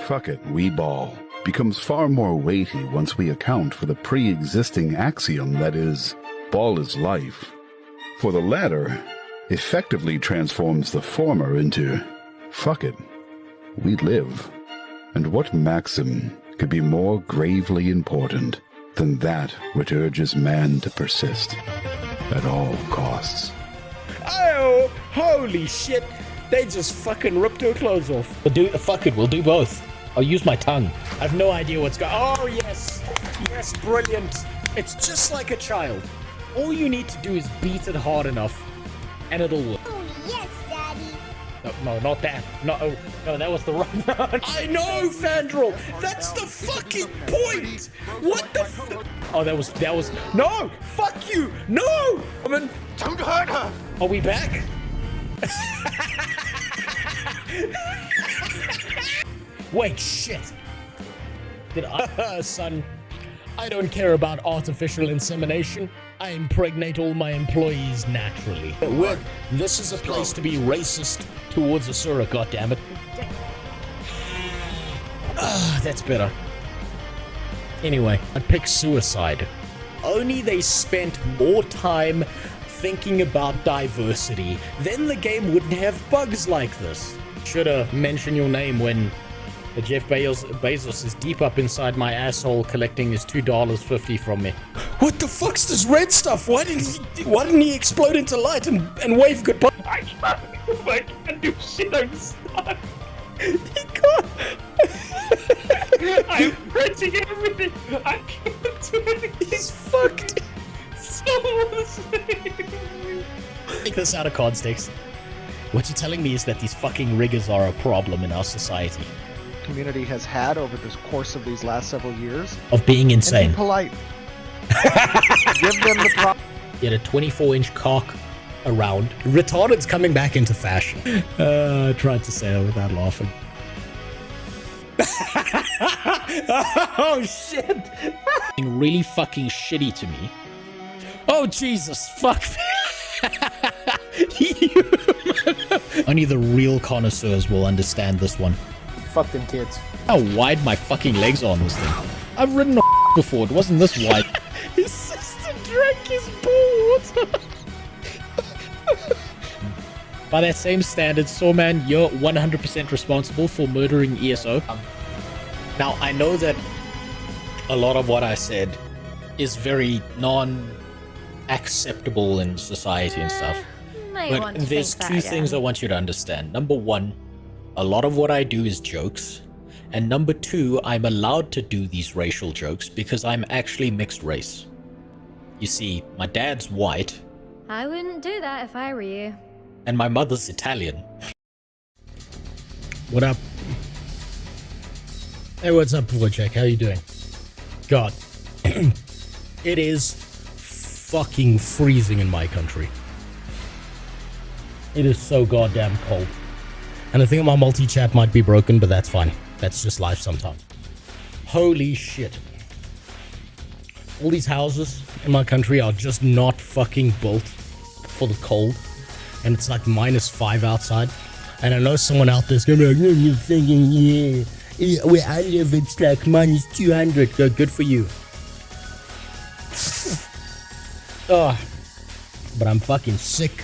fuck it, we ball becomes far more weighty once we account for the pre-existing axiom that is, ball is life. For the latter effectively transforms the former into, fuck it, we live. And what maxim could be more gravely important than that which urges man to persist at all costs? Oh, holy shit. They just fucking ripped her clothes off. Fuck it, we'll do both. I'll use my tongue. I have no idea what's going on. Oh, yes. Yes, brilliant. It's just like a child. All you need to do is beat it hard enough, and it'll work. Oh, yes, Daddy. No, not that. No, that was the wrong one. I know, Fandral. That's the fucking point. What the fuck? Oh, that was. No, fuck you. No. Woman, don't hurt her. Are we back? Wait, shit. Did I? Son, I don't care about artificial insemination. I impregnate all my employees naturally. This is a place to be racist towards Asura, goddammit. That's better. Anyway, I'd pick suicide. Only they spent more time thinking about diversity, then the game wouldn't have bugs like this. Should've mentioned your name when Jeff Bezos is deep up inside my asshole collecting his $2.50 from me. What the fuck's this red stuff? Why didn't he explode into light and wave goodbye? I can't do shit, I'm stuck. He can't. I'm printing everything. I can't do it. He's fucked. Take this out of context. What you're telling me is that these fucking riggers are a problem in our society. Community has had over the course of these last several years Of being and insane. be polite. Give them the Get a 24-inch cock around. Retarded's coming back into fashion. I tried to say that without laughing. Oh shit! Really fucking shitty to me. Oh Jesus, fuck. Only the real connoisseurs will understand this one. Fuck them kids. How wide my fucking legs are on this thing. I've ridden a before, it wasn't this wide. His sister drank his ball water. By that same standard, Sawman, you're 100% responsible for murdering ESO. Now, I know that a lot of what I said is very non-acceptable in society and stuff. But there's two things I want you to understand. Number one, a lot of what I do is jokes. And number two, I'm allowed to do these racial jokes because I'm actually mixed race. You see, my dad's white. I wouldn't do that if I were you. And my mother's Italian. What up? Hey, what's up, Wojciech? How you doing? God. It is fucking freezing in my country. It is so goddamn cold. And I think my multi-chat might be broken, but that's fine. That's just life sometimes. Holy shit. All these houses in my country are just not fucking built for the cold. And it's like -5 outside. And I know someone out there's gonna be like, you're thinking, yeah, where I live it's like -200. Good for you. Oh, but I'm fucking sick.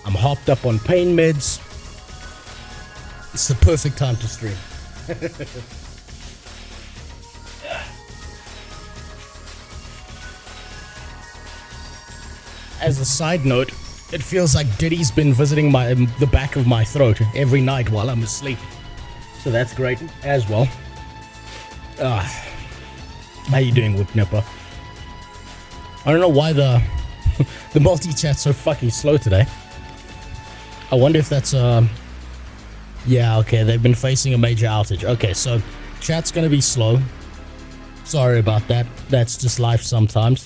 I'm hopped up on pain meds. It's the perfect time to stream. As a side note, it feels like Diddy's been visiting the back of my throat every night while I'm asleep. So that's great as well. How you doing, Whip Nipper? I don't know why the multi-chat's so fucking slow today. I wonder if that's yeah, okay, they've been facing a major outage. Okay, so chat's gonna be slow. Sorry about that. That's just life sometimes.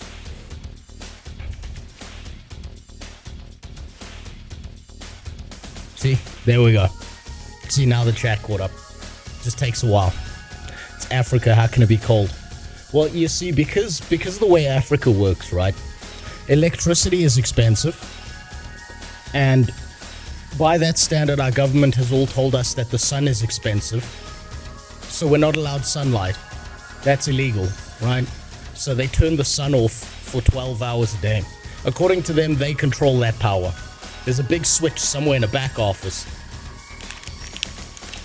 See, there we go. See, now the chat caught up. Just takes a while. It's Africa, how can it be cold? Well, you see, because of the way Africa works, right? Electricity is expensive. And by that standard, our government has all told us that the sun is expensive. So we're not allowed sunlight. That's illegal, right? So they turn the sun off for 12 hours a day. According to them, they control that power. There's a big switch somewhere in the back office.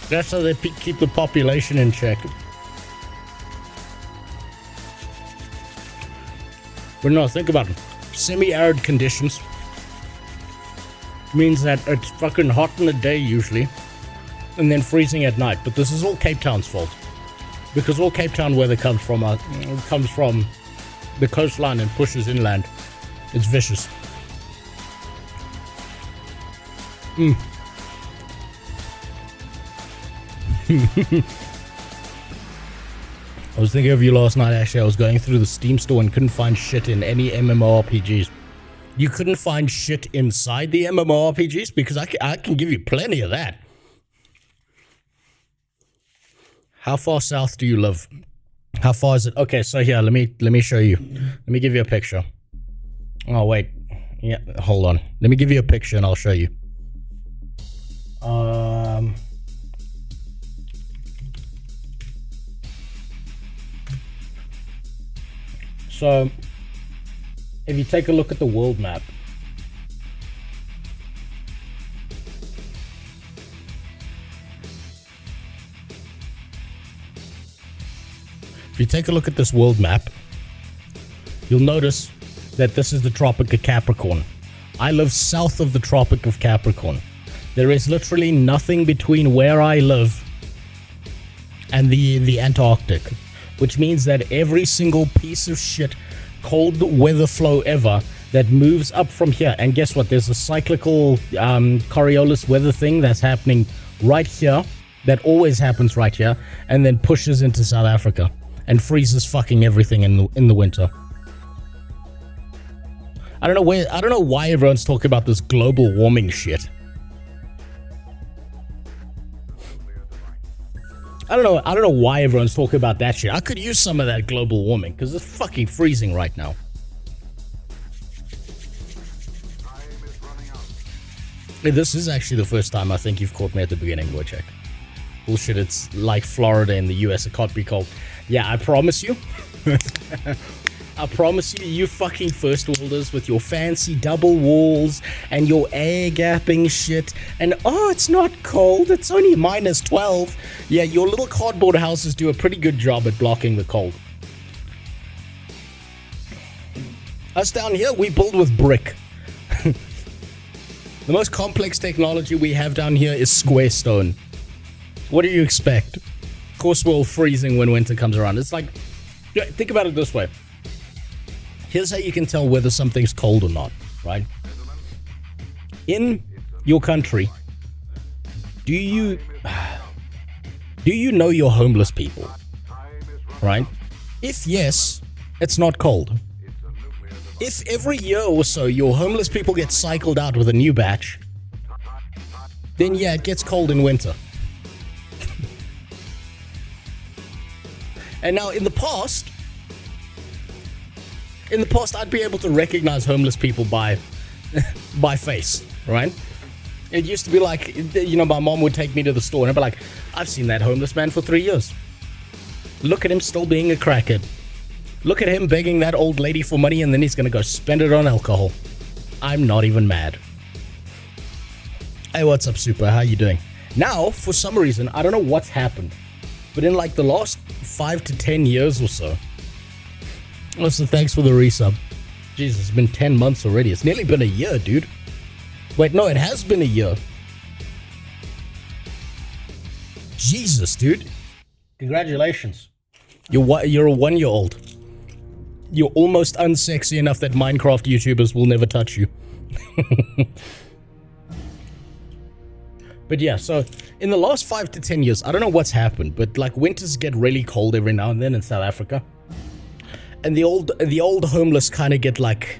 That's how they keep the population in check. But no, think about it. Semi-arid conditions means that it's fucking hot in the day usually, and then freezing at night. But this is all Cape Town's fault, because all Cape Town weather comes from the coastline and pushes inland. It's vicious. I was thinking of you last night, actually. I was going through the Steam store and couldn't find shit in any MMORPGs. You couldn't find shit inside the MMORPGs? Because I can give you plenty of that. How far south do you live? How far is it? Okay, so here, let me show you. Let me give you a picture. Oh, wait. Yeah, hold on. Let me give you a picture and I'll show you. So, if you take a look at the world map, if you take a look at this world map, you'll notice that this is the Tropic of Capricorn. I live south of the Tropic of Capricorn. There is literally nothing between where I live and the Antarctic, which means that every single piece of shit cold weather flow ever that moves up from here, and guess what, there's a cyclical Coriolis weather thing that's happening right here, that always happens right here, and then pushes into South Africa and freezes fucking everything in the winter. I don't know why everyone's talking about this global warming shit. I don't know why everyone's talking about that shit. I could use some of that global warming, because it's fucking freezing right now. Hey, this is actually the first time I think you've caught me at the beginning, boy check. Bullshit, it's like Florida in the US, it can't be cold. Yeah, I promise you. I promise you, you fucking first worlders with your fancy double walls and your air gapping shit, and oh, it's not cold, it's only minus 12. Yeah, your little cardboard houses do a pretty good job at blocking the cold. Us down here, we build with brick. The most complex technology we have down here is square stone. What do you expect? Of course, we're all freezing when winter comes around. It's like, think about it this way. Here's how you can tell whether something's cold or not, right? In your country, do you know your homeless people, right? If yes, it's not cold. If every year or so your homeless people get cycled out with a new batch, then yeah, it gets cold in winter. And now in the past, I'd be able to recognize homeless people by face, right? It used to be like, you know, my mom would take me to the store and I'd be like, I've seen that homeless man for 3 years. Look at him still being a crackhead. Look at him begging that old lady for money and then he's gonna go spend it on alcohol. I'm not even mad. Hey, what's up, Super? How you doing? Now, for some reason, I don't know what's happened, but in like the last 5 to 10 years or so, so thanks for the resub. Jesus, it's been 10 months already. It's nearly been a year, dude. Wait, no, it has been a year. Jesus, dude. Congratulations. You're a 1-year-old. You're almost unsexy enough that Minecraft YouTubers will never touch you. But yeah, so in the last 5 to 10 years, I don't know what's happened, but like winters get really cold every now and then in South Africa. And the old homeless kind of get like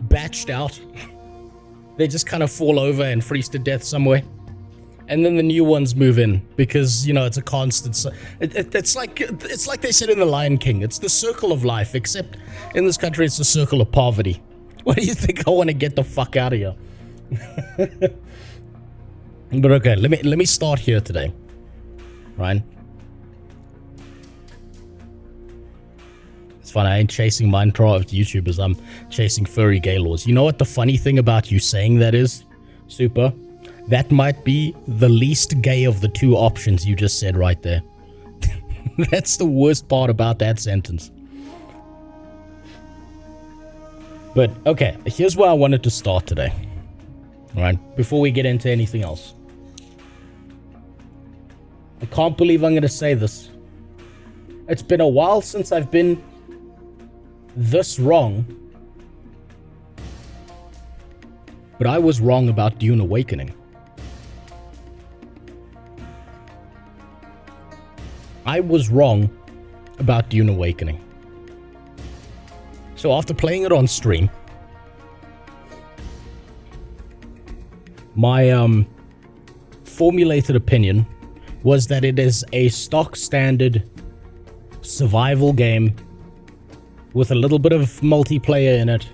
batched out. They just kind of fall over and freeze to death somewhere. And then the new ones move in because, you know, it's a constant. It's like they said in The Lion King. It's the circle of life, except in this country, it's the circle of poverty. What do you think? I want to get the fuck out of here. But okay, let me start here today, right? fun. I ain't chasing Minecraft YouTubers. I'm chasing furry gay laws. You know what the funny thing about you saying that is, Super? That might be the least gay of the two options you just said right there. That's the worst part about that sentence. But, okay, here's where I wanted to start today. Alright, before we get into anything else. I can't believe I'm going to say this. It's been a while since I've been this wrong. But I was wrong about Dune Awakening. I was wrong about Dune Awakening. So after playing it on stream, my formulated opinion was that it is a stock standard survival game with a little bit of multiplayer in it,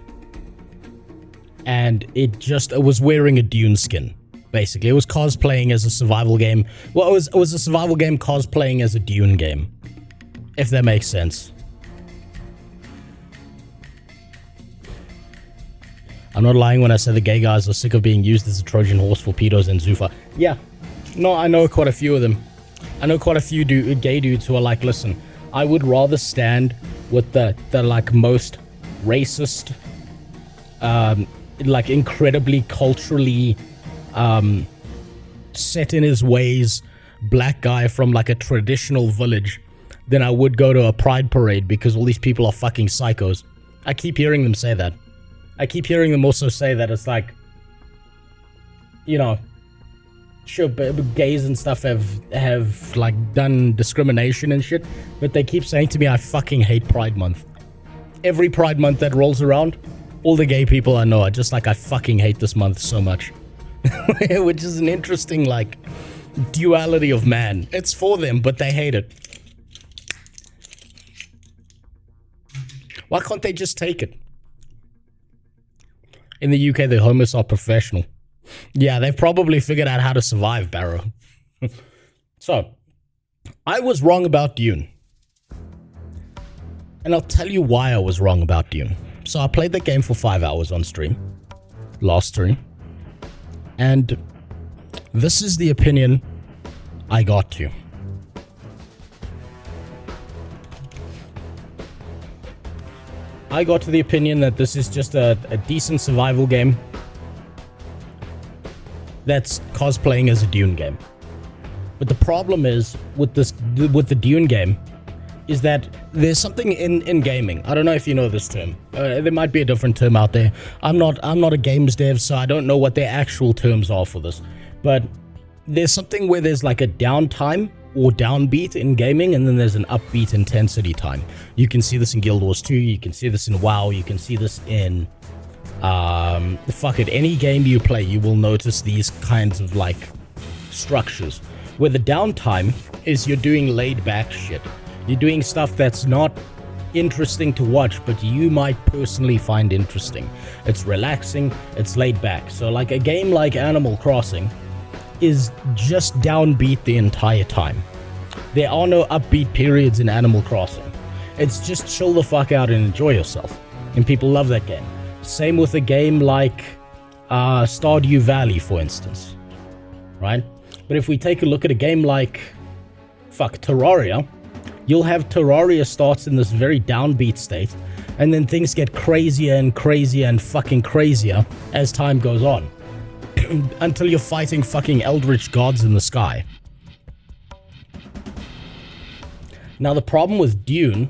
and it was wearing a Dune skin. Basically, it was cosplaying as a survival game. Well, it was a survival game cosplaying as a Dune game, if that makes sense. I'm not lying when I say the gay guys are sick of being used as a Trojan horse for pedos and Zuffa. Yeah, no, I know quite a few of them. I know quite a few gay dudes who are like, listen, I would rather stand with the like most racist, like incredibly culturally set in his ways black guy from like a traditional village than I would go to a pride parade because all these people are fucking psychos. I keep hearing them say that. I keep hearing them also say that it's like, you know, sure, gays and stuff have like done discrimination and shit, but they keep saying to me, I fucking hate Pride Month. Every Pride Month that rolls around, all the gay people I know are just like, I fucking hate this month so much. Which is an interesting, like, duality of man. It's for them, but they hate it. Why can't they just take it? In the UK, the homeless are professional. Yeah, they've probably figured out how to survive, Barrow. So, I was wrong about Dune. And I'll tell you why I was wrong about Dune. So I played the game for 5 hours on stream. Last stream. And this is the opinion I got to. I got to the opinion that this is just a decent survival game that's cosplaying as a Dune game. But the problem is with the Dune game is that there's something in gaming. I don't know if you know this term. There might be a different term out there. I'm not a games dev, so I don't know what their actual terms are for this. But there's something where there's like a downtime or downbeat in gaming, and then there's an upbeat intensity time. You can see this in Guild Wars 2, you can see this in WoW, you can see this in any game you play, you will notice these kinds of like structures where the downtime is you're doing laid back shit. You're doing stuff that's not interesting to watch, but you might personally find interesting. It's relaxing, it's laid back. So like a game like Animal Crossing is just downbeat the entire time. There are no upbeat periods in Animal Crossing. It's just chill the fuck out and enjoy yourself. And people love that game. Same with a game like Stardew Valley, for instance. Right? But if we take a look at a game like Terraria, you'll have Terraria starts in this very downbeat state, and then things get crazier and crazier and fucking crazier as time goes on. Until you're fighting fucking eldritch gods in the sky. Now the problem with Dune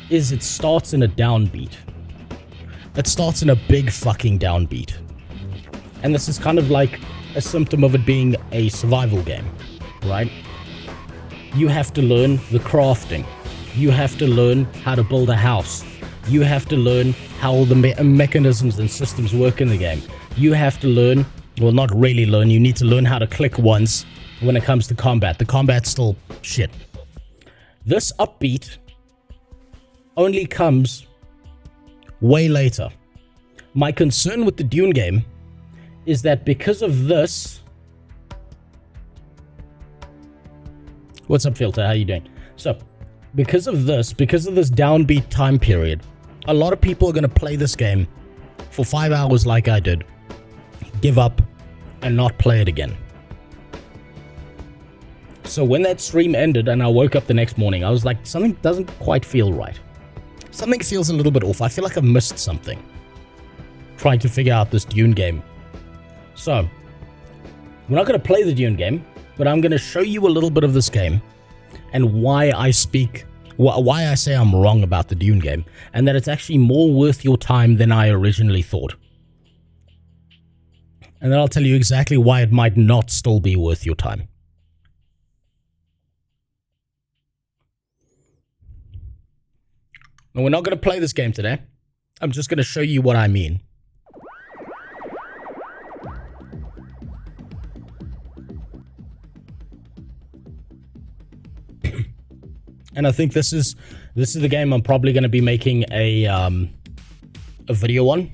is it starts in a downbeat. It starts in a big fucking downbeat. And this is kind of like a symptom of it being a survival game, right? You have to learn the crafting. You have to learn how to build a house. You have to learn how all the mechanisms and systems work in the game. You have to learn, well, not really learn, you need to learn how to click once when it comes to combat. The combat's still shit. This upbeat only comes way later. My concern with the Dune game is that because of this... What's up, Filter? How you doing? So, because of this downbeat time period, a lot of people are going to play this game for 5 hours like I did, give up, and not play it again. So when that stream ended and I woke up the next morning, I was like, something doesn't quite feel right. Something feels a little bit off. I feel like I've missed something trying to figure out this Dune game. So, we're not going to play the Dune game, but I'm going to show you a little bit of this game and why I say I'm wrong about the Dune game, and that it's actually more worth your time than I originally thought. And then I'll tell you exactly why it might not still be worth your time. Now, we're not going to play this game today. I'm just going to show you what I mean. And I think this is the game I'm probably going to be making a video on.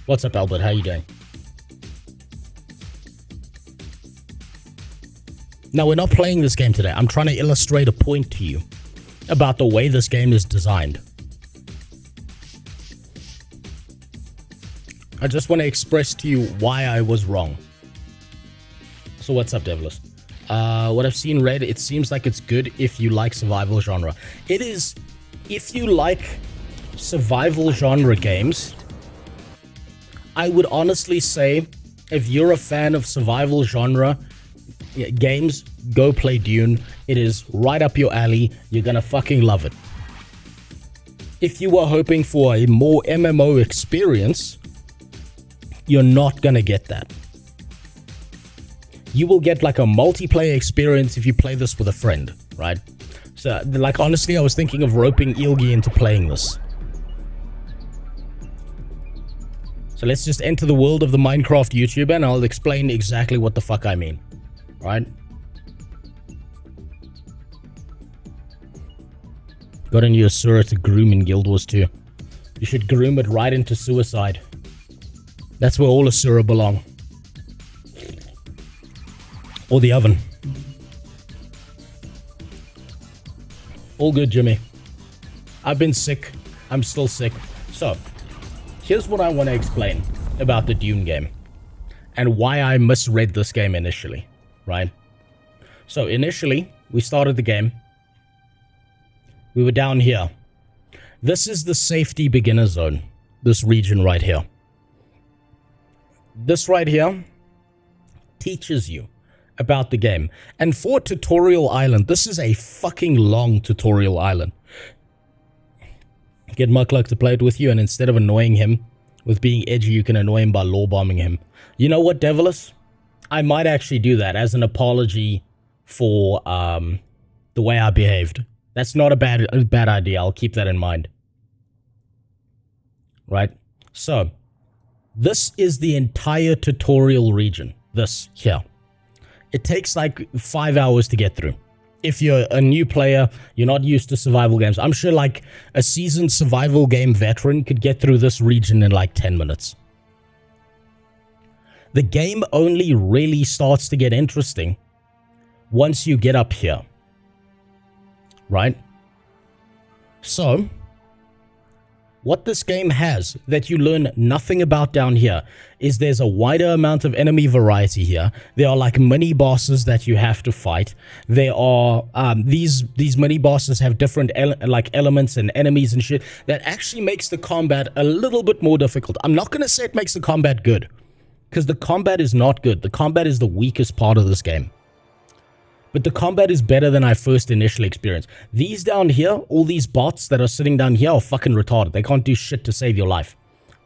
What's up, Albert? How you doing? Now, we're not playing this game today. I'm trying to illustrate a point to you about the way this game is designed. I just want to express to you why I was wrong. So what's up, Devless? What I've seen read, it seems like it's good if you like survival genre. It is, if you like survival genre games, I would honestly say if you're a fan of survival genre games, go play Dune. It is right up your alley. You're gonna fucking love it. If you were hoping for a more MMO experience, you're not gonna get that. You will get like a multiplayer experience if you play this with a friend, right? So, like, honestly, I was thinking of roping Ilgi into playing this. So let's just enter the world of the Minecraft YouTuber and I'll explain exactly what the fuck I mean. Right? Got a new Asura to groom in Guild Wars 2. You should groom it right into suicide. That's where all Asura belong. Or the oven. All good, Jimmy. I've been sick. I'm still sick. So, here's what I want to explain about the Dune game. And why I misread this game initially. Right? So initially, we started the game. We were down here. This is the safety beginner zone. This region right here. This right here teaches you about the game. And for Tutorial Island, this is a fucking long Tutorial Island. Get Muckluck to play it with you, and instead of annoying him with being edgy, you can annoy him by law bombing him. You know what, Devilus? I might actually do that as an apology for the way I behaved. That's not a bad idea. I'll keep that in mind. Right? So, this is the entire tutorial region. This here. It takes like 5 hours to get through. If you're a new player, you're not used to survival games. I'm sure like a seasoned survival game veteran could get through this region in like 10 minutes. The game only really starts to get interesting once you get up here. Right? So, what this game has that you learn nothing about down here is there's a wider amount of enemy variety here. There are like mini bosses that you have to fight. There are these mini bosses have different elements and enemies and shit that actually makes the combat a little bit more difficult. I'm not going to say it makes the combat good, because the combat is not good. The combat is the weakest part of this game. But the combat is better than I first initially experienced. These down here, all these bots that are sitting down here are fucking retarded. They can't do shit to save your life,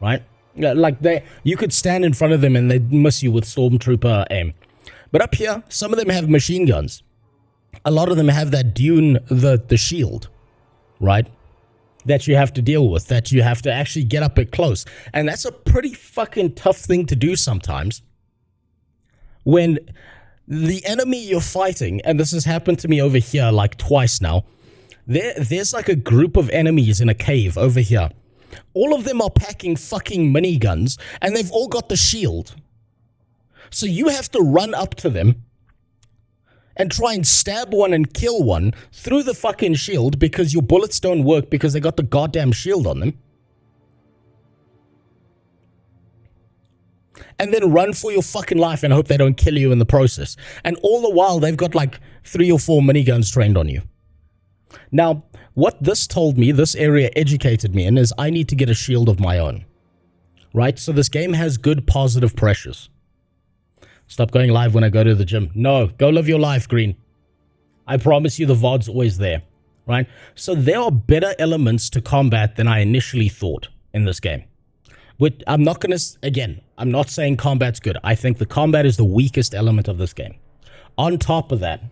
right? Like, you could stand in front of them and they'd miss you with Stormtrooper aim. But up here, some of them have machine guns. A lot of them have that Dune, the shield, right? That you have to deal with, that you have to actually get up at close. And that's a pretty fucking tough thing to do sometimes. When the enemy you're fighting, and this has happened to me over here like twice now, there's like a group of enemies in a cave over here. All of them are packing fucking miniguns, and they've all got the shield. So you have to run up to them and try and stab one and kill one through the fucking shield because your bullets don't work because they got the goddamn shield on them. And then run for your fucking life and hope they don't kill you in the process. And all the while, they've got like 3 or 4 miniguns trained on you. Now, what this told me, this area educated me in, is I need to get a shield of my own. Right? So this game has good positive pressures. Stop going live when I go to the gym. No, go live your life, Green. I promise you the VOD's always there. Right? So there are better elements to combat than I initially thought in this game. But I'm not going to, again, I'm not saying combat's good. I think the combat is the weakest element of this game. On top of that,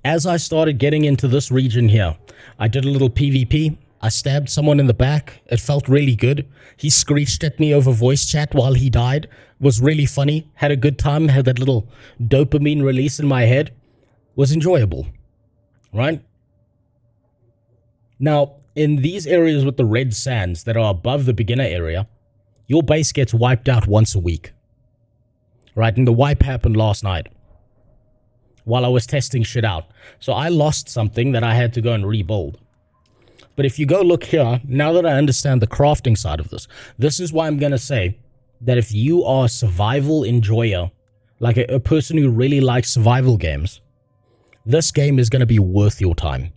as I started getting into this region here, I did a little PvP. I stabbed someone in the back. It felt really good. He screeched at me over voice chat while he died. Was really funny. Had a good time. Had that little dopamine release in my head. Was enjoyable. Right? Now, in these areas with the red sands that are above the beginner area, your base gets wiped out once a week. Right? And the wipe happened last night while I was testing shit out. So I lost something that I had to go and rebuild. But if you go look here, now that I understand the crafting side of this, this is why I'm going to say that if you are a survival enjoyer, like a person who really likes survival games, this game is going to be worth your time.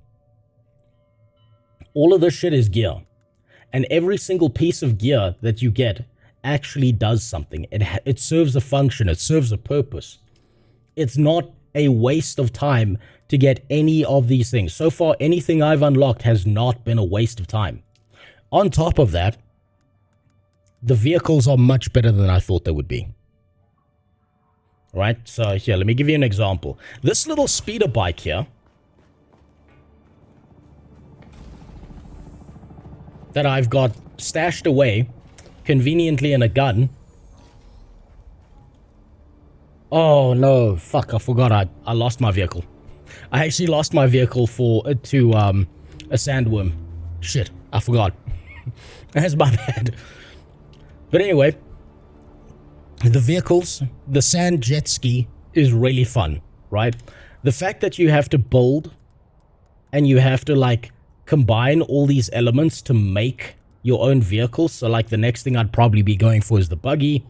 All of this shit is gear. And every single piece of gear that you get actually does something. It serves a function. It serves a purpose. It's not a waste of time to get any of these things. So far, anything I've unlocked has not been a waste of time. On top of that, the vehicles are much better than I thought they would be. Right? So here, let me give you an example. This little speeder bike here that I've got stashed away conveniently in a gun. Oh no, fuck, I forgot I lost my vehicle. I actually lost my vehicle to a sandworm. Shit, I forgot. That's my bad. But anyway, the vehicles, the sand jet ski is really fun, right? The fact that you have to build and you have to like combine all these elements to make your own vehicles. So like the next thing I'd probably be going for is the buggy.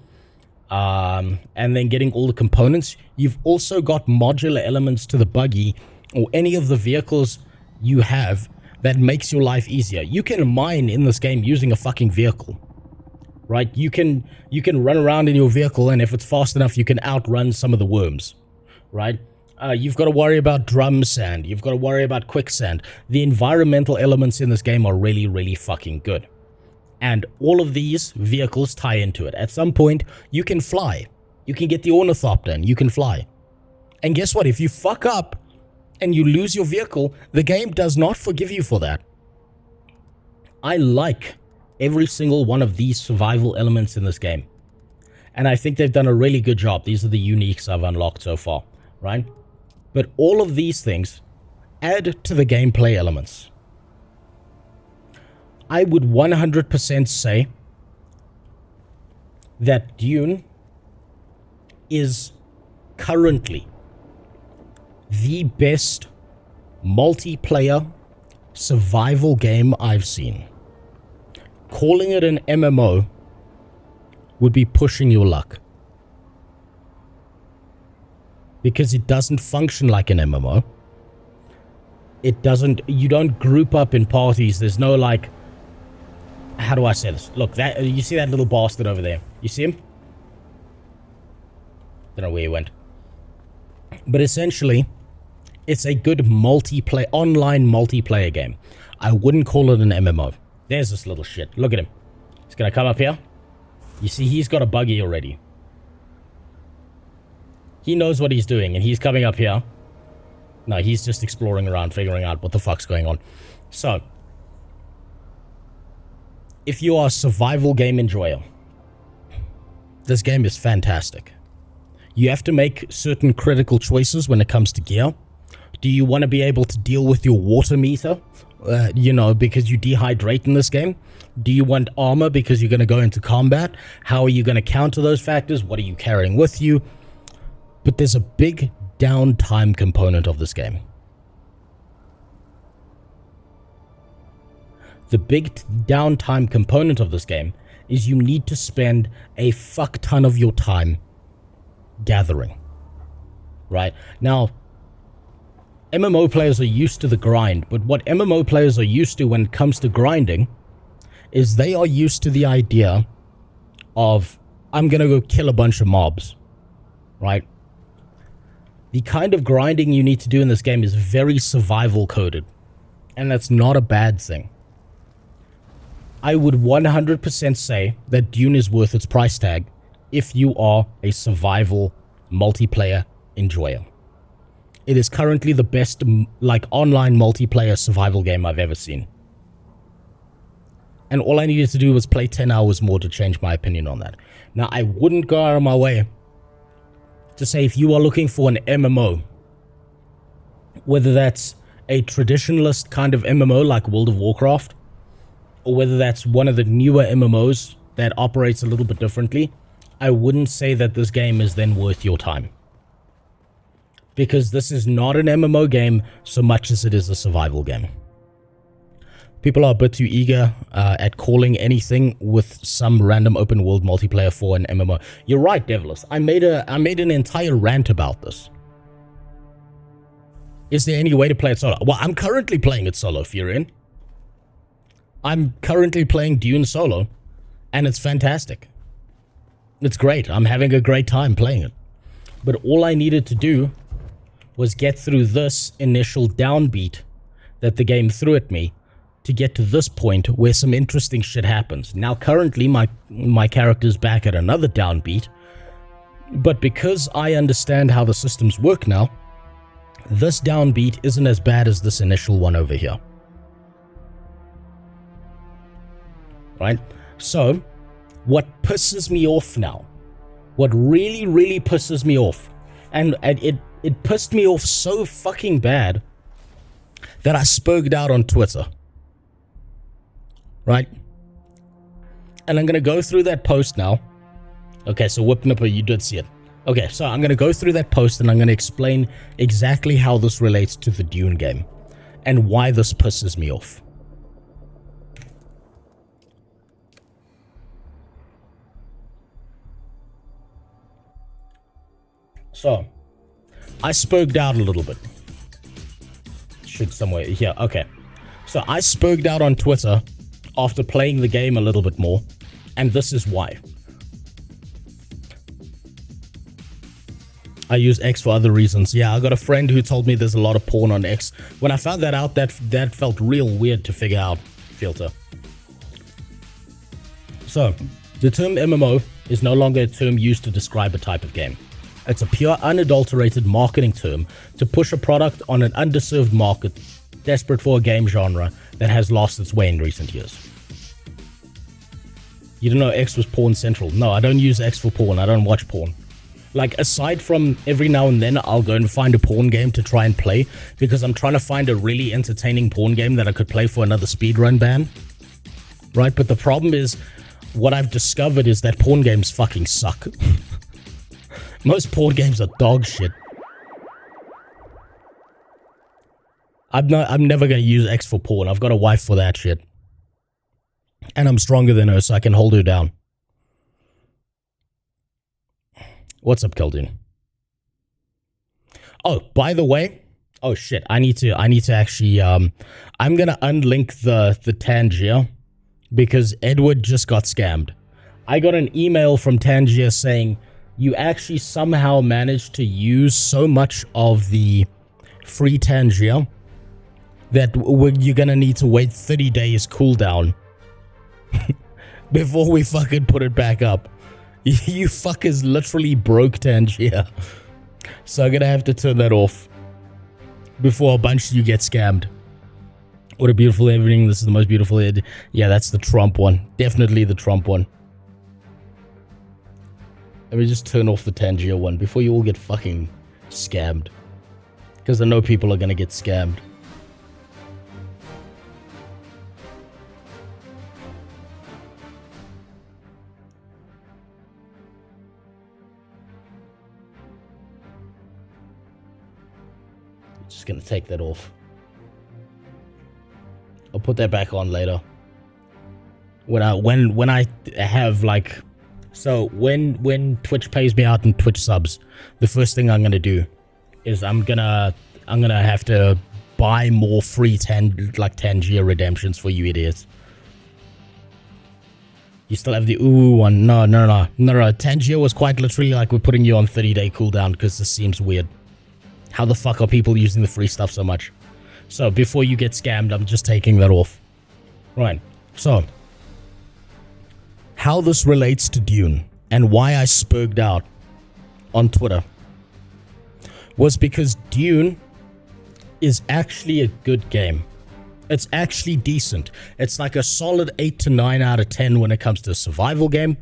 And then getting all the components. You've also got modular elements to the buggy or any of the vehicles you have that makes your life easier. You can mine in this game using a fucking vehicle, right? You can run around in your vehicle, and if it's fast enough, you can outrun some of the worms, right? You've got to worry about drum sand. You've got to worry about quicksand. The environmental elements in this game are really, really fucking good. And all of these vehicles tie into it. At some point, you can fly. You can get the ornithopter and you can fly. And guess what? If you fuck up and you lose your vehicle, the game does not forgive you for that. I like every single one of these survival elements in this game. And I think they've done a really good job. These are the uniques I've unlocked so far, right? But all of these things add to the gameplay elements. I would 100% say that Dune is currently the best multiplayer survival game I've seen. Calling it an MMO would be pushing your luck. Because it doesn't function like an MMO. It doesn't, you don't group up in parties. There's no like, how do I say this? Look, that you see that little bastard over there? You see him? Don't know where he went. But essentially, it's a good online multiplayer game. I wouldn't call it an MMO. There's this little shit. Look at him. He's gonna come up here. You see, he's got a buggy already. He knows what he's doing, and he's coming up here. No, he's just exploring around, figuring out what the fuck's going on. So, if you are a survival game enjoyer, this game is fantastic. You have to make certain critical choices when it comes to gear. Do you want to be able to deal with your water meter, because you dehydrate in this game? Do you want armor because you're going to go into combat? How are you going to counter those factors? What are you carrying with you? But there's a big downtime component of this game. The big downtime component of this game is you need to spend a fuck ton of your time gathering. Right? Now, MMO players are used to the grind, but what MMO players are used to when it comes to grinding is they are used to the idea of, I'm gonna go kill a bunch of mobs. Right? The kind of grinding you need to do in this game is very survival coded, and that's not a bad thing. I would 100% say that Dune is worth its price tag if you are a survival multiplayer enjoyer. It is currently the best like online multiplayer survival game I've ever seen. And all I needed to do was play 10 hours more to change my opinion on that. Now, I wouldn't go out of my way to say if you are looking for an MMO, whether that's a traditionalist kind of MMO like World of Warcraft, or whether that's one of the newer MMOs that operates a little bit differently, I wouldn't say that this game is then worth your time. Because this is not an MMO game so much as it is a survival game. People are a bit too eager at calling anything with some random open world multiplayer for an MMO. You're right, Devilus. I made an entire rant about this. Is there any way to play it solo? Well, I'm currently playing it solo, Furion. I'm currently playing Dune solo, and it's fantastic. It's great. I'm having a great time playing it. But all I needed to do was get through this initial downbeat that the game threw at me to get to this point where some interesting shit happens. Now, currently, my character's back at another downbeat, but because I understand how the systems work now, this downbeat isn't as bad as this initial one over here. Right? So, what pisses me off now, what really, really pisses me off, and it pissed me off so fucking bad that I spoke out on Twitter. Right? And I'm going to go through that post now. Okay, so Whipnipper, you did see it. Okay, so I'm going to go through that post and I'm going to explain exactly how this relates to the Dune game and why this pisses me off. So, I spoke out a little bit. Should somewhere here. Okay. So I spoke out on Twitter after playing the game a little bit more, and this is why. I use X for other reasons. Yeah, I got a friend who told me there's a lot of porn on X. When I found that out, that felt real weird to figure out, Filter. So, the term MMO is no longer a term used to describe a type of game. It's a pure, unadulterated marketing term to push a product on an underserved market desperate for a game genre that has lost its way in recent years. You don't know X was porn central? No, I don't use X for porn. I don't watch porn. Like, aside from every now and then I'll go and find a porn game to try and play because I'm trying to find a really entertaining porn game that I could play for another speedrun ban. Right? But the problem is, what I've discovered is that porn games fucking suck. Most porn games are dog shit. I'm never going to use X for porn. I've got a wife for that shit. And I'm stronger than her, so I can hold her down. What's up, Keldin? Oh, by the way, oh shit, I need to actually I'm gonna unlink the Tangier because Edward just got scammed. I got an email from Tangier saying you actually somehow managed to use so much of the free Tangier that you're gonna need to wait 30 days cooldown before we fucking put it back up. You fuckers literally broke Tangier. So I'm gonna have to turn that off before a bunch of you get scammed. What a beautiful evening. This is the most beautiful ed. Yeah, that's the Trump one. Definitely the Trump one. Let me just turn off the Tangier one before you all get fucking scammed. Because I know people are gonna get scammed. Just gonna take that off. I'll put that back on later. When I have like, so when Twitch pays me out in Twitch subs, the first thing I'm gonna do is I'm gonna have to buy more free Tangier redemptions for you idiots. You still have the one. No. Tangier was quite literally like we're putting you on 30-day cooldown because this seems weird. How the fuck are people using the free stuff so much? So before you get scammed, I'm just taking that off. Right. So how this relates to Dune and why I spooked out on Twitter was because Dune is actually a good game. It's actually decent. It's like a solid 8 to 9 out of 10 when it comes to a survival game.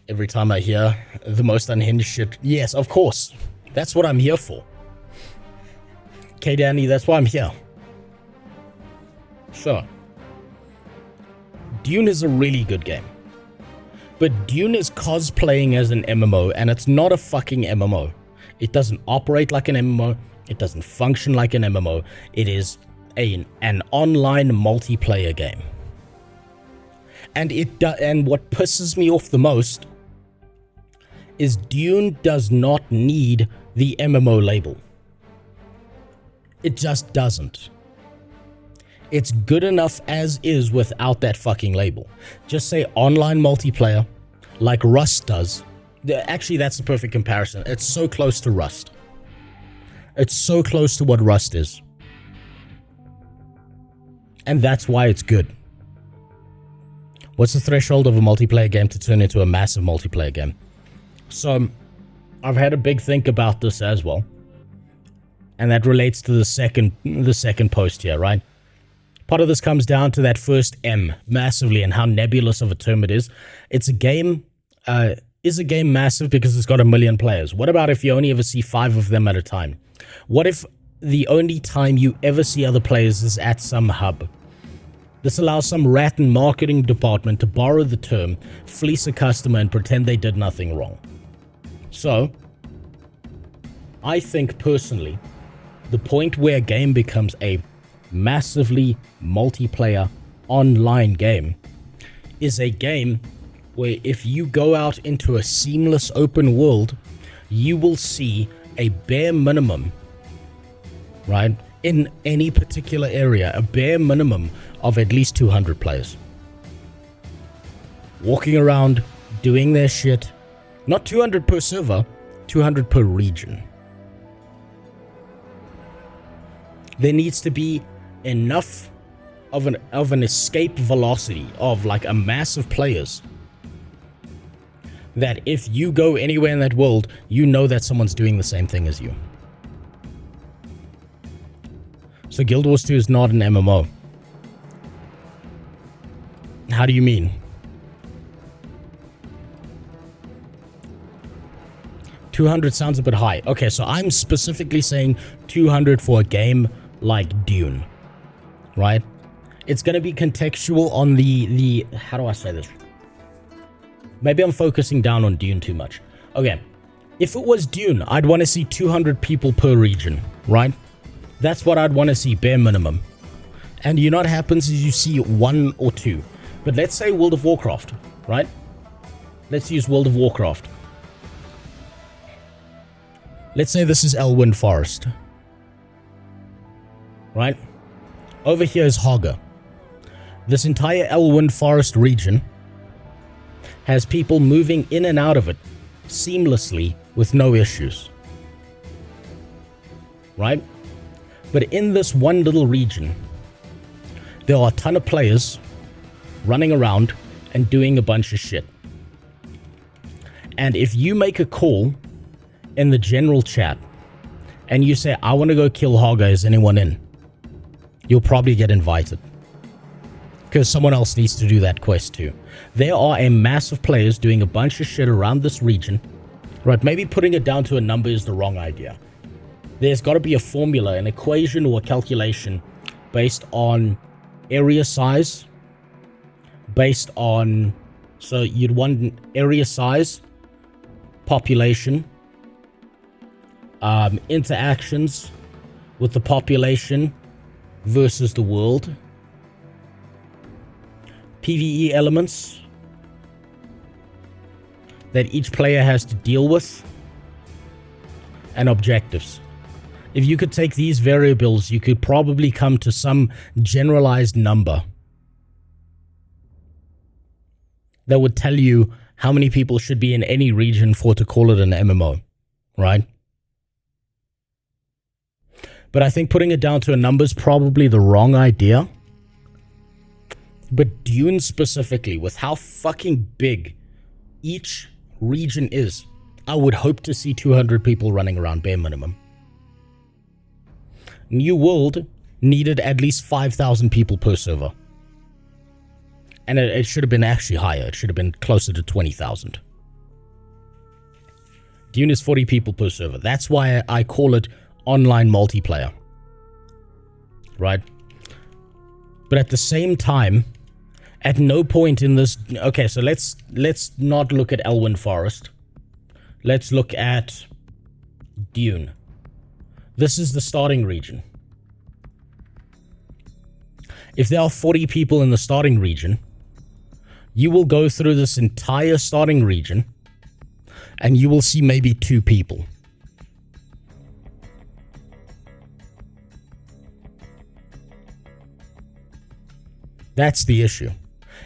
Every time I hear the most unhinged shit, yes, of course. That's what I'm here for. Okay, Danny, that's why I'm here. Sure. Dune is a really good game. But Dune is cosplaying as an MMO, and it's not a fucking MMO. It doesn't operate like an MMO. It doesn't function like an MMO. It is an online multiplayer game. And and what pisses me off the most is Dune does not need the MMO label. It just doesn't. It's good enough as is without that fucking label. Just say online multiplayer like Rust does. Actually, that's the perfect comparison. It's so close to Rust. It's so close to what Rust is. And that's why it's good. What's the threshold of a multiplayer game to turn into a massive multiplayer game? So, I've had a big think about this as well. And that relates to the second post here, right? Part of this comes down to that first M massively and how nebulous of a term it is. It's a game, is a game massive because it's got 1 million players? What about if you only ever see 5 of them at a time? What if the only time you ever see other players is at some hub? This allows some rat in marketing department to borrow the term, fleece a customer, and pretend they did nothing wrong. So, I think personally, the point where a game becomes a massively multiplayer online game is a game where if you go out into a seamless open world, you will see a bare minimum, right, in any particular area, a bare minimum of at least 200 players walking around doing their shit. Not 200 per server, 200 per region. There needs to be enough of an escape velocity of like a mass of players that if you go anywhere in that world, you know that someone's doing the same thing as you. So Guild Wars 2 is not an MMO. How do you mean? $200 sounds a bit high. Okay, so I'm specifically saying 200 for a game like Dune, right? It's going to be contextual on the how do I say this? Maybe I'm focusing down on Dune too much. Okay, if it was Dune, I'd want to see 200 people per region, right? That's what I'd want to see, bare minimum. And you know what happens is you see 1 or 2. But let's say World of Warcraft, right? Let's use World of Warcraft. Let's say this is Elwynn Forest, right? Over here is Haga. This entire Elwynn Forest region has people moving in and out of it seamlessly with no issues, right? But in this one little region, there are a ton of players running around and doing a bunch of shit. And if you make a call in the general chat and you say, I want to go kill Haga, is anyone in? You'll probably get invited because someone else needs to do that quest too. There are a mass of players doing a bunch of shit around this region, right? Maybe putting it down to a number is the wrong idea. There's got to be a formula, an equation or a calculation based on area size, based on, so you'd want area size, population, interactions with the population versus the world, PvE elements that each player has to deal with, and objectives. If you could take these variables, you could probably come to some generalized number that would tell you how many people should be in any region for to call it an MMO, right? But I think putting it down to a number is probably the wrong idea. But Dune specifically, with how fucking big each region is, I would hope to see 200 people running around, bare minimum. New World needed at least 5,000 people per server. And it should have been actually higher. It should have been closer to 20,000. Dune is 40 people per server. That's why I call it online multiplayer. Right? But at the same time, at no point in this... Okay, so let's not look at Elwyn Forest. Let's look at Dune. This is the starting region. If there are 40 people in the starting region, you will go through this entire starting region and you will see maybe 2 people. That's the issue.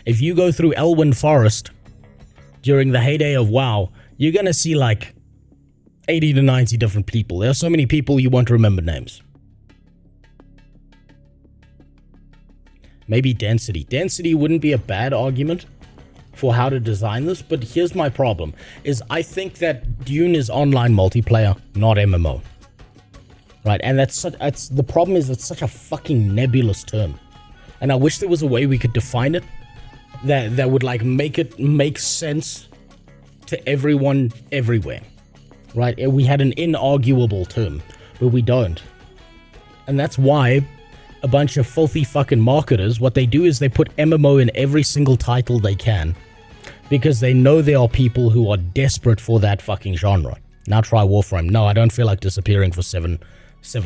If you go through Elwyn Forest during the heyday of WoW, you're going to see like 80 to 90 different people. There are so many people you won't remember names. Maybe density. Density wouldn't be a bad argument for how to design this, but here's my problem, is I think that Dune is online multiplayer, not MMO. Right, and that's the problem is it's such a fucking nebulous term. And I wish there was a way we could define it that would like make it make sense to everyone everywhere. Right? We had an inarguable term, but we don't. And that's why a bunch of filthy fucking marketers, what they do is they put MMO in every single title they can, because they know there are people who are desperate for that fucking genre. Now try Warframe. No, I don't feel like disappearing for seven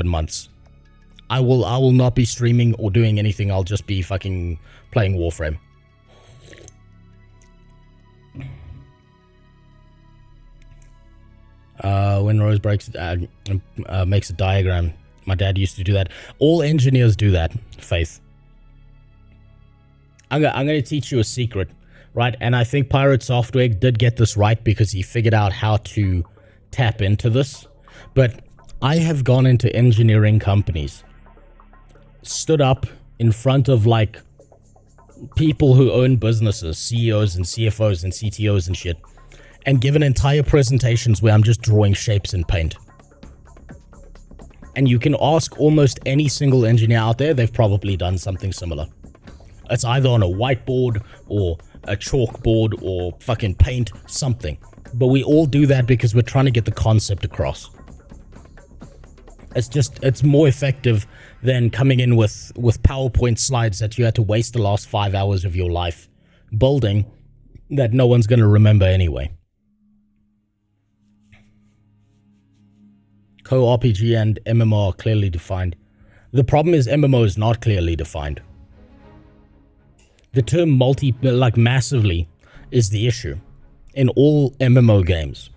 months. I will not be streaming or doing anything. I'll just be fucking playing Warframe. When Rose breaks makes a diagram. My dad used to do that. All engineers do that, Faith. I'm going to teach you a secret, right? And I think Pirate Software did get this right because he figured out how to tap into this. But I have gone into engineering companies, stood up in front of like people who own businesses, CEOs and CFOs and CTOs and shit, and given entire presentations where I'm just drawing shapes in paint. And you can ask almost any single engineer out there, they've probably done something similar. It's either on a whiteboard or a chalkboard or fucking paint, something. But we all do that because we're trying to get the concept across. It's more effective than coming in with PowerPoint slides that you had to waste the last 5 hours of your life building that no one's going to remember anyway. Co-RPG and MMO are clearly defined. The problem is MMO is not clearly defined. The term massively is the issue in all MMO games.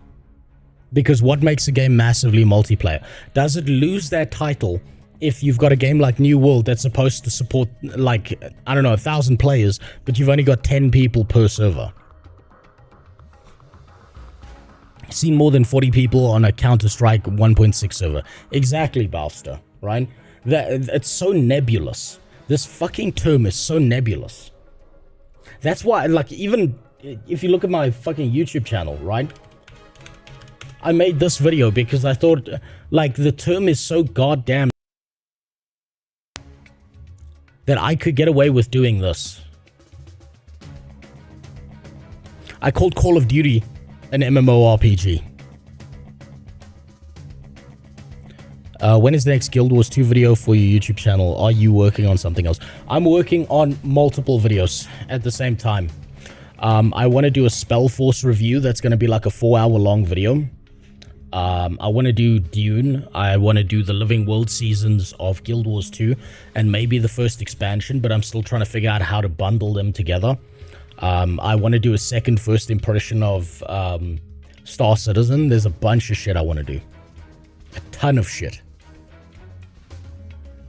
Because what makes a game massively multiplayer? Does it lose that title if you've got a game like New World that's supposed to support, like, I don't know, 1,000 players, but you've only got 10 people per server? Seen more than 40 people on a Counter-Strike 1.6 server. Exactly, Balster, right? It's so nebulous. This fucking term is so nebulous. That's why, like, even if you look at my fucking YouTube channel, right? I made this video because I thought, like, the term is so goddamn that I could get away with doing this. I called Call of Duty an MMORPG. When is the next Guild Wars 2 video for your YouTube channel? Are you working on something else? I'm working on multiple videos at the same time. I want to do a Spellforce review that's going to be like a 4-hour long video. I want to do Dune. I want to do the Living World seasons of Guild Wars 2 and maybe the first expansion, but I'm still trying to figure out how to bundle them together. I want to do a second first impression of Star Citizen. There's a bunch of shit I want to do. A ton of shit.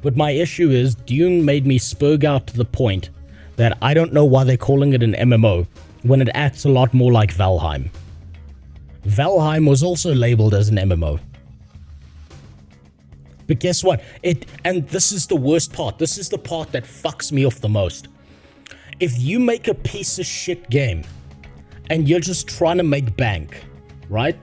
But my issue is Dune made me spurg out to the point that I don't know why they're calling it an MMO when it acts a lot more like Valheim. Valheim was also labeled as an MMO. But guess what? And this is the worst part. This is the part that fucks me off the most. If you make a piece of shit game and you're just trying to make bank, right?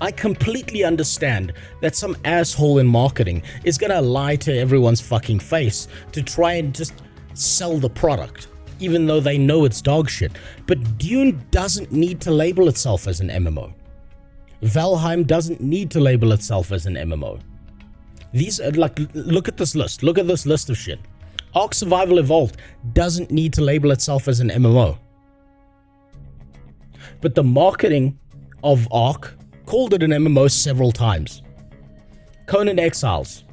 I completely understand that some asshole in marketing is gonna lie to everyone's fucking face to try and just sell the product, even though they know it's dog shit. But Dune doesn't need to label itself as an MMO. Valheim doesn't need to label itself as an MMO. These are like, look at this list. Look at this list of shit. Ark Survival Evolved doesn't need to label itself as an MMO. But the marketing of Ark called it an MMO several times. Conan Exiles.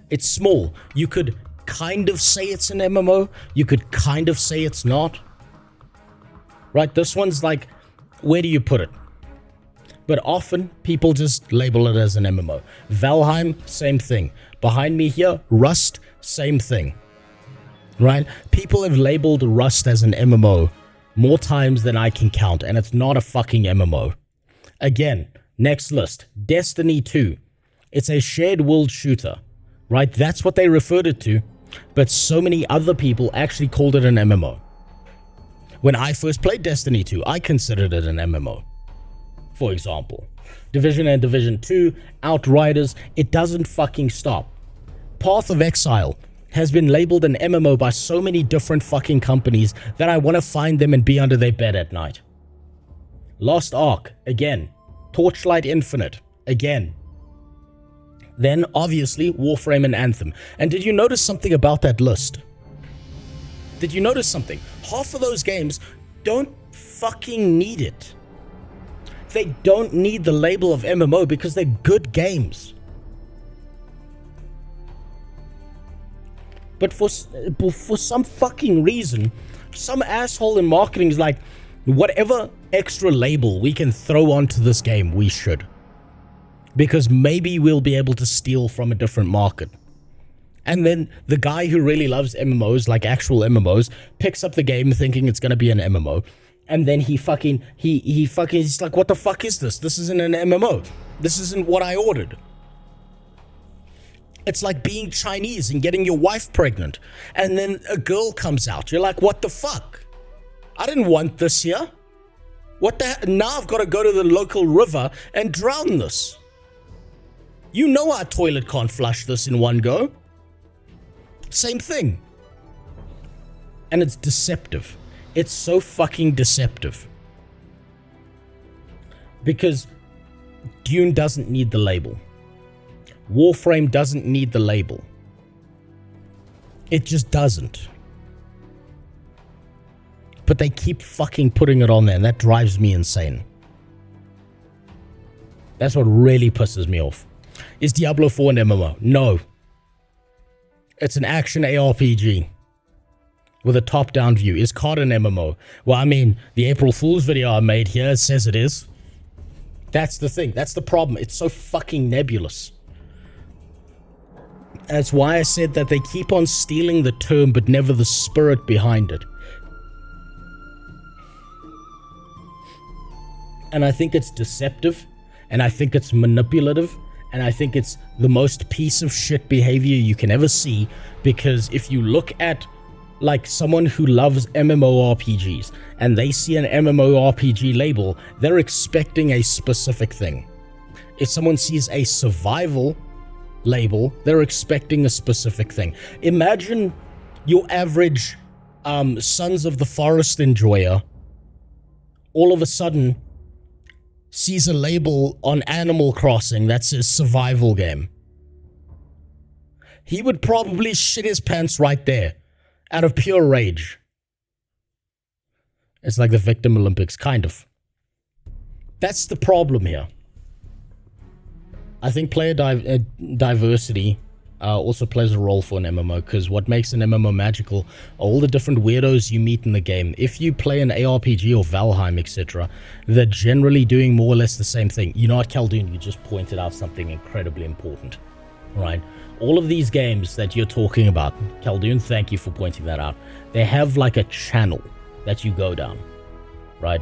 It's small. You could kind of say it's an MMO. You could kind of say it's not. Right? This one's like, where do you put it? But often, people just label it as an MMO. Valheim, same thing. Behind me here, Rust, same thing. Right? People have labeled Rust as an MMO more times than I can count, and it's not a fucking MMO. Again, next list. Destiny 2. It's a shared world shooter. Right? That's what they referred it to. But so many other people actually called it an MMO. When I first played Destiny 2, I considered it an MMO. For example, Division and Division 2, Outriders, it doesn't fucking stop. Path of Exile has been labeled an MMO by so many different fucking companies that I want to find them and be under their bed at night. Lost Ark, again. Torchlight Infinite, again. Then, obviously, Warframe and Anthem. And did you notice something about that list? Did you notice something? Half of those games don't fucking need it. They don't need the label of MMO because they're good games. But for some fucking reason, some asshole in marketing is like, whatever extra label we can throw onto this game, we should. Because maybe we'll be able to steal from a different market. And then the guy who really loves MMOs, like actual MMOs, picks up the game thinking it's going to be an MMO. And then he's like, what the fuck is this? This isn't an MMO. This isn't what I ordered. It's like being Chinese and getting your wife pregnant. And then a girl comes out. You're like, what the fuck? I didn't want this here. What the heck? Now I've got to go to the local river and drown this. You know our toilet can't flush this in one go. Same thing. And it's deceptive. It's so fucking deceptive. Because Dune doesn't need the label. Warframe doesn't need the label. It just doesn't. But they keep fucking putting it on there, and that drives me insane. That's what really pisses me off. Is Diablo 4 an MMO? No. It's an action ARPG with a top-down view. Is COD an MMO? Well, I mean, the April Fool's video I made here says it is. That's the thing. That's the problem. It's so fucking nebulous. That's why I said that they keep on stealing the term, but never the spirit behind it. And I think it's deceptive, and I think it's manipulative, and I think it's the most piece of shit behavior you can ever see, because if you look at like someone who loves MMORPGs and they see an MMORPG label, they're expecting a specific thing. If someone sees a survival label, they're expecting a specific thing. Imagine your average Sons of the Forest enjoyer all of a sudden sees a label on Animal Crossing that says survival game. He would probably shit his pants right there out of pure rage. It's like the Victim Olympics, kind of. That's the problem here. I think player diversity also plays a role for an MMO, because what makes an MMO magical are all the different weirdos you meet in the game. If you play an ARPG or Valheim, etc., they're generally doing more or less the same thing. You know what, Khaldun, you just pointed out something incredibly important, right? All of these games that you're talking about, Khaldun, thank you for pointing that out. They have like a channel that you go down, right?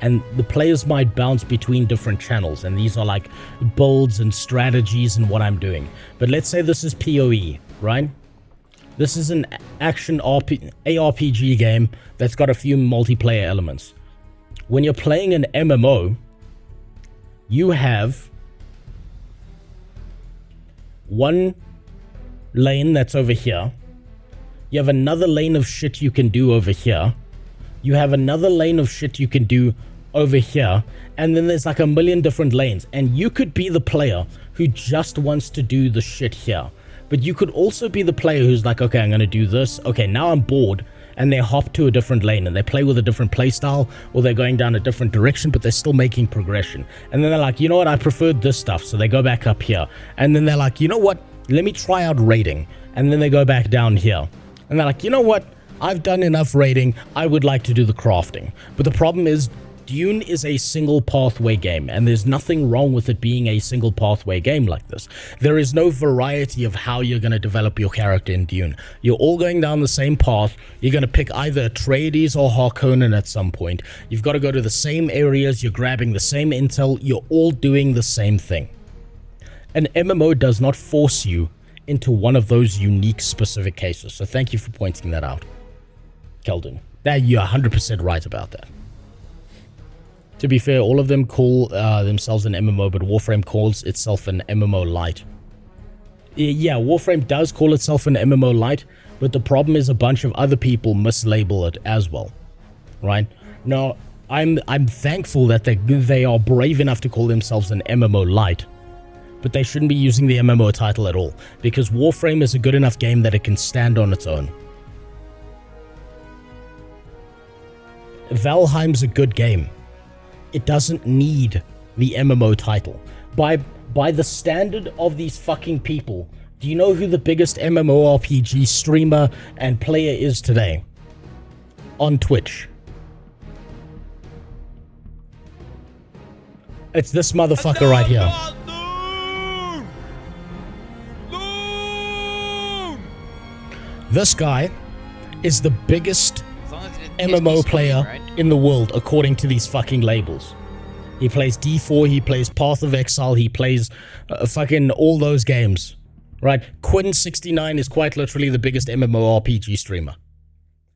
And the players might bounce between different channels, and these are like builds and strategies and what I'm doing. But let's say this is PoE, right? This is an action ARPG game that's got a few multiplayer elements. When you're playing an MMO, you have one lane that's over here. You have another lane of shit you can do over here. You have another lane of shit you can do over here, and then there's like a million different lanes, and you could be the player who just wants to do the shit here, but you could also be the player who's like, okay, I'm gonna do this, okay, now I'm bored, and they hop to a different lane and they play with a different play style, or they're going down a different direction, but they're still making progression. And then they're like, you know what, I preferred this stuff, so they go back up here, and then they're like, you know what, let me try out raiding, and then they go back down here, and they're like, you know what, I've done enough raiding, I would like to do the crafting. But the problem is, Dune is a single pathway game, and there's nothing wrong with it being a single pathway game like this. There is no variety of how you're going to develop your character in Dune. You're all going down the same path. You're going to pick either Atreides or Harkonnen at some point. You've got to go to the same areas. You're grabbing the same intel. You're all doing the same thing. An MMO does not force you into one of those unique specific cases. So thank you for pointing that out, Khaldun. You're 100% right about that. To be fair, all of them call themselves an MMO, but Warframe calls itself an MMO Lite. Yeah, Warframe does call itself an MMO Lite, but the problem is a bunch of other people mislabel it as well, right? Now, I'm thankful that they are brave enough to call themselves an MMO Lite, but they shouldn't be using the MMO title at all, because Warframe is a good enough game that it can stand on its own. Valheim's a good game. It doesn't need the MMO title. By the standard of these fucking people, do you know who the biggest MMORPG streamer and player is today? On Twitch. It's this motherfucker right here. This guy is the biggest MMO player in the world, according to these fucking labels. He plays D4, he plays Path of Exile, he plays fucking all those games, right? Quinn69 is quite literally the biggest MMORPG streamer.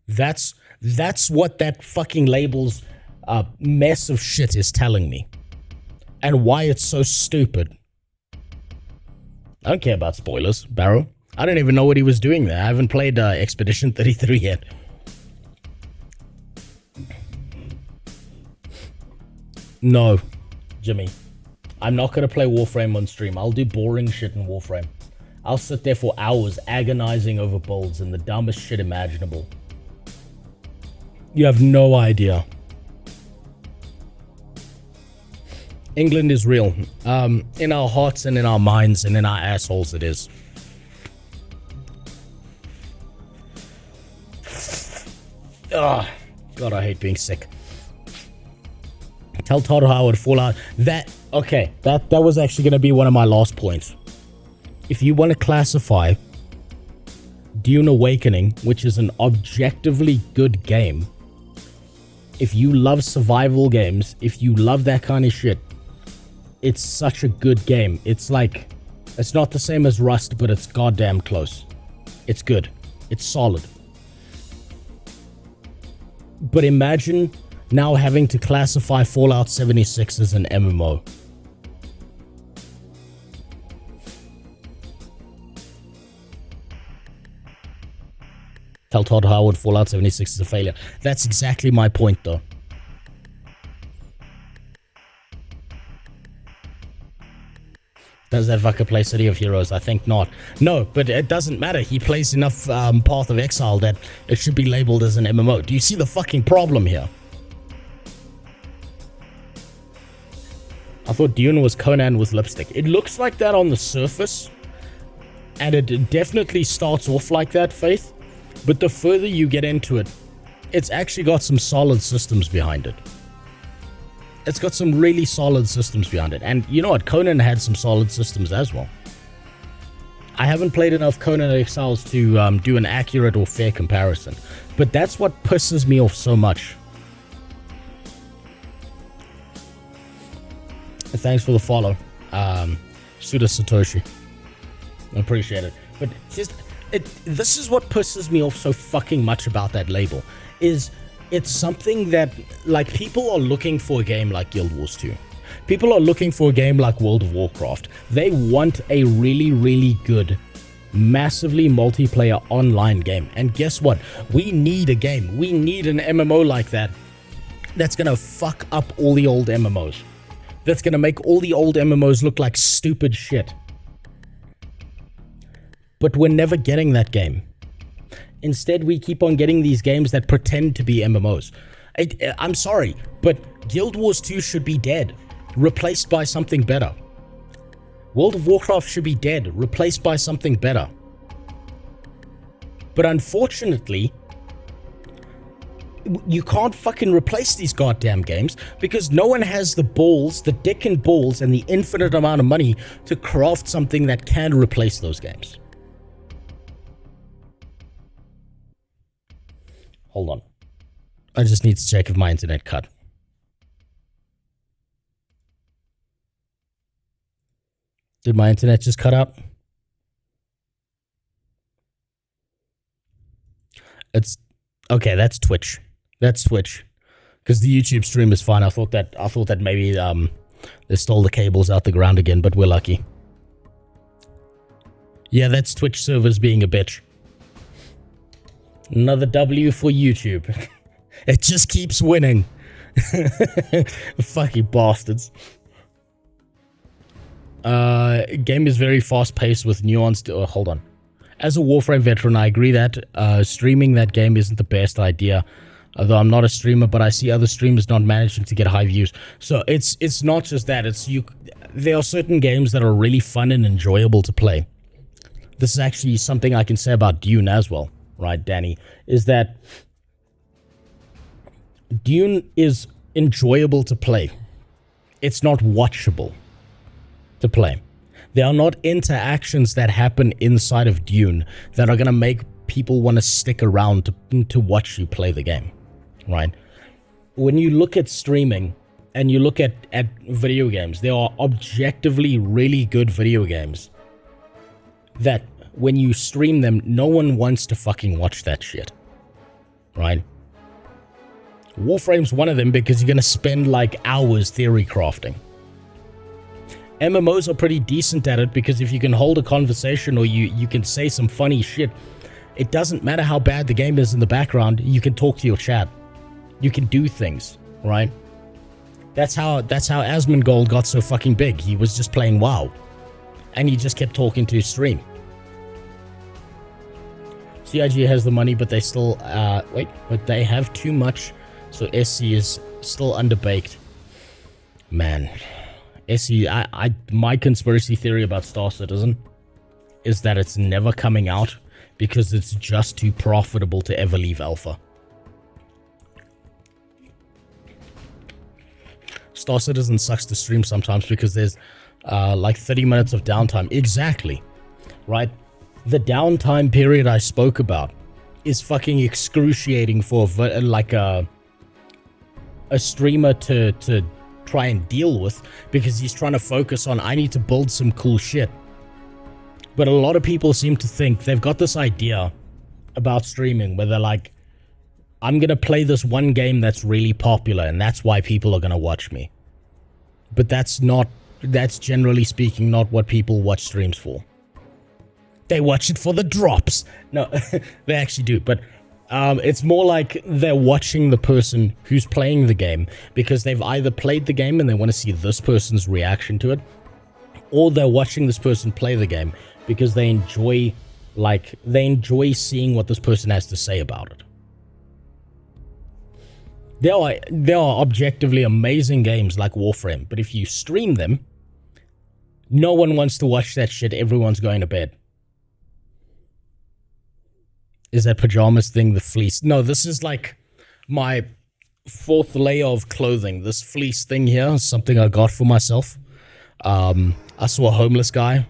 That's what that fucking label's mess of shit is telling me, and why it's so stupid. I don't care about spoilers, Barrow. I don't even know what he was doing there. I haven't played Expedition 33 yet. No, Jimmy. I'm not going to play Warframe on stream. I'll do boring shit in Warframe. I'll sit there for hours agonizing over builds and the dumbest shit imaginable. You have no idea. England is real. In our hearts and in our minds and in our assholes it is. Ugh. God, I hate being sick. Tell Todd how I would fall out. That was actually going to be one of my last points. If you want to classify Dune Awakening, which is an objectively good game, if you love survival games, if you love that kind of shit, it's such a good game. It's like, it's not the same as Rust, but it's goddamn close. It's good. It's solid. But imagine now having to classify Fallout 76 as an MMO. Tell Todd Howard Fallout 76 is a failure. That's exactly my point, though. Does that fucker play City of Heroes? I think not. No, but it doesn't matter. He plays enough Path of Exile that it should be labeled as an MMO. Do you see the fucking problem here? I thought Dune was Conan with lipstick. It looks like that on the surface, and it definitely starts off like that, Faith. But the further you get into it, it's actually got some solid systems behind it. It's got some really solid systems behind it. And you know what? Conan had some solid systems as well. I haven't played enough Conan Exiles to do an accurate or fair comparison. But that's what pisses me off so much. Thanks for the follow, Suda Satoshi. I appreciate it. But this is what pisses me off so fucking much about that label. Is it's something that, like, people are looking for a game like Guild Wars 2. People are looking for a game like World of Warcraft. They want a really, really good, massively multiplayer online game. And guess what? We need a game. We need an MMO like that that's gonna fuck up all the old MMOs. That's gonna make all the old MMOs look like stupid shit. But we're never getting that game. Instead, we keep on getting these games that pretend to be MMOs. I'm sorry, but Guild Wars 2 should be dead, replaced by something better. World of Warcraft should be dead, replaced by something better. But unfortunately, you can't fucking replace these goddamn games because no one has the balls, the dick and balls, and the infinite amount of money to craft something that can replace those games. Hold on. I just need to check if my internet cut. Did my internet just cut out? It's okay. That's Twitch. That's Twitch. Because the YouTube stream is fine. I thought that maybe they stole the cables out the ground again, but we're lucky. Yeah, that's Twitch servers being a bitch. Another W for YouTube. It just keeps winning. Fucking bastards. Game is very fast paced with nuanced. Oh, hold on. As a Warframe veteran, I agree that streaming that game isn't the best idea. Although I'm not a streamer, but I see other streamers not managing to get high views. So it's not just that. There are certain games that are really fun and enjoyable to play. This is actually something I can say about Dune as well. Right, Danny, is that Dune is enjoyable to play. It's not watchable to play. There are not interactions that happen inside of Dune that are going to make people want to stick around to watch you play the game, right? When you look at streaming and you look at video games, there are objectively really good video games that when you stream them, no one wants to fucking watch that shit. Right? Warframe's one of them because you're gonna spend like hours theory crafting. MMOs are pretty decent at it because if you can hold a conversation or you can say some funny shit, it doesn't matter how bad the game is in the background, you can talk to your chat. You can do things, right? That's how Asmongold got so fucking big. He was just playing WoW. And he just kept talking to his stream. CIG has the money, but they still, but they have too much, so SC is still underbaked. Man, SC, my conspiracy theory about Star Citizen is that it's never coming out because it's just too profitable to ever leave alpha. Star Citizen sucks to stream sometimes because there's like 30 minutes of downtime. Exactly, right? The downtime period I spoke about is fucking excruciating for like a streamer to try and deal with because he's trying to focus on, I need to build some cool shit. But a lot of people seem to think they've got this idea about streaming where they're like, I'm going to play this one game that's really popular and that's why people are going to watch me. But that's generally speaking not what people watch streams for. They watch it for the drops. No, they actually do. But it's more like they're watching the person who's playing the game because they've either played the game and they want to see this person's reaction to it, or they're watching this person play the game because they enjoy seeing what this person has to say about it. There are objectively amazing games like Warframe, but if you stream them, no one wants to watch that shit. Everyone's going to bed. Is that pajamas thing the fleece? No, this is like my 4th layer of clothing. This fleece thing here is something I got for myself. I saw a homeless guy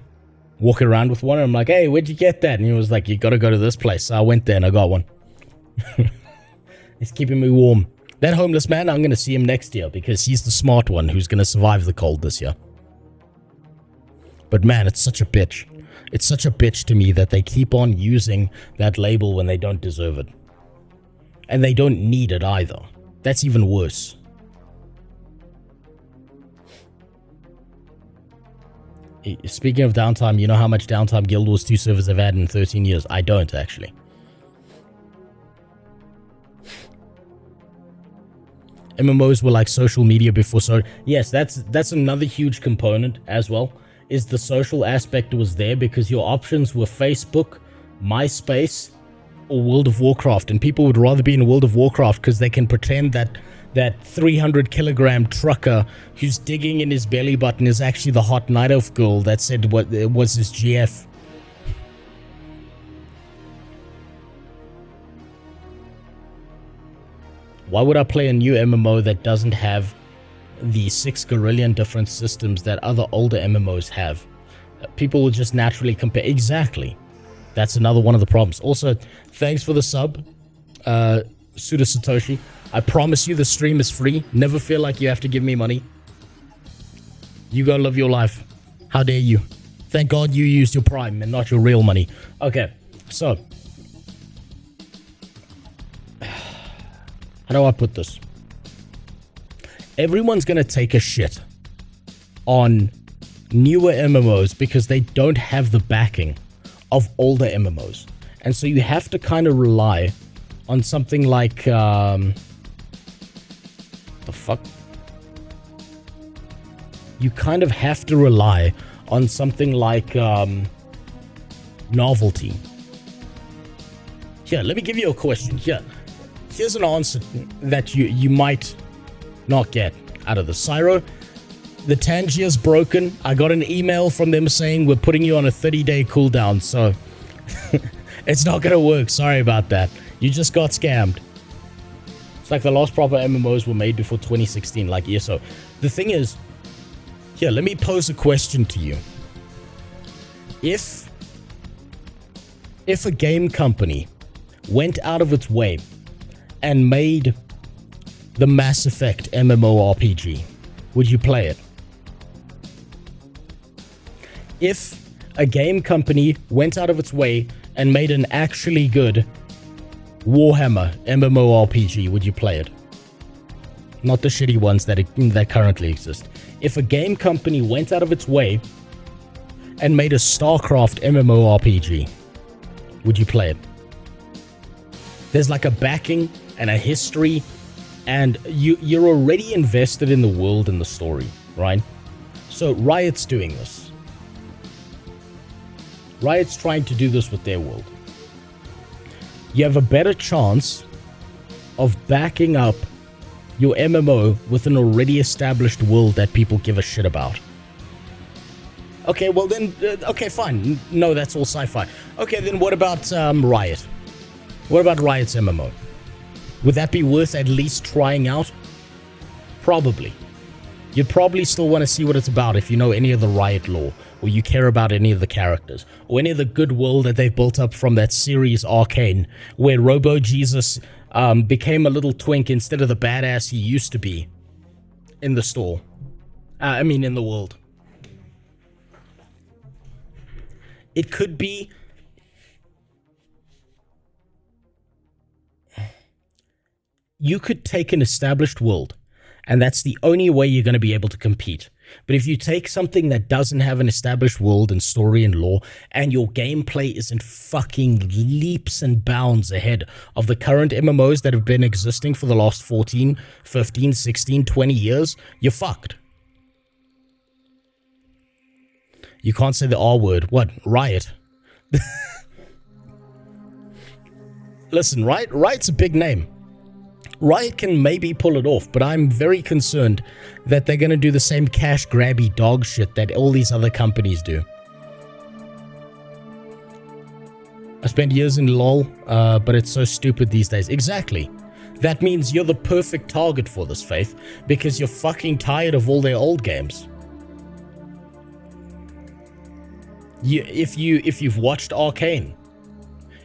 walking around with one, and I'm like, hey, where'd you get that? And he was like, you gotta go to this place. So I went there and I got one. It's keeping me warm. That homeless man, I'm gonna see him next year because he's the smart one who's gonna survive the cold this year. But man, it's such a bitch. It's such a bitch to me that they keep on using that label when they don't deserve it. And they don't need it either. That's even worse. Speaking of downtime, you know how much downtime Guild Wars 2 servers have had in 13 years? I don't, actually. MMOs were like social media before, so yes, that's another huge component as well, is the social aspect was there because your options were Facebook, MySpace, or World of Warcraft, and people would rather be in World of Warcraft because they can pretend that 300-kilogram trucker who's digging in his belly button is actually the hot night elf girl that said what was his GF. Why would I play a new MMO that doesn't have the 6 gorillion different systems that other older MMOs have? People will just naturally compare. Exactly. That's another one of the problems. Also, thanks for the sub, Suda Satoshi. I promise you the stream is free. Never feel like you have to give me money. You go live your life. How dare you? Thank God you used your Prime and not your real money. Okay, so how do I put this? Everyone's gonna take a shit on newer MMOs because they don't have the backing of older MMOs. And so you have to kind of rely on something like the fuck? You kind of have to rely on something like novelty. Here, let me give you a question. Here's an answer that you might not get out of the Cyro. The Tangier's broken. I got an email from them saying we're putting you on a 30-day cooldown, so it's not gonna work. Sorry about that. You just got scammed. It's like the last proper MMOs were made before 2016, like ESO. The thing is, here, let me pose a question to you. If a game company went out of its way and made the Mass Effect MMORPG, would you play it? If a game company went out of its way and made an actually good Warhammer MMORPG, would you play it? Not the shitty ones that currently exist. If a game company went out of its way and made a StarCraft MMORPG, would you play it? There's like a backing and a history, and you're already invested in the world and the story, right? So Riot's doing this. Riot's trying to do this with their world. You have a better chance of backing up your MMO with an already established world that people give a shit about. Okay, well then, okay, fine. No, that's all sci-fi. Okay, then what about Riot? What about Riot's MMO? Would that be worth at least trying out? Probably. You'd probably still want to see what it's about if you know any of the Riot lore, or you care about any of the characters, or any of the good world that they've built up from that series Arcane, where Robo Jesus became a little twink instead of the badass he used to be in the store. In the world. It could be... You could take an established world, and that's the only way you're going to be able to compete. But if you take something that doesn't have an established world and story and lore, and your gameplay isn't fucking leaps and bounds ahead of the current MMOs that have been existing for the last 14, 15, 16, 20 years, you're fucked. You can't say the R word. What? Riot. Listen, Riot's a big name. Riot can maybe pull it off, but I'm very concerned that they're going to do the same cash grabby dog shit that all these other companies do. I spent years in LoL, but it's so stupid these days. Exactly. That means you're the perfect target for this, Faith, because you're fucking tired of all their old games. If you've watched Arcane,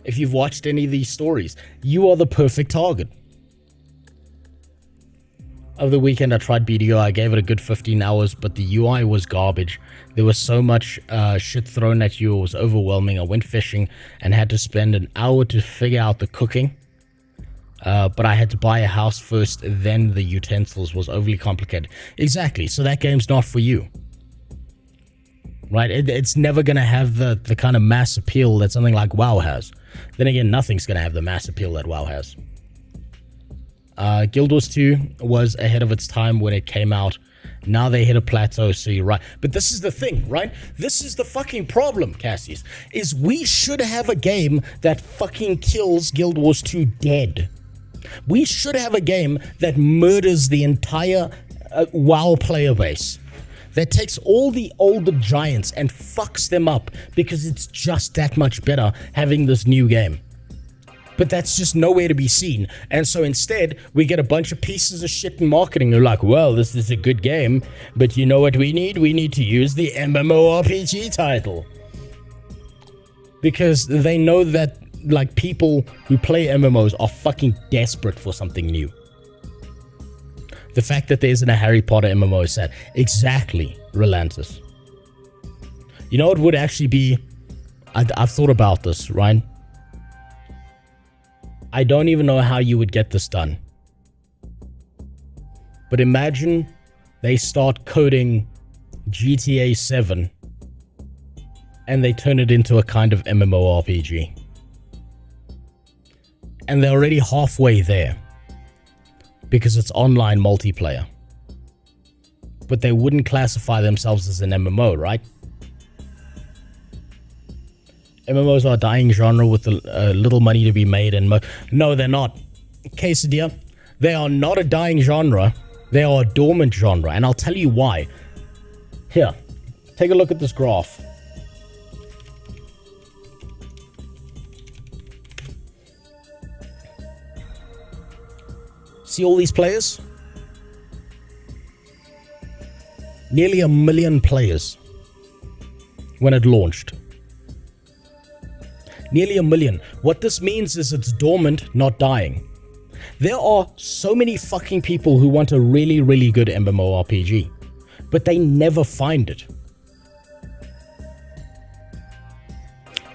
if you've watched any of these stories, you are the perfect target. Over the weekend, I tried BDO. I gave it a good 15 hours, but the UI was garbage. There was so much shit thrown at you. It was overwhelming. I went fishing and had to spend an hour to figure out the cooking. But I had to buy a house first, then the utensils. Was overly complicated. Exactly. So that game's not for you. Right? It's never going to have the kind of mass appeal that something like WoW has. Then again, nothing's going to have the mass appeal that WoW has. Guild Wars 2 was ahead of its time when it came out. Now they hit a plateau, so you're right. But this is the thing, right? This is the fucking problem, Cassius, is we should have a game that fucking kills Guild Wars 2 dead. We should have a game that murders the entire WoW player base. That takes all the older giants and fucks them up because it's just that much better having this new game. But that's just nowhere to be seen. And so instead, we get a bunch of pieces of shit in marketing. They're like, well, this is a good game, but you know what we need? We need to use the MMORPG title. Because they know that, like, people who play MMOs are fucking desperate for something new. The fact that there isn't a Harry Potter MMO is sad. Exactly, Relantis. You know what would actually be... I've thought about this, right? I don't even know how you would get this done. But imagine they start coding GTA 7 and they turn it into a kind of MMORPG. And they're already halfway there because it's online multiplayer. But they wouldn't classify themselves as an MMO, right? MMOs are a dying genre with little money to be made, and no, they're not. Quesadilla, they are not a dying genre. They are a dormant genre, and I'll tell you why. Here, take a look at this graph. See all these players? Nearly 1 million players when it launched. Nearly 1 million. What this means is it's dormant, not dying. There are so many fucking people who want a really, really good MMORPG, but they never find it.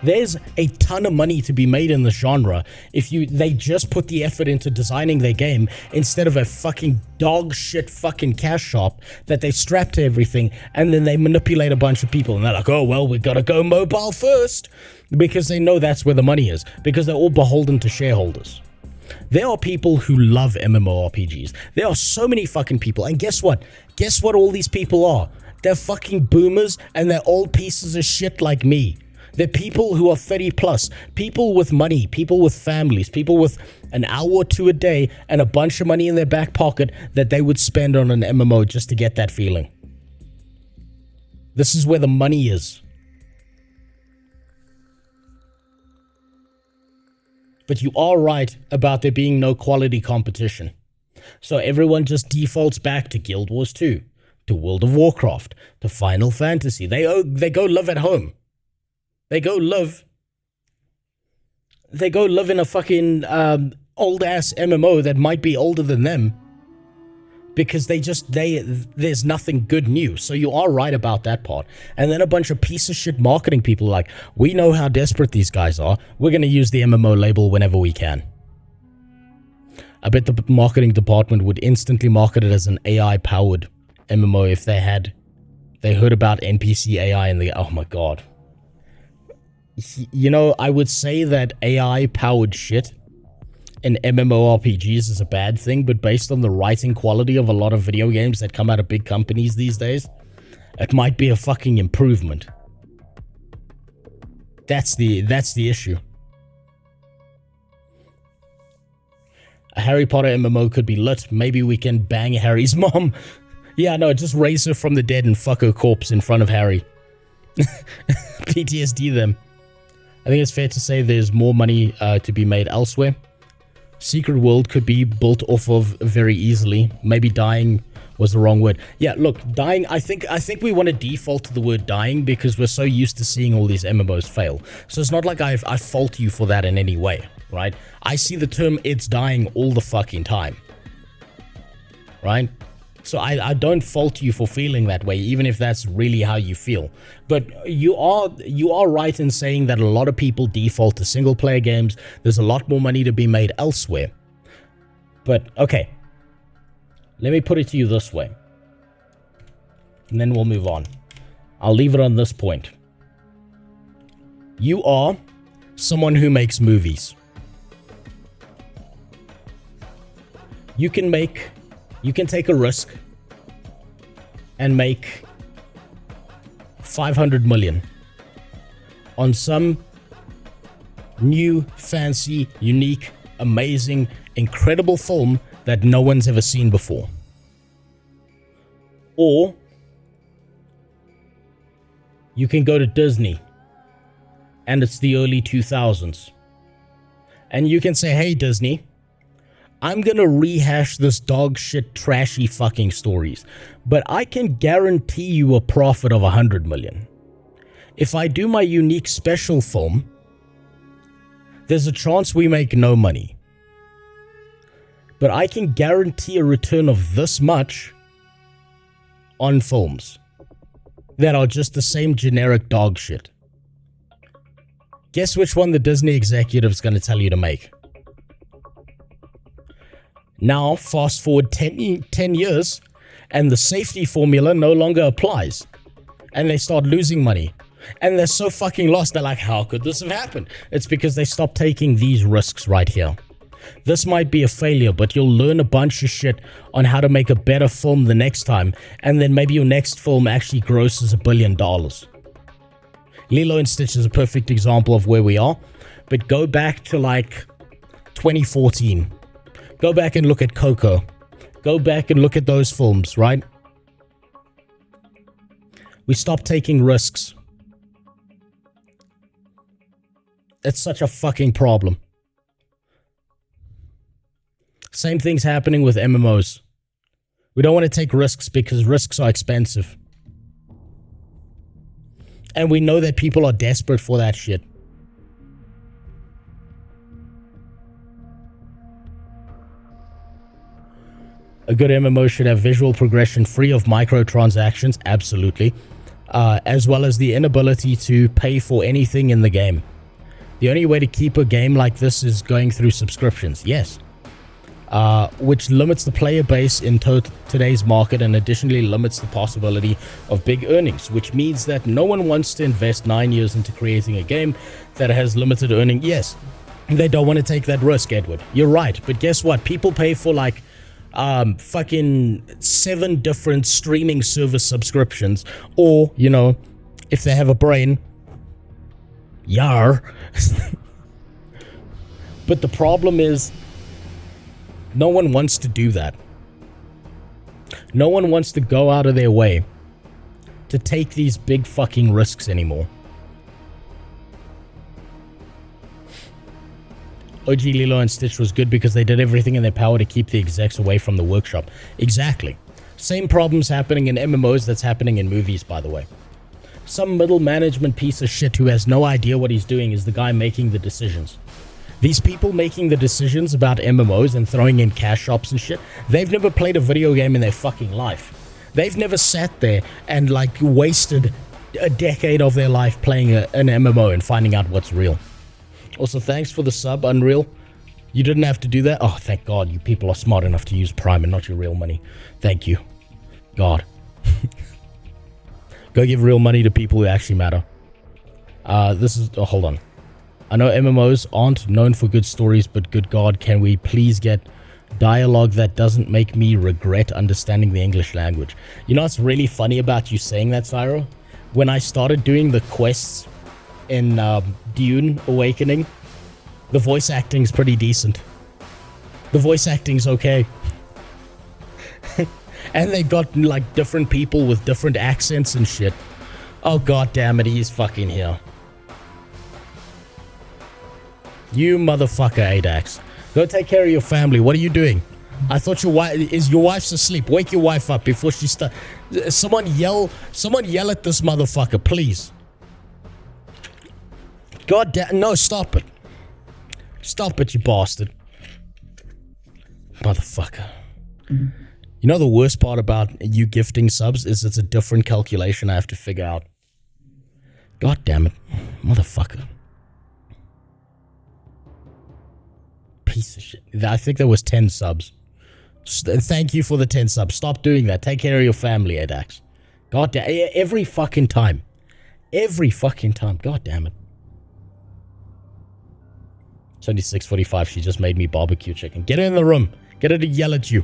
There's a ton of money to be made in the genre if they just put the effort into designing their game instead of a fucking dog shit fucking cash shop that they strap to everything and then they manipulate a bunch of people and they're like, oh well, we gotta go mobile first because they know that's where the money is because they're all beholden to shareholders. There are people who love MMORPGs. There are so many fucking people, and guess what? Guess what all these people are? They're fucking boomers and they're old pieces of shit like me. They're people who are 30 plus, people with money, people with families, people with an hour or two a day and a bunch of money in their back pocket that they would spend on an MMO just to get that feeling. This is where the money is. But you are right about there being no quality competition. So everyone just defaults back to Guild Wars 2, to World of Warcraft, to Final Fantasy. They go live at home. They go live in a fucking old-ass MMO that might be older than them. Because there's nothing good new. So you are right about that part. And then a bunch of piece of shit marketing people are like, we know how desperate these guys are. We're going to use the MMO label whenever we can. I bet the marketing department would instantly market it as an AI-powered MMO if they heard about NPC AI and oh my god. You know, I would say that AI-powered shit in MMORPGs is a bad thing, but based on the writing quality of a lot of video games that come out of big companies these days, it might be a fucking improvement. That's the issue. A Harry Potter MMO could be lit. Maybe we can bang Harry's mom. Yeah, no, just raise her from the dead and fuck her corpse in front of Harry. PTSD them. I think it's fair to say there's more money to be made elsewhere. Secret world could be built off of very easily. Maybe dying was the wrong word. Yeah, look, dying, I think we want to default to the word dying because we're so used to seeing all these MMOs fail. So it's not like I fault you for that in any way, right? I see the term "it's dying" all the fucking time, right? So I don't fault you for feeling that way, even if that's really how you feel. But you are right in saying that a lot of people default to single player games. There's a lot more money to be made elsewhere. But okay, let me put it to you this way, and then we'll move on. I'll leave it on this point. You are someone who makes movies. You can take a risk and make 500 million on some new, fancy, unique, amazing, incredible film that no one's ever seen before. Or you can go to Disney and it's the early 2000s and you can say, "Hey Disney, I'm gonna rehash this dog shit trashy fucking stories, but I can guarantee you a profit of 100 million. If I do my unique special film, there's a chance we make no money. But I can guarantee a return of this much on films that are just the same generic dog shit." Guess which one the Disney executive's gonna tell you to make? Now, fast forward 10 years, and the safety formula no longer applies. And they start losing money. And they're so fucking lost, they're like, how could this have happened? It's because they stopped taking these risks right here. This might be a failure, but you'll learn a bunch of shit on how to make a better film the next time, and then maybe your next film actually grosses $1 billion. Lilo and Stitch is a perfect example of where we are, but go back to like 2014. Go back and look at Coco. Go back and look at those films, right? We stopped taking risks. It's such a fucking problem. Same thing's happening with MMOs. We don't want to take risks because risks are expensive. And we know that people are desperate for that shit. A good MMO should have visual progression free of microtransactions, absolutely, as well as the inability to pay for anything in the game. The only way to keep a game like this is going through subscriptions, yes, which limits the player base in today's market and additionally limits the possibility of big earnings, which means that no one wants to invest 9 years into creating a game that has limited earning. Yes, they don't want to take that risk, Edward. You're right, but guess what? People pay for like fucking 7 different streaming service subscriptions, or, you know, if they have a brain, yar. But the problem is, no one wants to do that. No one wants to go out of their way to take these big fucking risks anymore. OG Lilo and Stitch was good because they did everything in their power to keep the execs away from the workshop. Exactly. Same problems happening in MMOs that's happening in movies, by the way. Some middle management piece of shit who has no idea what he's doing is the guy making the decisions. These people making the decisions about MMOs and throwing in cash shops and shit, they've never played a video game in their fucking life. They've never sat there and like wasted a decade of their life playing an MMO and finding out what's real. Also, thanks for the sub, Unreal. You didn't have to do that. Oh, thank God. You people are smart enough to use Prime and not your real money. Thank you. God. Go give real money to people who actually matter. Hold on. I know MMOs aren't known for good stories, but good God, can we please get dialogue that doesn't make me regret understanding the English language? You know what's really funny about you saying that, Cyro? When I started doing the quests in Dune Awakening, the voice acting is pretty decent. The voice acting's okay. And they got like different people with different accents and shit. Oh god damn it, he's fucking here. You motherfucker, Adax. Go take care of your family. What are you doing? I thought your wife's asleep. Wake your wife up before she starts. Someone yell at this motherfucker, please. God damn, no, stop it. Stop it, you bastard. Motherfucker. You know the worst part about you gifting subs is it's a different calculation I have to figure out. God damn it. Motherfucker. Piece of shit. I think there was 10 subs. Thank you for the 10 subs. Stop doing that. Take care of your family, Adax. God damn. Every fucking time. Every fucking time. God damn it. 76:45. She just made me barbecue chicken. Get her in the room. Get her to yell at you.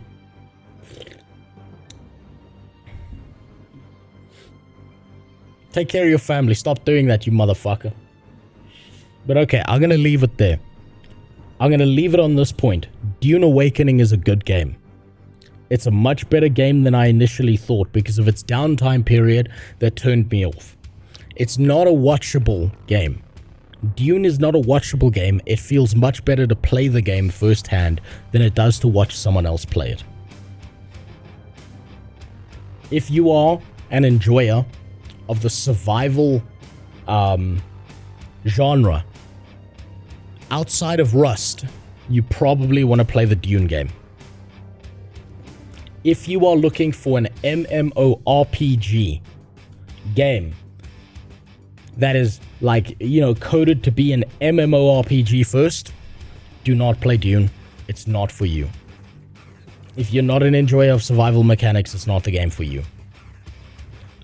Take care of your family. Stop doing that, you motherfucker. But okay, I'm going to leave it there. I'm going to leave it on this point. Dune Awakening is a good game. It's a much better game than I initially thought because of its downtime period that turned me off. It's not a watchable game. Dune is not a watchable game. It feels much better to play the game firsthand than it does to watch someone else play it. If you are an enjoyer of the survival genre, outside of Rust, you probably want to play the Dune game. If you are looking for an MMORPG game that is like, you know, coded to be an MMORPG first, do not play Dune. It's not for you. If you're not an enjoyer of survival mechanics, it's not the game for you.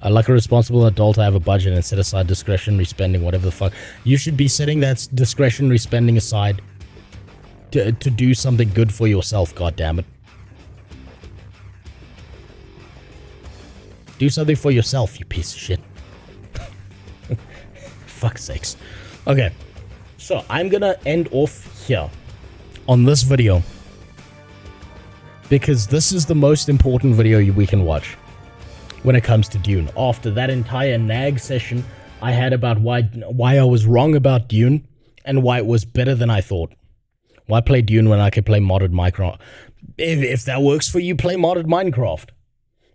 Like a responsible adult, I have a budget and set aside discretionary spending, whatever the fuck. You should be setting that discretionary spending aside to do something good for yourself, goddammit. Do something for yourself, you piece of shit. Fuck's sakes. Okay, so I'm gonna end off here on this video because this is the most important video we can watch when it comes to Dune. After that entire nag session I had about why I was wrong about Dune and why it was better than I thought. Why play Dune when I could play modded Minecraft? If that works for you, play modded Minecraft.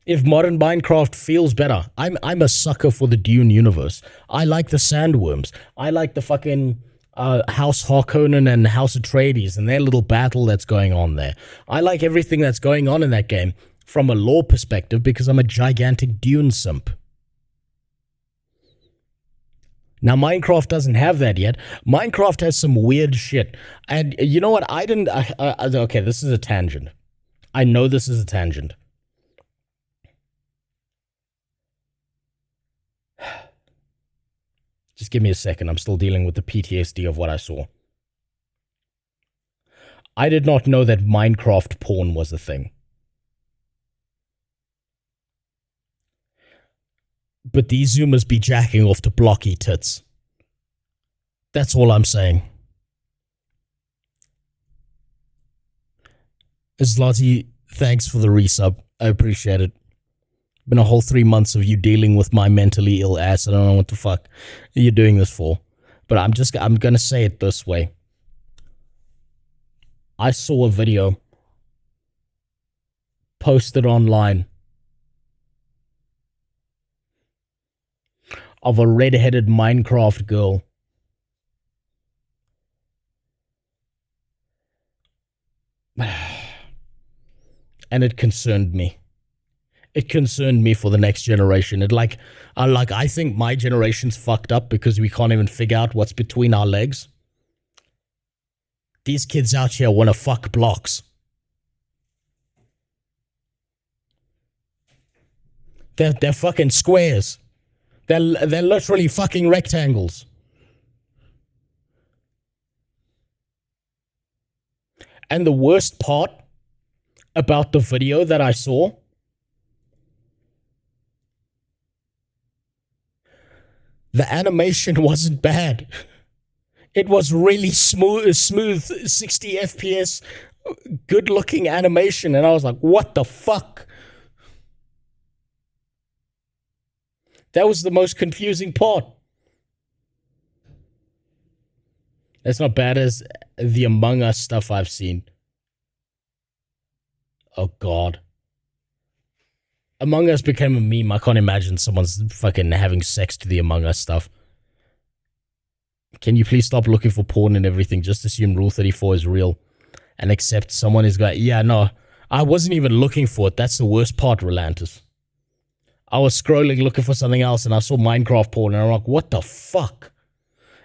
If modern Minecraft feels better, I'm a sucker for the Dune universe. I like the sandworms. I like the fucking House Harkonnen and House Atreides and their little battle that's going on there. I like everything that's going on in that game from a lore perspective because I'm a gigantic Dune simp. Now, Minecraft doesn't have that yet. Minecraft has some weird shit. And you know what? Okay, this is a tangent. I know this is a tangent. Just give me a second. I'm still dealing with the PTSD of what I saw. I did not know that Minecraft porn was a thing. But these Zoomers be jacking off to blocky tits. That's all I'm saying. Zlati, thanks for the resub. I appreciate it. Been a whole 3 months of you dealing with my mentally ill ass. I don't know what the fuck you're doing this for. But I'm gonna say it this way. I saw a video posted online of a red-headed Minecraft girl and it concerned me. It concerned me for the next generation. I think my generation's fucked up because we can't even figure out what's between our legs. These kids out here want to fuck blocks. They're fucking squares. They're literally fucking rectangles. And the worst part about the video that I saw, the animation wasn't bad. It was really smooth 60 FPS good-looking animation, and I was like, what the fuck? That was the most confusing part. That's not bad as the Among Us stuff I've seen. Oh, God. Among Us became a meme. I can't imagine someone's fucking having sex to the Among Us stuff. Can you please stop looking for porn and everything? Just assume Rule 34 is real. And accept someone is going, yeah, no, I wasn't even looking for it. That's the worst part, Relantis. I was scrolling looking for something else and I saw Minecraft porn and I'm like, what the fuck?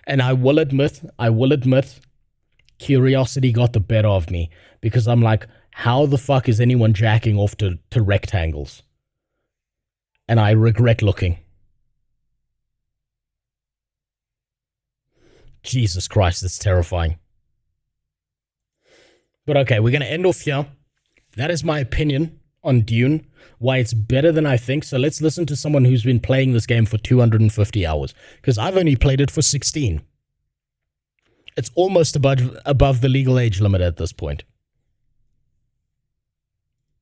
And I will admit, curiosity got the better of me because I'm like, how the fuck is anyone jacking off to rectangles? And I regret looking. Jesus Christ, that's terrifying. But okay, we're going to end off here. That is my opinion on Dune, why it's better than I think. So let's listen to someone who's been playing this game for 250 hours, because I've only played it for 16. It's almost above the legal age limit at this point.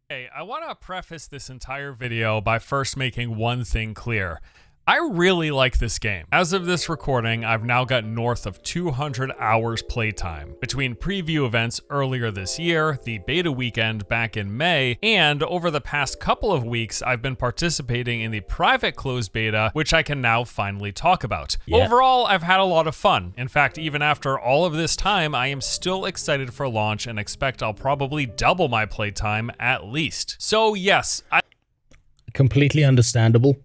Hey, I want to preface this entire video by first making one thing clear. I really like this game. As of this recording, I've now got north of 200 hours playtime between preview events earlier this year, the beta weekend back in May, and over the past couple of weeks, I've been participating in the private closed beta, which I can now finally talk about. Yeah. Overall, I've had a lot of fun. In fact, even after all of this time, I am still excited for launch and expect I'll probably double my playtime at least. So yes, Completely understandable.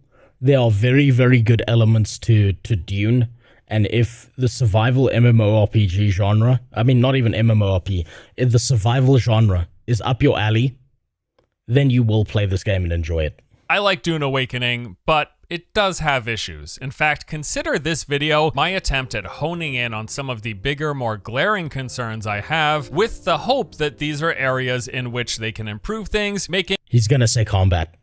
There are very, very good elements to Dune, and if the survival MMORPG genre, I mean, not even MMORPG, if the survival genre is up your alley, then you will play this game and enjoy it. I like Dune Awakening, but it does have issues. In fact, consider this video my attempt at honing in on some of the bigger, more glaring concerns I have, with the hope that these are areas in which they can improve things, making He's gonna say combat.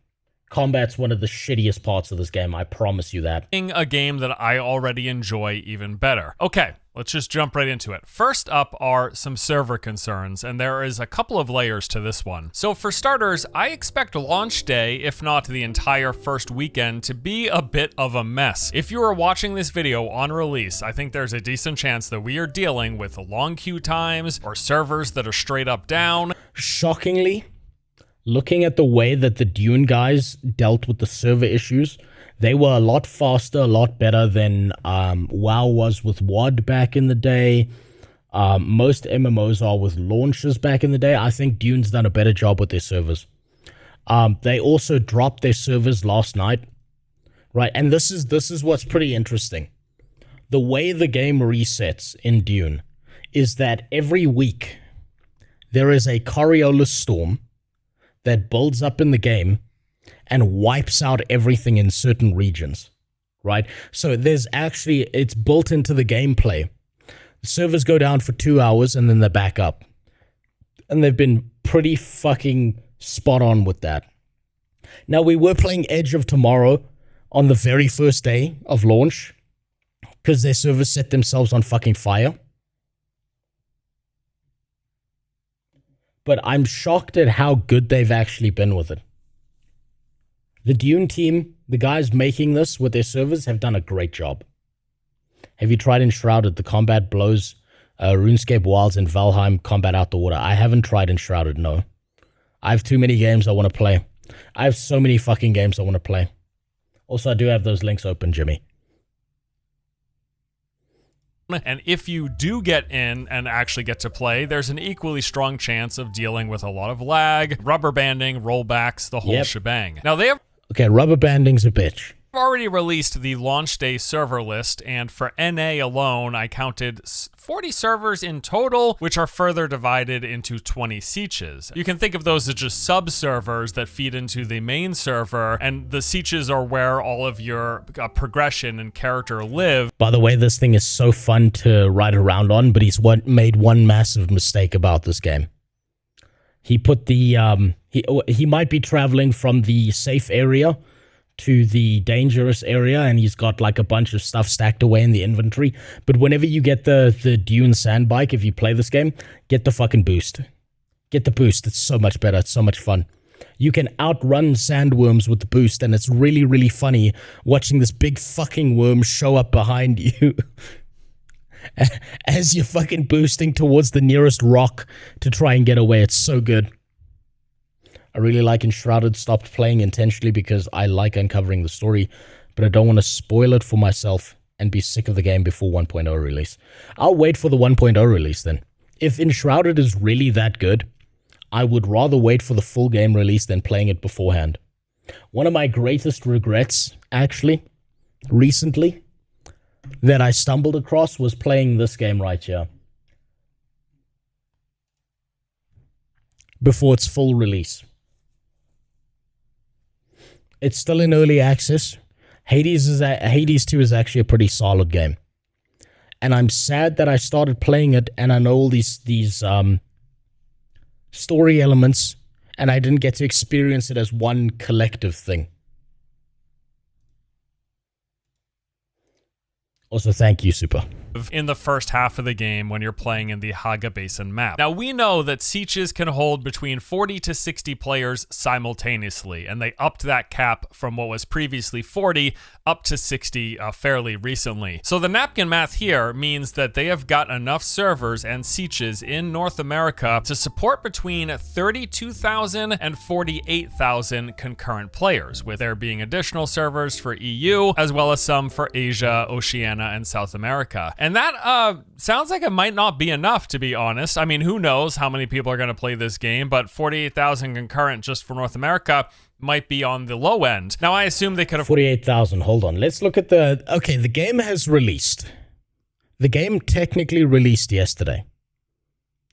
Combat's one of the shittiest parts of this game, I promise you that. a game that I already enjoy even better. Okay, let's just jump right into it. First up are some server concerns, and there is a couple of layers to this one. So for starters, I expect launch day, if not the entire first weekend, to be a bit of a mess. If you are watching this video on release, I think there's a decent chance that we are dealing with long queue times or servers that are straight up down. Shockingly, looking at the way that the Dune guys dealt with the server issues, they were a lot faster, a lot better than WoW was with WoD back in the day. Most MMOs are with launches back in the day. I think Dune's done a better job with their servers. They also dropped their servers last night, right? And this is what's pretty interesting. The way the game resets in Dune is that every week there is a Coriolis storm that builds up in the game and wipes out everything in certain regions, right? So there's actually, it's built into the gameplay. The servers go down for 2 hours and then they're back up. And they've been pretty fucking spot on with that. Now, we were playing Edge of Tomorrow on the very first day of launch because their servers set themselves on fucking fire. But I'm shocked at how good they've actually been with it. The Dune team, the guys making this with their servers, have done a great job. Have you tried Enshrouded? The combat blows RuneScape Wilds and Valheim combat out the water. I haven't tried Enshrouded, no. I have too many games I want to play. I have so many fucking games I want to play. Also, I do have those links open, Jimmy. And if you do get in and actually get to play, there's an equally strong chance of dealing with a lot of lag, rubber banding, rollbacks, the whole shebang. Now, they have rubber banding's a bitch. already released the launch day server list, and for NA alone, I counted 40 servers in total, which are further divided into 20 sietches. You can think of those as just sub-servers that feed into the main server, and the sietches are where all of your progression and character live. By the way, this thing is so fun to ride around on, but he's made one massive mistake about this game. He put the, he might be traveling from the safe area to the dangerous area, and he's got like a bunch of stuff stacked away in the inventory. But whenever you get the Dune sand bike, if you play this game, get the fucking boost. Get the boost. It's so much better. It's so much fun. You can outrun sandworms with the boost, and it's really, really funny watching this big fucking worm show up behind you as you're fucking boosting towards the nearest rock to try and get away. It's so good. I really like Enshrouded. Stopped playing intentionally because I like uncovering the story, but I don't want to spoil it for myself and be sick of the game before 1.0 release. I'll wait for the 1.0 release then. If Enshrouded is really that good, I would rather wait for the full game release than playing it beforehand. One of my greatest regrets, actually, recently, that I stumbled across was playing this game right here. Before its full release. It's still in early access. Hades 2 is actually a pretty solid game. And I'm sad that I started playing it and I know all these story elements and I didn't get to experience it as one collective thing. Also, thank you, Super. In the first half of the game when you're playing in the Haga Basin map. Now, we know that sieges can hold between 40 to 60 players simultaneously, and they upped that cap from what was previously 40 up to 60 fairly recently. So the napkin math here means that they have got enough servers and sieges in North America to support between 32,000 and 48,000 concurrent players, with there being additional servers for EU, as well as some for Asia, Oceania, and South America. And that sounds like it might not be enough, to be honest. I mean, who knows how many people are going to play this game, but 48,000 concurrent just for North America might be on the low end. Now, I assume they could have... 48,000, hold on. Let's look at the... Okay, the game has released. The game technically released yesterday,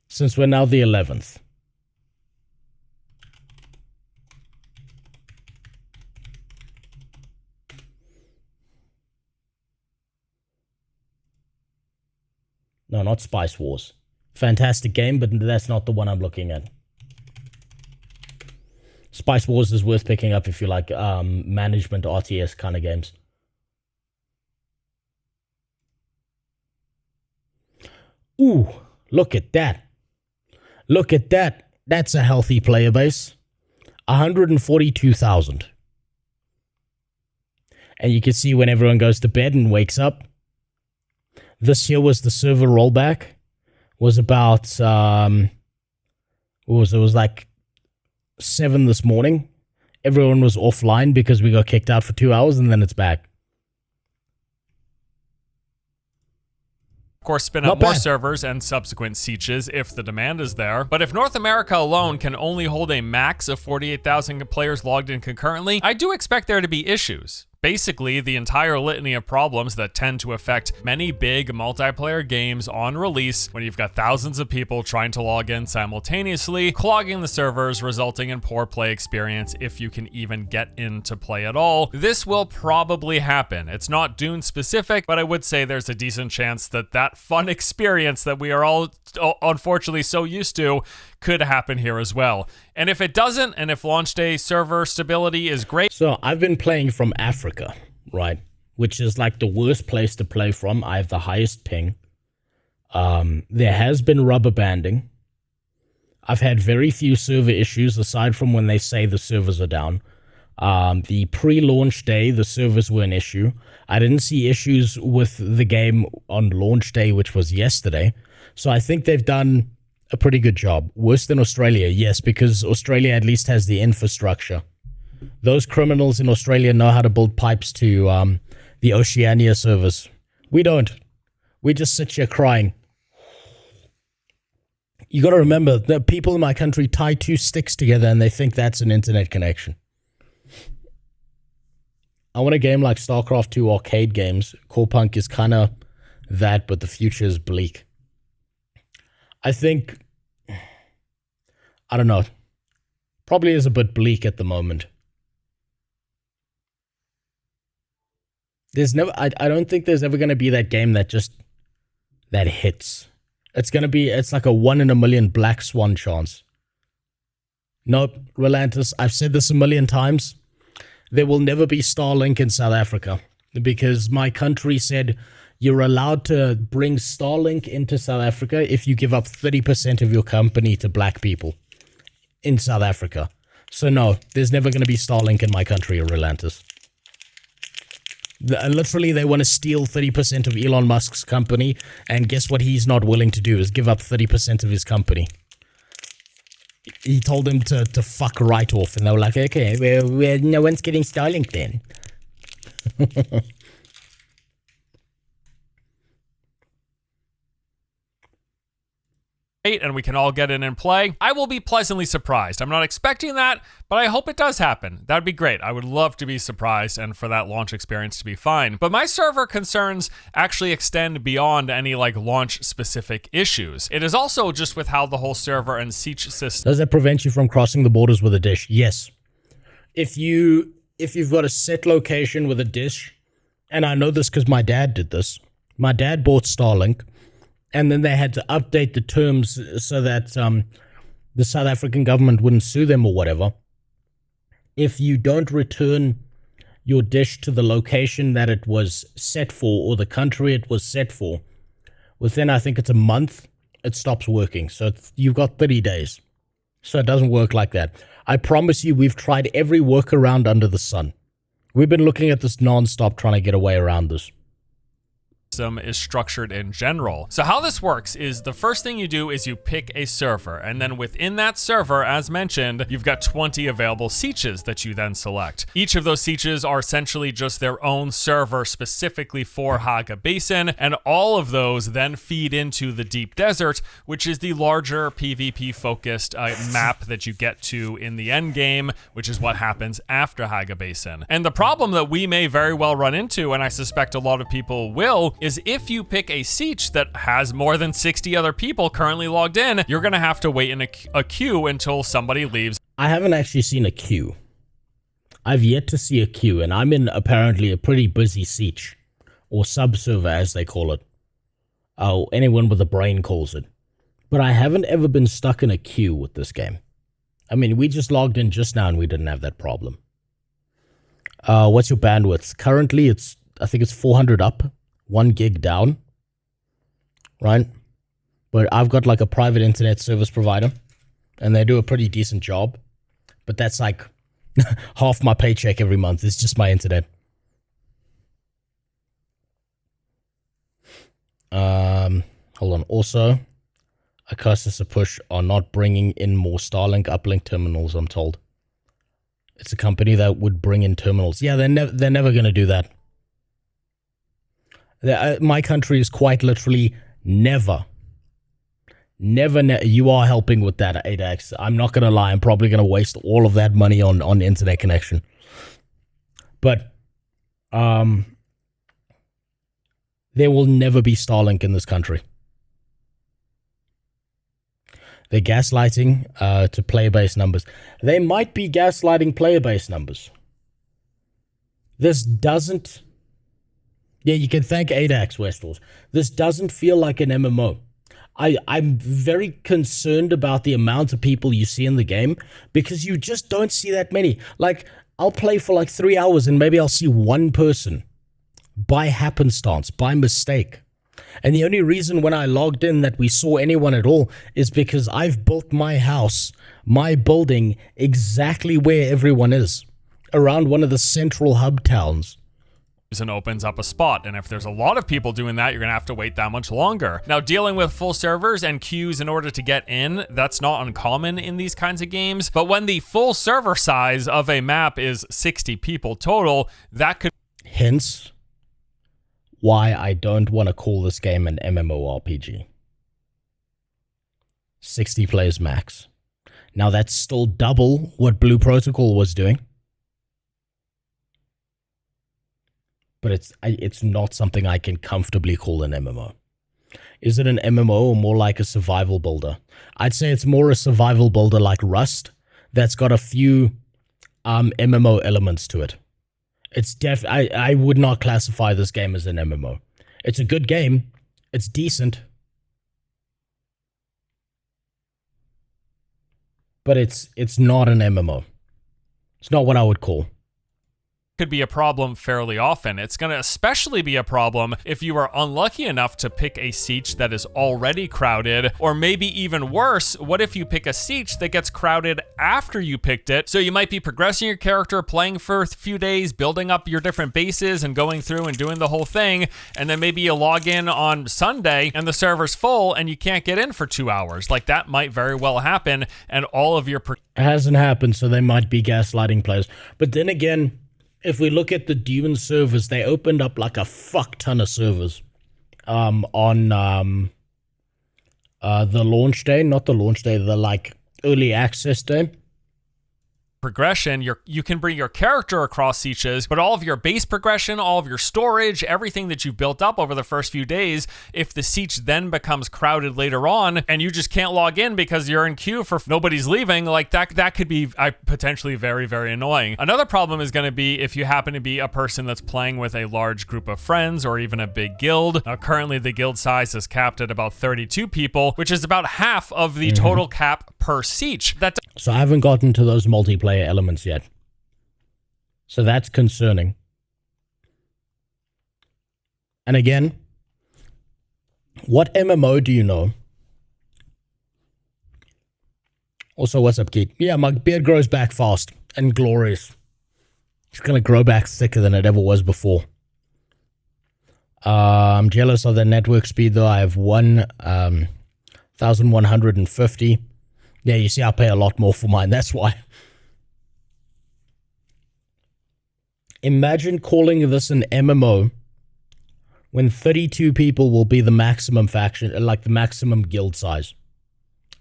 since we're now the 11th. No, not Spice Wars. Fantastic game, but that's not the one I'm looking at. Spice Wars is worth picking up if you like management RTS kind of games. Ooh, look at that. Look at that. That's a healthy player base. 142,000. And you can see when everyone goes to bed and wakes up. This here was the server rollback. Was about, it was like 7 this morning. Everyone was offline because we got kicked out for 2 hours and then it's back. Of course, spin up more servers and subsequent sieges if the demand is there. But if North America alone can only hold a max of 48,000 players logged in concurrently, I do expect there to be issues. Basically, the entire litany of problems that tend to affect many big multiplayer games on release when you've got thousands of people trying to log in simultaneously, clogging the servers, resulting in poor play experience if you can even get in to play at all. This will probably happen. It's not Dune specific, but I would say there's a decent chance that that fun experience that we are all unfortunately so used to could happen here as well. And if it doesn't, and if launch day server stability is great... So I've been playing from Africa, right? Which is like the worst place to play from. I have the highest ping. There has been rubber banding. I've had very few server issues aside from when they say the servers are down. The pre-launch day, the servers were an issue. I didn't see issues with the game on launch day, which was yesterday. So I think they've done a pretty good job. Worse than Australia, yes, because Australia at least has the infrastructure. Those criminals in Australia know how to build pipes to the Oceania servers. We don't. We just sit here crying. You got to remember that people in my country tie 2 sticks together and they think that's an internet connection. I want a game like StarCraft 2 arcade games. Core Punk is kind of that, but the future is bleak. I think, I don't know, probably is a bit bleak at the moment. There's never, I don't think there's ever going to be that game that hits. It's like a 1 in a million black swan chance. Nope, Relantis, I've said this a million times. There will never be Starlink in South Africa because my country said you're allowed to bring Starlink into South Africa if you give up 30% of your company to black people. in South Africa. So no, there's never going to be Starlink in my country or Atlantis. Literally, they want to steal 30% of Elon Musk's company, and guess what he's not willing to do is give up 30% of his company. He told them to fuck right off, and they were like, okay, well, no one's getting Starlink then. And we can all get in and play. I will be pleasantly surprised. I'm not expecting that, but I hope it does happen. That'd be great. I would love to be surprised and for that launch experience to be fine. But my server concerns actually extend beyond any like launch specific issues. It is also just with how the whole server and siege system. Does that prevent you from crossing the borders with a dish? Yes. If you've got a set location with a dish, and I know this because my dad did this. My dad bought Starlink. And then they had to update the terms so that the South African government wouldn't sue them or whatever. If you don't return your dish to the location that it was set for or the country it was set for, within, I think it's a month, it stops working. So you've got 30 days. So it doesn't work like that. I promise you, we've tried every workaround under the sun. We've been looking at this nonstop trying to get away around this. Is structured in general. So how this works is the first thing you do is you pick a server, and then within that server, as mentioned, you've got 20 available sieges that you then select. Each of those sieges are essentially just their own server specifically for Haga Basin, and all of those then feed into the Deep Desert, which is the larger PvP focused map that you get to in the end game, which is what happens after Haga Basin. And the problem that we may very well run into, and I suspect a lot of people will, is if you pick a siege that has more than 60 other people currently logged in, you're going to have to wait in a queue until somebody leaves. I haven't actually seen a queue. I've yet to see a queue, and I'm in apparently a pretty busy siege, or sub-server as they call it. Oh, anyone with a brain calls it. But I haven't ever been stuck in a queue with this game. I mean, we just logged in just now and we didn't have that problem. What's your bandwidth? Currently, I think it's 400 up. 1 gig down, right? But I've got like a private internet service provider, and they do a pretty decent job. But that's like half my paycheck every month. It's just my internet. Hold on. Also, Acasis Push are not bringing in more Starlink uplink terminals, I'm told. It's a company that would bring in terminals. Yeah, they're never going to do that. My country is quite literally never. You are helping with that, ADAX. I'm not going to lie. I'm probably going to waste all of that money on internet connection. But there will never be Starlink in this country. They're gaslighting to player-based numbers. They might be gaslighting player-based numbers. This doesn't... Yeah, you can thank ADAX, Westals. This doesn't feel like an MMO. I'm very concerned about the amount of people you see in the game because you just don't see that many. Like, I'll play for like 3 hours and maybe I'll see one person by happenstance, by mistake. And the only reason when I logged in that we saw anyone at all is because I've built my house, my building, exactly where everyone is, around one of the central hub towns. And opens up a spot, and if there's a lot of people doing that, you're gonna have to wait that much longer. Now, dealing with full servers and queues in order to get in, that's not uncommon in these kinds of games, but when the full server size of a map is 60 people total, that could... Hence why I don't want to call this game an MMORPG. 60 players max. Now, that's still double what Blue Protocol was doing. But it's not something I can comfortably call an MMO. Is it an MMO or more like a survival builder? I'd say it's more a survival builder like Rust that's got a few MMO elements to it. It's I would not classify this game as an MMO. It's a good game. It's decent. But it's not an MMO. It's not what I would call. could be a problem fairly often. It's going to especially be a problem if you are unlucky enough to pick a siege that is already crowded, or maybe even worse, what if you pick a siege that gets crowded after you picked it? So you might be progressing your character, playing for a few days, building up your different bases and going through and doing the whole thing, and then maybe you log in on Sunday and the server's full and you can't get in for 2 hours. Like, that might very well happen, and all of your... It hasn't happened, so they might be gaslighting players. But then again, if we look at the Dune servers, they opened up like a fuck ton of servers on the launch day, not the launch day, the like early access day. Progression, you can bring your character across sieges, but all of your base progression, all of your storage, everything that you've built up over the first few days, if the siege then becomes crowded later on and you just can't log in because you're in queue for nobody's leaving, like that could be potentially very, very annoying. Another problem is going to be if you happen to be a person that's playing with a large group of friends or even a big guild. Now, currently the guild size is capped at about 32 people, which is about half of the total cap per siege. So I haven't gotten to those multiplayer elements yet. So that's concerning. And again, what MMO do you know? Also, what's up, Keith? Yeah, my beard grows back fast and glorious. It's going to grow back thicker than it ever was before. I'm jealous of the network speed, though. I have 1,150. Yeah, you see, I pay a lot more for mine. That's why. Imagine calling this an MMO when 32 people will be the maximum faction, like the maximum guild size.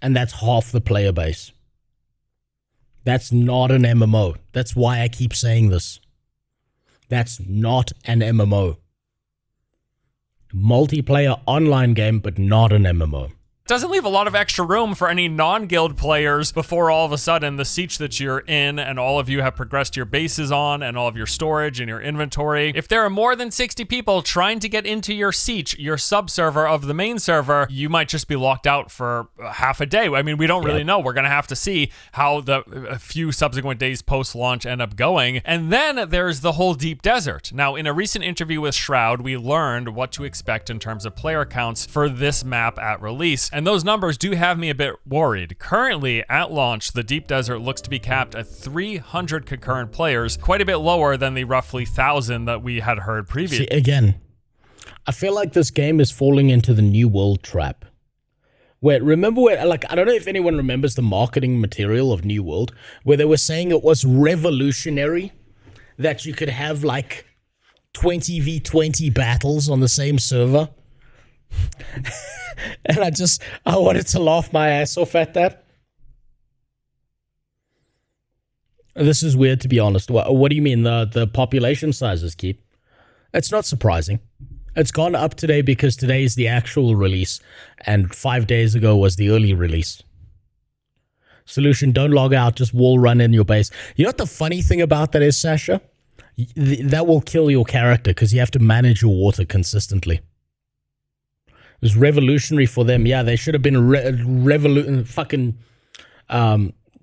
And that's half the player base. That's not an MMO. That's why I keep saying this. That's not an MMO. Multiplayer online game, but not an MMO. Doesn't leave a lot of extra room for any non-guild players before all of a sudden the siege that you're in and all of you have progressed your bases on and all of your storage and your inventory. If there are more than 60 people trying to get into your siege, your sub-server of the main server, you might just be locked out for half a day. I mean, we don't really know. We're going to have to see how a few subsequent days post-launch end up going. And then there's the whole deep desert. Now, in a recent interview with Shroud, we learned what to expect in terms of player counts for this map at release. And those numbers do have me a bit worried. Currently, at launch, the Deep Desert looks to be capped at 300 concurrent players, quite a bit lower than the roughly 1,000 that we had heard previously. See, again, I feel like this game is falling into the New World trap. Remember where, like, I don't know if anyone remembers the marketing material of New World, where they were saying it was revolutionary, that you could have, like, 20v20 battles on the same server. And I wanted to laugh my ass off at that. This is weird, to be honest. What do you mean the population sizes keep? It's not surprising. It's gone up today because today is the actual release, and 5 days ago was the early release. Solution, don't log out, just wall run in your base. You know what the funny thing about that is, Sasha? That will kill your character because you have to manage your water consistently. It was revolutionary for them. Yeah, they should have been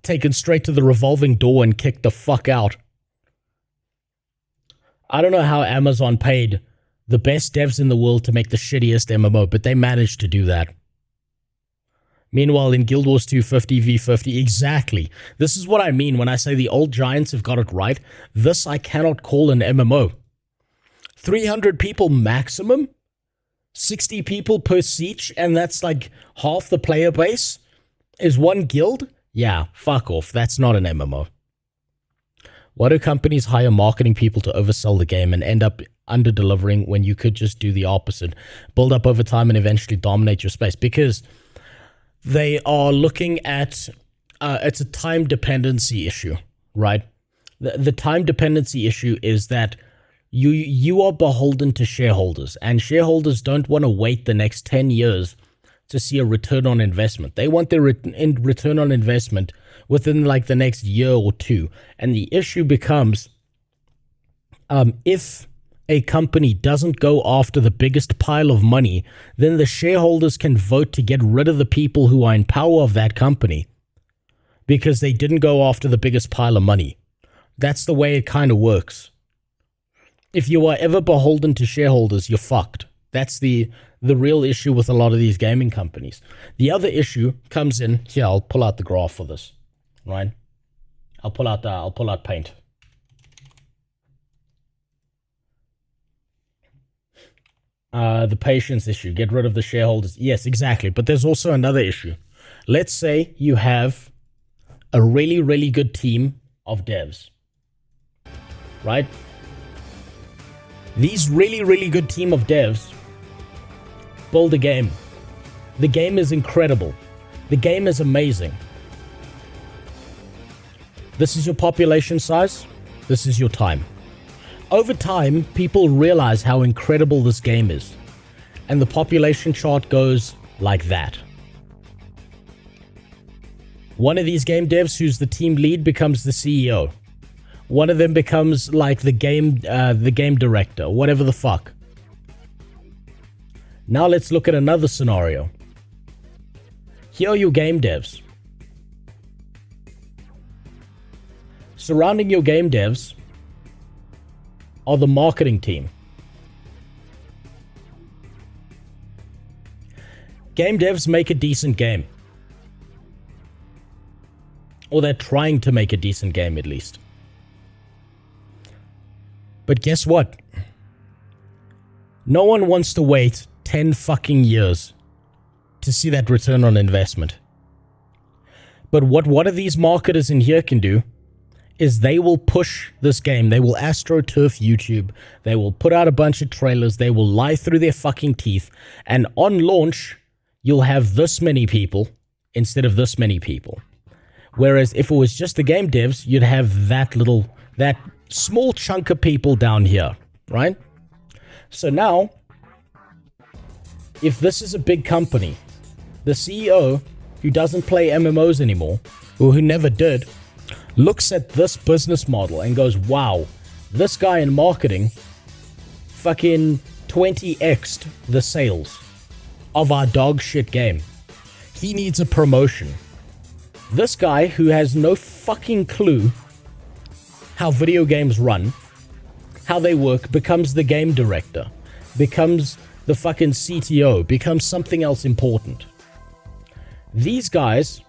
taken straight to the revolving door and kicked the fuck out. I don't know how Amazon paid the best devs in the world to make the shittiest MMO, but they managed to do that. Meanwhile, in Guild Wars 2 50v50, exactly. This is what I mean when I say the old giants have got it right. This I cannot call an MMO. 300 people maximum? 60 people per siege, and that's like half the player base is one guild? Yeah, fuck off. That's not an MMO. Why do companies hire marketing people to oversell the game and end up under-delivering when you could just do the opposite? Build up over time and eventually dominate your space. Because they are looking at... it's a time dependency issue, right? The time dependency issue is that you are beholden to shareholders, and shareholders don't want to wait the next 10 years to see a return on investment. They want their return on investment within like the next year or two. And the issue becomes, if a company doesn't go after the biggest pile of money, then the shareholders can vote to get rid of the people who are in power of that company because they didn't go after the biggest pile of money. That's the way it kind of works. if you are ever beholden to shareholders, you're fucked. That's the real issue with a lot of these gaming companies. The other issue comes in here. I'll pull out the graph for this, right? I'll pull out Paint. The patience issue. Get rid of the shareholders. Yes, exactly. But there's also another issue. Let's say you have a really, really good team of devs, right? These really, really good team of devs build a game. The game is incredible. The game is amazing. This is your population size. This is your time. Over time, people realize how incredible this game is. And the population chart goes like that. One of these game devs who's the team lead becomes the CEO. One of them becomes like the game director, whatever the fuck. Now let's look at another scenario. Here are your game devs. Surrounding your game devs are the marketing team. Game devs make a decent game. Or they're trying to make a decent game at least. But guess what? No one wants to wait 10 fucking years to see that return on investment. But what one of these marketers in here can do is they will push this game. They will AstroTurf YouTube. They will put out a bunch of trailers. They will lie through their fucking teeth. And on launch, you'll have this many people instead of this many people. Whereas if it was just the game devs, you'd have that small chunk of people down here, right? So now, if this is a big company, the CEO who doesn't play MMOs anymore, or who never did, looks at this business model and goes, wow, this guy in marketing fucking 20x'd the sales of our dog shit game. He needs a promotion. This guy who has no fucking clue how video games run, how they work, becomes the game director, becomes the fucking CTO, becomes something else important. These guys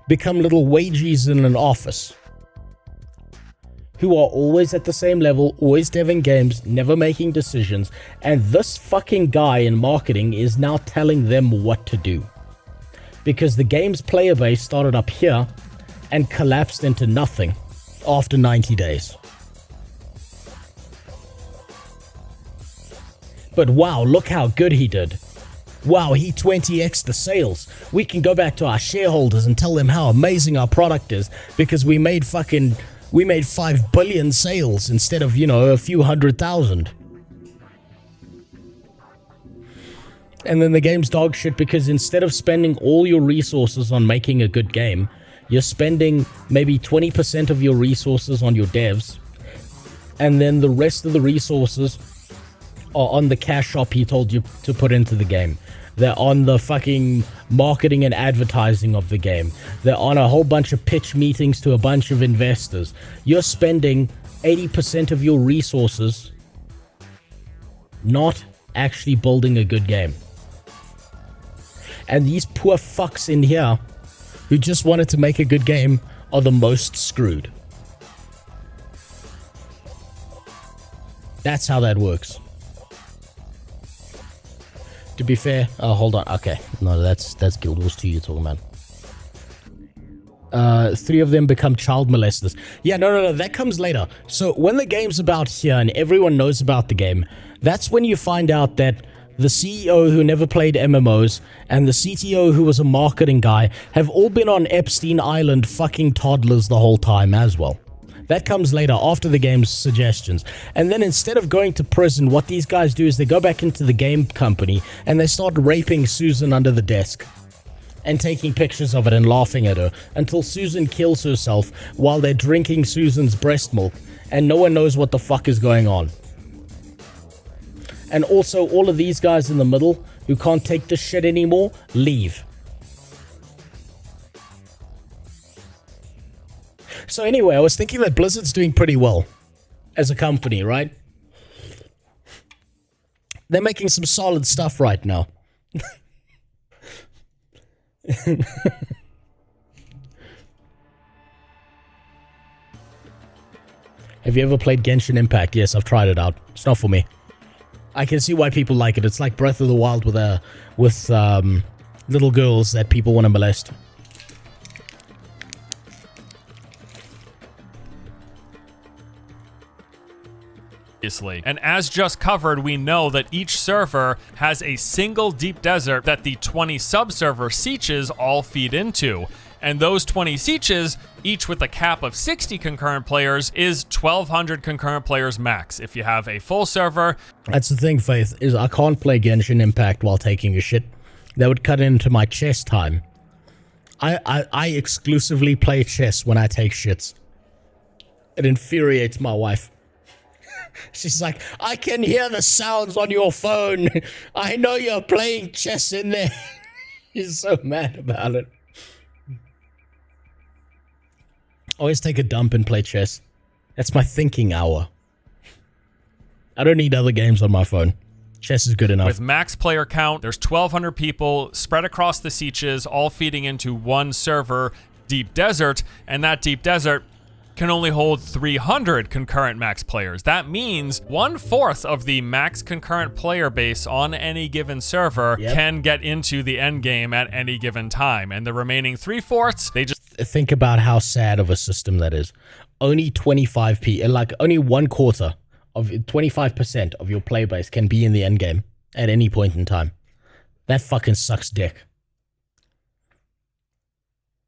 become little wages in an office who are always at the same level, always deving games, never making decisions, and this fucking guy in marketing is now telling them what to do. Because the game's player base started up here and collapsed into nothing after 90 days. But wow, look how good he did. Wow, he 20x'd the sales. We can go back to our shareholders and tell them how amazing our product is because we made 5 billion sales instead of, a few 100,000. And then the game's dog shit because instead of spending all your resources on making a good game, you're spending maybe 20% of your resources on your devs, and then the rest of the resources are on the cash shop he told you to put into the game. They're on the fucking marketing and advertising of the game. They're on a whole bunch of pitch meetings to a bunch of investors. You're spending 80% of your resources not actually building a good game. And these poor fucks in here who just wanted to make a good game are the most screwed. That's how that works. To be fair, hold on. Okay, no, that's Guild Wars 2 you're talking about. 3 of them become child molesters. Yeah, no, that comes later. So when the game's about here and everyone knows about the game, that's when you find out that the CEO who never played MMOs and the CTO who was a marketing guy have all been on Epstein Island fucking toddlers the whole time as well. That comes later, after the game's suggestions. And then instead of going to prison, what these guys do is they go back into the game company and they start raping Susan under the desk and taking pictures of it and laughing at her until Susan kills herself while they're drinking Susan's breast milk and no one knows what the fuck is going on. And also all of these guys in the middle who can't take this shit anymore, leave. So anyway, I was thinking that Blizzard's doing pretty well as a company, right? They're making some solid stuff right now. Have you ever played Genshin Impact? Yes, I've tried it out. It's not for me. I can see why people like it. It's like Breath of the Wild with little girls that people want to molest. And as just covered, we know that each server has a single deep desert that the 20 sub-server sietches all feed into. And those 20 sietches, each with a cap of 60 concurrent players, is 1,200 concurrent players max. If you have a full server... That's the thing, Faith, is I can't play Genshin Impact while taking a shit. That would cut into my chess time. I exclusively play chess when I take shits. It infuriates my wife. She's like, I can hear the sounds on your phone. I know you're playing chess in there. She's so mad about it. Always take a dump and play chess. That's my thinking hour. I don't need other games on my phone. Chess is good enough. With max player count, there's 1,200 people spread across the sietches, all feeding into one server, Deep Desert, and that Deep Desert can only hold 300 concurrent max players. That means 1/4 of the max concurrent player base on any given server can get into the endgame at any given time, and the remaining 3/4, they just... Think about how sad of a system that is. Only 25p, like only 1/4 of 25% of your player base can be in the endgame at any point in time. That fucking sucks dick.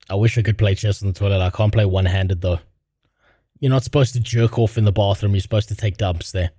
I wish I could play chess in the toilet. I can't play one-handed though. You're not supposed to jerk off in the bathroom. You're supposed to take dumps there.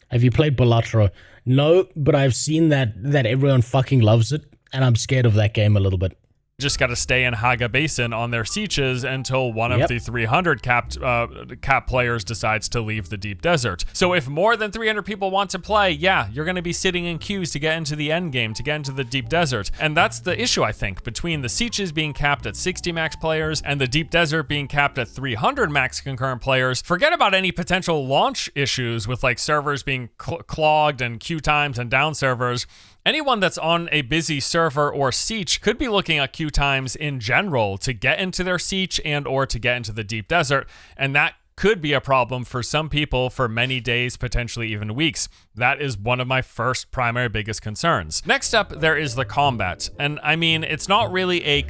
Have you played Balatro? No, but I've seen that everyone fucking loves it, and I'm scared of that game a little bit. Just got to stay in Haga Basin on their sietches until one of the 300 cap players decides to leave the Deep Desert. So if more than 300 people want to play, yeah, you're going to be sitting in queues to get into the end game, to get into the Deep Desert. And that's the issue, I think, between the sietches being capped at 60 max players and the Deep Desert being capped at 300 max concurrent players. Forget about any potential launch issues with like servers being clogged and queue times and down servers. Anyone that's on a busy server or sietch could be looking at queue times in general to get into their sietch and or to get into the Deep Desert, and that could be a problem for some people for many days, potentially even weeks. That is one of my first primary biggest concerns. Next up, there is the combat, and I mean, it's not really a...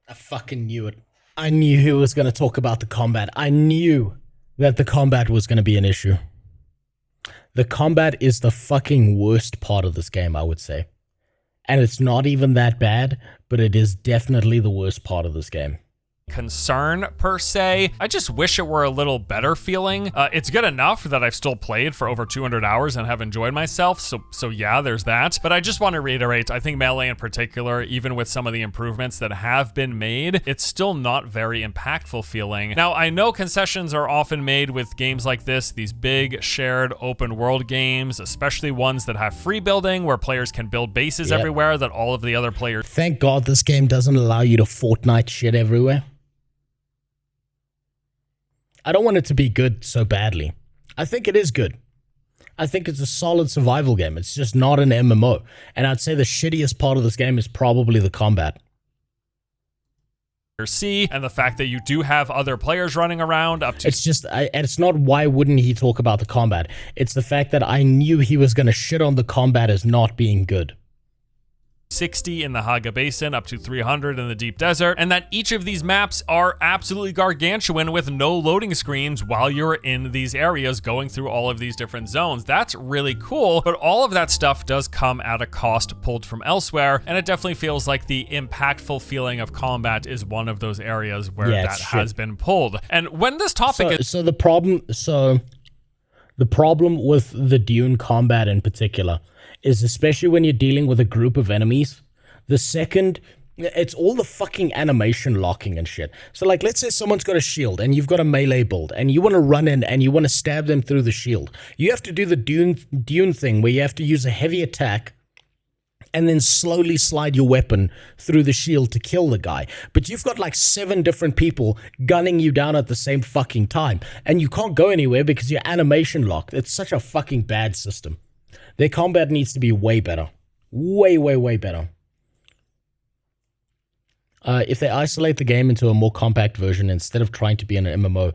I fucking knew it. I knew he was going to talk about the combat. I knew that the combat was going to be an issue. The combat is the fucking worst part of this game, I would say. And it's not even that bad, but it is definitely the worst part of this game. Concern per se. I just wish it were a little better feeling. It's good enough that I've still played for over 200 hours and have enjoyed myself, so yeah, there's that. But I just want to reiterate, I think Melee in particular, even with some of the improvements that have been made, it's still not very impactful feeling. Now, I know concessions are often made with games like this, these big shared open world games, especially ones that have free building where players can build bases everywhere that all of the other players... Thank God this game doesn't allow you to Fortnite shit everywhere. I don't want it to be good so badly. I think it is good. I think it's a solid survival game. It's just not an MMO. And I'd say the shittiest part of this game is probably the combat. See, and the fact that you do have other players running around up to... It's just, it's not why wouldn't he talk about the combat. It's the fact that I knew he was going to shit on the combat as not being good. 60 in the Haga Basin, up to 300 in the Deep Desert, and that each of these maps are absolutely gargantuan with no loading screens while you're in these areas going through all of these different zones. That's really cool, but all of that stuff does come at a cost pulled from elsewhere, and it definitely feels like the impactful feeling of combat is one of those areas where that has been pulled. And when this topic So the problem with the Dune combat in particular is, especially when you're dealing with a group of enemies, it's all the fucking animation locking and shit. So like, let's say someone's got a shield and you've got a melee build and you want to run in and you want to stab them through the shield. You have to do the Dune thing where you have to use a heavy attack and then slowly slide your weapon through the shield to kill the guy. But you've got like 7 different people gunning you down at the same fucking time, and you can't go anywhere because you're animation locked. It's such a fucking bad system. Their combat needs to be way better. Way better. If they isolate the game into a more compact version instead of trying to be an MMO,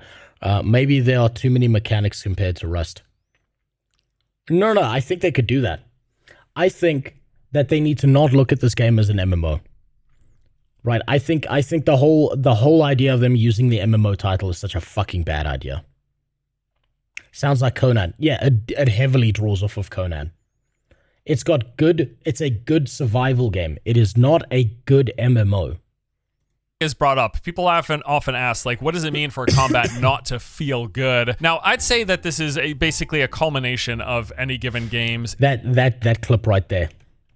maybe there are too many mechanics compared to Rust. No, I think they could do that. I think that they need to not look at this game as an MMO. Right? I think the whole idea of them using the MMO title is such a fucking bad idea. Sounds like Conan. Yeah, it heavily draws off of Conan. It's a good survival game. It is not a good MMO. Is brought up. People often ask, like, what does it mean for combat not to feel good? Now, I'd say that this is basically a culmination of any given games. That clip right there.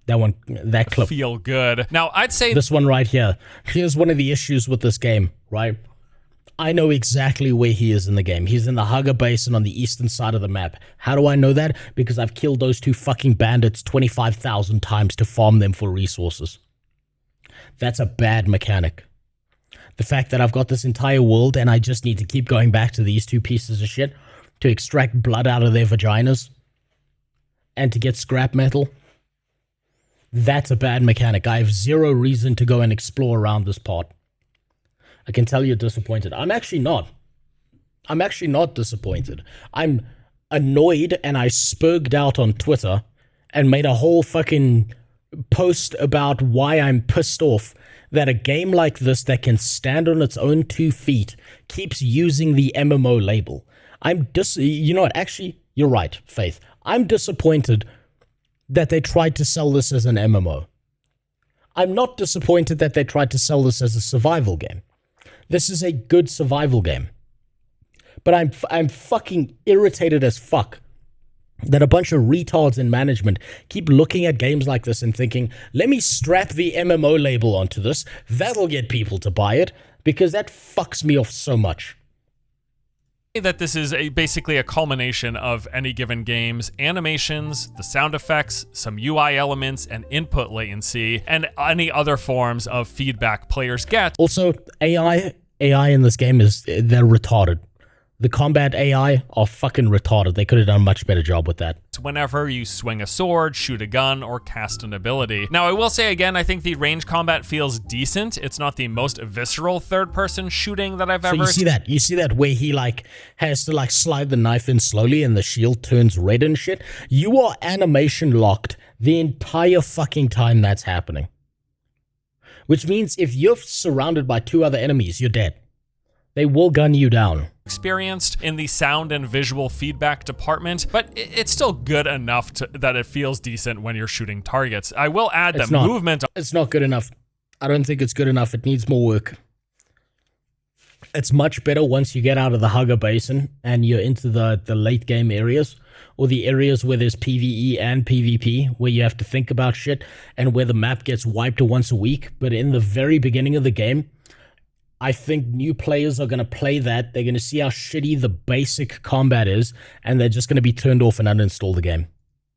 That clip. Feel good. Now, I'd say this one right here. Here's one of the issues with this game, right? I know exactly where he is in the game. He's in the Hugger Basin on the eastern side of the map. How do I know that? Because I've killed those 2 fucking bandits 25,000 times to farm them for resources. That's a bad mechanic. The fact that I've got this entire world and I just need to keep going back to these 2 pieces of shit to extract blood out of their vaginas and to get scrap metal, that's a bad mechanic. I have 0 reason to go and explore around this part. I can tell you're disappointed. I'm actually not. I'm actually not disappointed. I'm annoyed, and I spurged out on Twitter and made a whole fucking post about why I'm pissed off that a game like this that can stand on its own 2 feet keeps using the MMO label. You know what? Actually, you're right, Faith. I'm disappointed that they tried to sell this as an MMO. I'm not disappointed that they tried to sell this as a survival game. This is a good survival game. But I'm fucking irritated as fuck that a bunch of retards in management keep looking at games like this and thinking, let me strap the MMO label onto this. That'll get people to buy it, because that fucks me off so much. That this is basically a culmination of any given game's animations, the sound effects, some UI elements, and input latency, and any other forms of feedback players get. Also, AI in this game they're retarded. The combat AI are fucking retarded. They could have done a much better job with that. Whenever you swing a sword, shoot a gun, or cast an ability. Now, I will say again, I think the range combat feels decent. It's not the most visceral third-person shooting that I've ever... So you see that where he has to slide the knife in slowly and the shield turns red and shit? You are animation locked the entire fucking time that's happening. Which means if you're surrounded by 2 other enemies, you're dead. They will gun you down. Experienced in the sound and visual feedback department, but it's still good enough that it feels decent when you're shooting targets. I will add that movement... It's not good enough. I don't think it's good enough. It needs more work. It's much better once you get out of the Hugger Basin and you're into the late game areas, or the areas where there's PvE and PvP, where you have to think about shit and where the map gets wiped once a week. But in the very beginning of the game, I think new players are going to play that. They're going to see how shitty the basic combat is, and they're just going to be turned off and uninstall the game.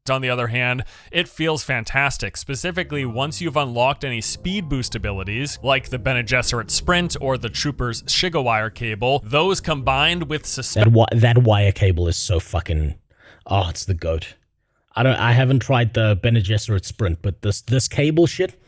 On the other hand, it feels fantastic, specifically once you've unlocked any speed boost abilities, like the Bene Gesserit Sprint or the Trooper's Shigawire Cable. Those combined with... That wire cable is so fucking... Oh, it's the GOAT. I haven't tried the Bene Gesserit Sprint, but this cable shit,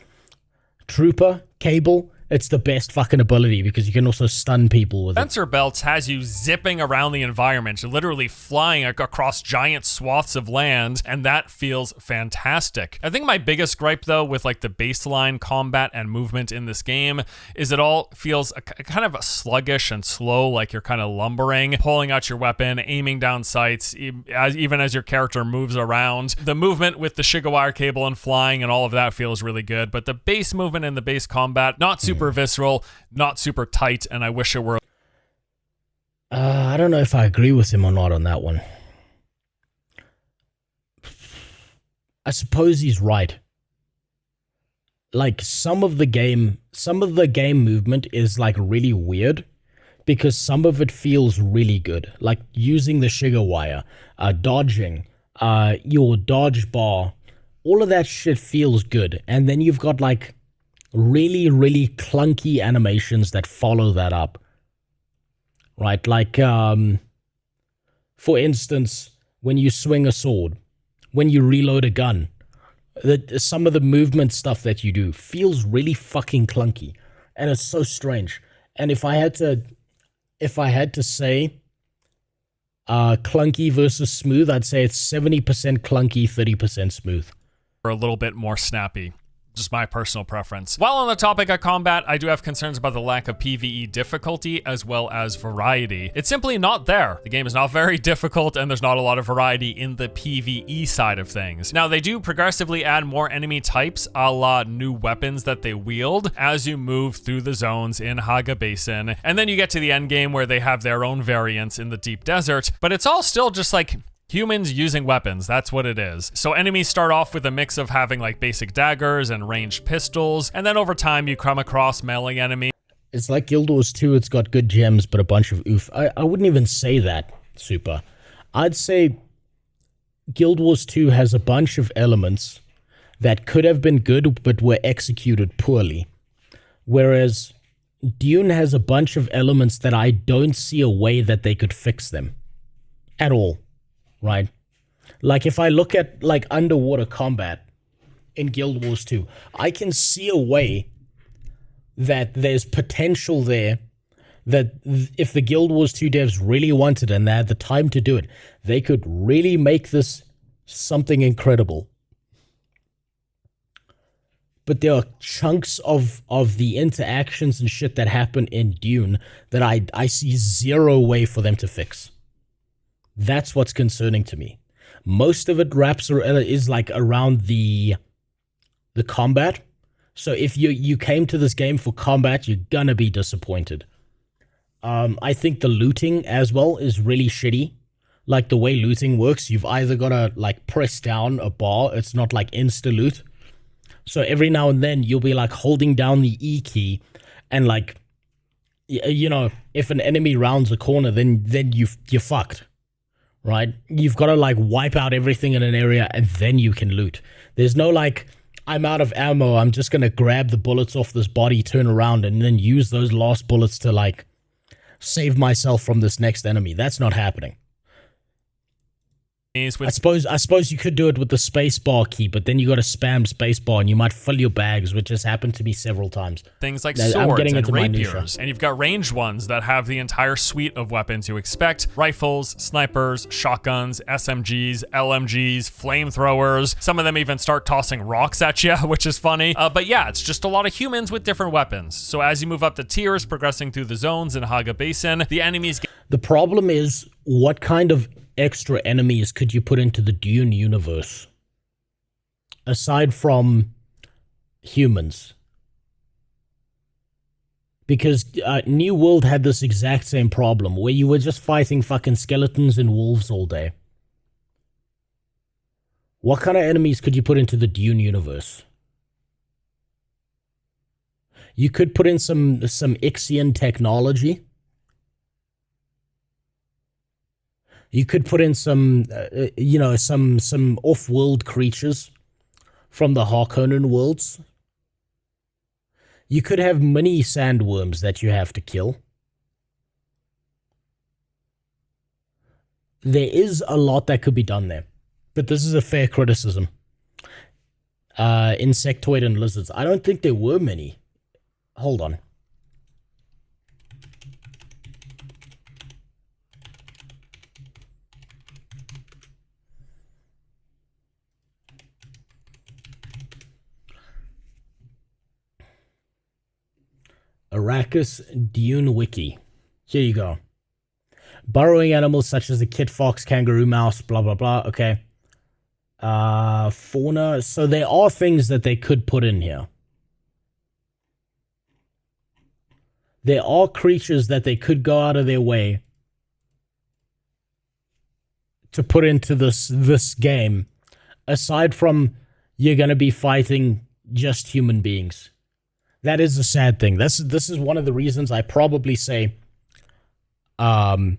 Trooper Cable... It's the best fucking ability because you can also stun people with it. Sensor belts has you zipping around the environment, you're literally flying across giant swaths of land, and that feels fantastic. I think my biggest gripe though with the baseline combat and movement in this game is it all feels kind of sluggish and slow, like you're kind of lumbering, pulling out your weapon, aiming down sights, even as your character moves around. The movement with the Shigawire Cable and flying and all of that feels really good, but the base movement and the base combat, not super visceral, not super tight, and I wish it were. I don't know if I agree with him or not on that one. I suppose he's right. Some of the game movement is really weird because some of it feels really good. Like using the Shigawire, dodging, your dodge bar, all of that shit feels good. And then you've got like really, really clunky animations that follow that up. Right? Like, for instance, when you swing a sword, when you reload a gun, some of the movement stuff that you do feels really fucking clunky. And it's so strange. And if I had to say clunky versus smooth, I'd say it's 70% clunky, 30% smooth. Or a little bit more snappy. Just my personal preference. While on the topic of combat, I do have concerns about the lack of PvE difficulty as well as variety. It's simply not there. The game is not very difficult and there's not a lot of variety in the PvE side of things. Now, they do progressively add more enemy types a la new weapons that they wield as you move through the zones in Haga Basin. And then you get to the end game where they have their own variants in the deep desert, but it's all still just like humans using weapons. That's what it is. So enemies start off with a mix of having like basic daggers and ranged pistols, and then over time you come across melee enemies. It's like Guild Wars 2, it's got good gems, but a bunch of oof. I wouldn't even say that, Super. I'd say Guild Wars 2 has a bunch of elements that could have been good, but were executed poorly. Whereas Dune has a bunch of elements that I don't see a way that they could fix them. At all. Right? Like if I look at like underwater combat in Guild Wars 2, I can see a way that there's potential there that if the Guild Wars 2 devs really wanted and they had the time to do it, they could really make this something incredible. But there are chunks of the interactions and shit that happen in Dune that I see zero way for them to fix. That's what's concerning to me. Most of it is like around the combat. So if you came to this game for combat, you're gonna be disappointed. I think the looting as well is really shitty. Like the way looting works, you've either gotta like press down a bar. It's not like insta loot. So every now and then you'll be like holding down the E key, and like, you know, if an enemy rounds a corner, then you're fucked. Right? You've got to like wipe out everything in an area and then you can loot. There's no like, I'm out of ammo, I'm just going to grab the bullets off this body, turn around, and then use those last bullets to like save myself from this next enemy. That's not happening. I suppose you could do it with the spacebar key, but then you got to spam spacebar and you might fill your bags, which has happened to me several times. Things like swords and rapiers, and you've got ranged ones that have the entire suite of weapons you expect: rifles, snipers, shotguns, SMGs, LMGs, flamethrowers. Some of them even start tossing rocks at you, which is funny. But yeah, it's just a lot of humans with different weapons. So as you move up the tiers, progressing through the zones in Haga Basin, the enemies get... The problem is, what kind of extra enemies could you put into the Dune universe aside from humans? Because New World had this exact same problem where you were just fighting fucking skeletons and wolves all day. What kind of enemies could you put into the Dune universe? You could put in some Ixian technology. You could put in some off-world creatures from the Harkonnen worlds. You could have mini sandworms that you have to kill. There is a lot that could be done there, but this is a fair criticism. Insectoid and lizards. I don't think there were many. Hold on. Arrakis Dune Wiki. Here you go. Burrowing animals such as the kit fox, kangaroo mouse, blah, blah, blah. Okay. Fauna. So there are things that they could put in here. There are creatures that they could go out of their way to put into this game, aside from you're going to be fighting just human beings. That is a sad thing. This is one of the reasons I probably say, if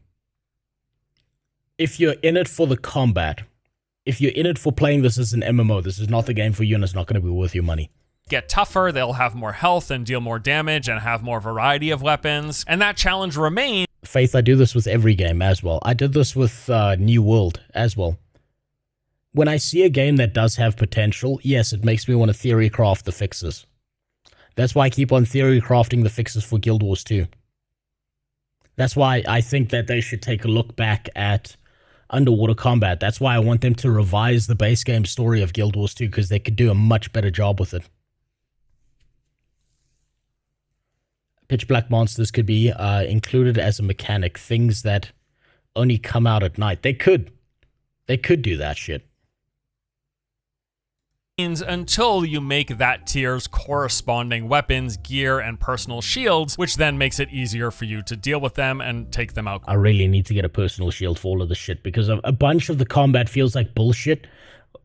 you're in it for the combat, if you're in it for playing this as an MMO, this is not the game for you and it's not going to be worth your money. Get tougher, they'll have more health and deal more damage and have more variety of weapons, and that challenge remains. Faith, I do this with every game as well. I did this with New World as well. When I see a game that does have potential, yes, it makes me want to theory craft the fixes. That's why I keep on theory crafting the fixes for Guild Wars 2. That's why I think that they should take a look back at underwater combat. That's why I want them to revise the base game story of Guild Wars 2, because they could do a much better job with it. Pitch black monsters could be included as a mechanic, things that only come out at night. They could do that shit. Until you make that tier's corresponding weapons, gear, and personal shields, which then makes it easier for you to deal with them and take them out. I really need to get a personal shield for all of this shit, because a bunch of the combat feels like bullshit,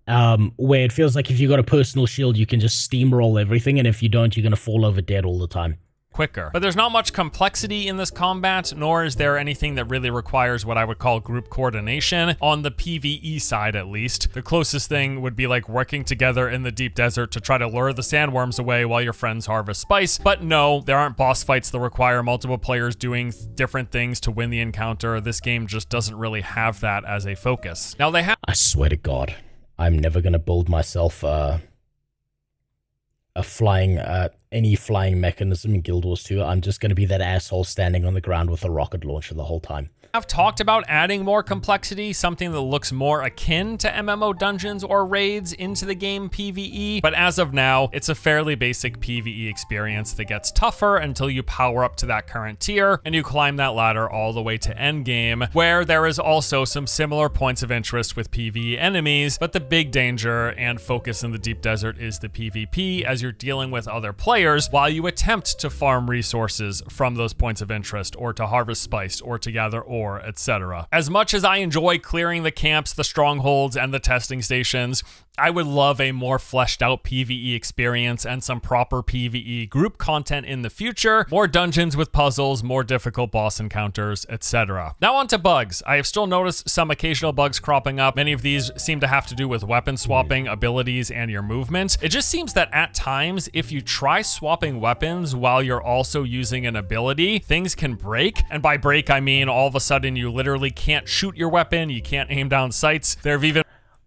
where it feels like if you got a personal shield, you can just steamroll everything, and if you don't, you're going to fall over dead all the time. Quicker. But there's not much complexity in this combat, nor is there anything that really requires what I would call group coordination, on the PvE side at least. The closest thing would be like working together in the deep desert to try to lure the sandworms away while your friends harvest spice. But no, there aren't boss fights that require multiple players doing different things to win the encounter. This game just doesn't really have that as a focus. Now they have— I swear to God, I'm never going to build myself any flying mechanism in Guild Wars 2. I'm just going to be that asshole standing on the ground with a rocket launcher the whole time. I've talked about adding more complexity, something that looks more akin to MMO dungeons or raids into the game PvE, but as of now, it's a fairly basic PvE experience that gets tougher until you power up to that current tier, and you climb that ladder all the way to endgame, where there is also some similar points of interest with PvE enemies, but the big danger and focus in the deep desert is the PvP, as you're dealing with other players while you attempt to farm resources from those points of interest, or to harvest spice, or to gather ore, etc. As much as I enjoy clearing the camps, the strongholds, and the testing stations, I would love a more fleshed out PvE experience and some proper PvE group content in the future, more dungeons with puzzles, more difficult boss encounters, etc. Now on to bugs. I have still noticed some occasional bugs cropping up. Many of these seem to have to do with weapon swapping, abilities, and your movement. It just seems that at times, if you try swapping weapons while you're also using an ability, things can break. And by break, I mean all of a sudden you literally can't shoot your weapon, you can't aim down sights. There have even—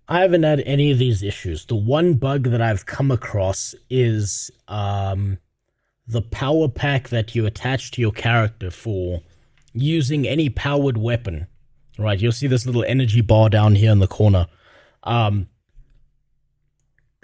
I haven't had any of these issues. The one bug that I've come across is the power pack that you attach to your character for using any powered weapon. Right, you'll see this little energy bar down here in the corner.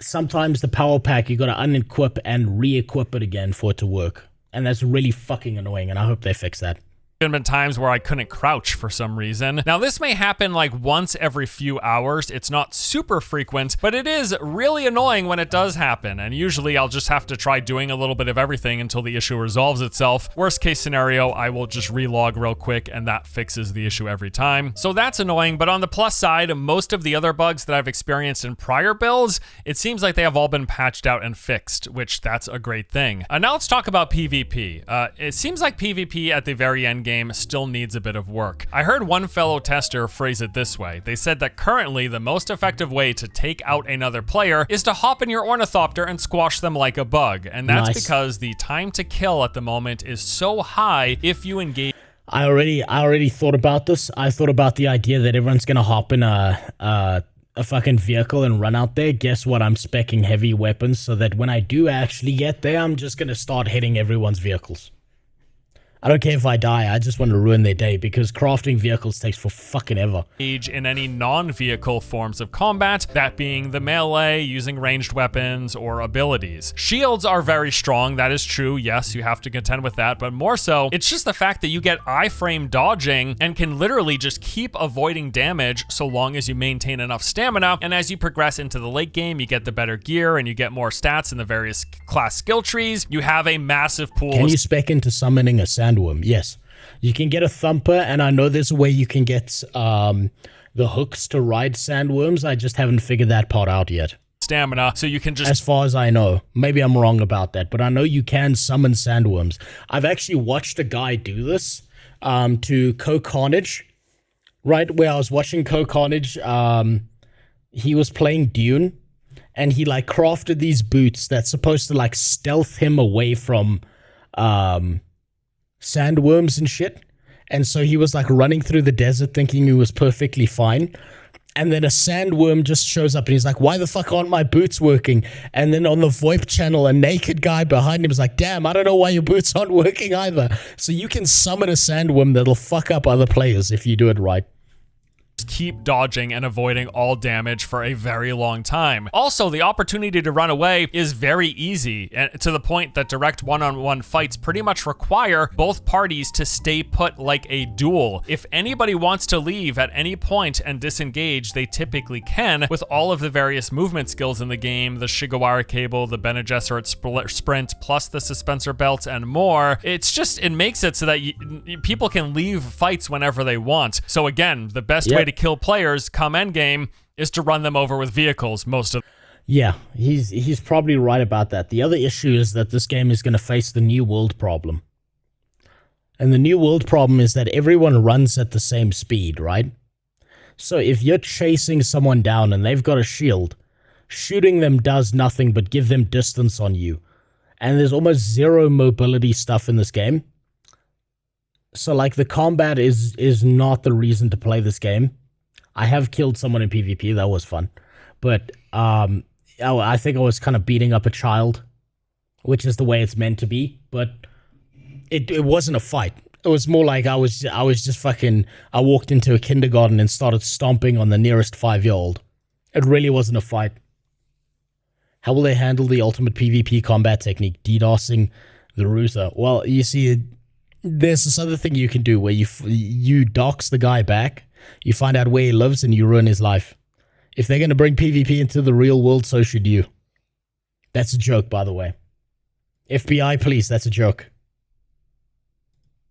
Sometimes the power pack, you gotta unequip and re-equip it again for it to work. And that's really fucking annoying, and I hope they fix that. Been times where I couldn't crouch for some reason. Now this may happen like once every few hours. It's not super frequent, but it is really annoying when it does happen. And usually I'll just have to try doing a little bit of everything until the issue resolves itself. Worst case scenario, I will just relog real quick and that fixes the issue every time. So that's annoying, but on the plus side, most of the other bugs that I've experienced in prior builds, it seems like they have all been patched out and fixed, which that's a great thing. Now let's talk about PvP. It seems like PvP at the very end game still needs a bit of work. I heard one fellow tester phrase it this way. They said that currently the most effective way to take out another player is to hop in your ornithopter and squash them like a bug. And that's because the time to kill at the moment is so high if you engage. I already thought about this. I thought about the idea that everyone's gonna hop in a fucking vehicle and run out there. Guess what? I'm speccing heavy weapons so that when I do actually get there, I'm just gonna start hitting everyone's vehicles. I don't care if I die, I just want to ruin their day, because crafting vehicles takes for fucking ever. In any non-vehicle forms of combat, that being the melee, using ranged weapons, or abilities. Shields are very strong, that is true, yes, you have to contend with that, but more so, it's just the fact that you get iframe dodging and can literally just keep avoiding damage so long as you maintain enough stamina, and as you progress into the late game, you get the better gear and you get more stats in the various class skill trees. You have a massive pool. Can you spec into summoning a sandworm? Yes. You can get a thumper, and I know there's a way you can get the hooks to ride sandworms. I just haven't figured that part out yet. Stamina, so you can just— as far as I know. Maybe I'm wrong about that, but I know you can summon sandworms. I've actually watched a guy do this to Co Carnage, right? Where I was watching Co Carnage he was playing Dune, and he like crafted these boots that's supposed to like stealth him away from sandworms and shit. And so he was like running through the desert thinking he was perfectly fine. And then a sandworm just shows up and he's like, why the fuck aren't my boots working? And then on the VoIP channel, a naked guy behind him is like, damn, I don't know why your boots aren't working either. So you can summon a sandworm that'll fuck up other players if you do it right. Keep dodging and avoiding all damage for a very long time. Also, the opportunity to run away is very easy, and to the point that direct one-on-one fights pretty much require both parties to stay put like a duel. If anybody wants to leave at any point and disengage, they typically can with all of the various movement skills in the game, the Shigawara cable, the Bene Gesserit sprint, plus the suspensor belts and more. It makes it so that people can leave fights whenever they want. So again, the best way to kill players come endgame is to run them over with vehicles most of. Yeah, he's probably right about that. The other issue is that this game is going to face the New World problem. And the New World problem is that everyone runs at the same speed, right? So if you're chasing someone down and they've got a shield, shooting them does nothing but give them distance on you. And there's almost zero mobility stuff in this game. So like the combat is not the reason to play this game. I have killed someone in PvP, that was fun. But I think I was kind of beating up a child, which is the way it's meant to be, but it wasn't a fight. It was more like I was just fucking, I walked into a kindergarten and started stomping on the nearest 5-year-old. It really wasn't a fight. How will they handle the ultimate PvP combat technique, DDoSing the router? Well, you see, there's this other thing you can do where you dox the guy back, you find out where he lives, and you ruin his life. If they're going to bring PvP into the real world, so should you. That's a joke, by the way. FBI, please, that's a joke.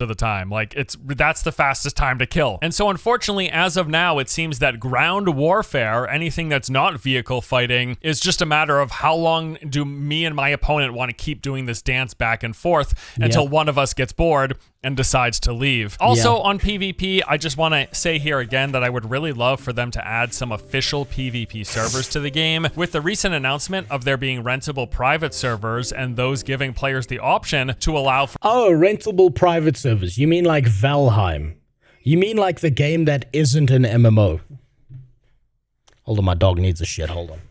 Of the time, like that's the fastest time to kill. And so unfortunately, as of now, it seems that ground warfare, anything that's not vehicle fighting, is just a matter of how long do me and my opponent want to keep doing this dance back and forth until one of us gets bored and decides to leave. Also on PvP, I just want to say here again that I would really love for them to add some official PvP servers to the game. With the recent announcement of there being rentable private servers and those giving players the option to allow for— Oh, rentable private servers. You mean like Valheim? You mean like the game that isn't an MMO? Hold on, my dog needs a shit. Hold on.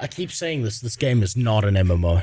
I keep saying this game is not an MMO.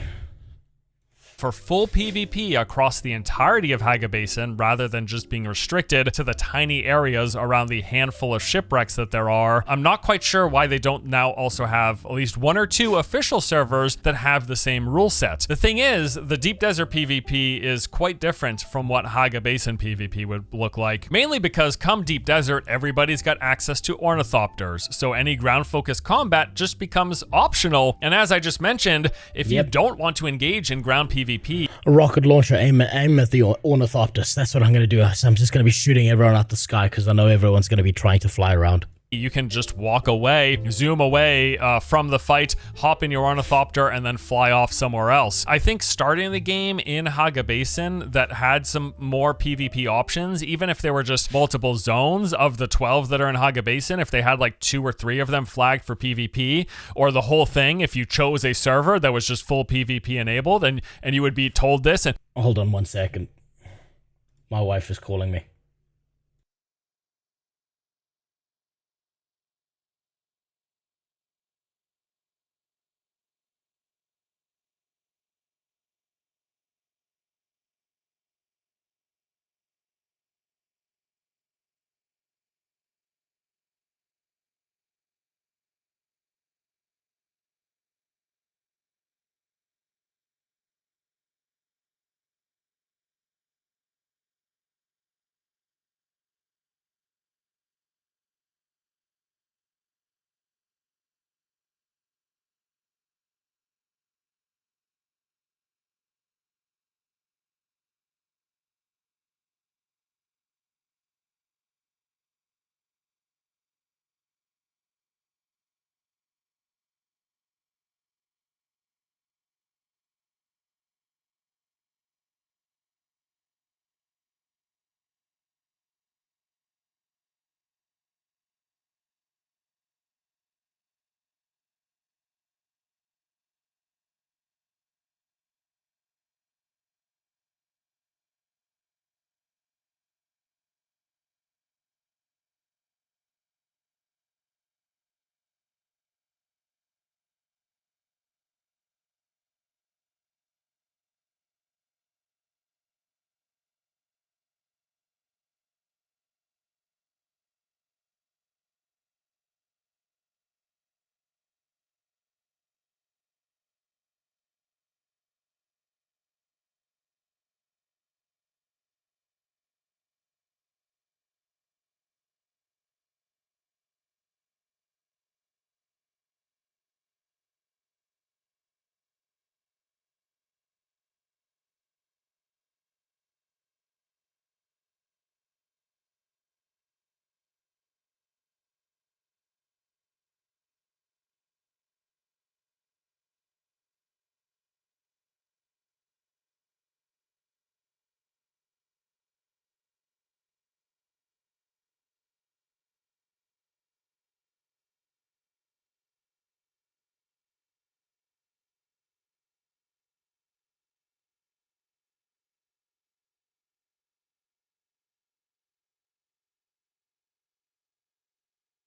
For full PvP across the entirety of Haga Basin, rather than just being restricted to the tiny areas around the handful of shipwrecks that there are. I'm not quite sure why they don't now also have at least 1 or 2 official servers that have the same rule set. The thing is, the Deep Desert PvP is quite different from what Haga Basin PvP would look like, mainly because come Deep Desert, everybody's got access to ornithopters, so any ground-focused combat just becomes optional. And as I just mentioned, if you don't want to engage in ground PvP, A rocket launcher, aim at the ornithopters. That's what I'm going to do. So I'm just going to be shooting everyone out the sky because I know everyone's going to be trying to fly around. You can just walk away, zoom away from the fight, hop in your ornithopter, and then fly off somewhere else. I think starting the game in Haga Basin that had some more PvP options, even if there were just multiple zones of the 12 that are in Haga Basin, if they had like 2 or 3 of them flagged for PvP, or the whole thing, if you chose a server that was just full PvP enabled, and you would be told this. And hold on 1 second. My wife is calling me.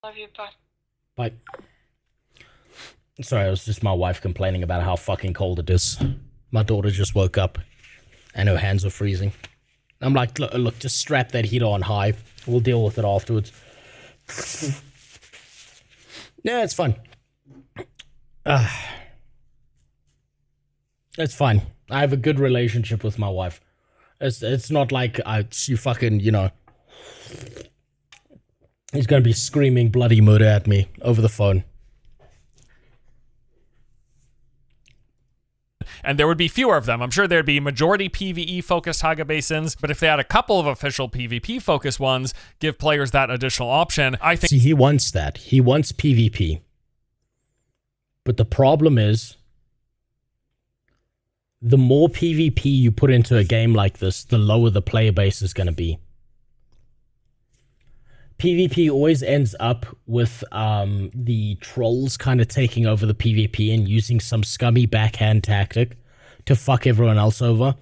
Love you, bye. Bye. Sorry, it was just my wife complaining about how fucking cold it is. My daughter just woke up and her hands are freezing. I'm like, look, just strap that heater on high. We'll deal with it afterwards. Yeah, it's fun. It's fine. I have a good relationship with my wife. It's not like she fucking, you know, he's gonna be screaming bloody murder at me over the phone. And there would be fewer of them. I'm sure there'd be majority PvE focused Haga Basins, but if they had a couple of official PvP focused ones, give players that additional option, I think. See, he wants that. He wants PvP. But the problem is, the more PvP you put into a game like this, the lower the player base is going to be. PvP always ends up with the trolls kind of taking over the PvP and using some scummy backhand tactic to fuck everyone else over.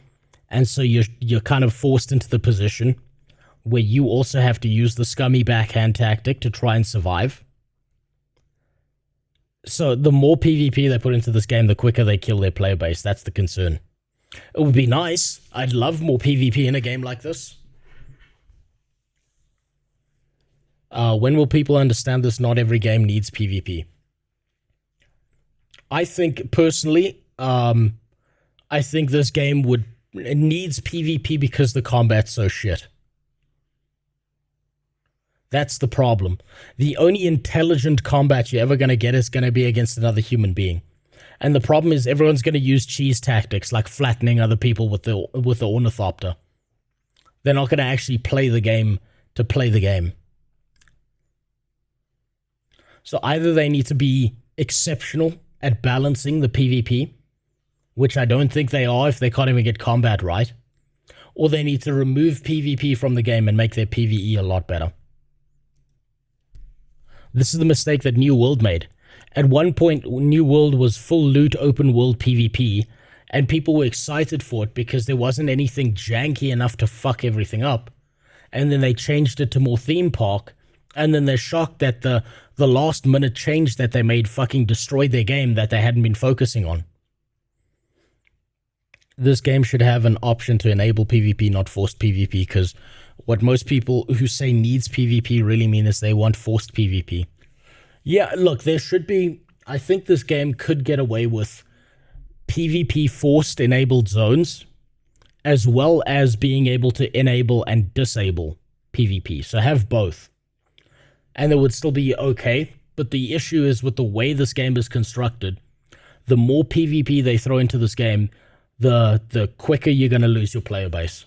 And so you're kind of forced into the position where you also have to use the scummy backhand tactic to try and survive. So the more PvP they put into this game, the quicker they kill their player base. That's the concern. It would be nice. I'd love more PvP in a game like this. When will people understand this? Not every game needs PvP. I think, personally, I think this game needs PvP because the combat's so shit. That's the problem. The only intelligent combat you're ever going to get is going to be against another human being. And the problem is everyone's going to use cheese tactics, like flattening other people with the ornithopter. They're not going to actually play the game to play the game. So either they need to be exceptional at balancing the PvP, which I don't think they are if they can't even get combat right, or they need to remove PvP from the game and make their PvE a lot better. This is the mistake that New World made. At one point, New World was full loot open world PvP, and people were excited for it because there wasn't anything janky enough to fuck everything up. And then they changed it to more theme park, and then they're shocked that the last minute change that they made fucking destroyed their game that they hadn't been focusing on. This game should have an option to enable PvP, not forced PvP, because what most people who say needs PvP really mean is they want forced PvP. Yeah, look, there should be... I think this game could get away with PvP forced enabled zones, as well as being able to enable and disable PvP. So have both. And it would still be okay, but the issue is with the way this game is constructed, the more PvP they throw into this game, the quicker you're going to lose your player base.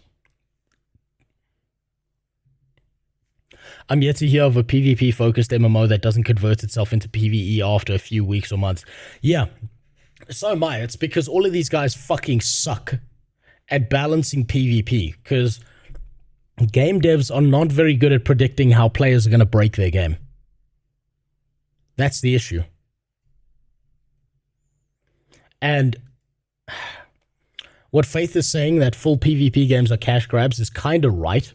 I'm yet to hear of a PvP-focused MMO that doesn't convert itself into PvE after a few weeks or months. Yeah, so am I. It's because all of these guys fucking suck at balancing PvP, because game devs are not very good at predicting how players are going to break their game. That's the issue. And what Faith is saying, that full PvP games are cash grabs, is kind of right.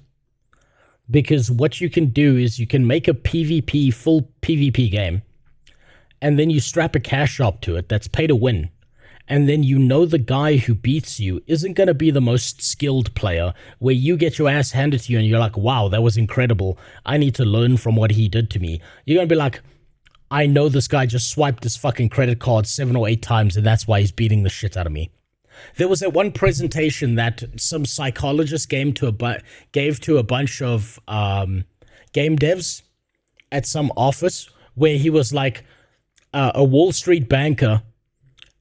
Because what you can do is you can make a full PvP game, and then you strap a cash shop to it that's pay to win. And then you know the guy who beats you isn't going to be the most skilled player, where you get your ass handed to you and you're like, wow, that was incredible. I need to learn from what he did to me. You're going to be like, I know this guy just swiped his fucking credit card 7 or 8 times and that's why he's beating the shit out of me. There was that one presentation that some psychologist gave to a bunch of game devs at some office, where he was like a Wall Street banker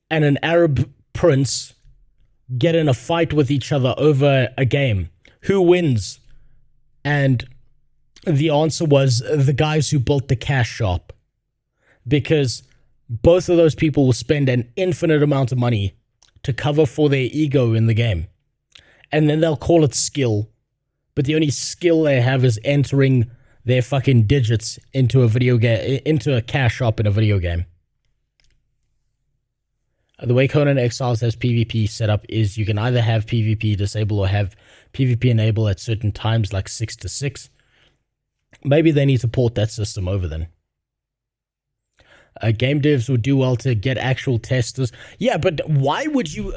and an Arab prince get in a fight with each other over a game. Who wins? And the answer was the guys who built the cash shop, because both of those people will spend an infinite amount of money to cover for their ego in the game. And then they'll call it skill. But the only skill they have is entering their fucking digits into a video game, into a cash shop in a video game. The way Conan Exiles has PvP set up is you can either have PvP disable or have PvP enable at certain times, like 6 to 6. Maybe they need to port that system over then. Game devs would do well to get actual testers. Yeah, but why would you...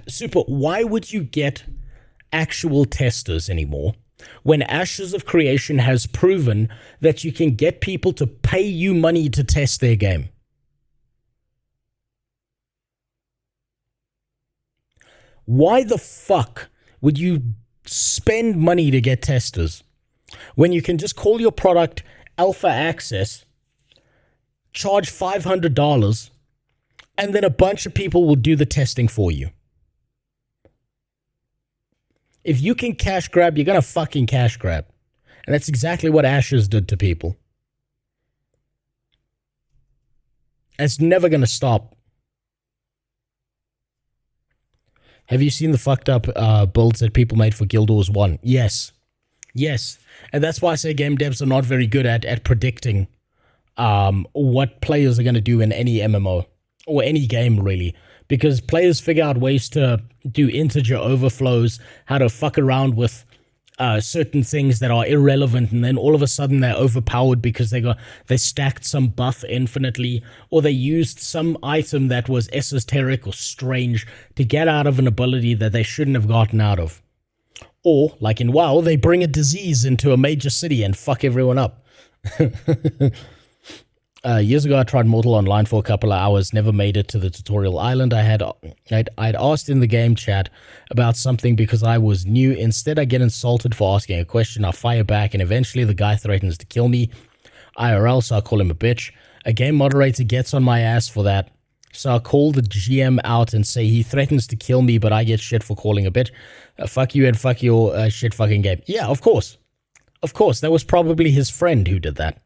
Super, why would you get actual testers anymore when Ashes of Creation has proven that you can get people to pay you money to test their game? Why the fuck would you spend money to get testers when you can just call your product Alpha Access, charge $500, and then a bunch of people will do the testing for you? If you can cash grab, you're going to fucking cash grab. And that's exactly what Ashes did to people. It's never going to stop. Have you seen the fucked up builds that people made for Guild Wars 1? Yes. Yes. And that's why I say game devs are not very good at predicting what players are going to do in any MMO. Or any game, really. Because players figure out ways to do integer overflows, how to fuck around with certain things that are irrelevant, and then all of a sudden they're overpowered because they stacked some buff infinitely, or they used some item that was esoteric or strange to get out of an ability that they shouldn't have gotten out of. Or, like in WoW, they bring a disease into a major city and fuck everyone up. Years ago, I tried Mortal Online for a couple of hours, never made it to the tutorial island. I'd asked in the game chat about something because I was new. Instead, I get insulted for asking a question. I fire back, and eventually the guy threatens to kill me. IRL, so I call him a bitch. A game moderator gets on my ass for that. So I call the GM out and say he threatens to kill me, but I get shit for calling a bitch. Fuck you and fuck your shit fucking game. Yeah, of course. Of course, that was probably his friend who did that.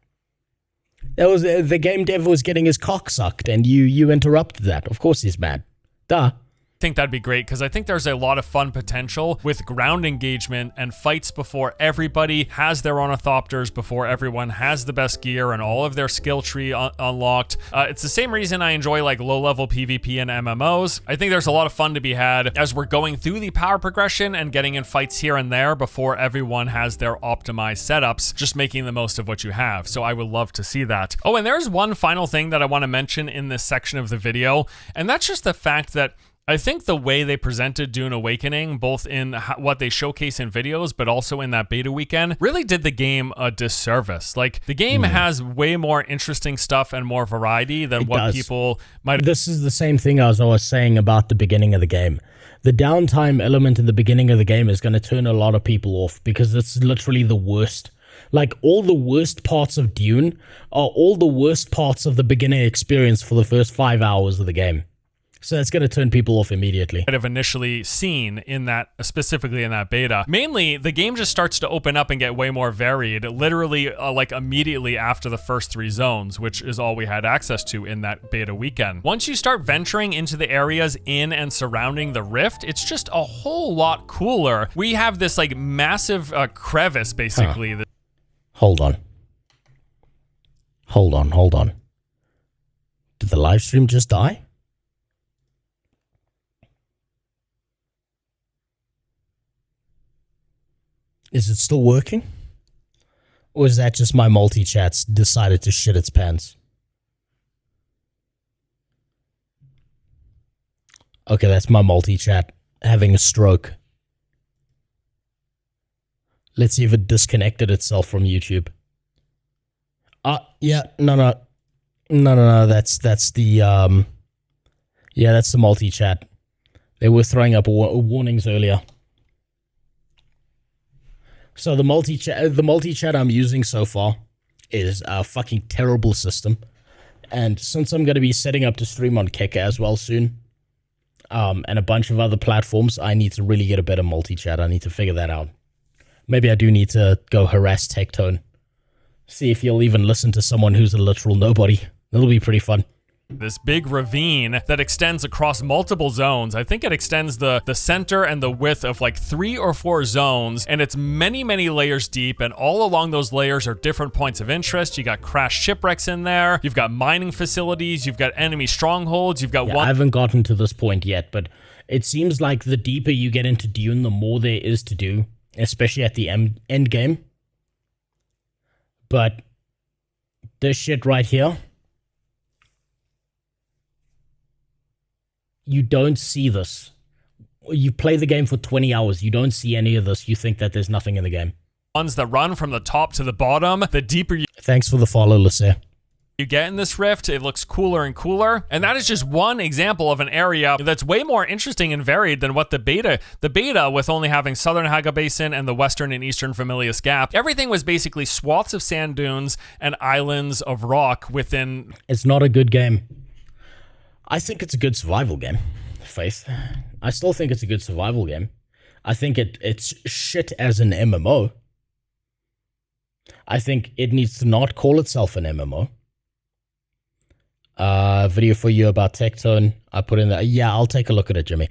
That was the game dev was getting his cock sucked, and you interrupted that. Of course he's mad. Duh. I think that'd be great because I think there's a lot of fun potential with ground engagement and fights before everybody has their ornithopters, before everyone has the best gear and all of their skill tree unlocked. It's the same reason I enjoy like low-level PvP and MMOs. I think there's a lot of fun to be had as we're going through the power progression and getting in fights here and there before everyone has their optimized setups, just making the most of what you have. So I would love to see that. Oh, and there's one final thing that I want to mention in this section of the video, and that's just the fact that I think the way they presented Dune Awakening, both in what they showcase in videos, but also in that beta weekend, really did the game a disservice. Like, the game has way more interesting stuff and more variety than what people might... This is the same thing as I was saying about the beginning of the game. The downtime element in the beginning of the game is going to turn a lot of people off because it's literally the worst. Like, all the worst parts of Dune are all the worst parts of the beginning experience for the first 5 hours of the game. So that's going to turn people off immediately. Have initially seen in that, specifically in that beta. Mainly, the game just starts to open up and get way more varied, literally like immediately after the first 3 zones, which is all we had access to in that beta weekend. Once you start venturing into the areas in and surrounding the rift, it's just a whole lot cooler. We have this like massive crevice, basically. Huh. Hold on. Hold on, hold on. Did the live stream just die? Is it still working? Or is that just my multi-chats decided to shit its pants? Okay, that's my multi-chat having a stroke. Let's see if it disconnected itself from YouTube. Yeah, no, that's the, yeah, that's the multi-chat. They were throwing up warnings earlier. So the multi-chat I'm using so far is a fucking terrible system. And since I'm going to be setting up to stream on Kick as well soon, and a bunch of other platforms, I need to really get a better multi-chat. I need to figure that out. Maybe I do need to go harass Tectone. See if you'll even listen to someone who's a literal nobody. That'll be pretty fun. This big ravine that extends across multiple zones. I think it extends the center and the width of like 3 or 4 zones, and it's many, many layers deep, and all along those layers are different points of interest. You got crashed shipwrecks in there, you've got mining facilities, you've got enemy strongholds, you've got I haven't gotten to this point yet, but it seems like the deeper you get into Dune, the more there is to do, especially at the end game. But this shit right here, you don't see this. You play the game for 20 hours, you don't see any of this, you think that there's nothing in the game. Ones that run from the top to the bottom, the deeper you Thanks for the follow, Lassere. get in this rift, it looks cooler and cooler. And that is just one example of an area that's way more interesting and varied than what the beta with only having Southern Haga Basin and the Western and Eastern Familius Gap. Everything was basically swaths of sand dunes and islands of rock within. It's not a good game. I think it's a good survival game, Faith. I still think it's a good survival game. I think it's shit as an MMO. I think it needs to not call itself an MMO. Video for you about Tectone. I put in that. Yeah, I'll take a look at it, Jimmy.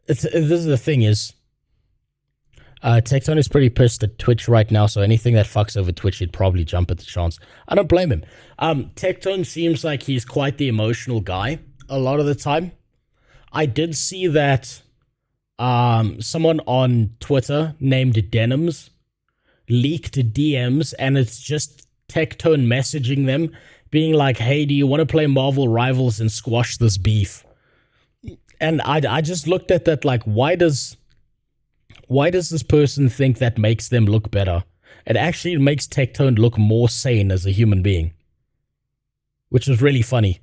This is the thing is, Tectone is pretty pissed at Twitch right now, so anything that fucks over Twitch, he'd probably jump at the chance. I don't blame him. Tectone seems like he's quite the emotional guy a lot of the time. I did see that someone on Twitter named Denims leaked DMs, and it's just Tectone messaging them, being like, hey, do you want to play Marvel Rivals and squash this beef? And I just looked at that like, why does this person think that makes them look better? It actually makes Tectone look more sane as a human being, which was really funny.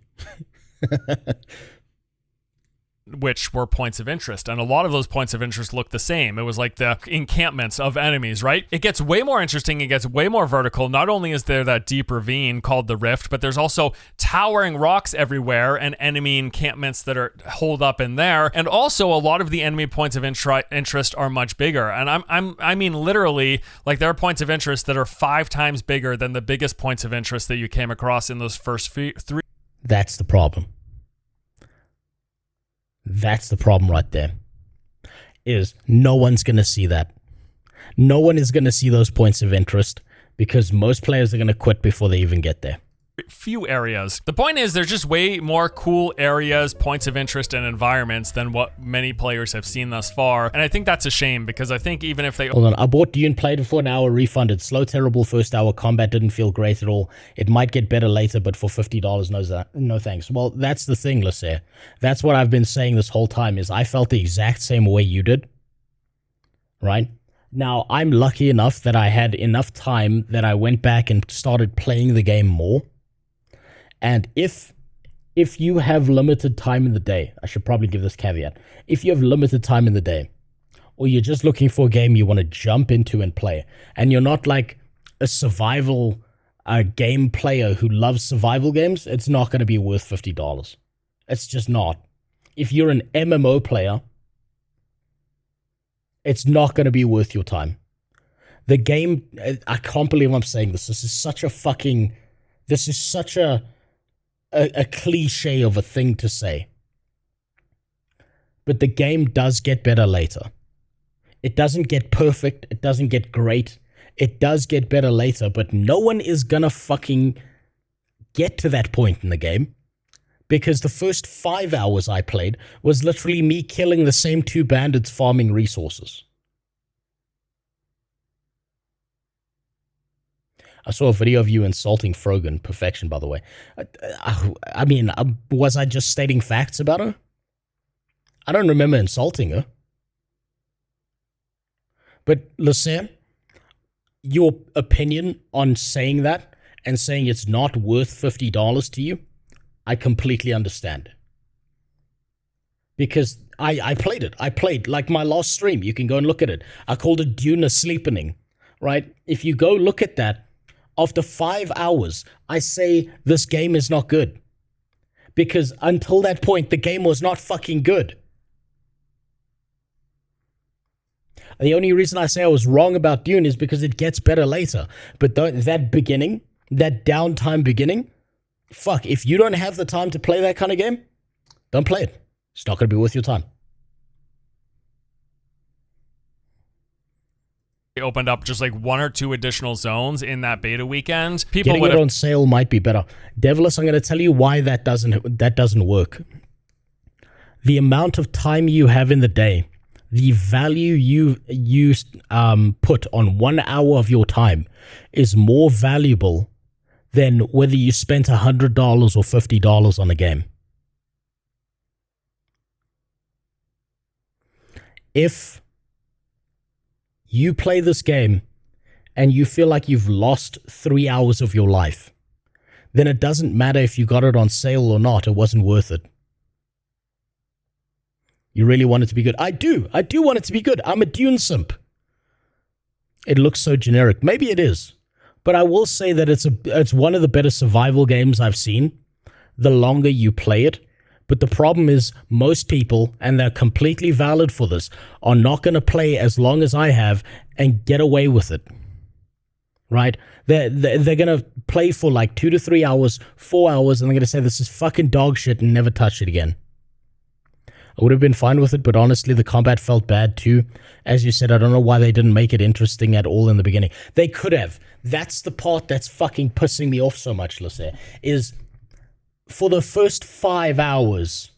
Which were points of interest, and a lot of those points of interest look the same. It was like the encampments of enemies, right? It gets way more interesting, it gets way more vertical. Not only is there that deep ravine called the Rift, but there's also towering rocks everywhere and enemy encampments that are holed up in there. And also a lot of the enemy points of interest are much bigger. And I mean literally, like there are points of interest that are 5 times bigger than the biggest points of interest that you came across in those first 3. That's the problem. That's the problem right there. Is no one's going to see that. No one is going to see those points of interest because most players are going to quit before they even get there. Few areas. The point is there's just way more cool areas, points of interest, and environments than what many players have seen thus far. And I think that's a shame because I think even if they... Hold on, I bought Dune, played it for an hour, refunded. Slow, terrible first hour, combat didn't feel great at all. It might get better later, but for $50, no thanks. Well, that's the thing, Lassere. That's what I've been saying this whole time is I felt the exact same way you did. Right? Now, I'm lucky enough that I had enough time that I went back and started playing the game more. And if you have limited time in the day, I should probably give this caveat. If you have limited time in the day, or you're just looking for a game you want to jump into and play, and you're not like a survival game player who loves survival games, it's not going to be worth $50. It's just not. If you're an MMO player, it's not going to be worth your time. The game, I can't believe I'm saying this. This is such a cliche of a thing to say. But the game does get better later. It doesn't get perfect. It doesn't get great. It does get better later, but no one is gonna fucking get to that point in the game because the first 5 hours I played was literally me killing the same 2 bandits farming resources. I saw a video of you insulting Frogan. Perfection, by the way. I mean, was I just stating facts about her? I don't remember insulting her. But, Lassere, your opinion on saying that and saying it's not worth $50 to you, I completely understand. Because I played it. I played, like my last stream. You can go and look at it. I called it Dune Awakening, right? If you go look at that, after 5 hours, I say this game is not good. Because until that point, the game was not fucking good. The only reason I say I was wrong about Dune is because it gets better later. But that beginning, that downtime beginning, fuck, if you don't have the time to play that kind of game, don't play it. It's not going to be worth your time. Opened up just like 1 or 2 additional zones in that beta weekend. People Getting would it have on sale might be better. Devilus, I'm going to tell you why that doesn't work. The amount of time you have in the day, the value you put on 1 hour of your time is more valuable than whether you spent $100 or $50 on a game. If you play this game and you feel like you've lost 3 hours of your life, then it doesn't matter if you got it on sale or not. It wasn't worth it. You really want it to be good. I do want it to be good. I'm a Dune simp. It looks so generic. Maybe it is. But I will say that it's one of the better survival games I've seen the longer you play it. But the problem is most people, and they're completely valid for this, are not going to play as long as I have and get away with it. Right? They're going to play for like 2 to 3 hours, 4 hours, and they're going to say this is fucking dog shit and never touch it again. I would have been fine with it, but honestly, the combat felt bad too. As you said, I don't know why they didn't make it interesting at all in the beginning. They could have. That's the part that's fucking pissing me off so much, Lassere, is for the first 5 hours,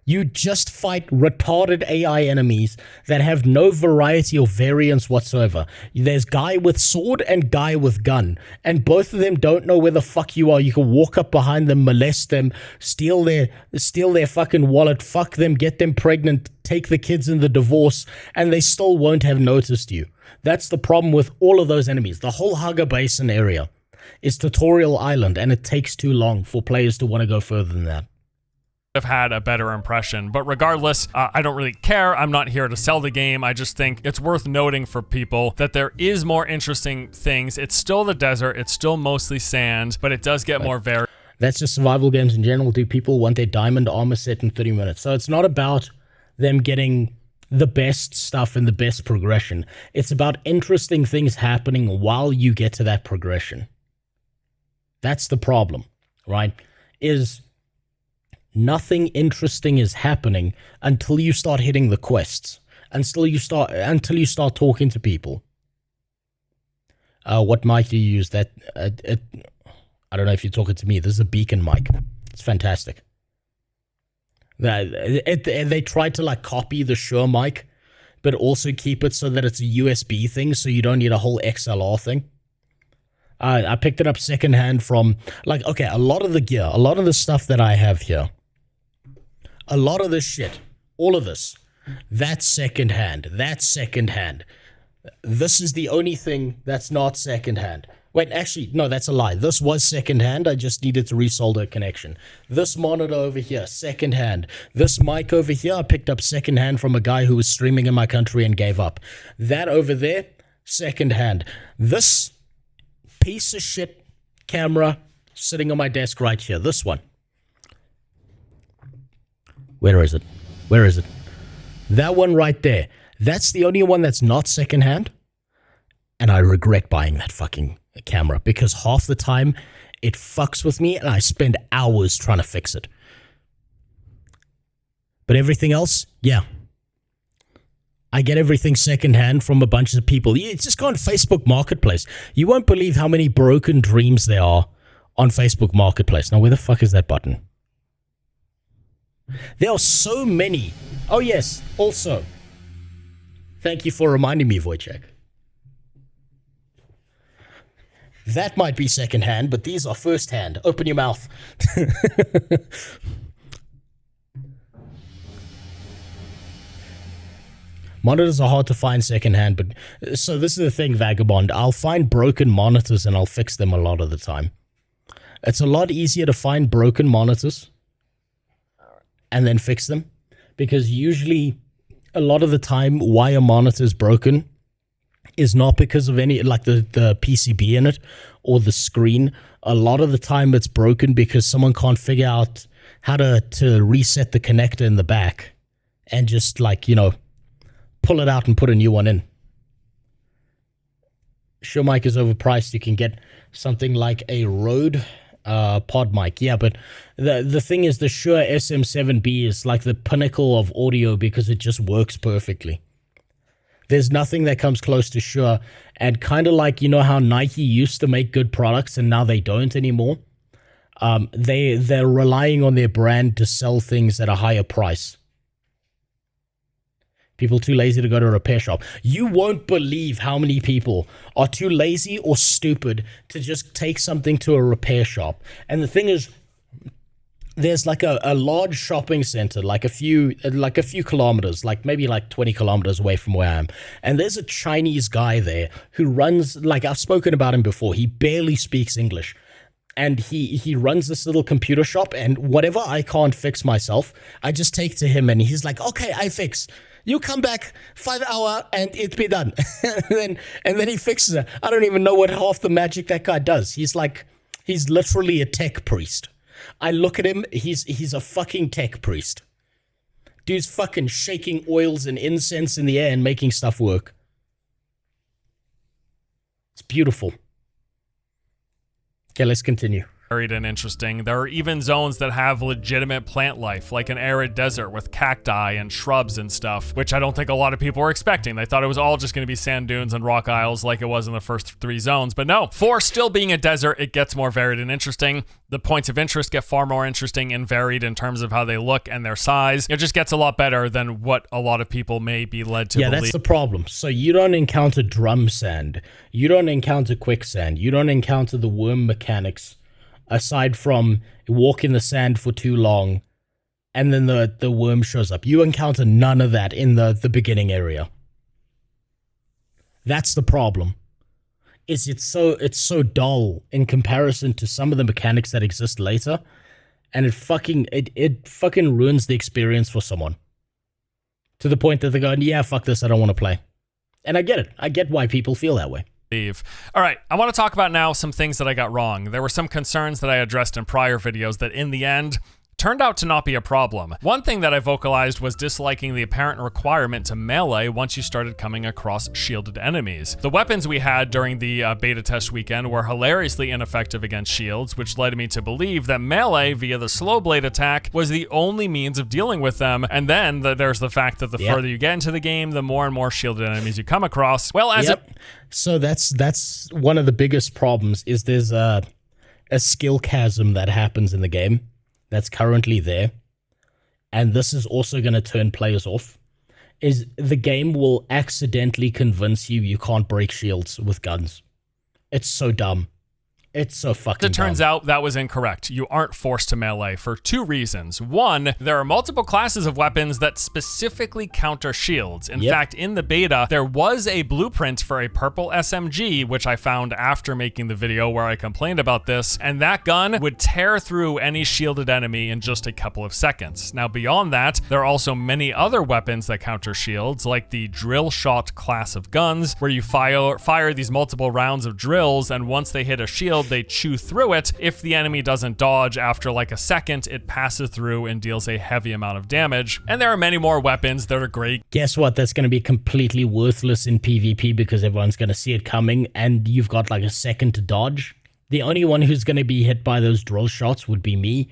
you just fight retarded AI enemies that have no variety or variance whatsoever. There's guy with sword and guy with gun, and both of them don't know where the fuck you are. You can walk up behind them, molest them, steal their fucking wallet, fuck them, get them pregnant, take the kids in the divorce, and they still won't have noticed you. That's the problem with all of those enemies. The whole Haga Basin area is Tutorial Island, and it takes too long for players to want to go further than that. Have had a better impression, but regardless, I don't really care. I'm not here to sell the game. I just think it's worth noting for people that there is more interesting things. It's still the desert, it's still mostly sand, but it does get more varied. That's just survival games in general. Do people want their diamond armor set in 30 minutes? So it's not about them getting the best stuff and the best progression. It's about interesting things happening while you get to that progression. That's the problem, right? Is nothing interesting is happening until you start hitting the quests, until you start talking to people. What mic do you use? I don't know if you're talking to me. This is a beacon mic. It's fantastic. They tried to like copy the Shure mic, but also keep it so that it's a USB thing, so you don't need a whole XLR thing. I picked it up secondhand from, like, okay, a lot of the gear, a lot of the stuff that I have here, a lot of this shit, all of this, that's secondhand. That's secondhand. This is the only thing that's not secondhand. Wait, actually, no, that's a lie. This was secondhand. I just needed to resolder a connection. This monitor over here, secondhand. This mic over here, I picked up secondhand from a guy who was streaming in my country and gave up. That over there, secondhand. This piece of shit camera sitting on my desk right here, this one. Where is it? Where is it? That one right there. That's the only one that's not secondhand. And I regret buying that fucking camera because half the time it fucks with me and I spend hours trying to fix it. But everything else, yeah. I get everything secondhand from a bunch of people. You just go on Facebook Marketplace. You won't believe how many broken dreams there are on Facebook Marketplace. Now, where the fuck is that button? There are so many. Oh, yes. Also, thank you for reminding me, Wojciech. That might be secondhand, but these are firsthand. Open your mouth. Monitors are hard to find secondhand, but so this is the thing, Vagabond. I'll find broken monitors and I'll fix them a lot of the time. It's a lot easier to find broken monitors and then fix them, because usually a lot of the time why a monitor is broken is not because of any, like the PCB in it or the screen. A lot of the time it's broken because someone can't figure out how to reset the connector in the back and just, like, you know, pull it out and put a new one in. Shure mic is overpriced. You can get something like a Rode pod mic. Yeah, but the thing is, the Shure SM7B is like the pinnacle of audio because it just works perfectly. There's nothing that comes close to Shure, and kind of like, you know how Nike used to make good products and now they don't anymore? They're relying on their brand to sell things at a higher price. People too lazy to go to a repair shop. You won't believe how many people are too lazy or stupid to just take something to a repair shop. And the thing is, there's like a large shopping center, like a few kilometers, like maybe like 20 kilometers away from where I am. And there's a Chinese guy there who runs, like I've spoken about him before. He barely speaks English. And he runs this little computer shop, and whatever I can't fix myself, I just take to him, and he's like, okay, I fix. You come back 5 hours and it be done. and then he fixes it. I don't even know what half the magic that guy does. He's literally a tech priest. I look at him, he's a fucking tech priest. Dude's fucking shaking oils and incense in the air and making stuff work. It's beautiful. Okay, let's continue. Varied and interesting. There are even zones that have legitimate plant life, like an arid desert with cacti and shrubs and stuff, which I don't think a lot of people were expecting. They thought it was all just going to be sand dunes and rock isles like it was in the first 3 zones, but no. For still being a desert, it gets more varied and interesting. The points of interest get far more interesting and varied in terms of how they look and their size. It just gets a lot better than what a lot of people may be led to believe. Yeah, that's the problem. So you don't encounter drum sand. You don't encounter quicksand. You don't encounter the worm mechanics. Aside from walk in the sand for too long, and then the worm shows up. You encounter none of that in the beginning area. That's the problem. It's so dull in comparison to some of the mechanics that exist later, and it fucking ruins the experience for someone. To the point that they're going, yeah, fuck this, I don't want to play. And I get it. I get why people feel that way. All right, I want to talk about now some things that I got wrong. There were some concerns that I addressed in prior videos that in the end turned out to not be a problem. One thing that I vocalized was disliking the apparent requirement to melee once you started coming across shielded enemies. The weapons we had during the beta test weekend were hilariously ineffective against shields, which led me to believe that melee via the slow blade attack was the only means of dealing with them. And then there's the fact that the further you get into the game, the more and more shielded enemies you come across. Well, so that's one of the biggest problems is there's a skill chasm that happens in the game. That's currently there, and this is also going to turn players off, is the game will accidentally convince you can't break shields with guns. It's so dumb. It's so fucking dumb. It turns out that was incorrect. You aren't forced to melee for 2 reasons. One, there are multiple classes of weapons that specifically counter shields. In fact, in the beta, there was a blueprint for a purple SMG, which I found after making the video where I complained about this, and that gun would tear through any shielded enemy in just a couple of seconds. Now, beyond that, there are also many other weapons that counter shields, like the drill shot class of guns, where you fire these multiple rounds of drills, and once they hit a shield, they chew through it. If the enemy doesn't dodge after like a second, it passes through and deals a heavy amount of damage. And there are many more weapons that are great. Guess what? That's going to be completely worthless in PvP because everyone's going to see it coming and you've got like a second to dodge. The only one who's going to be hit by those drill shots would be me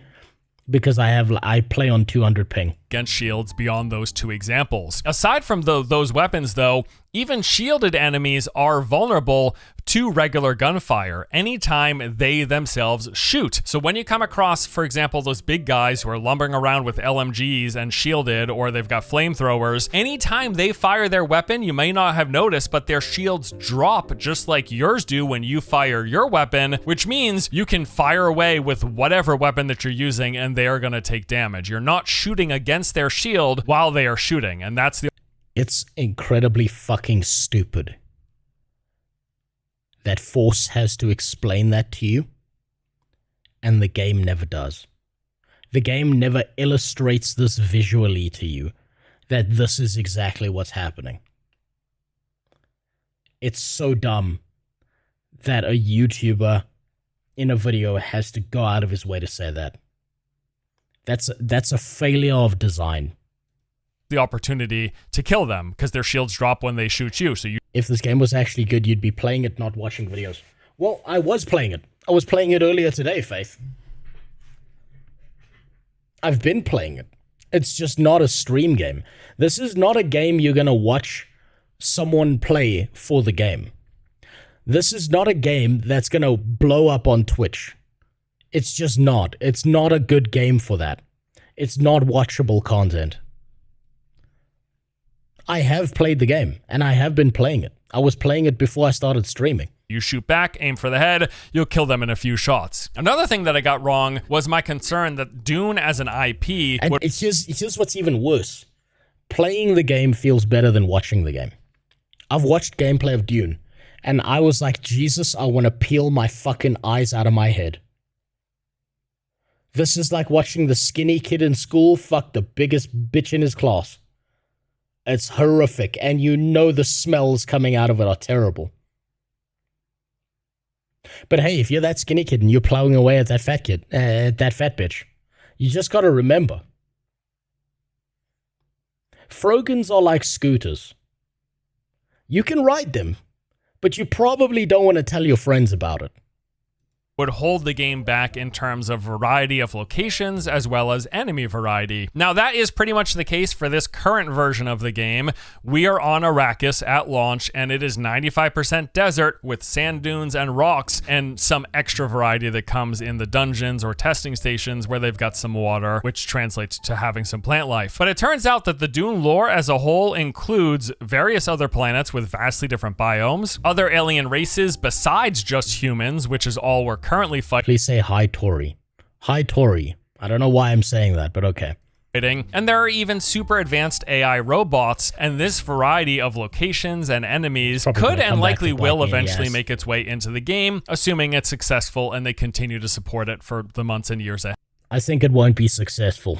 because I play on 200 ping. Against shields beyond those 2 examples. Aside from those weapons though, even shielded enemies are vulnerable to regular gunfire anytime they themselves shoot. So when you come across, for example, those big guys who are lumbering around with LMGs and shielded, or they've got flamethrowers, anytime they fire their weapon, you may not have noticed, but their shields drop just like yours do when you fire your weapon, which means you can fire away with whatever weapon that you're using and they are going to take damage. You're not shooting against their shield while they are shooting, and that's the... It's incredibly fucking stupid that Force has to explain that to you, and the game never does. The game never illustrates this visually to you, that this is exactly what's happening. It's so dumb that a YouTuber in a video has to go out of his way to say that. That's a failure of design. The opportunity to kill them because their shields drop when they shoot you. So if this game was actually good, you'd be playing it, not watching videos. Well, I was playing it. I was playing it earlier today, Faith. I've been playing it. It's just not a stream game. This is not a game you're going to watch someone play for the game. This is not a game that's going to blow up on Twitch. It's just not. It's not a good game for that. It's not watchable content. I have played the game, and I have been playing it. I was playing it before I started streaming. You shoot back, aim for the head, you'll kill them in a few shots. Another thing that I got wrong was my concern that Dune as an IP And here's what's even worse. Playing the game feels better than watching the game. I've watched gameplay of Dune, and I was like, Jesus, I want to peel my fucking eyes out of my head. This is like watching the skinny kid in school fuck the biggest bitch in his class. It's horrific, and you know the smells coming out of it are terrible. But hey, if you're that skinny kid and you're plowing away at that fat kid, that fat bitch, you just gotta remember. Frogans are like scooters. You can ride them, but you probably don't want to tell your friends about it. Would hold the game back in terms of variety of locations as well as enemy variety. Now that is pretty much the case for this current version of the game. We are on Arrakis at launch and it is 95% desert with sand dunes and rocks and some extra variety that comes in the dungeons or testing stations where they've got some water, which translates to having some plant life. But it turns out that the Dune lore as a whole includes various other planets with vastly different biomes, other alien races besides just humans, which is all we're currently fighting. Please say hi, Tori. Hi, Tori. I don't know why I'm saying that, but okay. And there are even super advanced AI robots, and this variety of locations and enemies could and likely will eventually make its way into the game, assuming it's successful and they continue to support it for the months and years ahead. I think it won't be successful.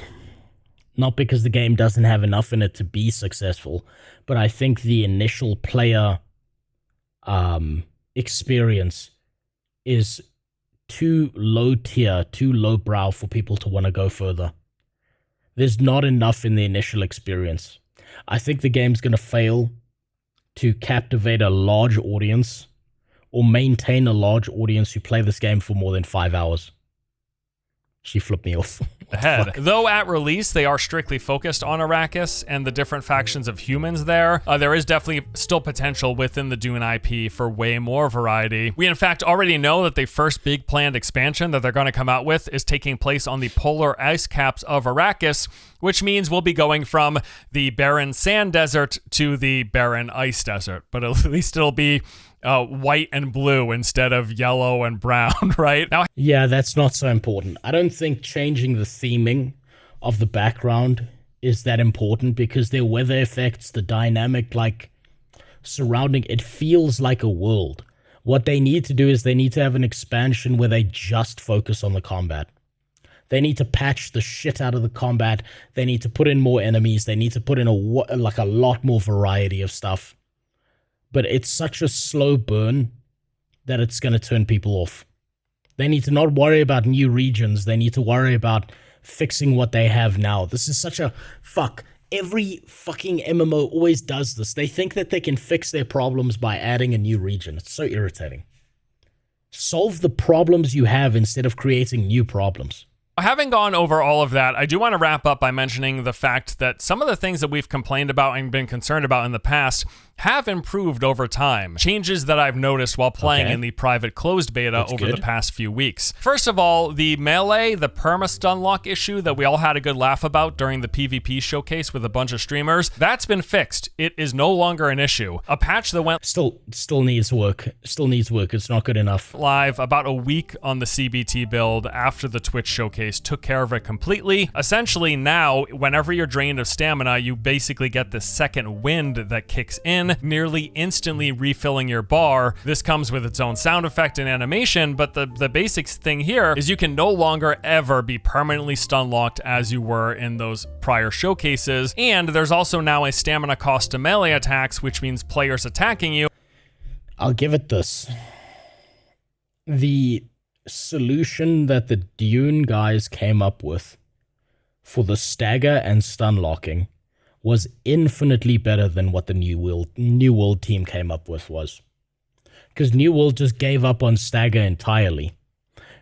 Not because the game doesn't have enough in it to be successful, but I think the initial player experience is too low tier, too low brow for people to want to go further. There's not enough in the initial experience. I think the game's going to fail to captivate a large audience or maintain a large audience who play this game for more than 5 hours. She flipped me off. Ahead. Though at release, they are strictly focused on Arrakis and the different factions of humans there. There is definitely still potential within the Dune IP for way more variety. We in fact already know that the first big planned expansion that they're going to come out with is taking place on the polar ice caps of Arrakis, which means we'll be going from the barren sand desert to the barren ice desert. But at least it'll be white and blue instead of yellow and brown, right? Now, yeah, that's not so important. I don't think changing the theming of the background is that important because their weather effects, the dynamic, like, surrounding it feels like a world. What they need to do is they need to have an expansion where they just focus on the combat. They need to patch the shit out of the combat. They need to put in more enemies. They need to put in a lot more variety of stuff. But it's such a slow burn that it's going to turn people off. They need to not worry about new regions. They need to worry about fixing what they have now. This is such a... Fuck. Every fucking MMO always does this. They think that they can fix their problems by adding a new region. It's so irritating. Solve the problems you have instead of creating new problems. having gone over all of that, I do want to wrap up by mentioning the fact that some of the things that we've complained about and been concerned about in the past have improved over time. Changes that I've noticed while playing in the private closed beta over the past few weeks. First of all, the melee, the perma-stun lock issue that we all had a good laugh about during the PvP showcase with a bunch of streamers, that's been fixed. It is no longer an issue. A patch that went still needs work. Still needs work. It's not good enough. Live about a week on the CBT build after the Twitch showcase took care of it completely. Essentially now, whenever you're drained of stamina, you basically get this second wind that kicks in, nearly instantly refilling your bar. This comes with its own sound effect and animation, but the basic thing here is you can no longer ever be permanently stun locked as you were in those prior showcases, and there's also now a stamina cost to melee attacks, which means players attacking you. I'll give it this. The solution that the Dune guys came up with for the stagger and stun locking was infinitely better than what the New World team came up with was. Because New World just gave up on stagger entirely.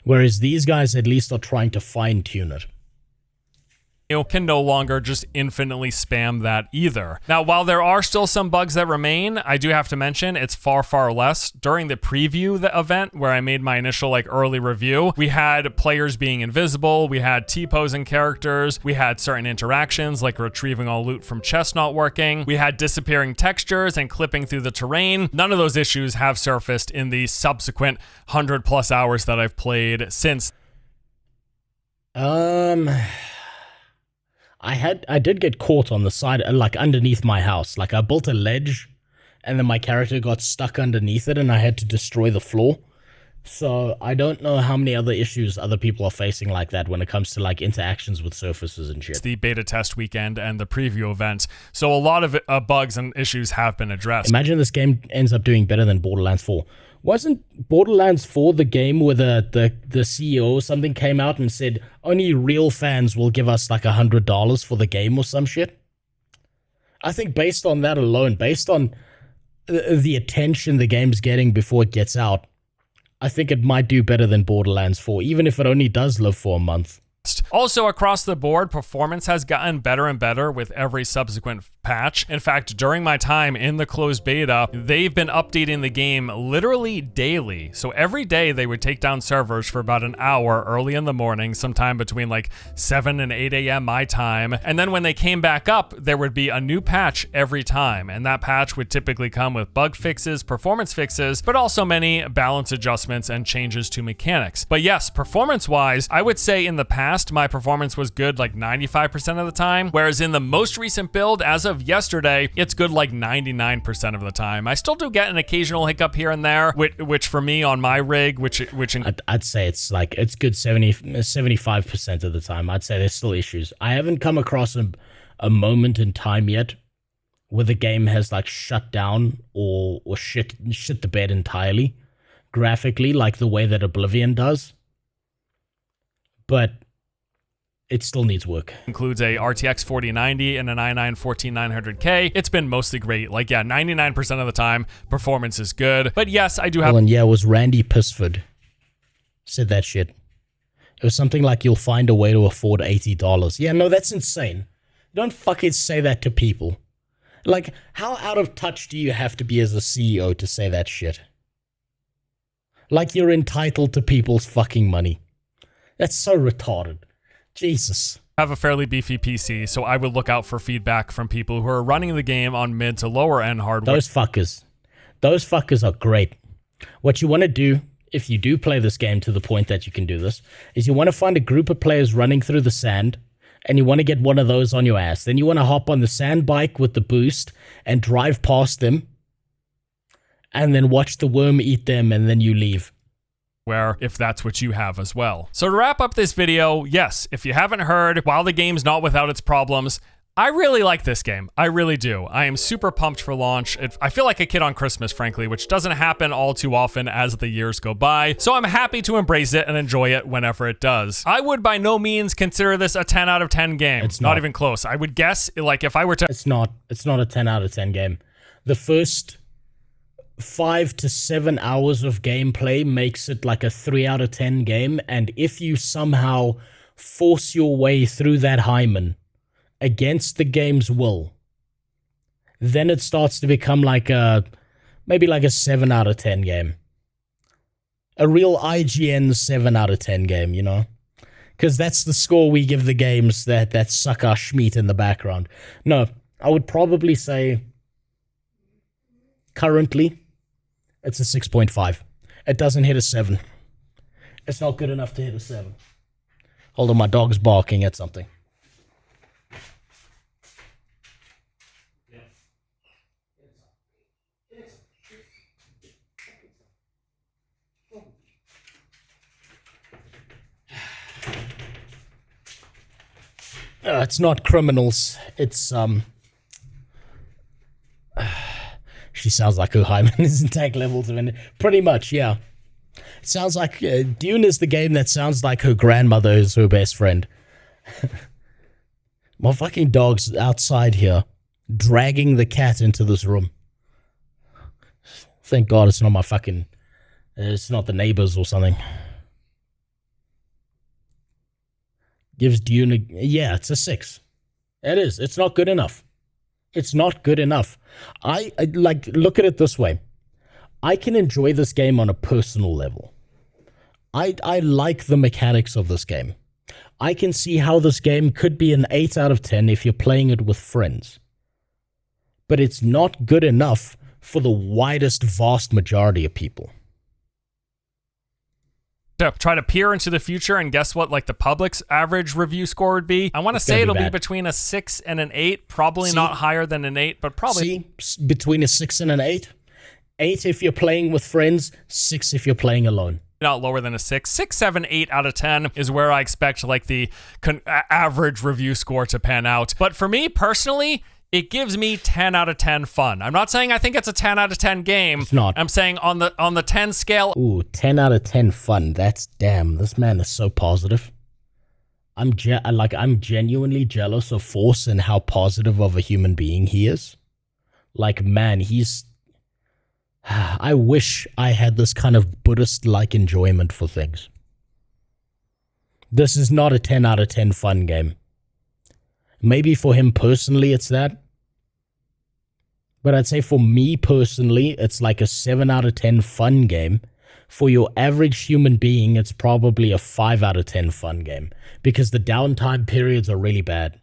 Whereas these guys at least are trying to fine-tune it. can no longer just infinitely spam that either. Now, while there are still some bugs that remain, I do have to mention it's far, far less. During the preview event where I made my initial like early review, we had players being invisible, we had T-posing characters, we had certain interactions like retrieving all loot from chests not working, we had disappearing textures and clipping through the terrain. None of those issues have surfaced in the subsequent 100+ hours that I've played since. I did get caught on the side, like underneath my house. Like I built a ledge and then my character got stuck underneath it and I had to destroy the floor. So I don't know how many other issues other people are facing like that when it comes to like interactions with surfaces and shit. It's the beta test weekend and the preview event. So a lot of bugs and issues have been addressed. Imagine this game ends up doing better than Borderlands 4. Wasn't Borderlands 4 the game where the CEO or something came out and said only real fans will give us like $100 for the game or some shit? I think based on that alone, based on the attention the game's getting before it gets out, I think it might do better than Borderlands 4, even if it only does live for a month. Also, across the board, performance has gotten better and better with every subsequent patch. In fact, during my time in the closed beta, they've been updating the game literally daily. So every day they would take down servers for about an hour early in the morning, sometime between like 7 and 8 a.m. my time. And then when they came back up, there would be a new patch every time. And that patch would typically come with bug fixes, performance fixes, but also many balance adjustments and changes to mechanics. But yes, performance-wise, I would say in the past, my performance was good like 95% of the time, whereas in the most recent build, as of yesterday, it's good like 99% of the time. I still do get an occasional hiccup here and there, which for me on my rig, I'd say it's good 75% of the time. I'd say there's still issues. I haven't come across a moment in time yet where the game has like shut down or shit the bed entirely graphically, like the way that Oblivion does. But it still needs work. Includes a RTX 4090 and an i9 14900K. It's been mostly great. Like, yeah, 99% of the time, performance is good. But yes, I do have... And yeah, it was Randy Pisford said that shit. It was something like, you'll find a way to afford $80. Yeah, no, that's insane. Don't fucking say that to people. Like, how out of touch do you have to be as a CEO to say that shit? Like you're entitled to people's fucking money. That's so retarded. Jesus. I have a fairly beefy PC, so I would look out for feedback from people who are running the game on mid to lower end hardware. Those fuckers are great. What you want to do, if you do play this game to the point that you can do this, is you want to find a group of players running through the sand, and you want to get one of those on your ass. Then you want to hop on the sand bike with the boost and drive past them, and then watch the worm eat them, and then you leave. Where if that's what you have as well. So to wrap up this video, yes, if you haven't heard, while the game's not without its problems, I really like this game. I really do. I am super pumped for launch. I feel like a kid on Christmas, frankly, which doesn't happen all too often as the years go by. So I'm happy to embrace it and enjoy it whenever it does. I would by no means consider this a 10 out of 10 game. It's not even close. I would guess, like, if I were to... It's not a 10 out of 10 game. The first 5 to 7 hours of gameplay makes it like a 3 out of 10 game, and if you somehow force your way through that hymen against the game's will, then it starts to become like maybe like a 7 out of 10 game. A real IGN 7 out of 10 game, you know? Because that's the score we give the games that suck our schmeat in the background. No, I would probably say currently it's a 6.5. It doesn't hit a 7. It's not good enough to hit a 7. Hold on, my dog's barking at something. It's not criminals. It's she sounds like her hymen is in tag levels of it. Pretty much, yeah. It sounds like Dune is the game that sounds like her grandmother is her best friend. My fucking dog's outside here, dragging the cat into this room. Thank God it's not my fucking... it's not the neighbors or something. Gives Dune yeah, it's a 6. It is. It's not good enough. It's not good enough. I like, look at it this way. I can enjoy this game on a personal level. I like the mechanics of this game. I can see how this game could be an 8 out of 10 if you're playing it with friends. But it's not good enough for the vast majority of people. To try to peer into the future and guess what like the public's average review score would be. I want to say it'll be between a 6 and an 8, probably not higher than an 8, but probably between a 6 and an 8. 8 if you're playing with friends, 6 if you're playing alone. Not lower than a 6. 6, 7, 8 out of 10 is where I expect like the average review score to pan out. But for me personally, it gives me 10 out of 10 fun. I'm not saying I think it's a 10 out of 10 game. It's not. I'm saying on the 10 scale. Ooh, 10 out of 10 fun. That's damn. This man is so positive. I'm genuinely jealous of Force and how positive of a human being he is. Like, man, I wish I had this kind of Buddhist-like enjoyment for things. This is not a 10 out of 10 fun game. Maybe for him personally it's that. But I'd say for me personally, it's like a 7 out of 10 fun game. For your average human being, it's probably a 5 out of 10 fun game. Because the downtime periods are really bad.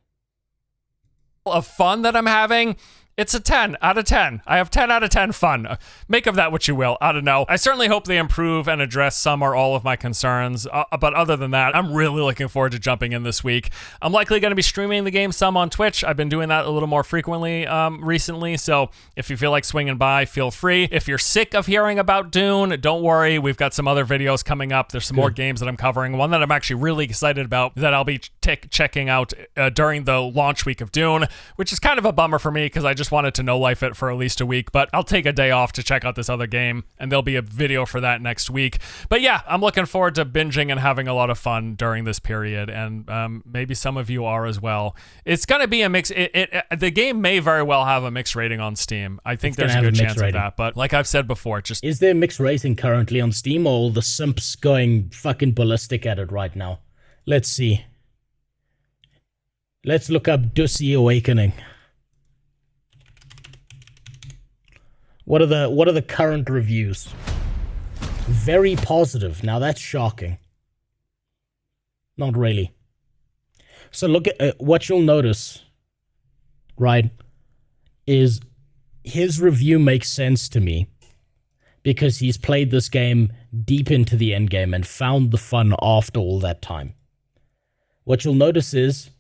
Of fun that I'm having, it's a 10 out of 10. I have 10 out of 10 fun. Make of that what you will. I don't know. I certainly hope they improve and address some or all of my concerns. But other than that, I'm really looking forward to jumping in this week. I'm likely going to be streaming the game some on Twitch. I've been doing that a little more frequently recently. So if you feel like swinging by, feel free. If you're sick of hearing about Dune, don't worry. We've got some other videos coming up. There's some more games that I'm covering. One that I'm actually really excited about that I'll be checking out during the launch week of Dune, which is kind of a bummer for me because I just wanted to no-life it for at least a week, but I'll take a day off to check out this other game, and there'll be a video for that next week. But yeah, I'm looking forward to binging and having a lot of fun during this period, and maybe some of you are as well. It's going to be a mix. The game may very well have a mixed rating on Steam. I think there's a good chance of that, but like I've said before, just... Is there a mixed rating currently on Steam, or all the simps going fucking ballistic at it right now? Let's see. Let's look up Dune Awakening. What are the current reviews? Very positive. Now that's shocking. Not really. So look at what you'll notice, right, is his review makes sense to me because he's played this game deep into the endgame and found the fun after all that time. What you'll notice is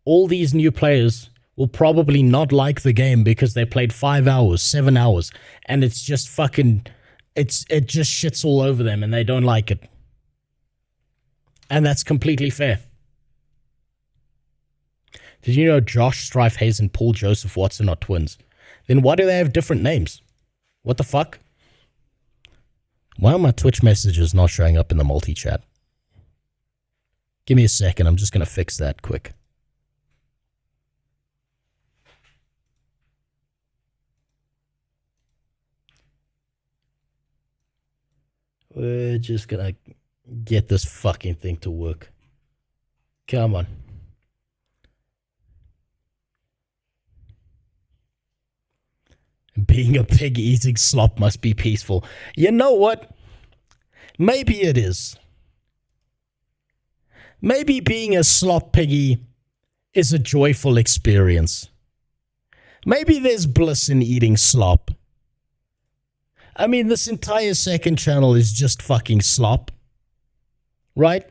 all these new players will probably not like the game because they played 5 hours, 7 hours, and it's just fucking, it just shits all over them and they don't like it. And that's completely fair. Did you know Josh, Strife Hayes, and Paul Joseph Watson are twins? Then why do they have different names? What the fuck? Why are my Twitch messages not showing up in the multi-chat? Give me a second, I'm just going to fix that quick. We're just gonna get this fucking thing to work. Come on. Being a pig eating slop must be peaceful. You know what? Maybe it is. Maybe being a slop piggy is a joyful experience. Maybe there's bliss in eating slop. I mean, this entire second channel is just fucking slop. Right?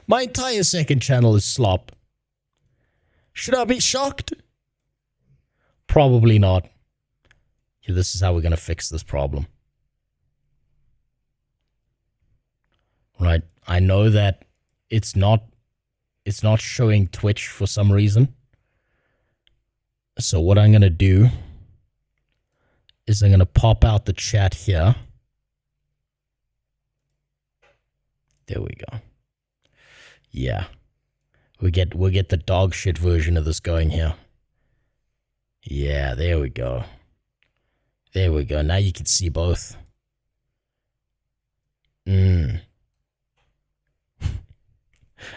My entire second channel is slop. Should I be shocked? Probably not. Yeah, this is how we're going to fix this problem. Right? I know that it's not showing Twitch for some reason. So what I'm going to do is I'm going to pop out the chat here. There we go. Yeah. We'll get the dog shit version of this going here. Yeah, there we go. There we go. Now you can see both.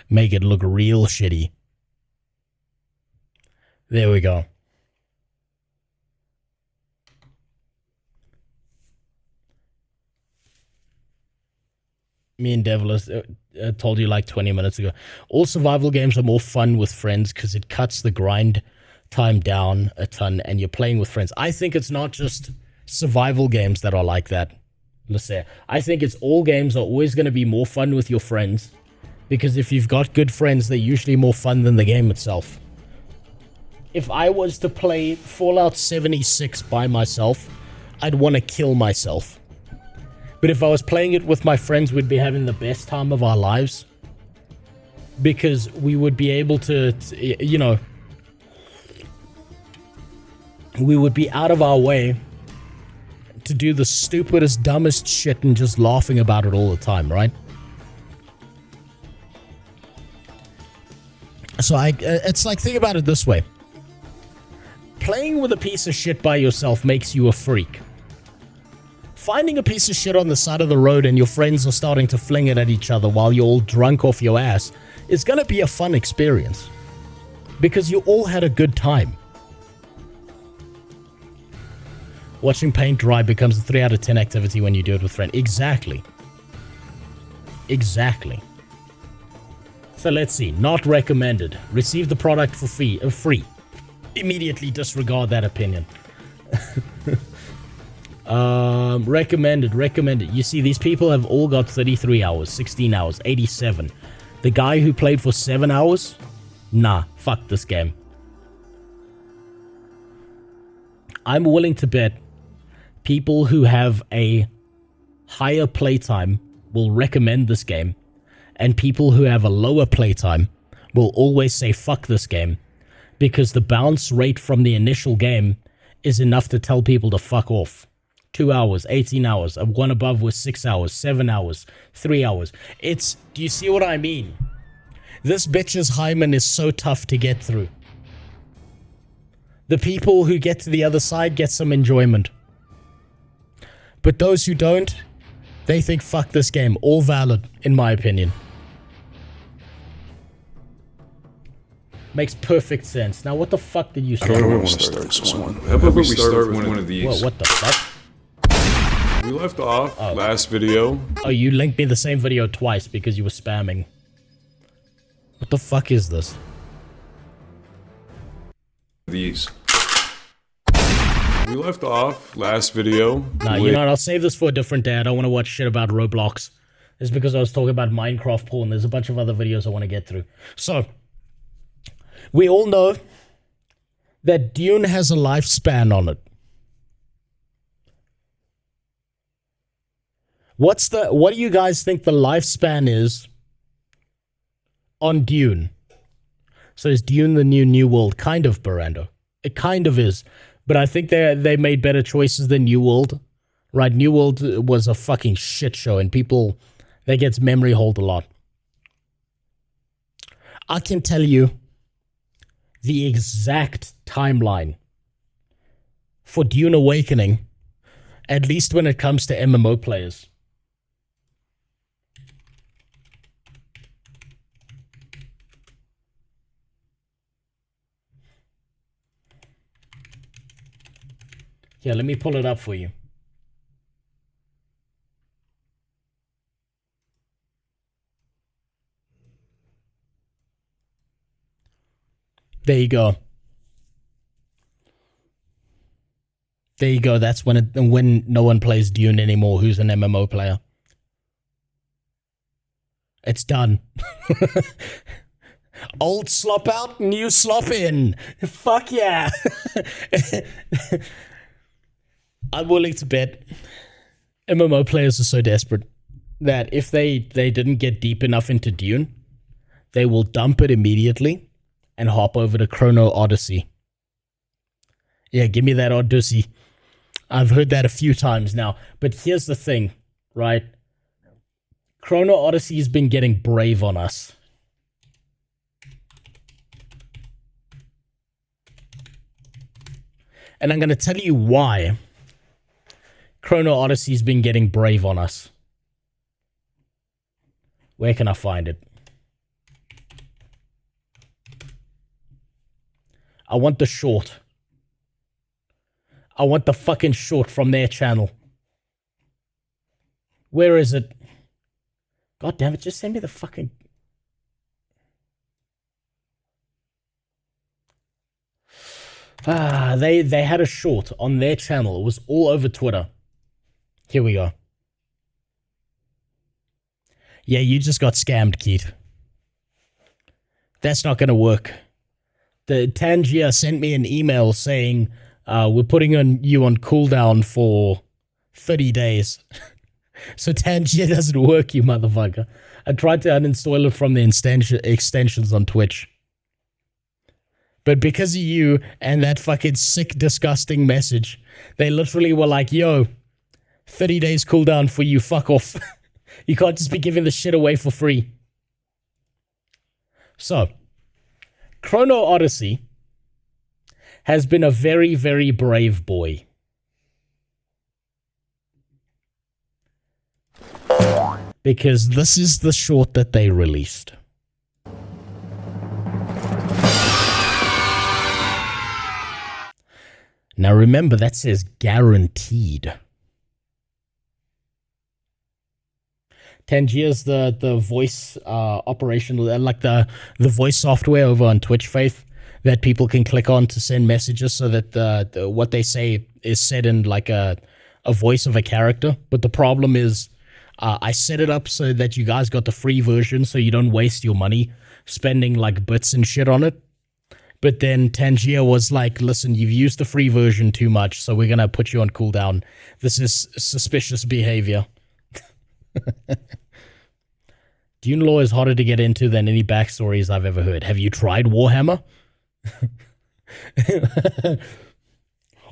Make it look real shitty. There we go. Me and Devilis told you like 20 minutes ago. All survival games are more fun with friends because it cuts the grind time down a ton and you're playing with friends. I think it's not just survival games that are like that. Let's say, I think it's all games are always going to be more fun with your friends because if you've got good friends, they're usually more fun than the game itself. If I was to play Fallout 76 by myself, I'd want to kill myself. But if I was playing it with my friends, we'd be having the best time of our lives. Because we would be able to, you know, we would be out of our way to do the stupidest, dumbest shit and just laughing about it all the time, right? So it's like, think about it this way. Playing with a piece of shit by yourself makes you a freak. Finding a piece of shit on the side of the road and your friends are starting to fling it at each other while you're all drunk off your ass is going to be a fun experience. Because you all had a good time. Watching paint dry becomes a 3 out of 10 activity when you do it with friends. Exactly. Exactly. So let's see. Not recommended. Receive the product for free. Immediately disregard that opinion. Recommended. You see, these people have all got 33 hours, 16 hours, 87. The guy who played for 7 hours? Nah, fuck this game. I'm willing to bet people who have a higher playtime will recommend this game, and people who have a lower playtime will always say fuck this game, because the bounce rate from the initial game is enough to tell people to fuck off. 2 hours, 18 hours, one above was 6 hours, 7 hours, 3 hours. Do you see what I mean? This bitch's hymen is so tough to get through. The people who get to the other side get some enjoyment. But those who don't, they think fuck this game. All valid, in my opinion. Makes perfect sense. Now what the fuck did you say? I don't want to start this one. How about we start with one of these? What the fuck? We left off last video. Oh, you linked me the same video twice because you were spamming. What the fuck is this? These. We left off last video. Nah, you know what? I'll save this for a different day. I don't want to watch shit about Roblox. It's because I was talking about Minecraft porn. There's a bunch of other videos I want to get through. So, we all know that Dune has a lifespan on it. What do you guys think the lifespan is on Dune? So is Dune the new world? Kind of, Barando. It kind of is. But I think they made better choices than New World. Right? New World was a fucking shit show and people, that gets memory hold a lot. I can tell you the exact timeline for Dune Awakening, at least when it comes to MMO players. Yeah, let me pull it up for you. There you go. There you go. That's when no one plays Dune anymore. Who's an MMO player? It's done. Old slop out, new slop in. Fuck yeah. I'm willing to bet MMO players are so desperate that if they didn't get deep enough into Dune, they will dump it immediately and hop over to Chrono Odyssey. Yeah, give me that Odyssey. I've heard that a few times now. But here's the thing, right? Chrono Odyssey has been getting brave on us. And I'm going to tell you why Chrono Odyssey's been getting brave on us. Where can I find it? I want the short. I want the fucking short from their channel. Where is it? God damn it, just send me the fucking... They had a short on their channel. It was all over Twitter. Here we go. Yeah, you just got scammed, Keith. That's not going to work. The Tangier sent me an email saying, we're putting you on cooldown for 30 days. So Tangier doesn't work, you motherfucker. I tried to uninstall it from the extensions on Twitch. But because of you and that fucking sick, disgusting message, they literally were like, yo, 30 days cooldown for you, fuck off. You can't just be giving the shit away for free. So, Chrono Odyssey has been a very, very brave boy. Because this is the short that they released. Now remember, that says guaranteed. Tangier's the voice operation, like the voice software over on Twitch, Faith, that people can click on to send messages so that what they say is said in like a voice of a character. But the problem is I set it up so that you guys got the free version so you don't waste your money spending like bits and shit on it. But then Tangier was like, listen, you've used the free version too much, so we're going to put you on cooldown. This is suspicious behavior. Dune lore is harder to get into than any backstories I've ever heard. Have you tried Warhammer?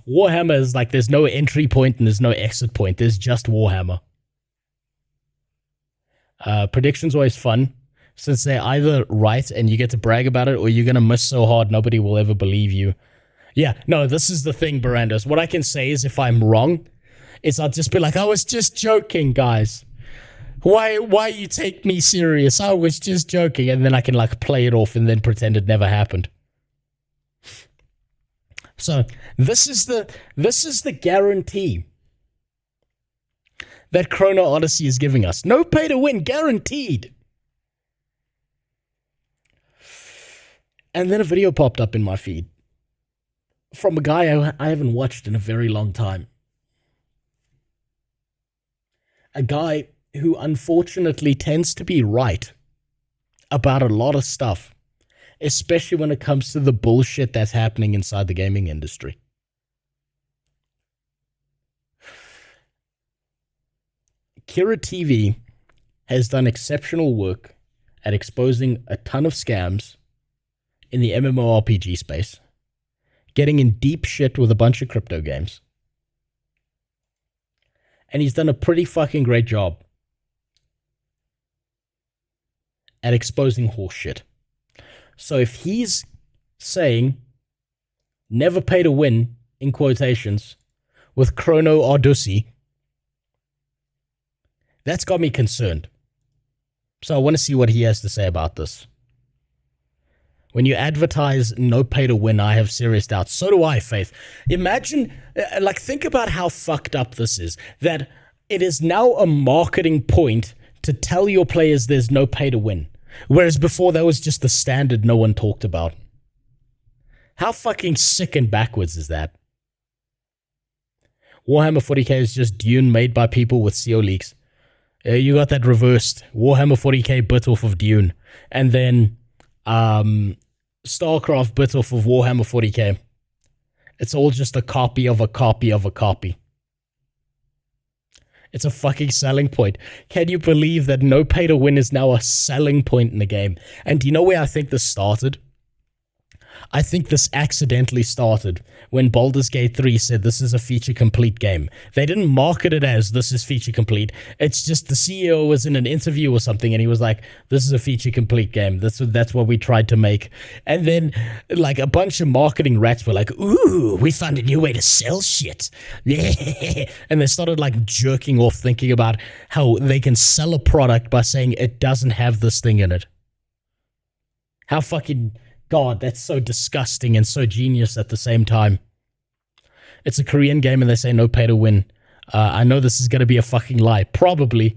Warhammer is like, there's no entry point and there's no exit point. There's just Warhammer. Predictions always fun, since they're either right and you get to brag about it, or you're going to miss so hard nobody will ever believe you. Yeah, no, this is the thing, Barandas. What I can say is if I'm wrong, is I'll just be like, I was just joking, guys. Why you take me serious? I was just joking. And then I can like play it off and then pretend it never happened. So this is the guarantee that Chrono Odyssey is giving us. No pay to win, guaranteed. And then a video popped up in my feed from a guy I haven't watched in a very long time. A guy who unfortunately tends to be right about a lot of stuff, especially when it comes to the bullshit that's happening inside the gaming industry. Kira TV has done exceptional work at exposing a ton of scams in the MMORPG space, getting in deep shit with a bunch of crypto games. And he's done a pretty fucking great job at exposing horse shit. So if he's saying never pay to win, in quotations, with Chrono Odyssey, that's got me concerned. So I want to see what he has to say about this. When you advertise no pay to win, I have serious doubts. So do I, Faith. Imagine, think about how fucked up this is. That it is now a marketing point to tell your players there's no pay to win. Whereas before that was just the standard no one talked about. How fucking sick and backwards is that? Warhammer 40k is just Dune made by people with CO leaks. You got that reversed. Warhammer 40k bit off of Dune. And then StarCraft bit off of Warhammer 40k. It's all just a copy of a copy of a copy. It's a fucking selling point. Can you believe that no pay to win is now a selling point in the game? And do you know where I think this started? I think this accidentally started when Baldur's Gate 3 said this is a feature complete game. They didn't market it as this is feature complete. It's just the CEO was in an interview or something and he was like, this is a feature complete game. That's what we tried to make. And then like a bunch of marketing rats were like, ooh, we found a new way to sell shit. And they started like jerking off thinking about how they can sell a product by saying it doesn't have this thing in it. How fucking God, that's so disgusting and so genius at the same time. It's a Korean game and they say no pay to win. I know this is going to be a fucking lie. Probably.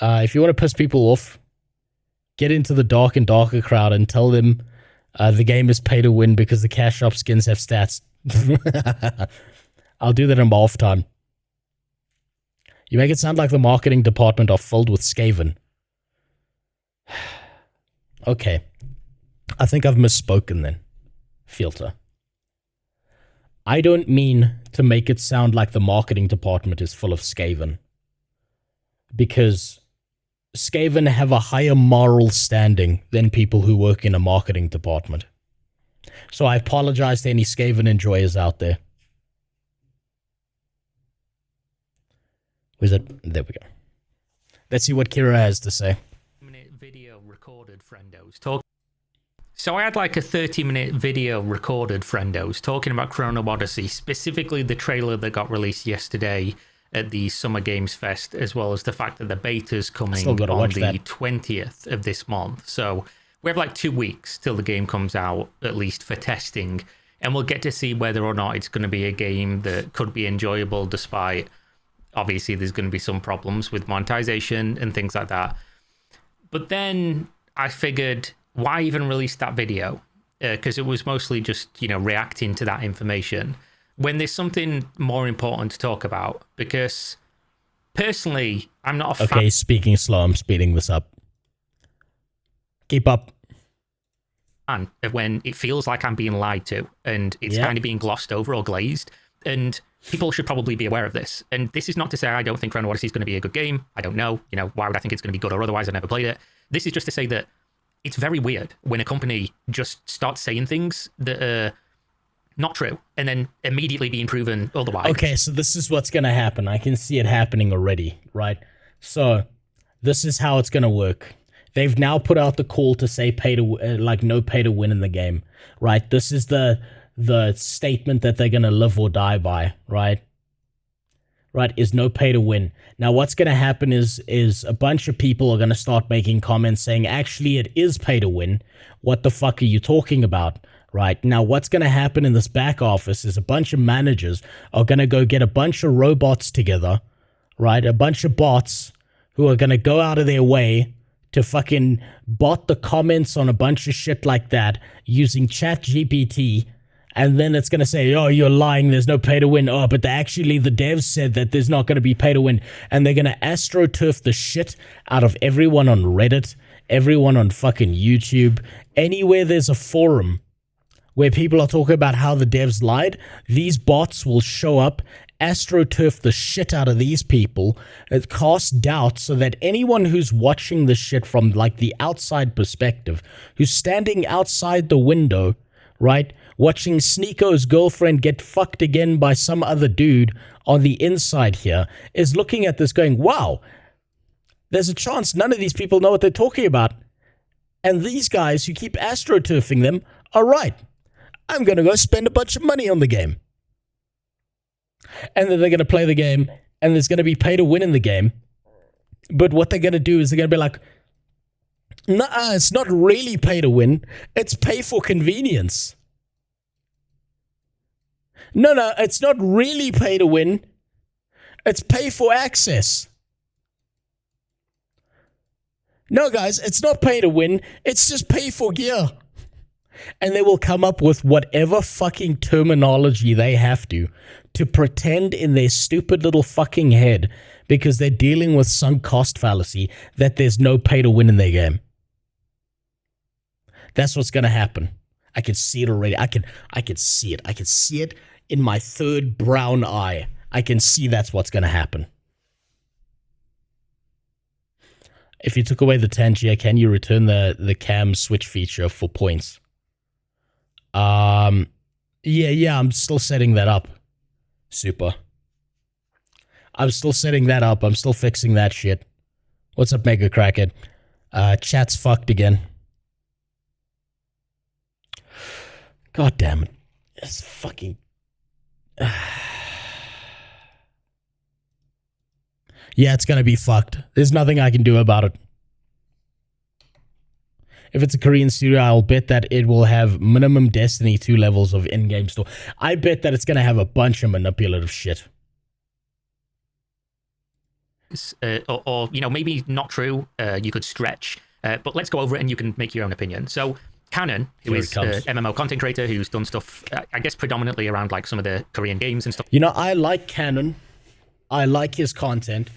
If you want to piss people off, get into the dark and darker crowd and tell them the game is pay to win because the cash shop skins have stats. I'll do that in my off time. You make it sound like the marketing department are filled with Skaven. Okay. I think I've misspoken then. Filter. I don't mean to make it sound like the marketing department is full of Skaven. Because Skaven have a higher moral standing than people who work in a marketing department. So I apologize to any Skaven enjoyers out there. Where's it? There we go. Let's see what Kira has to say. Video recorded friendos. So I had like a 30-minute video recorded friendos talking about Chrono Odyssey, specifically the trailer that got released yesterday at the Summer Games Fest, as well as the fact that the beta's coming on the 20th of this month. So we have like 2 weeks till the game comes out, at least for testing, and we'll get to see whether or not it's going to be a game that could be enjoyable despite, obviously, there's going to be some problems with monetization and things like that. But then I figured, why even release that video? Because it was mostly just, reacting to that information when there's something more important to talk about. Because personally, I'm not a fan. Okay, speaking slow, I'm speeding this up. Keep up. When it feels like I'm being lied to and it's kind of being glossed over or glazed. And people should probably be aware of this. And this is not to say I don't think Chrono Odyssey is going to be a good game. I don't know. Why would I think it's going to be good or otherwise? I never played it. This is just to say that it's very weird when a company just starts saying things that are not true and then immediately being proven otherwise. Okay, so this is what's going to happen. I can see it happening already, right? So this is how it's going to work. They've now put out the call to say no pay to win in the game, right? This is the statement that they're going to live or die by, right? Right, is no pay to win. Now, what's going to happen is a bunch of people are going to start making comments saying, actually, it is pay to win. What the fuck are you talking about? Right, now, what's going to happen in this back office is a bunch of managers are going to go get a bunch of robots together, right? A bunch of bots who are going to go out of their way to fucking bot the comments on a bunch of shit like that using ChatGPT. And then it's going to say, oh, you're lying, there's no pay to win. Oh, but actually the devs said that there's not going to be pay to win. And they're going to astroturf the shit out of everyone on Reddit, everyone on fucking YouTube, anywhere there's a forum where people are talking about how the devs lied. These bots will show up, astroturf the shit out of these people, cast doubt so that anyone who's watching this shit from like the outside perspective, who's standing outside the window, right, watching Sneeko's girlfriend get fucked again by some other dude on the inside here, is looking at this going, wow, there's a chance none of these people know what they're talking about. And these guys who keep astroturfing them are right. I'm going to go spend a bunch of money on the game. And then they're going to play the game, and there's going to be pay to win in the game. But what they're going to do is they're going to be like, nah, it's not really pay to win. It's pay for convenience. No, it's not really pay to win. It's pay for access. No, guys, it's not pay to win. It's just pay for gear. And they will come up with whatever fucking terminology they have to pretend in their stupid little fucking head, because they're dealing with sunk cost fallacy, that there's no pay to win in their game. That's what's going to happen. I can see it already. I can see it. I can see it in my third brown eye. I can see that's what's going to happen. If you took away the Tangier, can you return the cam switch feature for points? Yeah, I'm still setting that up. Super. I'm still setting that up. I'm still fixing that shit. What's up, Mega Crackhead? Chat's fucked again. God damn it. It's fucking... Yeah, it's gonna be fucked. There's nothing I can do about it. If it's a Korean studio, I'll bet that it will have minimum Destiny 2 levels of in-game store. I bet that it's going to have a bunch of manipulative shit. Or maybe not true. You could stretch. But let's go over it and you can make your own opinion. So Canon, who is an MMO content creator who's done stuff, I guess, predominantly around like some of the Korean games and stuff. I like Canon. I like his content.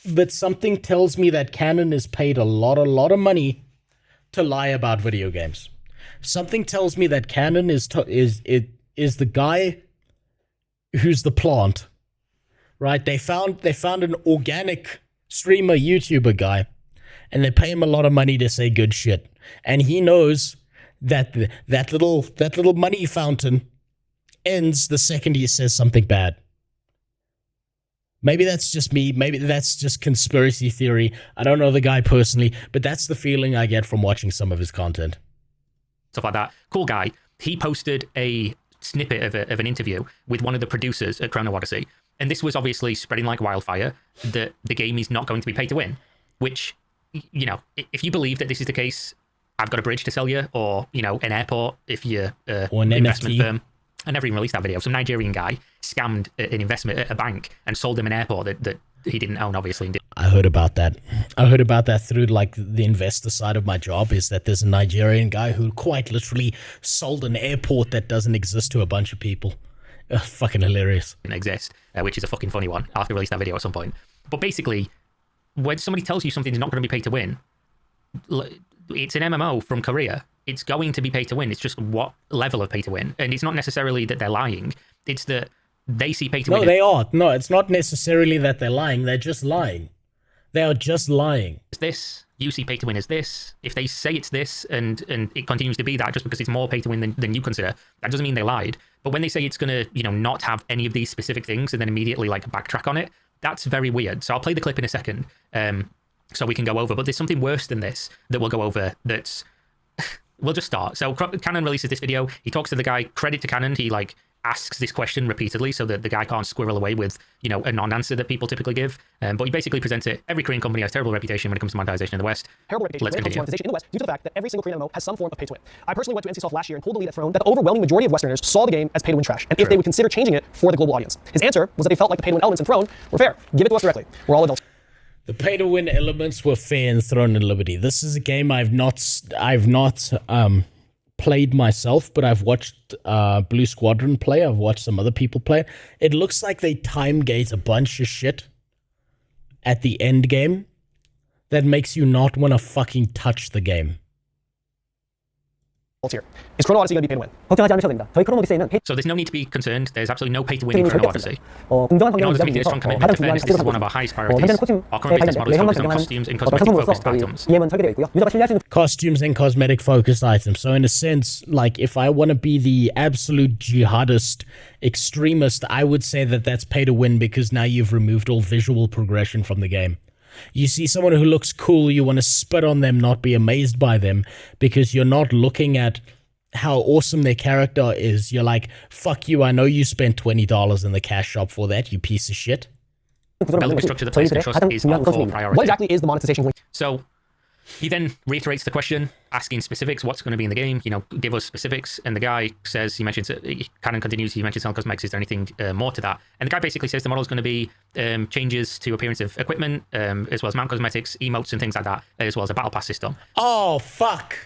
But something tells me that Canon is paid a lot of money to lie about video games. Something tells me that Canon is the guy who's the plant, right? They found an organic streamer, YouTuber guy, and they pay him a lot of money to say good shit. And he knows that that little money fountain ends the second he says something bad. Maybe that's just me. Maybe that's just conspiracy theory. I don't know the guy personally, but that's the feeling I get from watching some of his content. Stuff like that. Cool guy. He posted a snippet of an interview with one of the producers at Chrono Odyssey. And this was obviously spreading like wildfire that the game is not going to be pay to win, which, if you believe that this is the case, I've got a bridge to sell you, or, an airport if you're an investment firm. I never even released that video. Some Nigerian guy scammed an investment at a bank and sold him an airport that he didn't own, obviously. I heard about that. I heard about that through like the investor side of my job, is that there's a Nigerian guy who quite literally sold an airport that doesn't exist to a bunch of people. Fucking hilarious. Didn't exist, which is a fucking funny one. I'll have to release that video at some point. But basically, when somebody tells you something's not going to be pay to win, it's an MMO from Korea. It's going to be pay to win. It's just what level of pay to win. And it's not necessarily that they're lying. It's that they see pay to win. No, they are. No, it's not necessarily that they're lying. They're just lying. They are just lying. It's this. You see pay to win as this. If they say it's this and it continues to be that just because it's more pay to win than you consider, that doesn't mean they lied. But when they say it's going to, not have any of these specific things and then immediately like backtrack on it, that's very weird. So I'll play the clip in a second so we can go over. But there's something worse than this that we'll go over that's... We'll just start. So Canon releases this video. He talks to the guy. Credit to Canon. He asks this question repeatedly so that the guy can't squirrel away with, a non-answer that people typically give. But he basically presents it. Every Korean company has terrible reputation when it comes to monetization in the West. Terrible reputation Let's when it comes to continue. monetization in the West due to the fact that every single Korean MMO has some form of pay to win. I personally went to NC Soft last year and pulled the lead at Throne that the overwhelming majority of Westerners saw the game as pay to win trash, and if they would consider changing it for the global audience. His answer was that they felt like the pay to win elements in Throne were fair. Give it to us directly. We're all adults. The pay-to-win elements were fair in Throne and Liberty. This is a game I've not played myself, but I've watched Blue Squadron play. I've watched some other people play. It looks like they time-gate a bunch of shit at the end game that makes you not want to fucking touch the game. Here. Is Chrono Odyssey going to be pay to win? 걱정하지 않으셔도 됩니다. 저희 크로노 오디세이는 So there's no need to be concerned. There's absolutely no pay to win in Chrono Odyssey. In order to meet this strong commitment to fairness, this is one of our highest priorities. Our current business model is focused on costumes and cosmetic-focused items. Costumes and cosmetic-focused items. So in a sense, like, if I want to be the absolute jihadist extremist, I would say that that's pay to win because now you've removed all visual progression from the game. You see someone who looks cool, you want to spit on them, not be amazed by them, because you're not looking at how awesome their character is. You're like, fuck you, I know you spent $20 in the cash shop for that, you piece of shit. Building a structure that plays and trust is our core priority. What exactly is the monetization link? So he then reiterates the question, asking specifics, what's going to be in the game, give us specifics. And the guy says, Canon continues, he mentions selling cosmetics, is there anything more to that? And the guy basically says the model is going to be changes to appearance of equipment, as well as mount cosmetics, emotes and things like that, as well as a battle pass system. Oh, fuck.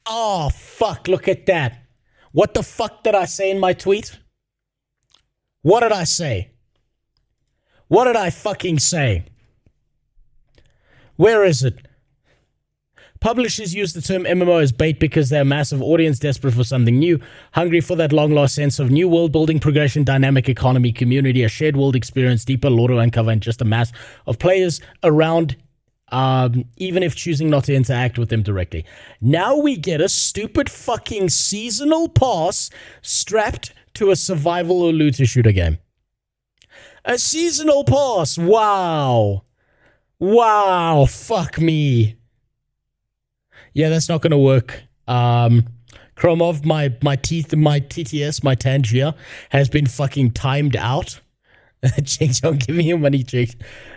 Oh, fuck, look at that. What the fuck did I say in my tweet? What did I say? What did I fucking say? Where is it? Publishers use the term MMO as bait because they're a massive audience desperate for something new, hungry for that long-lost sense of new world-building, progression, dynamic economy, community, a shared world experience, deeper lore to uncover, and just a mass of players around, even if choosing not to interact with them directly. Now we get a stupid fucking seasonal pass strapped to a survival or looter-shooter game. A seasonal pass! Wow! Wow, fuck me. Yeah, that's not going to work. Chromov, my TTS, my Tangier, has been fucking timed out Ching Chong, give me your money, Ching.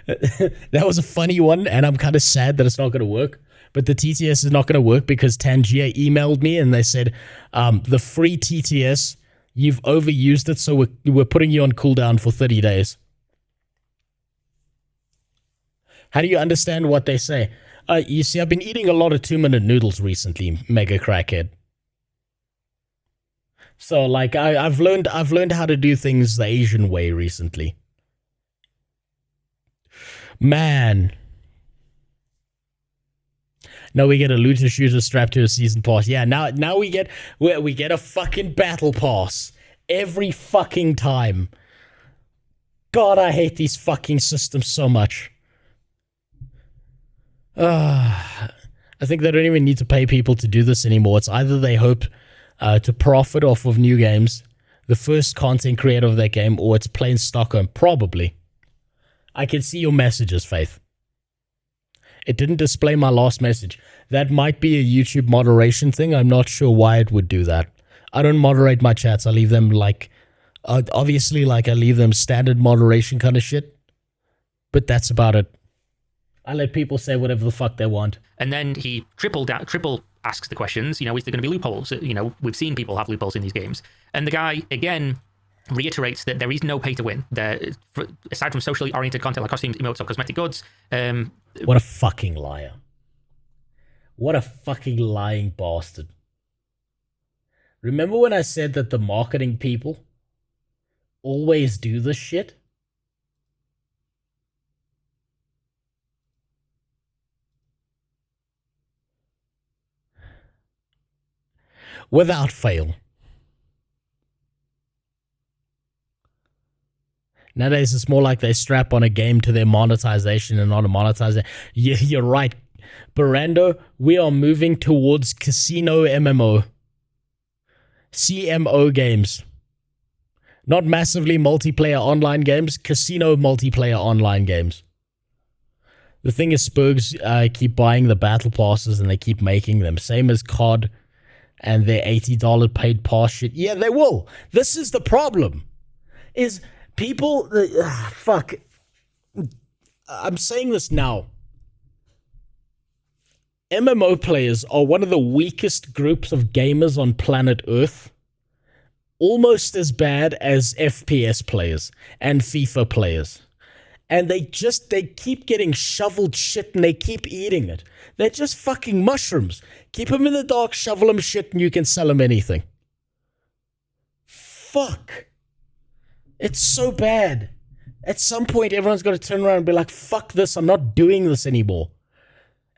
That was a funny one, and I'm kind of sad that it's not going to work. But the TTS is not going to work because Tangier emailed me and they said, the free TTS, you've overused it, so we're putting you on cooldown for 30 days. How do you understand what they say? You see, I've been eating a lot of 2-minute noodles recently, mega crackhead. So, like, I've learned how to do things the Asian way recently. Man. No, we get a looter shooter strapped to a season pass. Yeah, now we get a fucking battle pass every fucking time. God, I hate these fucking systems so much. I think they don't even need to pay people to do this anymore. It's either they hope to profit off of new games, the first content creator of that game, or it's plain Stockholm. Probably. I can see your messages, Faith. It didn't display my last message. That might be a YouTube moderation thing. I'm not sure why it would do that. I don't moderate my chats. I leave them like, obviously, like I leave them standard moderation kind of shit. But that's about it. I let people say whatever the fuck they want. And then he triple asks the questions, is there going to be loopholes? We've seen people have loopholes in these games. And the guy, again, reiterates that there is no pay to win. Aside from socially oriented content like costumes, emotes, or cosmetic goods. What a fucking liar. What a fucking lying bastard. Remember when I said that the marketing people always do this shit? Without fail. Nowadays, it's more like they strap on a game to their monetization and not a monetization. Yeah, you're right. Barando, we are moving towards casino MMO. CMO games. Not massively multiplayer online games, casino multiplayer online games. The thing is, Spurgs keep buying the battle passes and they keep making them. Same as COD and their $80 paid pass shit. Yeah, they will. This is the problem. Is people... fuck. I'm saying this now. MMO players are one of the weakest groups of gamers on planet Earth. Almost as bad as FPS players and FIFA players. And they keep getting shoveled shit and they keep eating it. They're just fucking mushrooms. Keep them in the dark, shovel them shit, and you can sell them anything. Fuck. It's so bad. At some point, everyone's got to turn around and be like, fuck this, I'm not doing this anymore.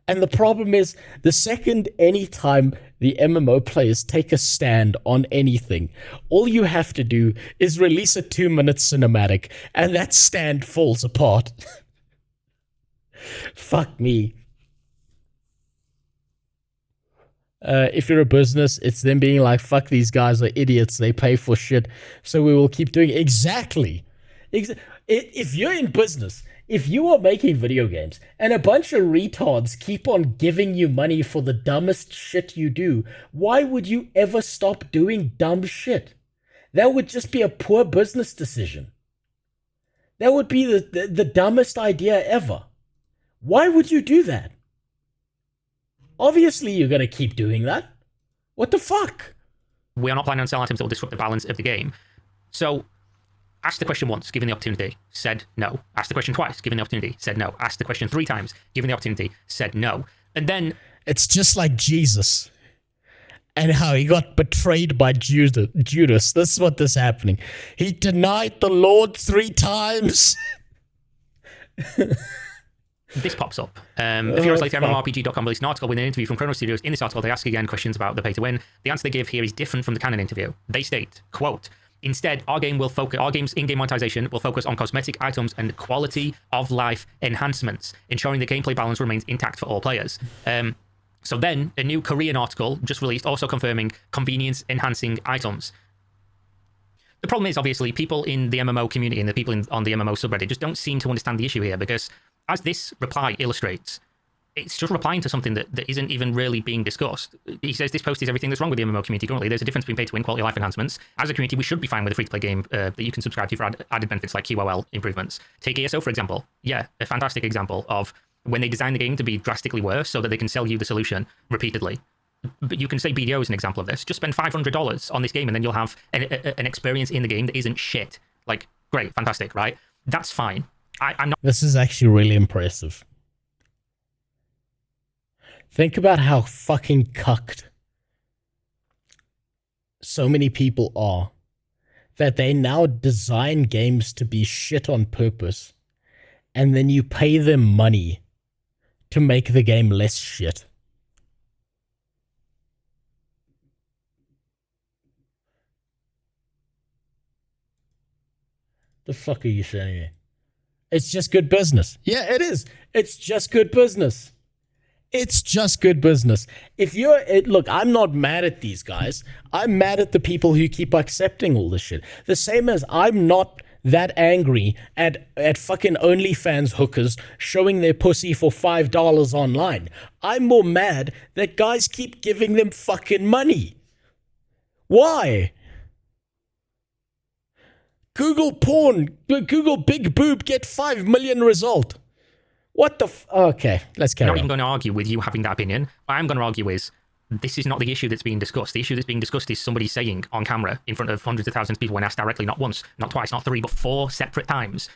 And the problem is, the second any time the MMO players take a stand on anything, all you have to do is release a 2-minute cinematic, and that stand falls apart. Fuck me. If you're a business, it's them being like, fuck, these guys are idiots, they pay for shit, so we will keep doing it. Exactly. If you're in business, if you are making video games and a bunch of retards keep on giving you money for the dumbest shit you do, why would you ever stop doing dumb shit? That would just be a poor business decision. That would be the dumbest idea ever. Why would you do that? Obviously you're going to keep doing that. What the fuck? We are not planning on selling items that will disrupt the balance of the game. So, asked the question once, given the opportunity, said no. Asked the question twice, given the opportunity, said no. Asked the question 3 times, given the opportunity, said no. And then... It's just like Jesus. And how he got betrayed by Judas. This is what is happening. He denied the Lord 3 times. This pops up. A few hours later, MMORPG.com released an article with an interview from Chrono Studios. In this article, they ask again questions about the pay to win. The answer they give here is different from the canon interview. They state, quote, instead, our game's in-game monetization will focus on cosmetic items and quality of life enhancements, ensuring the gameplay balance remains intact for all players. So then, a new Korean article just released, also confirming convenience-enhancing items. The problem is, obviously, people in the MMO community and the people on the MMO subreddit just don't seem to understand the issue here, because as this reply illustrates, it's just replying to something that isn't even really being discussed. He says this post is everything that's wrong with the MMO community currently. There's a difference between pay-to-win quality of life enhancements. As a community, we should be fine with a free-to-play game that you can subscribe to for added benefits like QOL improvements. Take ESO, for example. Yeah, a fantastic example of when they design the game to be drastically worse so that they can sell you the solution repeatedly. But you can say BDO is an example of this. Just spend $500 on this game and then you'll have an experience in the game that isn't shit. Like, great, fantastic, right? That's fine. I'm not... This is actually really impressive. Think about how fucking cucked so many people are that they now design games to be shit on purpose, and then you pay them money to make the game less shit. The fuck are you saying here? It's just good business. Yeah, it is. It's just good business. It's just good business. If you're... look, I'm not mad at these guys. I'm mad at the people who keep accepting all this shit. The same as I'm not that angry at fucking OnlyFans hookers showing their pussy for $5 online. I'm more mad that guys keep giving them fucking money. Why? Google porn, Google big boob, get 5 million result. What the okay, let's carry on. I'm not even going to argue with you having that opinion. What I'm going to argue is this is not the issue that's being discussed. The issue that's being discussed is somebody saying on camera in front of hundreds of thousands of people when asked directly, not once, not twice, not three, but 4 separate times,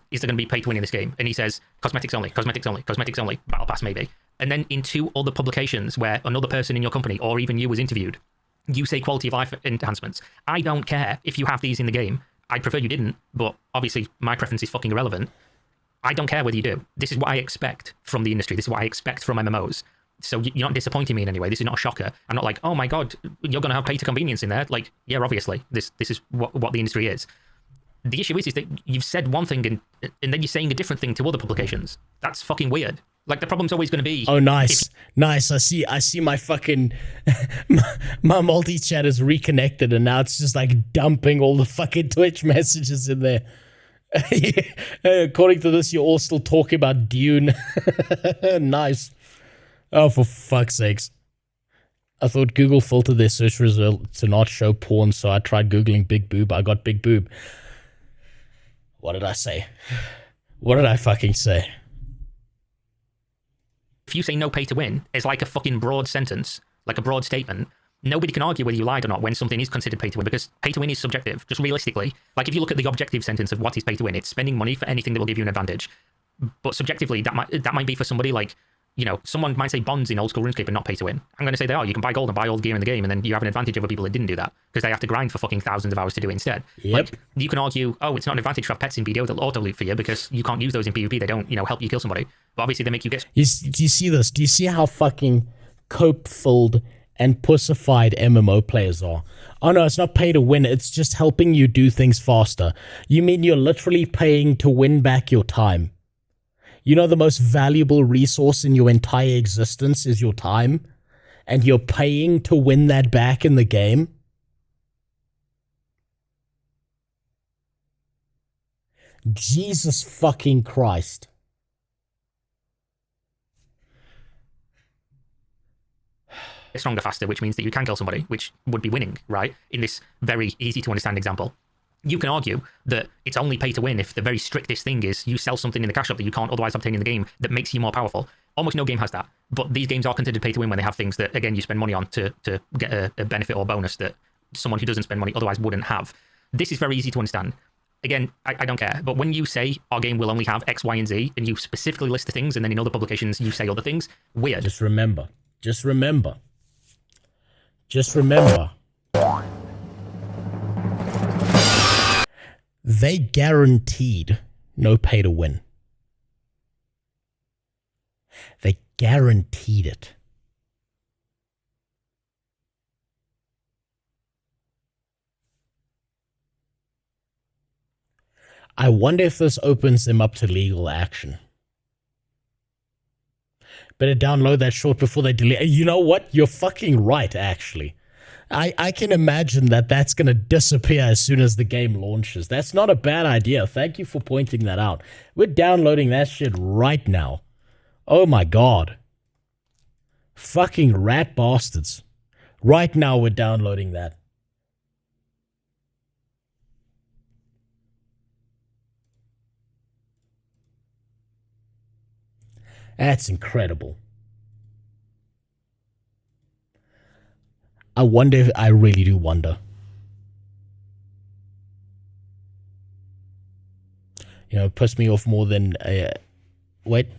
is there going to be pay to win in this game? And he says, cosmetics only, cosmetics only, cosmetics only, battle pass maybe. And then in 2 other publications where another person in your company or even you was interviewed, you say quality of life enhancements. I don't care if you have these in the game. I'd prefer you didn't, but obviously my preference is fucking irrelevant. I don't care whether you do. This is what I expect from the industry. This is what I expect from MMOs. So you're not disappointing me in any way. This is not a shocker. I'm not like, oh my god, you're going to have pay to convenience in there. Like, yeah, obviously, this is what the industry is. The issue is that you've said one thing and then you're saying a different thing to other publications. That's fucking weird. Like, the problem's always going to be... Oh, nice. Nice. I see my fucking... my multi-chat is reconnected and now it's just like dumping all the fucking Twitch messages in there. According to this, you're all still talking about Dune. Nice. Oh, for fuck's sakes. I thought Google filtered their search result to not show porn, so I tried Googling big boob. I got big boob. What did I say? What did I fucking say? If you say no pay to win, it's like a fucking broad sentence, like a broad statement. Nobody can argue whether you lied or not when something is considered pay to win, because pay to win is subjective, just realistically. Like, if you look at the objective sentence of what is pay to win, it's spending money for anything that will give you an advantage. But subjectively, that might be for somebody like, you know, someone might say bonds in old school RuneScape are not pay to win. I'm going to say they are. You can buy gold and buy all the gear in the game, and then you have an advantage over people that didn't do that, because they have to grind for fucking thousands of hours to do it instead. Yep. Like, you can argue, oh, it's not an advantage to have pets in BDO that auto loot for you, because you can't use those in PvP. They don't, you know, help you kill somebody. But obviously they make you get... Do you see this? Do you see how fucking cope-filled and pussified MMO players are? Oh no, it's not pay to win. It's just helping you do things faster. You mean you're literally paying to win back your time? You know the most valuable resource in your entire existence is your time, and you're paying to win that back in the game? Jesus fucking Christ. stronger faster, which means that you can kill somebody, which would be winning, right? In this very easy to understand example. You can argue that it's only pay to win if the very strictest thing is you sell something in the cash shop that you can't otherwise obtain in the game that makes you more powerful. Almost no game has that, but these games are considered pay to win when they have things that, again, you spend money on to get a benefit or bonus that someone who doesn't spend money otherwise wouldn't have. This is very easy to understand. Again, I don't care, but when you say our game will only have X, Y, and Z, and you specifically list the things, and then in other publications you say other things, weird. Just remember. They guaranteed no pay to win. They guaranteed it. I wonder if this opens them up to legal action. Better download that short before they delete. You know what? You're fucking right, actually. I can imagine that that's going to disappear as soon as the game launches. That's not a bad idea. Thank you for pointing that out. We're downloading that shit right now. Oh my god. Fucking rat bastards. Right now we're downloading that. That's incredible. I wonder if I really do wonder. You know, it pissed me off more than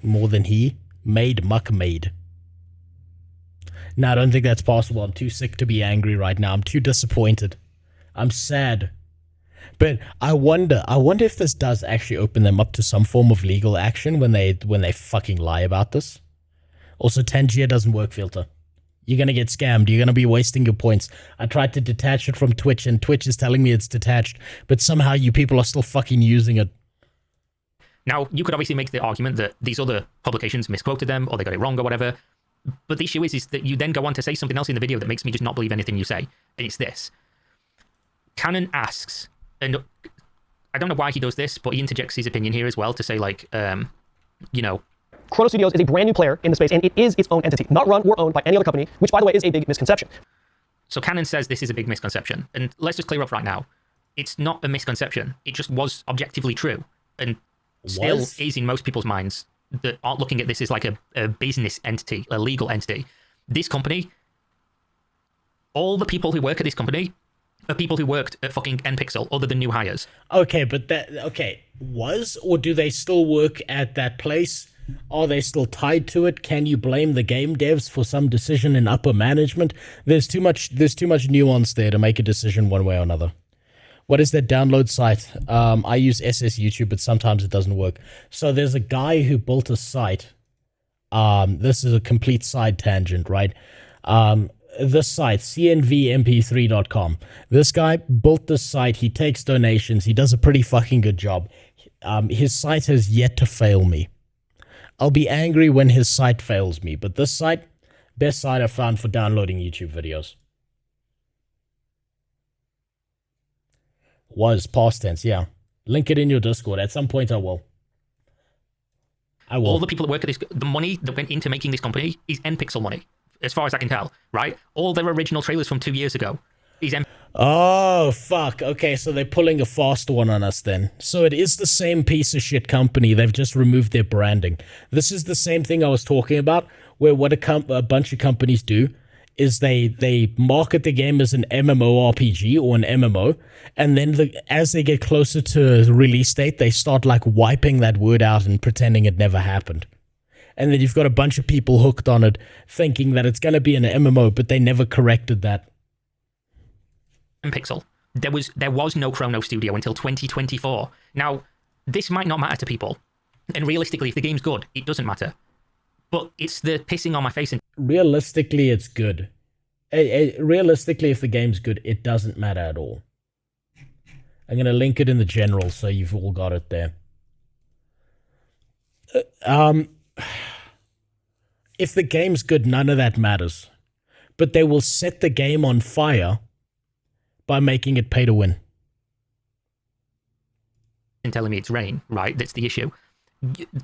more than he made Muck made. No, I don't think that's possible. I'm too sick to be angry right now. I'm too disappointed. I'm sad. But I wonder if this does actually open them up to some form of legal action when they fucking lie about this. Also, Tangier doesn't work filter. You're gonna get scammed. You're gonna be wasting your points. I tried to detach it from Twitch, and Twitch is telling me it's detached, but somehow you people are still fucking using it. Now, you could obviously make the argument that these other publications misquoted them, or they got it wrong, or whatever. But the issue is that you then go on to say something else in the video that makes me just not believe anything you say. And it's this. Canon asks, and I don't know why he does this, but he interjects his opinion here as well to say, like, you know, Chrono Studios is a brand new player in the space, and it is its own entity, not run or owned by any other company, which, by the way, is a big misconception. So Canon says this is a big misconception. And let's just clear up right now. It's not a misconception. It just was objectively true. And still is in most people's minds that aren't looking at this as like a business entity, a legal entity. This company, all the people who work at this company are people who worked at fucking NPixel, other than new hires. Okay, but was, or do they still work at that place? Are they still tied to it? Can you blame the game devs for some decision in upper management? There's too much nuance there to make a decision one way or another. What is that download site? I use SS YouTube, but sometimes it doesn't work. So there's a guy who built a site. This is a complete side tangent, right? This site, cnvmp3.com. This guy built this site. He takes donations. He does a pretty fucking good job. His site has yet to fail me. I'll be angry when his site fails me, but this site, best site I've found for downloading YouTube videos. Was past tense, yeah. Link it in your Discord. At some point I will. All the people that work at this, the money that went into making this company is NPixel money, as far as I can tell, right? All their original trailers from 2 years ago is Oh, fuck. Okay, so they're pulling a fast one on us then. So it is the same piece of shit company. They've just removed their branding. This is the same thing I was talking about, where what a bunch of companies do is they market the game as an MMORPG or an MMO, and then as they get closer to release date, they start like wiping that word out and pretending it never happened. And then you've got a bunch of people hooked on it, thinking that it's going to be an MMO, but they never corrected that. Pixel. There was no Chrono Studio until 2024. Now, this might not matter to people, and realistically, if the game's good, it doesn't matter. But it's the pissing on my face. And realistically, it's good. Realistically, if the game's good, it doesn't matter at all. I'm going to link it in the general, so you've all got it there. If the game's good, none of that matters. But they will set the game on fire by making it pay to win. And telling me it's rain, right? That's the issue.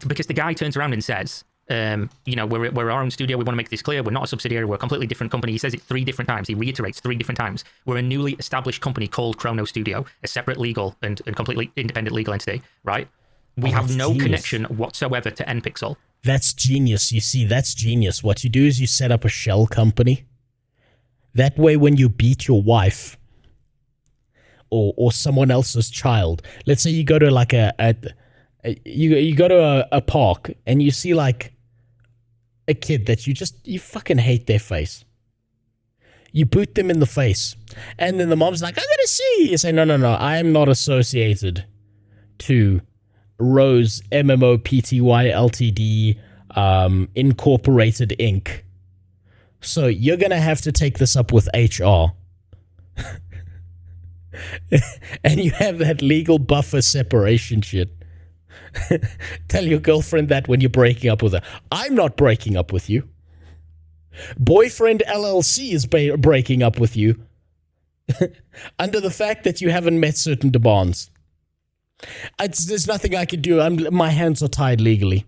Because the guy turns around and says, you know, we're our own studio. We want to make this clear. We're not a subsidiary. We're a completely different company. He says it 3 different times. He reiterates 3 different times. We're a newly established company called Chrono Studio, a separate legal and completely independent legal entity, right? We have no connection whatsoever to NPixel. That's genius. You see, that's genius. What you do is you set up a shell company. That way, when you beat your wife or someone else's child, let's say you go to like you go to a park and you see like a kid that you fucking hate their face. You boot them in the face, and then the mom's like, "I'm gonna see." You say, "No, I am not associated to Rose MMOPTY Ltd Incorporated Inc. So you're gonna have to take this up with HR." And you have that legal buffer separation shit. Tell your girlfriend that when you're breaking up with her. I'm not breaking up with you. Boyfriend LLC is breaking up with you under the fact that you haven't met certain demands. There's nothing I can do. My hands are tied legally.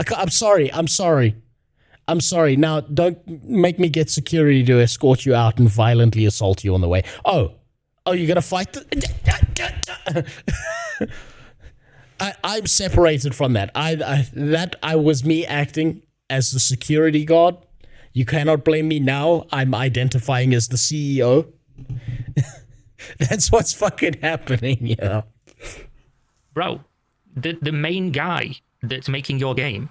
I'm sorry. Now, don't make me get security to escort you out and violently assault you on the way. Oh, you're gonna fight? I'm separated from that. I was me acting as the security guard. You cannot blame me now. I'm identifying as the CEO. That's what's fucking happening, yeah. Bro, the main guy that's making your game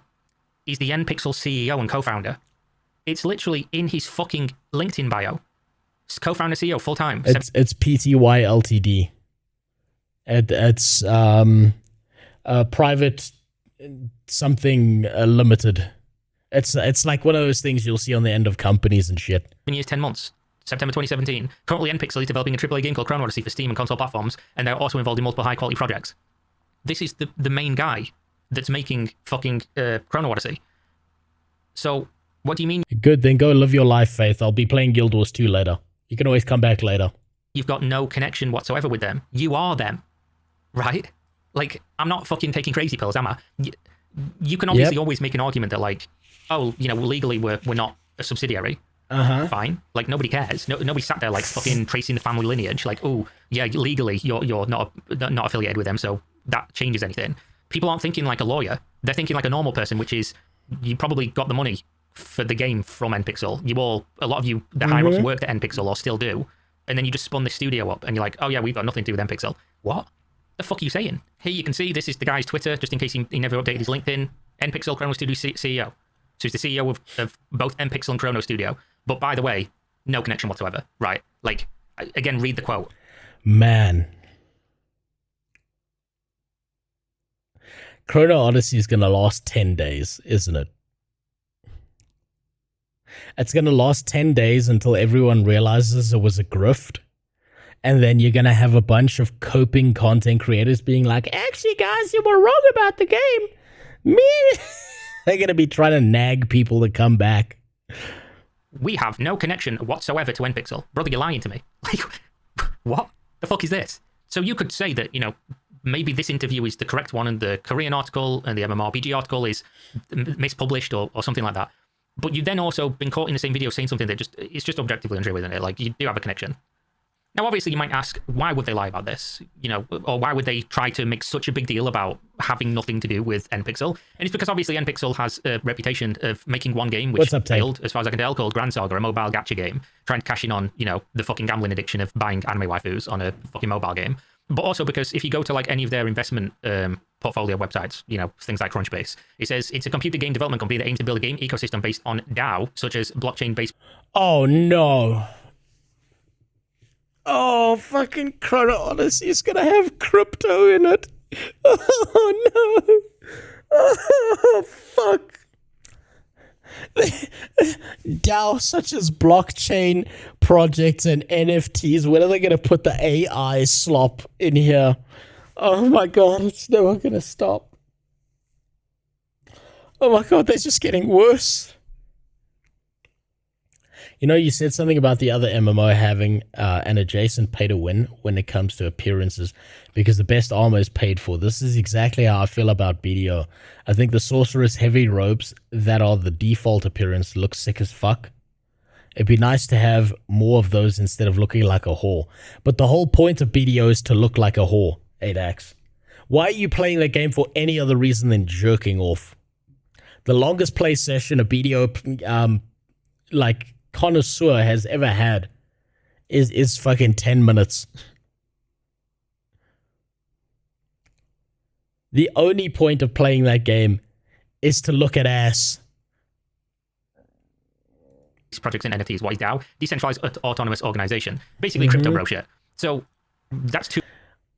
is the NPixel CEO and co-founder. It's literally in his fucking LinkedIn bio. It's co-founder CEO full time. It's PTY Ltd. It's private something limited. It's like one of those things you'll see on the end of companies and shit. 7 years, 10 months. September 2017. Currently, NPixel is developing a AAA game called Chrono Odyssey for Steam and console platforms, and they're also involved in multiple high-quality projects. This is the main guy that's making fucking Chrono Odyssey. So, what do you mean? Good, then go live your life, Faith. I'll be playing Guild Wars 2 later. You can always come back later. You've got no connection whatsoever with them. You are them, right? Like, I'm not fucking taking crazy pills, am I? You can obviously always make an argument that, like, oh, you know, legally we're not a subsidiary. Fine. Like, nobody cares. Nobody sat there, like, fucking tracing the family lineage. Like, oh, yeah, legally you're not affiliated with them, so that changes anything. People aren't thinking like a lawyer. They're thinking like a normal person, which is, you probably got the money for the game from NPixel. A lot of you, the higher-ups worked at NPixel or still do, and then you just spun this studio up, and you're like, oh yeah, we've got nothing to do with NPixel. What the fuck are you saying? Here you can see, this is the guy's Twitter, just in case he never updated his LinkedIn. NPixel Chrono Studio CEO. So he's the CEO of both NPixel and Chrono Studio. But by the way, no connection whatsoever, right? Like, again, read the quote. Man. Chrono Odyssey is going to last 10 days, isn't it? It's going to last 10 days until everyone realizes it was a grift. And then you're going to have a bunch of coping content creators being like, actually, guys, you were wrong about the game. They're going to be trying to nag people to come back. We have no connection whatsoever to NPixel. Brother, you're lying to me. Like, what the fuck is this? So you could say that, you know, maybe this interview is the correct one and the Korean article and the MMORPG article is mispublished or something like that. But you've then also been caught in the same video saying something that it's just objectively untrue, isn't it? Like, you do have a connection. Now, obviously, you might ask, why would they lie about this? You know, or why would they try to make such a big deal about having nothing to do with NPixel? And it's because obviously NPixel has a reputation of making one game which failed, as far as I can tell, called Grand Saga, a mobile gacha game, trying to cash in on, you know, the fucking gambling addiction of buying anime waifus on a fucking mobile game. But also because if you go to like any of their investment portfolio websites, you know, things like Crunchbase, it says it's a computer game development company that aims to build a game ecosystem based on DAO, such as blockchain-based. Oh no. Oh, fucking Chrono Odyssey is gonna have crypto in it. Oh no. Oh, fuck. DAO such as blockchain projects and NFTs, when are they gonna put the AI slop in here? Oh my god, it's never gonna stop. Oh my god, they're just getting worse. You know, you said something about the other MMO having an adjacent pay to win when it comes to appearances, because the best armor is paid for. This is exactly how I feel about BDO. I think the Sorcerer's heavy robes that are the default appearance look sick as fuck. It'd be nice to have more of those instead of looking like a whore. But the whole point of BDO is to look like a whore, 8ax. Why are you playing the game for any other reason than jerking off? The longest play session a BDO, like, connoisseur has ever had is fucking 10 minutes. The only point of playing that game is to look at ass. These projects and NFTs, what is DAO? Decentralized autonomous organization. Basically crypto bro shit. So that's too.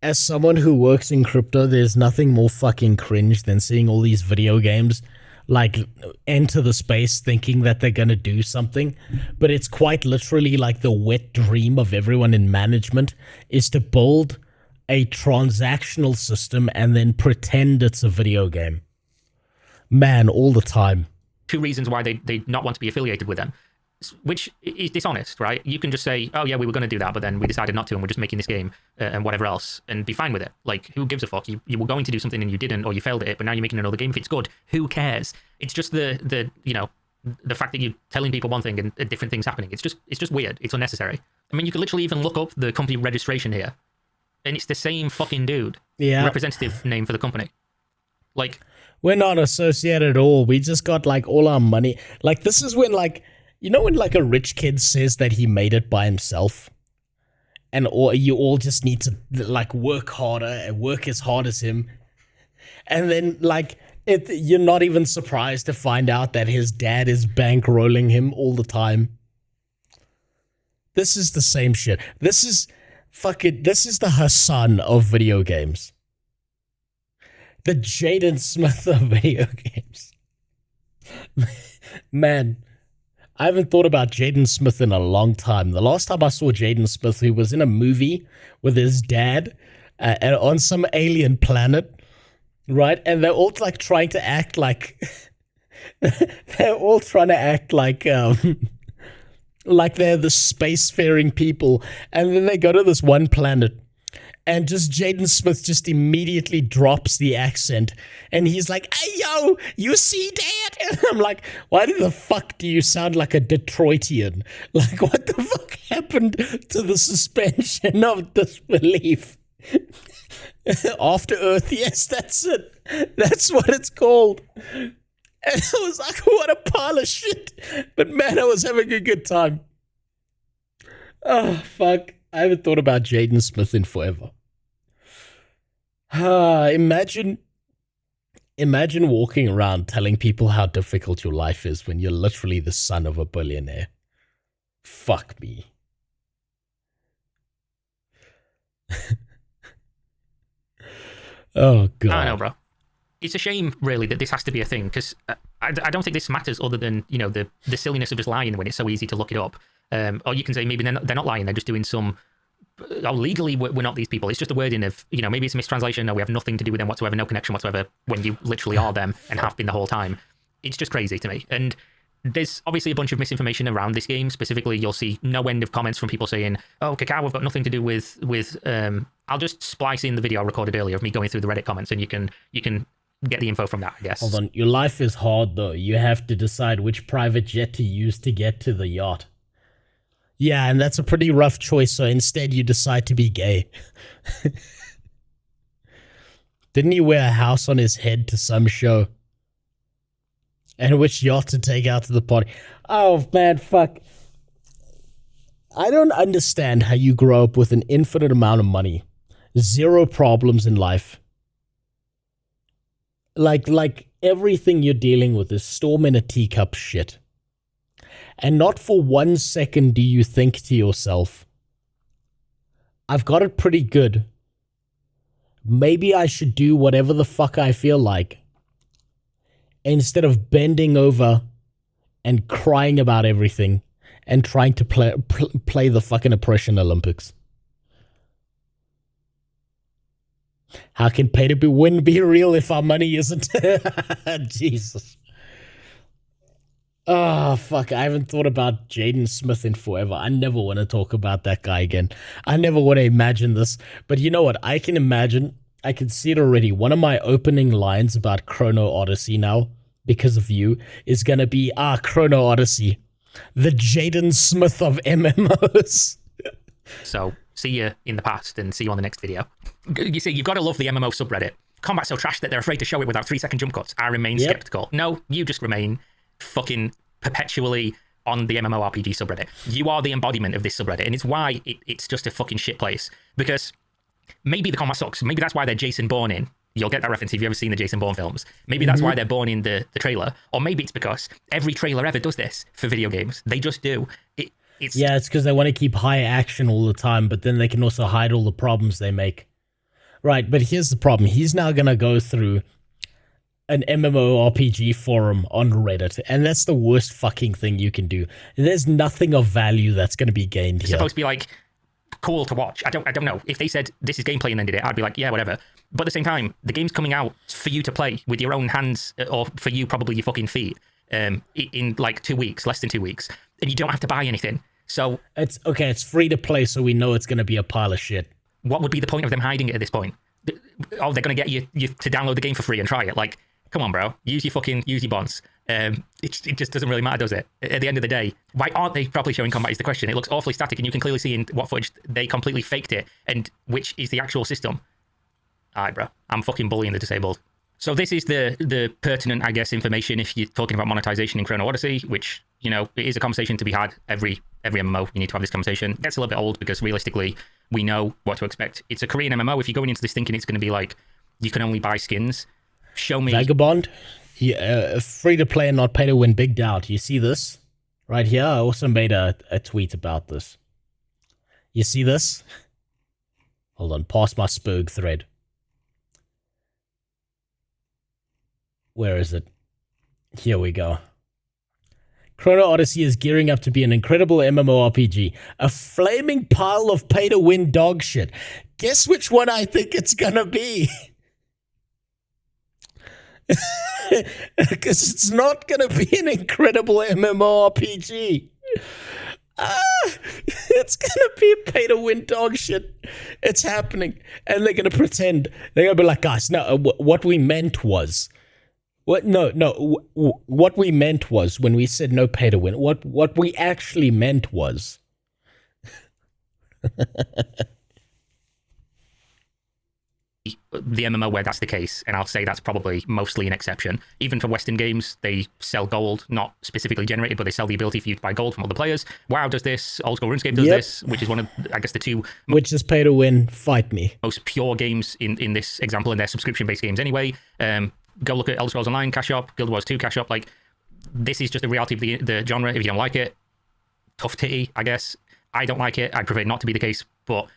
As someone who works in crypto, there's nothing more fucking cringe than seeing all these video games like enter the space thinking that they're gonna do something, but it's quite literally like the wet dream of everyone in management is to build a transactional system and then pretend it's a video game. Man, all the time. Two reasons why they not want to be affiliated with them. which is dishonest, right? You can just say, oh yeah, we were going to do that, but then we decided not to, and we're just making this game and whatever else, and be fine with it. Like, who gives a fuck? You were going to do something and you didn't, or you failed at it, but now you're making another game. If it's good, who cares? It's just the fact that you're telling people one thing and different things happening. It's just weird. It's unnecessary. I mean, you could literally even look up the company registration here, and it's the same fucking dude. Yeah. Representative name for the company. Like, we're not associated at all. We just got like all our money. Like, this is when like, you know when like a rich kid says that he made it by himself, and or you all just need to like work harder and work as hard as him, and then like you're not even surprised to find out that his dad is bankrolling him all the time. This is the same shit. This is the Hassan of video games. The Jaden Smith of video games. Man, I haven't thought about Jaden Smith in a long time. The last time I saw Jaden Smith, he was in a movie with his dad on some alien planet, right? And they're all like trying to act like like they're the spacefaring people, and then they go to this one planet, and just Jaden Smith just immediately drops the accent, and he's like, "Hey yo, you see Dad?" And I'm like, "Why the fuck do you sound like a Detroitian? Like, what the fuck happened to the suspension of disbelief?" After Earth, yes, that's it. That's what it's called. And I was like, what a pile of shit. But man, I was having a good time. Oh, fuck. I haven't thought about Jaden Smith in forever. Imagine walking around telling people how difficult your life is when you're literally the son of a billionaire. Fuck me. Oh, God. I know, bro. It's a shame, really, that this has to be a thing, because I don't think this matters other than, you know, the silliness of just lying when it's so easy to look it up. Or you can say maybe they're not lying, they're just doing some... Oh, legally, we're not these people. It's just a wording of, you know, maybe it's a mistranslation, or we have nothing to do with them whatsoever, no connection whatsoever, when you literally are them and have been the whole time. It's just crazy to me. And there's obviously a bunch of misinformation around this game. Specifically, you'll see no end of comments from people saying, oh, Cacao, we've got nothing to do with I'll just splice in the video I recorded earlier of me going through the Reddit comments, and you can get the info from that, I guess. Hold on. Your life is hard, though. You have to decide which private jet to use to get to the yacht. Yeah, and that's a pretty rough choice, so instead you decide to be gay. Didn't he wear a house on his head to some show? And which yacht to take out to the party? Oh, man, fuck. I don't understand how you grow up with an infinite amount of money, zero problems in life. Like everything you're dealing with is storm in a teacup shit. And not for 1 second do you think to yourself, I've got it pretty good. Maybe I should do whatever the fuck I feel like, instead of bending over and crying about everything and trying to play the fucking oppression Olympics. How can pay to win be real if our money isn't? Jesus. Oh, fuck. I haven't thought about Jaden Smith in forever. I never want to talk about that guy again. I never want to imagine this. But you know what? I can imagine. I can see it already. One of my opening lines about Chrono Odyssey now, because of you, is going to be, Chrono Odyssey. The Jaden Smith of MMOs. So, see you in the past and see you on the next video. You see, you've got to love the MMO subreddit. Combat's so trash that they're afraid to show it without 3-second jump cuts. I remain skeptical. No, you just remain fucking perpetually on the MMORPG subreddit. You are the embodiment of this subreddit, and it's why it's just a fucking shit place. Because maybe the combat sucks. Maybe that's why they're Jason Bourne in. You'll get that reference if you've ever seen the Jason Bourne films. Maybe that's why they're born in the trailer. Or maybe it's because every trailer ever does this for video games. They just do. It's because they want to keep high action all the time, but then they can also hide all the problems they make. Right, but here's the problem. He's now going to go through an MMORPG forum on Reddit, and that's the worst fucking thing you can do. There's nothing of value that's going to be gained here. It's supposed to be like cool to watch. I don't know. If they said this is gameplay and ended it, I'd be like, yeah, whatever. But at the same time, the game's coming out for you to play with your own hands, or for you probably your fucking feet, in like 2 weeks, less than 2 weeks. and you don't have to buy anything. So it's okay. It's free to play, so we know it's going to be a pile of shit. What would be the point of them hiding it at this point? Oh, they're going to get you to download the game for free and try it. Like, come on, bro. Use your bonds. It just doesn't really matter, does it? At the end of the day, why aren't they properly showing combat is the question. It looks awfully static, and you can clearly see in what footage they completely faked it, and which is the actual system. Alright, bro. I'm fucking bullying the disabled. So this is the pertinent, I guess, information if you're talking about monetization in Chrono Odyssey, which, you know, it is a conversation to be had every MMO. You need to have this conversation. It gets a little bit old because realistically, we know what to expect. It's a Korean MMO. If you're going into this thinking it's going to be like, you can only buy skins, show me... Vagabond? Yeah, free to play and not pay to win, big doubt. You see this? Right here? I also made a tweet about this. You see this? Hold on, past my Spurg thread. Where is it? Here we go. Chrono Odyssey is gearing up to be an incredible MMORPG. A flaming pile of pay-to-win dog shit. Guess which one I think it's gonna be? Because it's not gonna be an incredible MMORPG. It's gonna be pay-to-win dog shit. It's happening. And they're gonna pretend. They're gonna be like, guys, no, what we meant was... What? No. What we meant was when we said no pay to win. What we actually meant was. The MMO where that's the case, and I'll say that's probably mostly an exception. Even for Western games, they sell gold, not specifically generated, but they sell the ability for you to buy gold from other players. WoW does this, Old School RuneScape does this, which is one of, I guess, the two... Which is pay to win, fight me. Most pure games in this example, and they're subscription-based games anyway. Go look at Elder Scrolls Online cash shop, Guild Wars 2 cash shop. Like, this is just the reality of the genre. If you don't like it, tough titty, I guess. I don't like it. I prefer not to be the case, but...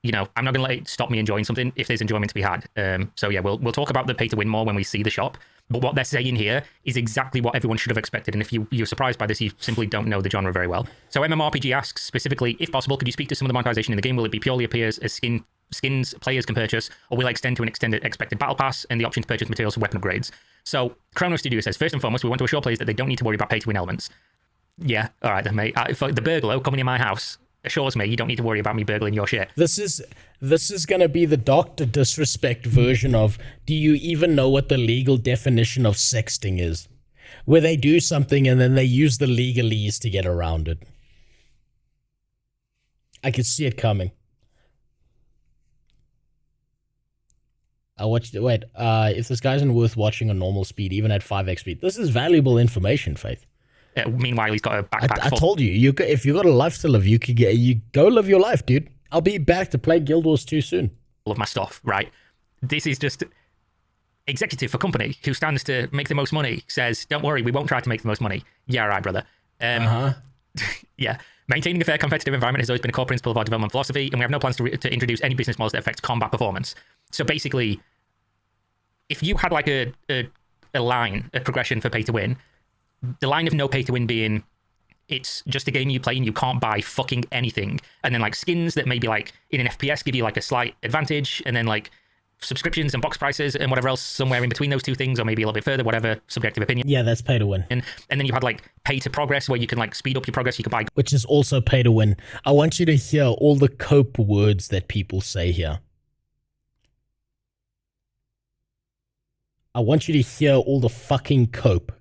You know, I'm not going to let it stop me enjoying something if there's enjoyment to be had. So yeah, we'll talk about the pay to win more when we see the shop. But what they're saying here is exactly what everyone should have expected. And if you're surprised by this, you simply don't know the genre very well. So MMORPG asks specifically, if possible, could you speak to some of the monetization in the game? Will it be purely appears as skins players can purchase, or will it extend to an extended expected battle pass and the option to purchase materials for weapon upgrades? So Chrono Studio says, first and foremost, we want to assure players that they don't need to worry about pay to win elements. Yeah, all right then, mate. For the burglar coming in my house assures me you don't need to worry about me burgling your shit. This is going to be the Dr. Disrespect version of, do you even know what the legal definition of sexting is? Where they do something and then they use the legalese to get around it. I can see it coming. If this guy isn't worth watching on normal speed, even at 5x speed, this is valuable information, Faith. Meanwhile, he's got a backpack. I told you, if you got a life to live, you go live your life, dude. I'll be back to play Guild Wars 2 soon. All of my stuff, right? This is just executive for company who stands to make the most money says, "Don't worry, we won't try to make the most money." Yeah, right, brother. Yeah, maintaining a fair competitive environment has always been a core principle of our development philosophy, and we have no plans to introduce any business models that affect combat performance. So basically, if you had like a progression for pay to win. The line of no pay to win being, it's just a game you play and you can't buy fucking anything. And then like skins that maybe like in an FPS give you like a slight advantage. And then like subscriptions and box prices and whatever else somewhere in between those two things, or maybe a little bit further, whatever, subjective opinion. Yeah, that's pay to win. And then you had like pay to progress where you can like speed up your progress. You can buy... Which is also pay to win. I want you to hear all the cope words that people say here. I want you to hear all the fucking cope.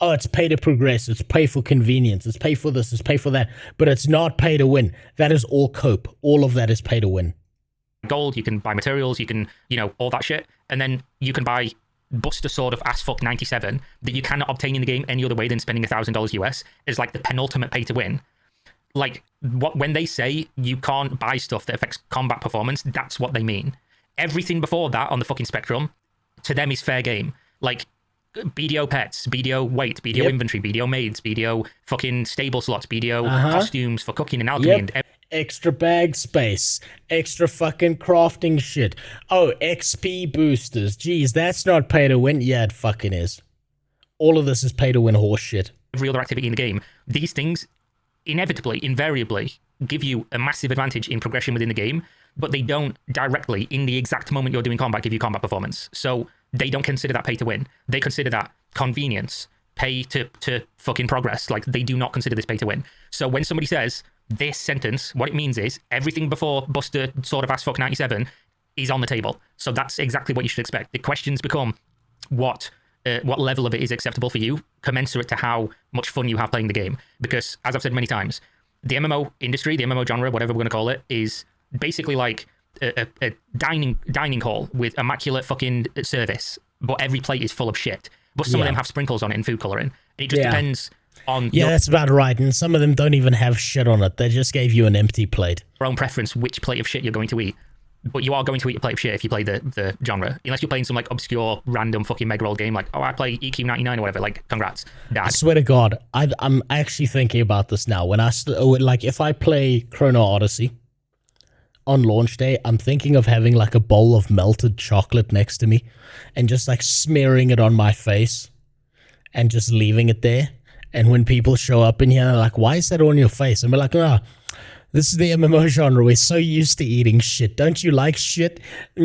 Oh, it's pay to progress, it's pay for convenience, it's pay for this, it's pay for that, but it's not pay to win. That is all cope. All of that is pay to win. Gold, you can buy materials, you can, you know, all that shit, and then you can buy Buster Sword of Ass Fuck 97 that you cannot obtain in the game any other way than spending $1,000 US as like the penultimate pay to win. Like, when they say you can't buy stuff that affects combat performance, that's what they mean. Everything before that on the fucking spectrum, to them is fair game. Like, BDO pets, BDO weight, BDO inventory, BDO maids, BDO fucking stable slots, BDO costumes for cooking and alchemy. And extra bag space, extra fucking crafting shit. Oh, XP boosters. Jeez, that's not pay to win. Yeah, it fucking is. All of this is pay to win horse shit. Every other activity in the game. These things inevitably, invariably give you a massive advantage in progression within the game, but they don't directly, in the exact moment you're doing combat, give you combat performance. So they don't consider that pay to win. They consider that convenience, pay to fucking progress. Like, they do not consider this pay to win. So when somebody says this sentence, what it means is everything before Buster Sword of Ass Fuck 97 is on the table. So that's exactly what you should expect. The questions become what level of it is acceptable for you, commensurate to how much fun you have playing the game. Because, as I've said many times, the MMO industry, the MMO genre, whatever we're going to call it, is basically like a dining hall with immaculate fucking service, but every plate is full of shit. But some of them have sprinkles on it and food coloring. It just depends on that's about right. And some of them don't even have shit on it. They just gave you an empty plate. Your own preference, which plate of shit you're going to eat. But you are going to eat a plate of shit if you play the genre. Unless you're playing some like obscure, random fucking Meg roll game, like, oh, I play EQ99 or whatever, like, congrats, Dad. I swear to God, I'm actually thinking about this now. When if I play Chrono Odyssey on launch day, I'm thinking of having like a bowl of melted chocolate next to me and just like smearing it on my face and just leaving it there. And when people show up in here, they're like, why is that on your face? And we're like, this is the MMO genre. We're so used to eating shit. Don't you like shit? But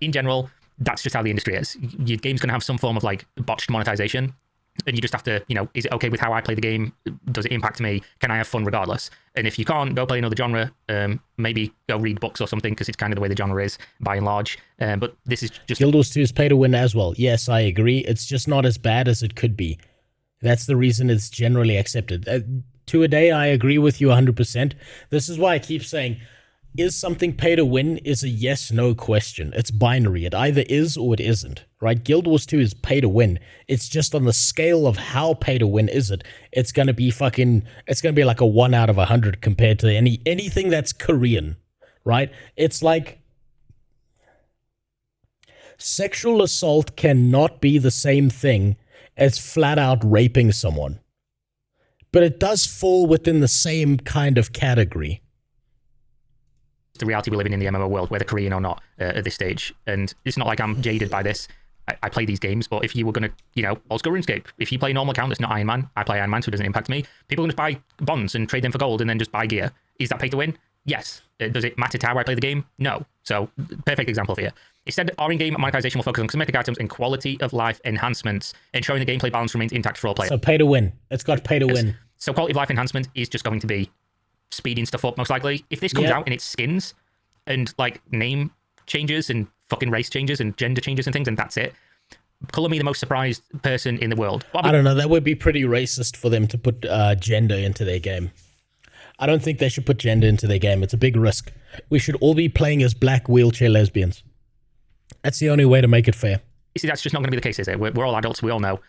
in general, that's just how the industry is. Your game's going to have some form of like botched monetization. And you just have to, is it okay with how I play the game? Does it impact me? Can I have fun regardless? And if you can't, go play another genre. Maybe go read books or something, because it's kind of the way the genre is by and large. But this is just... Guild Wars 2 is pay to win as well. Yes, I agree. It's just not as bad as it could be. That's the reason it's generally accepted. To a day, I agree with you 100%. This is why I keep saying, is something pay to win is a yes-no question. It's binary. It either is or it isn't, right? Guild Wars 2 is pay to win. It's just on the scale of how pay to win is it. It's going to be like a 1 out of 100 compared to anything that's Korean, right? It's like sexual assault cannot be the same thing as flat out raping someone. But it does fall within the same kind of category. The reality we live in the MMO world, whether Korean or not, at this stage. And it's not like I'm jaded by this. I play these games, but if you were going to, old school RuneScape, if you play normal account that's not Iron Man, I play Iron Man, so it doesn't impact me. People are going to buy bonds and trade them for gold and then just buy gear. Is that pay to win? Yes. Does it matter to how I play the game? No. So, perfect example for you. Instead, our in-game monetization will focus on cosmetic items and quality of life enhancements, ensuring the gameplay balance remains intact for all players. So pay to win. It's got pay to win. So quality of life enhancement is just going to be speeding stuff up, most likely. If this comes out and it's skins and like name changes and fucking race changes and gender changes and things, and that's it. Colour me the most surprised person in the world. I don't know. That would be pretty racist for them to put gender into their game. I don't think they should put gender into their game. It's a big risk. We should all be playing as black wheelchair lesbians. That's the only way to make it fair. You see, that's just not going to be the case, is it? We're all adults, we all know.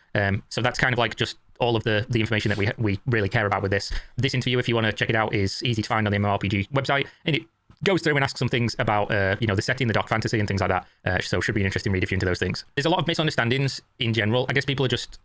So that's kind of like just all of the information that we really care about with this. This interview, if you want to check it out, is easy to find on the MMORPG website, and it goes through and asks some things about, the setting, the dark fantasy, and things like that. So it should be an interesting read if you're into those things. There's a lot of misunderstandings in general. I guess people are just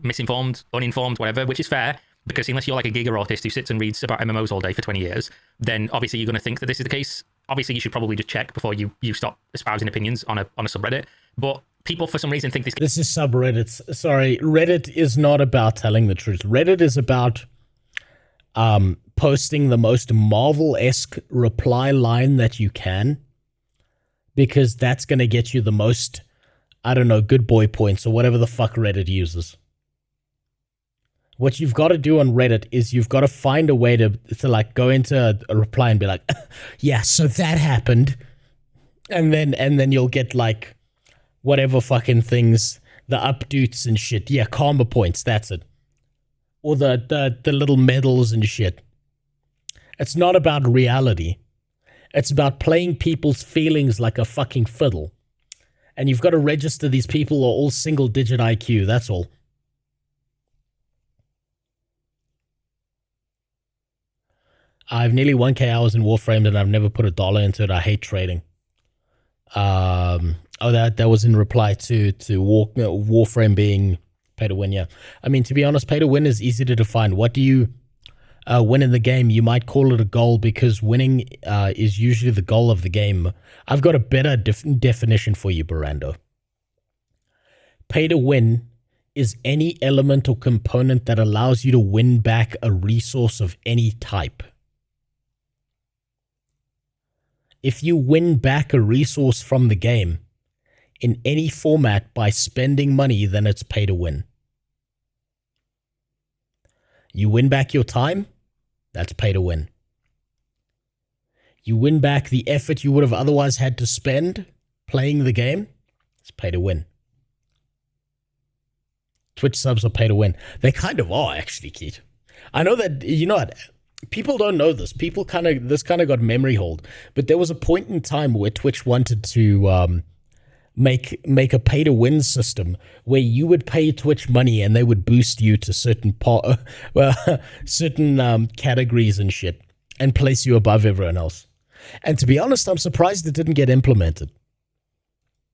misinformed, uninformed, whatever, which is fair. Because unless you're like a giga autist who sits and reads about MMOs all day for 20 years, then obviously you're going to think that this is the case. Obviously, you should probably just check before you stop espousing opinions on a subreddit. But people, for some reason, think this... This is subreddits. Sorry, Reddit is not about telling the truth. Reddit is about posting the most Marvel-esque reply line that you can, because that's going to get you the most, I don't know, good boy points or whatever the fuck Reddit uses. What you've got to do on Reddit is you've got to find a way to like go into a reply and be like, yeah, so that happened. And then you'll get like whatever fucking things, the updates and shit. Yeah, karma points, that's it. Or the little medals and shit. It's not about reality. It's about playing people's feelings like a fucking fiddle. And you've got to register these people are all single digit IQ, that's all. I've nearly 1k hours in Warframe and I've never put $1 into it. I hate trading. That was in reply to Warframe being pay to win, yeah. I mean, to be honest, pay to win is easy to define. What do you win in the game? You might call it a goal because winning is usually the goal of the game. I've got a better definition for you, Barando. Pay to win is any element or component that allows you to win back a resource of any type. If you win back a resource from the game, in any format by spending money, then it's pay to win. You win back your time, that's pay to win. You win back the effort you would have otherwise had to spend playing the game, it's pay to win. Twitch subs are pay to win. They kind of are, actually, Keith. I know that, you know what, people don't know this. This kind of got memory hold. But there was a point in time where Twitch wanted to make a pay to win system where you would pay Twitch money and they would boost you to certain categories and shit and place you above everyone else. And to be honest, I'm surprised it didn't get implemented.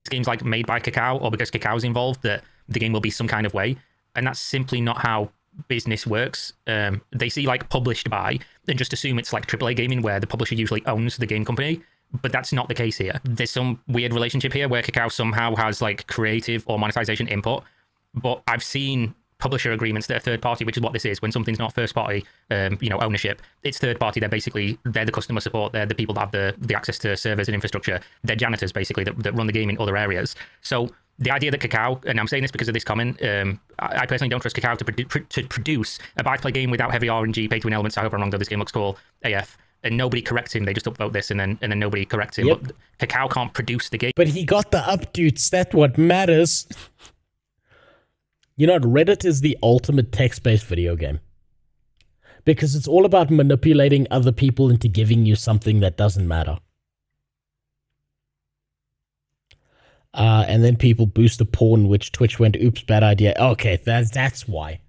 Games like made by Kakao or because Kakao's involved, that the game will be some kind of way, and that's simply not how business works. They see like published by and just assume it's like AAA gaming where the publisher usually owns the game company, but that's not the case here. There's some weird relationship here where Kakao somehow has like creative or monetization input, but I've seen publisher agreements that are third party, which is what this is. When something's not first party, ownership, it's third party. They're the customer support. They're the people that have the access to servers and infrastructure. They're janitors basically that run the game in other areas. So the idea that Kakao, and I'm saying this because of this comment, I personally don't trust Kakao to produce a buy-to-play game without heavy RNG, pay-to-win elements. I hope I'm wrong though, this game looks cool AF. And nobody corrects him. They just upvote this and then nobody corrects him. Yep. But Kakao can't produce the game. But he got the updates. That's what matters. You know what? Reddit is the ultimate text-based video game. Because it's all about manipulating other people into giving you something that doesn't matter. And then people boost the porn, which Twitch went, oops, bad idea. Okay, that's why.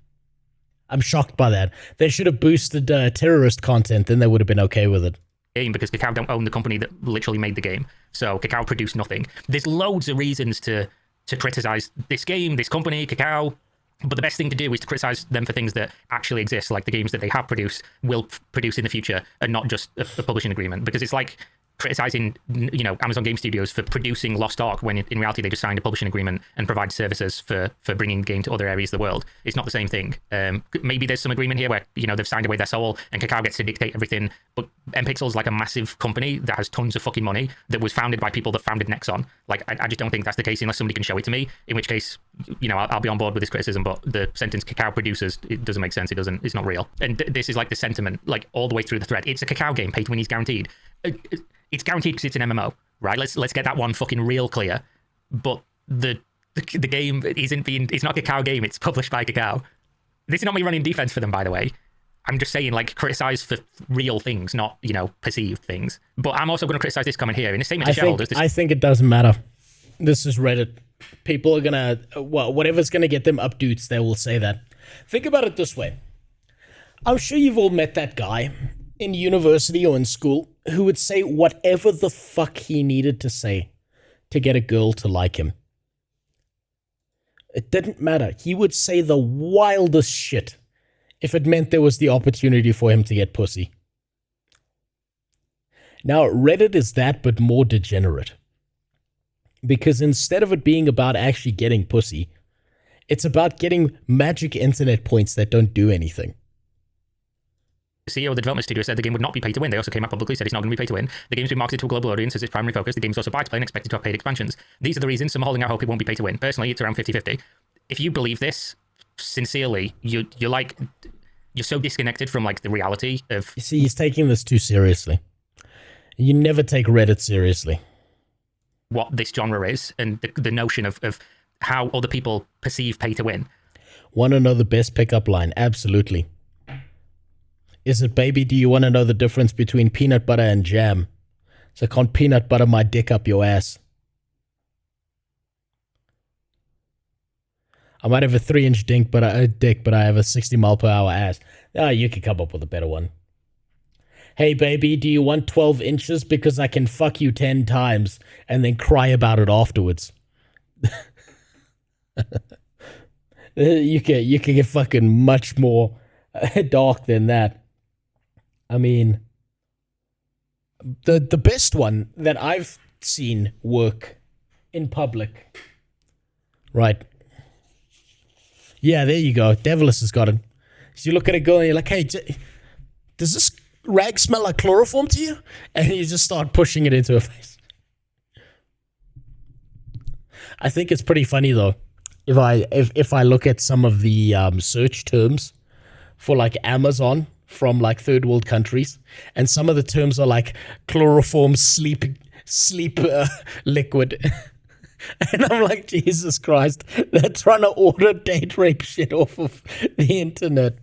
I'm shocked by that. They should have boosted terrorist content, then they would have been okay with it. Game because Kakao don't own the company that literally made the game. So Kakao produced nothing. There's loads of reasons to criticize this game, this company, Kakao. But the best thing to do is to criticize them for things that actually exist, like the games that they have produced, will produce in the future, and not just a publishing agreement. Because it's like criticizing, Amazon Game Studios for producing Lost Ark when in reality they just signed a publishing agreement and provide services for bringing the game to other areas of the world. It's not the same thing. Maybe there's some agreement here where, they've signed away their soul and Kakao gets to dictate everything, but MPixel is like a massive company that has tons of fucking money that was founded by people that founded Nexon. Like, I just don't think that's the case unless somebody can show it to me, in which case, I'll be on board with this criticism, but the sentence Kakao produces, it doesn't make sense. It's not real. And this is like the sentiment, like all the way through the thread. It's a Kakao game, pay to win is guaranteed. It's guaranteed because it's an MMO, right? Let's get that one fucking real clear. But the game it's not a Kakao game, it's published by Kakao. This is not me running defense for them, by the way. I'm just saying, like, criticize for real things, not, perceived things. But I'm also going to criticize this comment here. In a statement to shareholders... I think it doesn't matter. This is Reddit. People are going to... whatever's going to get them updates, they will say that. Think about it this way. I'm sure you've all met that guy in university or in school who would say whatever the fuck he needed to say to get a girl to like him. It didn't matter. He would say the wildest shit if it meant there was the opportunity for him to get pussy. Now, Reddit is that, but more degenerate. Because instead of it being about actually getting pussy, it's about getting magic internet points that don't do anything. The CEO of the development studio said the game would not be pay to win. They also came out publicly, said it's not going to be pay to win. The game's been marketed to a global audience as its primary focus. The game's also buy to play and expected to have paid expansions. These are the reasons some are holding out hope it won't be pay to win. Personally, it's around 50-50. If you believe this, sincerely, you're so disconnected from like the reality of... You see, he's taking this too seriously. You never take Reddit seriously. What this genre is and the notion of how other people perceive pay to win. Want to know the best pickup line? Absolutely. Is it, baby, do you want to know the difference between peanut butter and jam? So I can't peanut butter my dick up your ass. I might have a 3-inch dick, but I have a 60 mile per hour ass. You could come up with a better one. Hey, baby, do you want 12 inches? Because I can fuck you 10 times and then cry about it afterwards. You can get fucking much more dark than that. I mean, the best one that I've seen work in public. Right. Yeah, there you go. Devilis has got it. So you look at a girl and you're like, hey, does this rag smell like chloroform to you? And you just start pushing it into her face. I think it's pretty funny though. If I look at some of the search terms for like Amazon from like third world countries, and some of the terms are like chloroform sleep liquid. And I'm like, Jesus Christ, they're trying to order date rape shit off of the internet.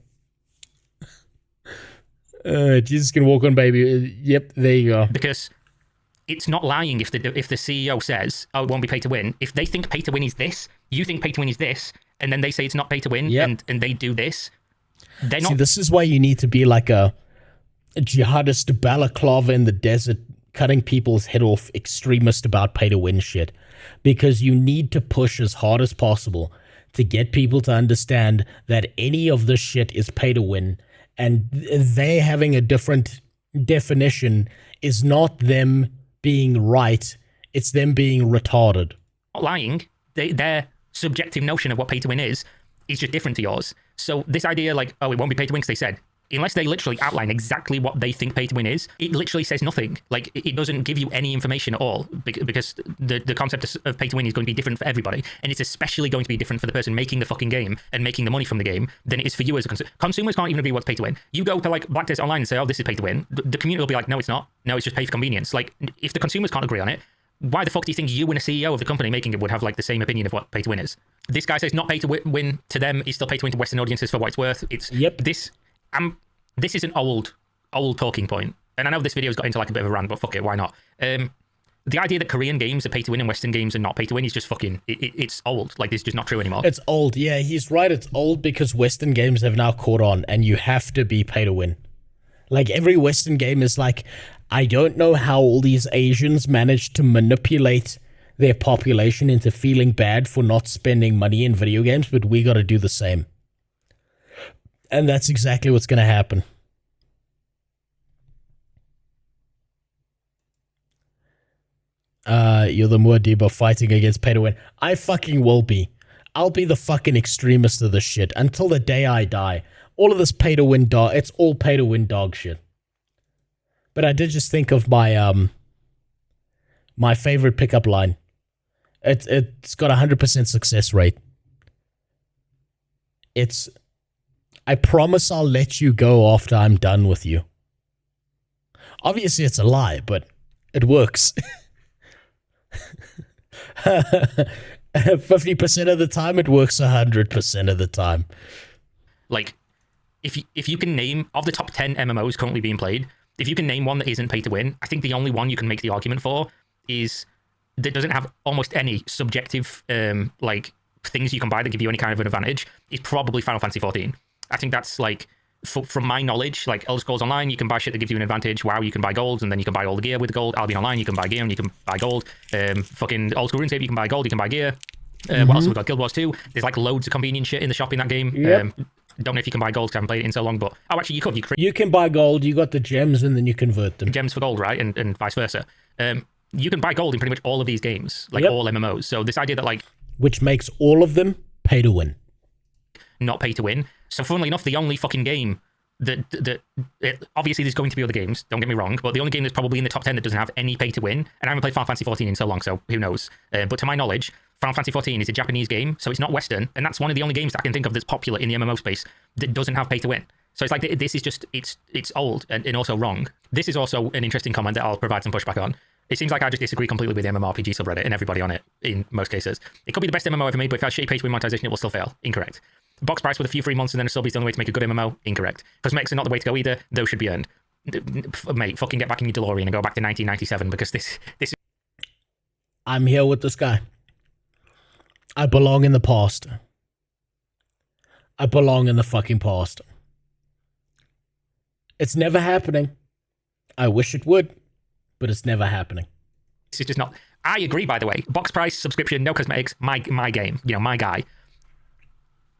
Jesus can walk on, baby. Yep, there you go. Because it's not lying if the CEO says, oh, it won't be pay to win. If they think pay to win is this, you think pay to win is this, and then they say it's not pay to win, and they do this, they're not... See, this is why you need to be like a jihadist balaclava in the desert, cutting people's head off, extremist about pay to win shit. Because you need to push as hard as possible to get people to understand that any of this shit is pay to win, and they having a different definition is not them being right, it's them being retarded. Not lying, their subjective notion of what pay to win is just different to yours. So this idea like, oh, it won't be pay to win because they said, unless they literally outline exactly what they think pay to win is, it literally says nothing. Like, it doesn't give you any information at all, because the concept of pay to win is going to be different for everybody, and it's especially going to be different for the person making the fucking game and making the money from the game than it is for you as a consumer. Consumers can't even agree what's pay to win. You go to like Black Desert Online and say, oh, this is pay to win. The community will be like, no, it's not. No, it's just pay for convenience. Like, if the consumers can't agree on it, why the fuck do you think you and a CEO of the company making it would have like the same opinion of what pay to win is? This guy says not pay to win to them, it's still pay to win to Western audiences for what it's worth. It's this is an old talking point, and I know this video's got into like a bit of a rant, but fuck it, why not? The idea that Korean games are pay to win and Western games are not pay to win is just fucking, it's old. Like, it's just not true anymore. It's old, yeah, he's right, it's old because Western games have now caught on, and you have to be pay to win. Like, every Western game is like, I don't know how all these Asians managed to manipulate their population into feeling bad for not spending money in video games, but we gotta do the same. And that's exactly what's going to happen. You're the Muad'Dib fighting against pay to win. I fucking will be. I'll be the fucking extremist of this shit until the day I die. All of this pay to win dog, it's all pay to win dog shit. But I did just think of my my favorite pickup line. It's got 100% success rate. It's, I promise I'll let you go after I'm done with you. Obviously, it's a lie, but it works. 50% of the time, it works 100% of the time. Like, if you can name, of the top 10 MMOs currently being played, if you can name one that isn't pay to win, I think the only one you can make the argument for is that doesn't have almost any subjective like things you can buy that give you any kind of an advantage, is probably Final Fantasy 14. I think that's like, from my knowledge, like Elder Scrolls Online, you can buy shit that gives you an advantage. WoW, you can buy gold, and then you can buy all the gear with gold. Albion Online, you can buy gear and you can buy gold. Fucking Old School RuneScape, you can buy gold, you can buy gear. What else have we got? Guild Wars 2. There's like loads of convenient shit in the shop in that game. Yep. Don't know if you can buy gold because I haven't played it in so long, but oh, actually, you could. You can buy gold. You got the gems, and then you convert them. Gems for gold, right, and vice versa. You can buy gold in pretty much all of these games, like all MMOs. So this idea that like, which makes all of them pay to win, not pay to win. So funnily enough, the only fucking game obviously there's going to be other games, don't get me wrong, but the only game that's probably in the top 10 that doesn't have any pay to win, and I haven't played Final Fantasy 14 in so long, so who knows, but to my knowledge, Final Fantasy 14 is a Japanese game, so it's not Western, and that's one of the only games that I can think of that's popular in the MMO space that doesn't have pay to win. So it's like, this is just, it's old and also wrong. This is also an interesting comment that I'll provide some pushback on. It seems like I just disagree completely with the MMORPG subreddit and everybody on it in most cases. It could be the best MMO ever made, but if it has shitty pay to win monetization, it will still fail. Incorrect. Box price with a few free months and then a sub is the only way to make a good MMO. Incorrect. Cosmetics are not the way to go either. Those should be earned. Mate, fucking get back in your DeLorean and go back to 1997 because this is... I'm here with this guy. I belong in the past. I belong in the fucking past. It's never happening. I wish it would, but it's never happening. This is just not... I agree, by the way. Box price, subscription, no cosmetics, my game, you know, my guy.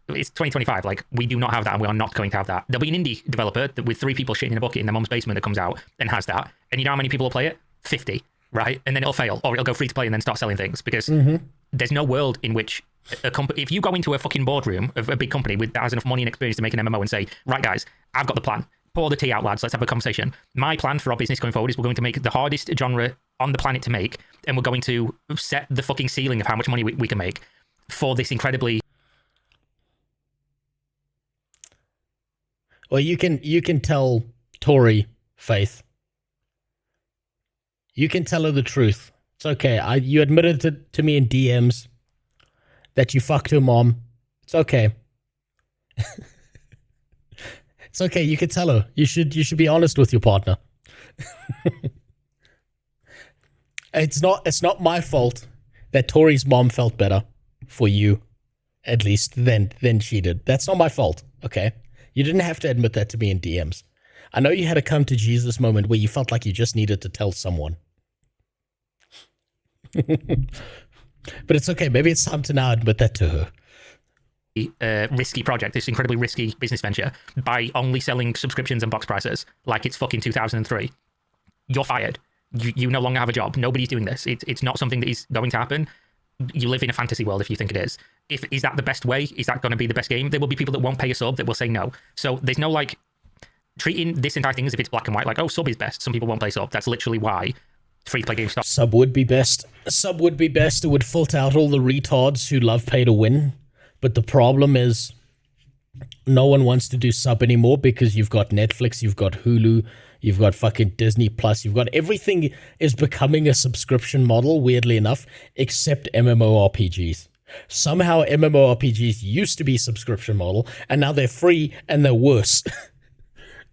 It's 2025, like, we do not have that, and we are not going to have that. There'll be an indie developer that, with 3 people shitting in a bucket in their mom's basement, that comes out and has that. And you know how many people will play it? 50, right? And then it'll fail, or it'll go free to play and then start selling things, because there's no world in which a company... If you go into a fucking boardroom of a big company that has enough money and experience to make an MMO and say, right, guys, I've got the plan. pour the tea out, lads. Let's have a conversation. My plan for our business going forward is we're going to make the hardest genre on the planet to make, and we're going to set the fucking ceiling of how much money we can make for this incredibly... Well, you can tell Tori, Faith. You can tell her the truth. It's okay. You admitted to me in DMs that you fucked her mom. It's okay. It's okay. You can tell her. You should be honest with your partner. It's not my fault that Tori's mom felt better for you, at least than she did. That's not my fault. Okay. You didn't have to admit that to me in DMs. I know you had a come to Jesus moment where you felt like you just needed to tell someone. But it's okay. Maybe it's time to now admit that to her. Risky project, this incredibly risky business venture, by only selling subscriptions and box prices like it's fucking 2003. You're fired. You no longer have a job. Nobody's doing this. It's not something that is going to happen. You live in a fantasy world if you think it is. Is that the best way? Is that going to be the best game? There will be people that won't pay a sub that will say no. So there's no like treating this entire thing as if it's black and white, like, oh, sub is best. Some people won't play sub. That's literally why free-to-play games stop. Sub would be best. Sub would be best. It would filter out all the retards who love pay to win. But the problem is no one wants to do sub anymore because you've got Netflix, you've got Hulu, you've got fucking Disney Plus, you've got everything is becoming a subscription model, weirdly enough, except MMORPGs. Somehow MMORPGs used to be subscription model, and now they're free and they're worse.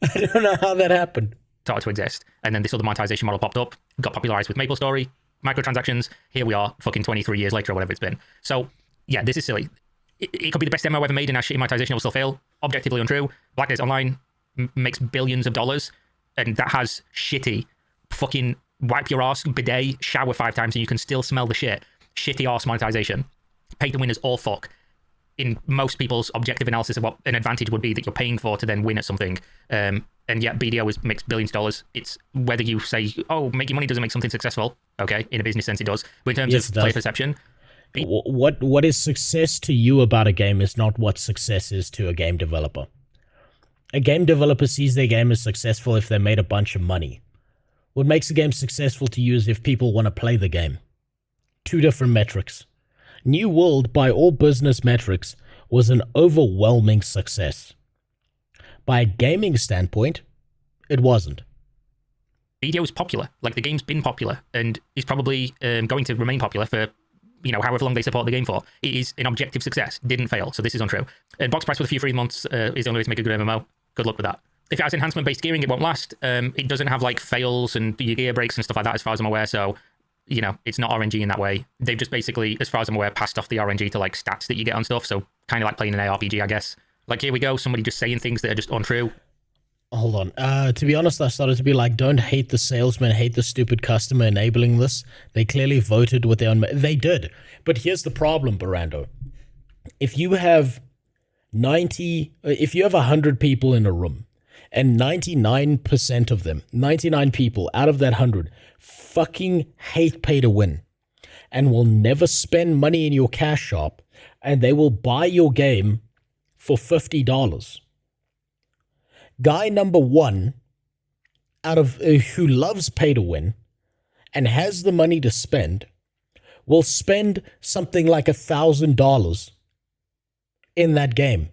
I don't know how that happened. Started to exist, and then this other monetization model popped up, got popularized with MapleStory, microtransactions. Here we are, fucking 23 years later or whatever it's been. So yeah, this is silly. It could be the best MMO ever made, and our shitty monetization will still fail. Objectively untrue. Black Days Online makes billions of dollars, and that has shitty fucking wipe your ass, bidet, shower 5 times, and you can still smell the shit. Shitty arse monetization. Pay to win is all fuck. In most people's objective analysis of what an advantage would be that you're paying for to then win at something. And yet BDO makes billions of dollars. It's whether you say, oh, making money doesn't make something successful. Okay, in a business sense it does. But in terms of player perception... What is success to you about a game is not what success is to a game developer. A game developer sees their game as successful if they made a bunch of money. What makes a game successful to you is if people want to play the game. 2 different metrics. New World, by all business metrics, was an overwhelming success. By a gaming standpoint, it wasn't. BDO is popular. Like, the game's been popular and is probably going to remain popular for, you know, however long they support the game for. It is an objective success. Didn't fail, so this is untrue. And box price with a few free months is the only way to make a good MMO. Good luck with that. If it has enhancement-based gearing, it won't last. It doesn't have, like, fails and your gear breaks and stuff like that, as far as I'm aware, so... You know, it's not RNG in that way. They've just basically, as far as I'm aware, passed off the RNG to, like, stats that you get on stuff. So kind of like playing an ARPG, I guess. Like, here we go. Somebody just saying things that are just untrue. Hold on. To be honest, I started to be like, don't hate the salesman, hate the stupid customer enabling this. They clearly voted with their own... They did. But here's the problem, Barando. If you have 100 people in a room, and 99% of them, 99 people out of that 100, fucking hate pay to win and will never spend money in your cash shop, and they will buy your game for $50. Guy number 1 out of who loves pay to win and has the money to spend will spend something like $1,000 in that game.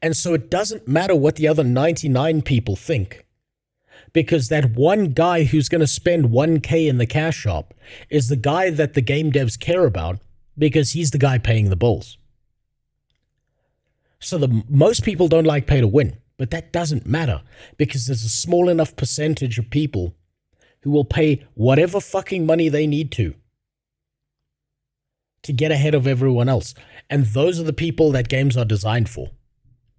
And so it doesn't matter what the other 99 people think, because that one guy who's going to spend 1K in the cash shop is the guy that the game devs care about, because he's the guy paying the bills. So most people don't like pay to win, but that doesn't matter, because there's a small enough percentage of people who will pay whatever fucking money they need to get ahead of everyone else. And those are the people that games are designed for.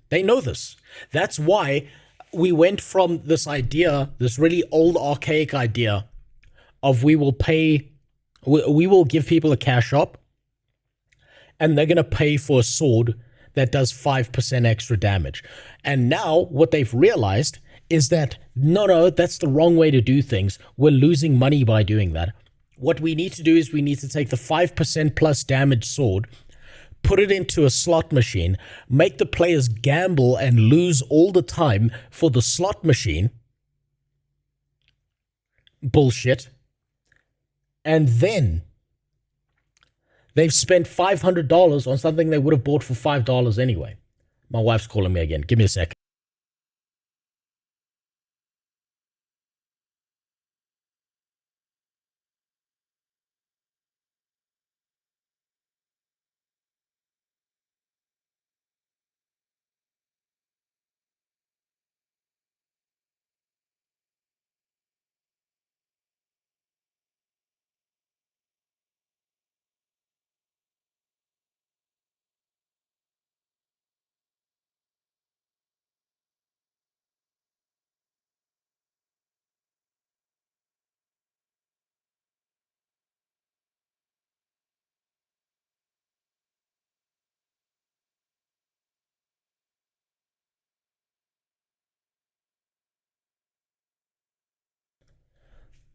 They know this. That's why we went from this idea, this really old archaic idea of we will give people a cash shop and they're going to pay for a sword that does 5% extra damage. And now what they've realized is that, no, that's the wrong way to do things. We're losing money by doing that. What we need to do is we need to take the 5% plus damage sword, put it into a slot machine, make the players gamble and lose all the time for the slot machine. Bullshit. And then they've spent $500 on something they would have bought for $5 anyway. My wife's calling me again. Give me a sec.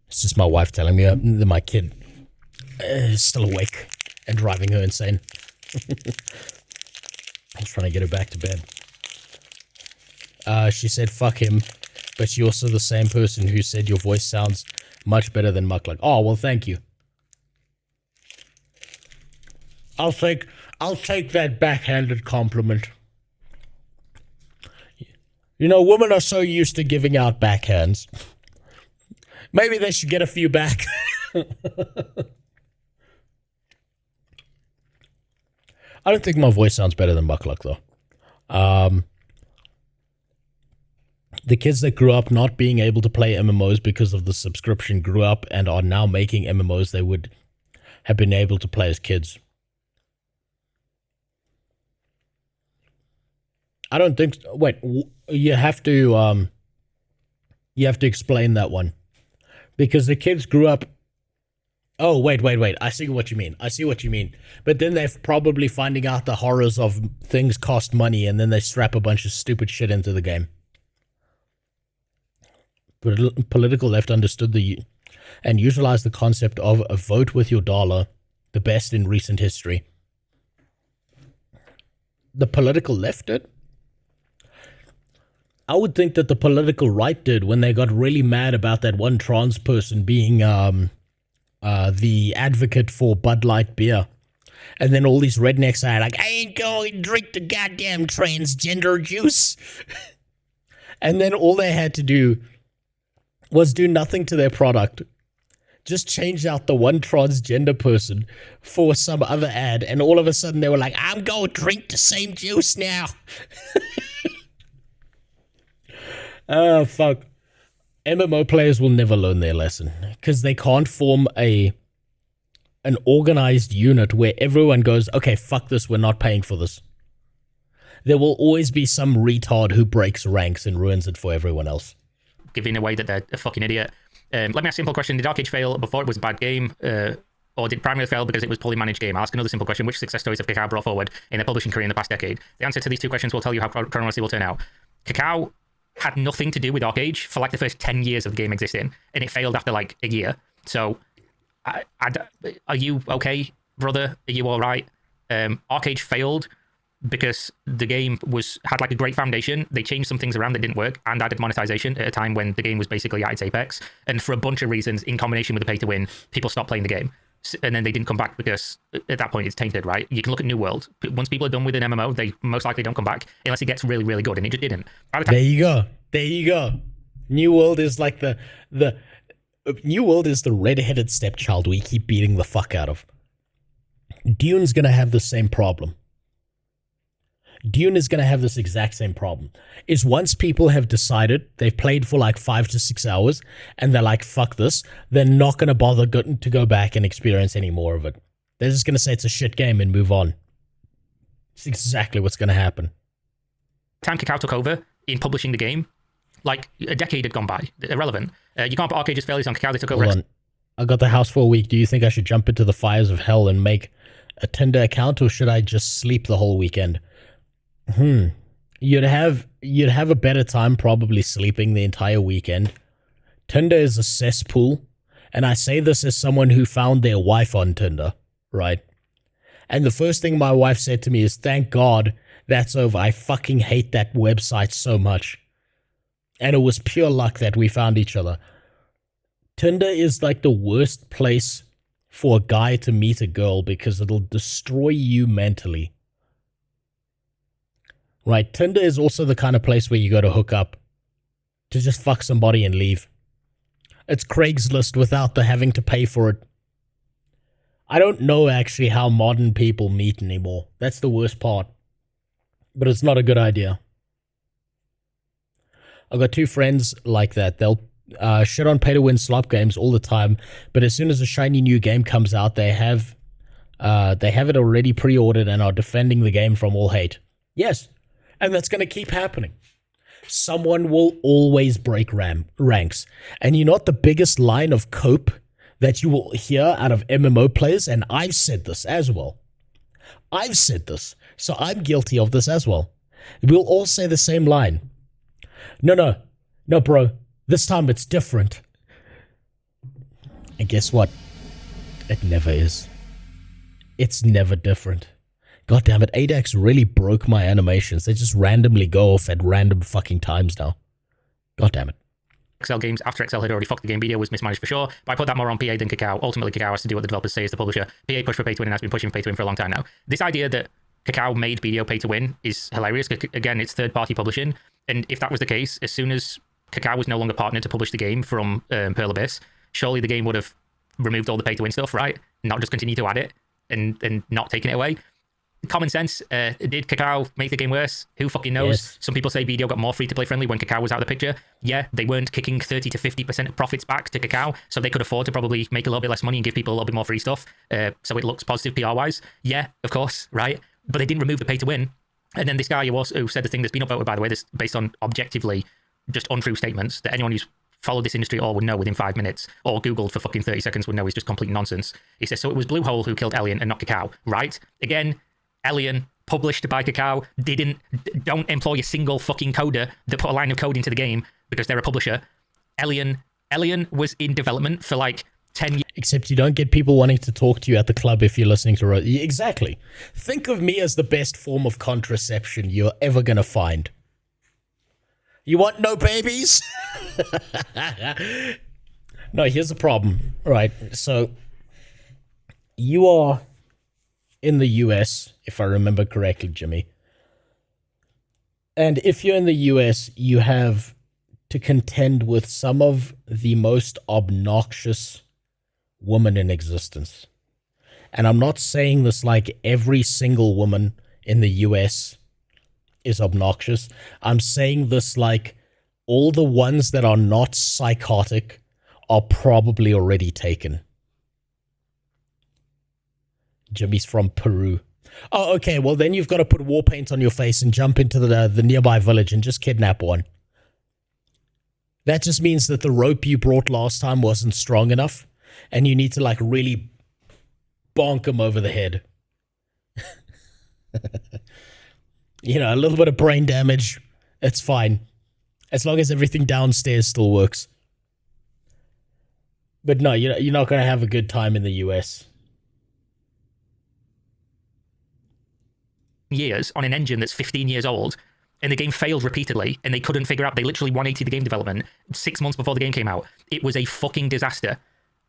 It's just my wife telling me that my kid is still awake and driving her insane. I was trying to get her back to bed. She said, fuck him, but she also the same person who said your voice sounds much better than Muckluck. Oh, well, thank you. I'll take that backhanded compliment. You know, women are so used to giving out backhands. Maybe they should get a few back. I don't think my voice sounds better than Muckluck, though. The kids that grew up not being able to play MMOs because of the subscription grew up and are now making MMOs they would have been able to play as kids. I don't think... Wait, you have to explain that one. Because the kids grew up... Oh, wait. I see what you mean. But then they're probably finding out the horrors of things cost money and then they strap a bunch of stupid shit into the game. Political left understood and utilized the concept of a vote with your dollar, the best in recent history. The political left did? I would think that the political right did when they got really mad about that one trans person being the advocate for Bud Light beer. And then all these rednecks are like, I ain't going to drink the goddamn transgender juice. And then all they had to do was do nothing to their product. Just change out the one transgender person for some other ad. And all of a sudden they were like, I'm going to drink the same juice now. Oh, fuck. MMO players will never learn their lesson because they can't form an organized unit where everyone goes, okay, fuck this, we're not paying for this. There will always be some retard who breaks ranks and ruins it for everyone else. Giving away that they're a fucking idiot. Let me ask a simple question. Did Arcade fail before it was a bad game? Or did it primarily fail because it was a poorly managed game? I'll ask another simple question. Which success stories have Kakao brought forward in their publishing career in the past decade? The answer to these two questions will tell you how Chrono Odyssey will turn out. Kakao had nothing to do with ArcAge for like the first 10 years of the game existing, and it failed after like a year. So, are you okay, brother? Are you all right? ArcAge failed because the game had like a great foundation. They changed some things around that didn't work and added monetization at a time when the game was basically at its apex. And for a bunch of reasons, in combination with the pay to win, people stopped playing the game. And then they didn't come back because at that point it's tainted, right? You can look at New World. Once people are done with an MMO, they most likely don't come back unless it gets really, really good, and it just didn't. There you go. New World is like the New World is the red-headed stepchild we keep beating the fuck out of. Dune's gonna have the same problem. Dune is going to have this exact same problem. Is once people have decided, they've played for like 5 to 6 hours, and they're like, fuck this, they're not going to bother to go back and experience any more of it. They're just going to say it's a shit game and move on. It's exactly what's going to happen. Time Kakao took over in publishing the game, like a decade had gone by. Irrelevant. You can't put ArcAge's failures on Kakao. They took over. Hold on. I got the house for a week. Do you think I should jump into the fires of hell and make a Tinder account, or should I just sleep the whole weekend? You'd have a better time probably sleeping the entire weekend. Tinder is a cesspool, and I say this as someone who found their wife on Tinder, right? And the first thing my wife said to me is, thank God that's over. I fucking hate that website so much. And it was pure luck that we found each other. Tinder is like the worst place for a guy to meet a girl because it'll destroy you mentally. Right, Tinder is also the kind of place where you go to hook up, to just fuck somebody and leave. It's Craigslist without the having to pay for it. I don't know actually how modern people meet anymore. That's the worst part. But it's not a good idea. I've got two friends like that. They'll shit on pay-to-win slot games all the time, but as soon as a shiny new game comes out, they have it already pre-ordered and are defending the game from all hate. Yes, and that's going to keep happening. Someone will always break ranks. And you know what the biggest line of cope that you will hear out of MMO players, and I've said this as well. I've said this, so I'm guilty of this as well. We'll all say the same line. No, bro. This time it's different. And guess what? It never is. It's never different. God damn it, ADAX really broke my animations. They just randomly go off at random fucking times now. God damn it. Excel Games, after Excel had already fucked the game, video was mismanaged for sure, but I put that more on PA than Kakao. Ultimately, Kakao has to do what the developers say as the publisher. PA pushed for pay to win and has been pushing for pay to win for a long time now. This idea that Kakao made video pay to win is hilarious. Again, it's third-party publishing, and if that was the case, as soon as Kakao was no longer partnered to publish the game from Pearl Abyss, surely the game would have removed all the pay to win stuff, right? Not just continue to add it and not taking it away. Common sense. Did Kakao make the game worse? Who fucking knows? Yes. Some people say video got more free-to-play friendly when Kakao was out of the picture. Yeah, they weren't kicking 30 to 50% of profits back to Kakao, so they could afford to probably make a little bit less money and give people a little bit more free stuff, so it looks positive PR-wise. Yeah, of course, right? But they didn't remove the pay-to-win. And then this guy who said the thing that's been upvoted, by the way, this based on objectively just untrue statements that anyone who's followed this industry all would know within 5 minutes, or Googled for fucking 30 seconds would know is just complete nonsense. He says, so it was Bluehole who killed Elian and not Kakao, right? Again, Elian, published by Kakao, don't employ a single fucking coder that put a line of code into the game because they're a publisher. Elian was in development for like 10 years. Except you don't get people wanting to talk to you at the club if you're listening to... Exactly. Think of me as the best form of contraception you're ever going to find. You want no babies? No, here's the problem. Right, so you are in the US, if I remember correctly, Jimmy. And if you're in the US, you have to contend with some of the most obnoxious women in existence. And I'm not saying this like every single woman in the US is obnoxious. I'm saying this like all the ones that are not psychotic are probably already taken. Jimmy's from Peru. Oh, okay. Well, then you've got to put war paint on your face and jump into the nearby village and just kidnap one. That just means that the rope you brought last time wasn't strong enough, and you need to like really bonk him over the head. You know, a little bit of brain damage. It's fine. As long as everything downstairs still works. But no, you're not going to have a good time in the US. Years on an engine that's 15 years old, and the game failed repeatedly, and they couldn't figure out. They literally 180 the game development 6 months before the game came out. It was a fucking disaster.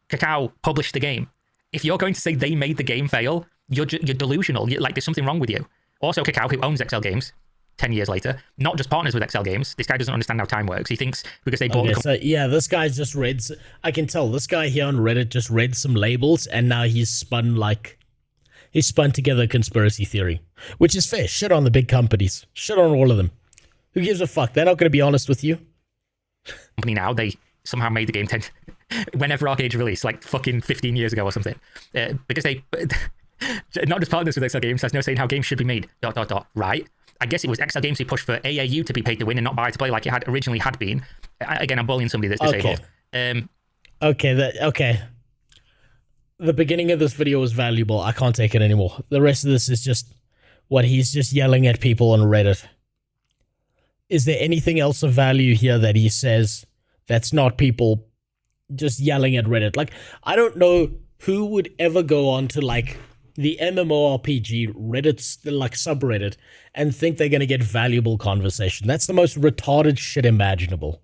Kakao published the game. If you're going to say they made the game fail, you're delusional. Like, there's something wrong with you. Also, Kakao, who owns Excel Games 10 years later, not just partners with Excel Games. This guy doesn't understand how time works. He thinks because they bought this guy's just read... I can tell this guy here on Reddit just read some labels, and now he's spun together a conspiracy theory, which is fair. Shit on the big companies. Shit on all of them. Who gives a fuck? They're not going to be honest with you. Company now, they somehow made the game 10... whenever Arcade released, like fucking 15 years ago or something. Because they... not just partners with Excel Games, has no saying how games should be made, ... right? I guess it was Excel Games who pushed for AAU to be paid to win and not buy to play like it had originally had been. Again, I'm bullying somebody that's disabled. Okay. The beginning of this video was valuable. I can't take it anymore. The rest of this is just what he's just yelling at people on Reddit. Is there anything else of value here that he says that's not people just yelling at Reddit? Like, I don't know who would ever go on to, like, the MMORPG Reddit's like subreddit and think they're going to get valuable conversation. That's the most retarded shit imaginable.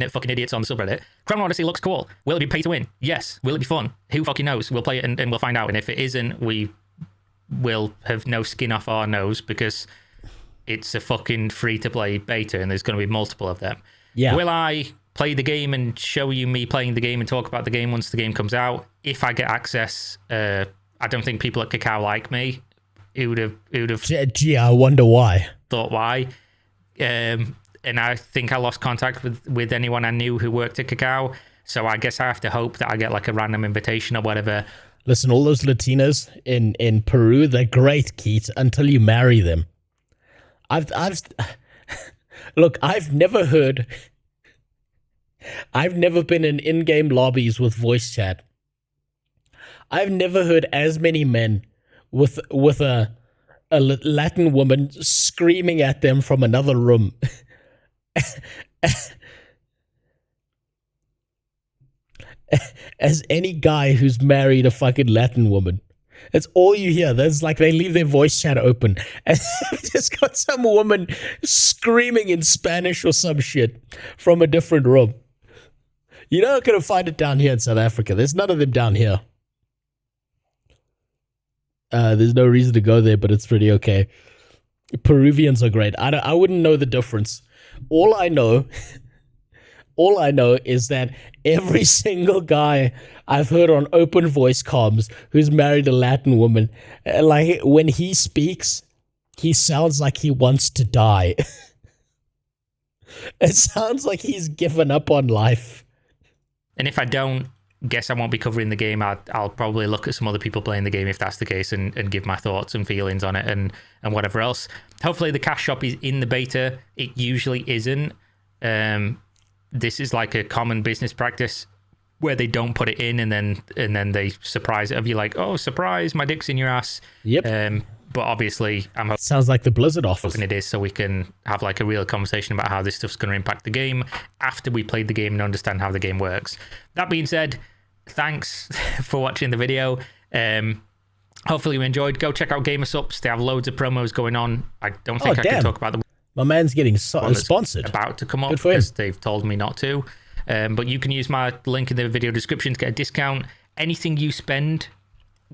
Fucking idiots on the subreddit. Chrono Odyssey looks cool. Will it be pay to win? Yes. Will it be fun? Who fucking knows? We'll play it and we'll find out. And if it isn't, we will have no skin off our nose because it's a fucking free-to-play beta and there's going to be multiple of them. Yeah. Will I play the game and show you me playing the game and talk about the game once the game comes out? If I get access, I don't think people at Kakao like me. It would have. Gee, I wonder why. Thought why. And I think I lost contact with anyone I knew who worked at Kakao. So I guess I have to hope that I get like a random invitation or whatever. Listen, all those Latinas in Peru, they're great, Keith, until you marry them. Look, I've never been in in-game lobbies with voice chat. I've never heard as many men with a Latin woman screaming at them from another room. As any guy who's married a fucking Latin woman. That's all you hear. There's like they leave their voice chat open and just got some woman screaming in Spanish or some shit from a different room. You're not going to find it down here in South Africa. There's none of them down here. There's no reason to go there, but it's pretty okay. Peruvians are great. I wouldn't know the difference. All I know is that every single guy I've heard on open voice comms who's married a Latin woman, like when he speaks, he sounds like he wants to die. It sounds like he's given up on life. And if I don't, guess I won't be covering the game. I'll probably look at some other people playing the game if that's the case and give my thoughts and feelings on it and whatever else. Hopefully the cash shop is in the beta. It usually isn't. This is like a common business practice where they don't put it in and then they surprise it of you like, oh, surprise, my dick's in your ass. Yep. But obviously I'm sounds like the Blizzard office. hoping it is so we can have like a real conversation about how this stuff's going to impact the game after we played the game and understand how the game works. That being said, thanks for watching the video. Hopefully you enjoyed. Go check out Gamer Supps. They have loads of promos going on. I don't think I can talk about the my man's getting sponsored. About to come up because they've told me not to. But you can use my link in the video description to get a discount. Anything you spend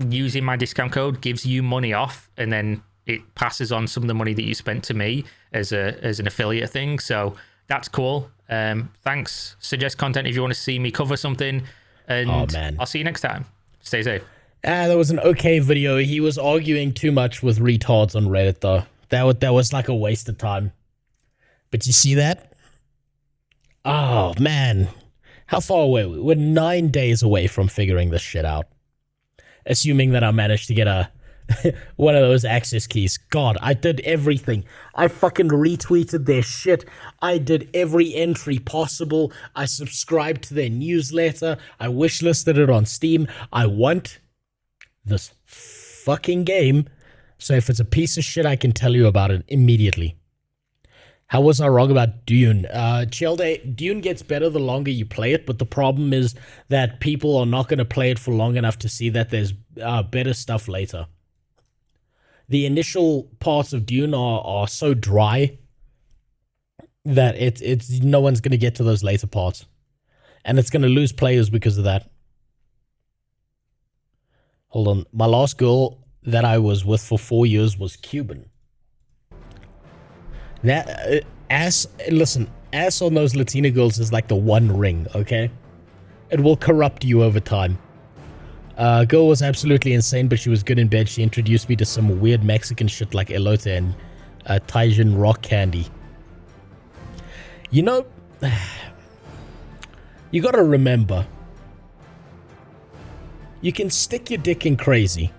using my discount code gives you money off, and then it passes on some of the money that you spent to me as an affiliate thing. So that's cool. Thanks. Suggest content if you want to see me cover something. And I'll see you next time. Stay safe. That was an okay video. He was arguing too much with retards on Reddit, though. That was like a waste of time. But you see that? Oh, man. How far away? We're 9 days away from figuring this shit out. Assuming that I managed to get one of those access keys. God, I did everything. I fucking retweeted their shit. I did every entry possible. I subscribed to their newsletter. I wishlisted it on Steam. I want this fucking game. So if it's a piece of shit, I can tell you about it immediately. How was I wrong about Dune? Chelde, Dune gets better the longer you play it, but the problem is that people are not going to play it for long enough to see that there's better stuff later. The initial parts of Dune are so dry that it's no one's going to get to those later parts. And it's going to lose players because of that. Hold on. My last girl that I was with for 4 years was Cuban. That ass on those Latina girls is like the one ring, okay? It will corrupt you over time. Girl was absolutely insane, but she was good in bed. She introduced me to some weird Mexican shit like elote and Tajin rock candy. You know, you gotta remember, you can stick your dick in crazy,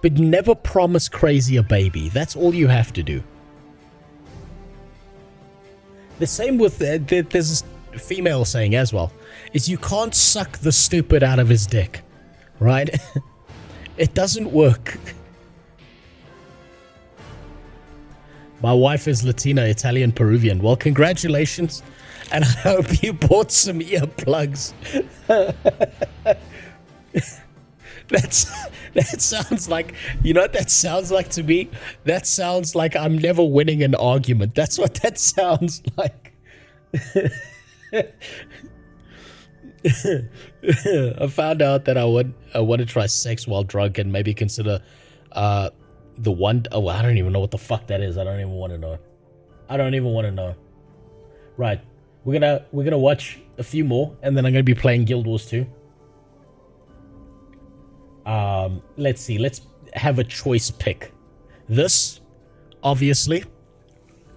but never promise crazy a baby. That's all you have to do. The same with, there's a female saying as well, is you can't suck the stupid out of his dick, right? It doesn't work. My wife is Latina, Italian, Peruvian. Well, congratulations, and I hope you bought some earplugs. That sounds like, you know what that sounds like to me? That sounds like I'm never winning an argument. That's what that sounds like. I found out that I want to try sex while drunk and maybe consider the one. Oh, I don't even know what the fuck that is. I don't even want to know. I don't even want to know. Right, we're gonna watch a few more, and then I'm gonna be playing Guild Wars 2. Let's see. Let's have a choice pick. This, obviously,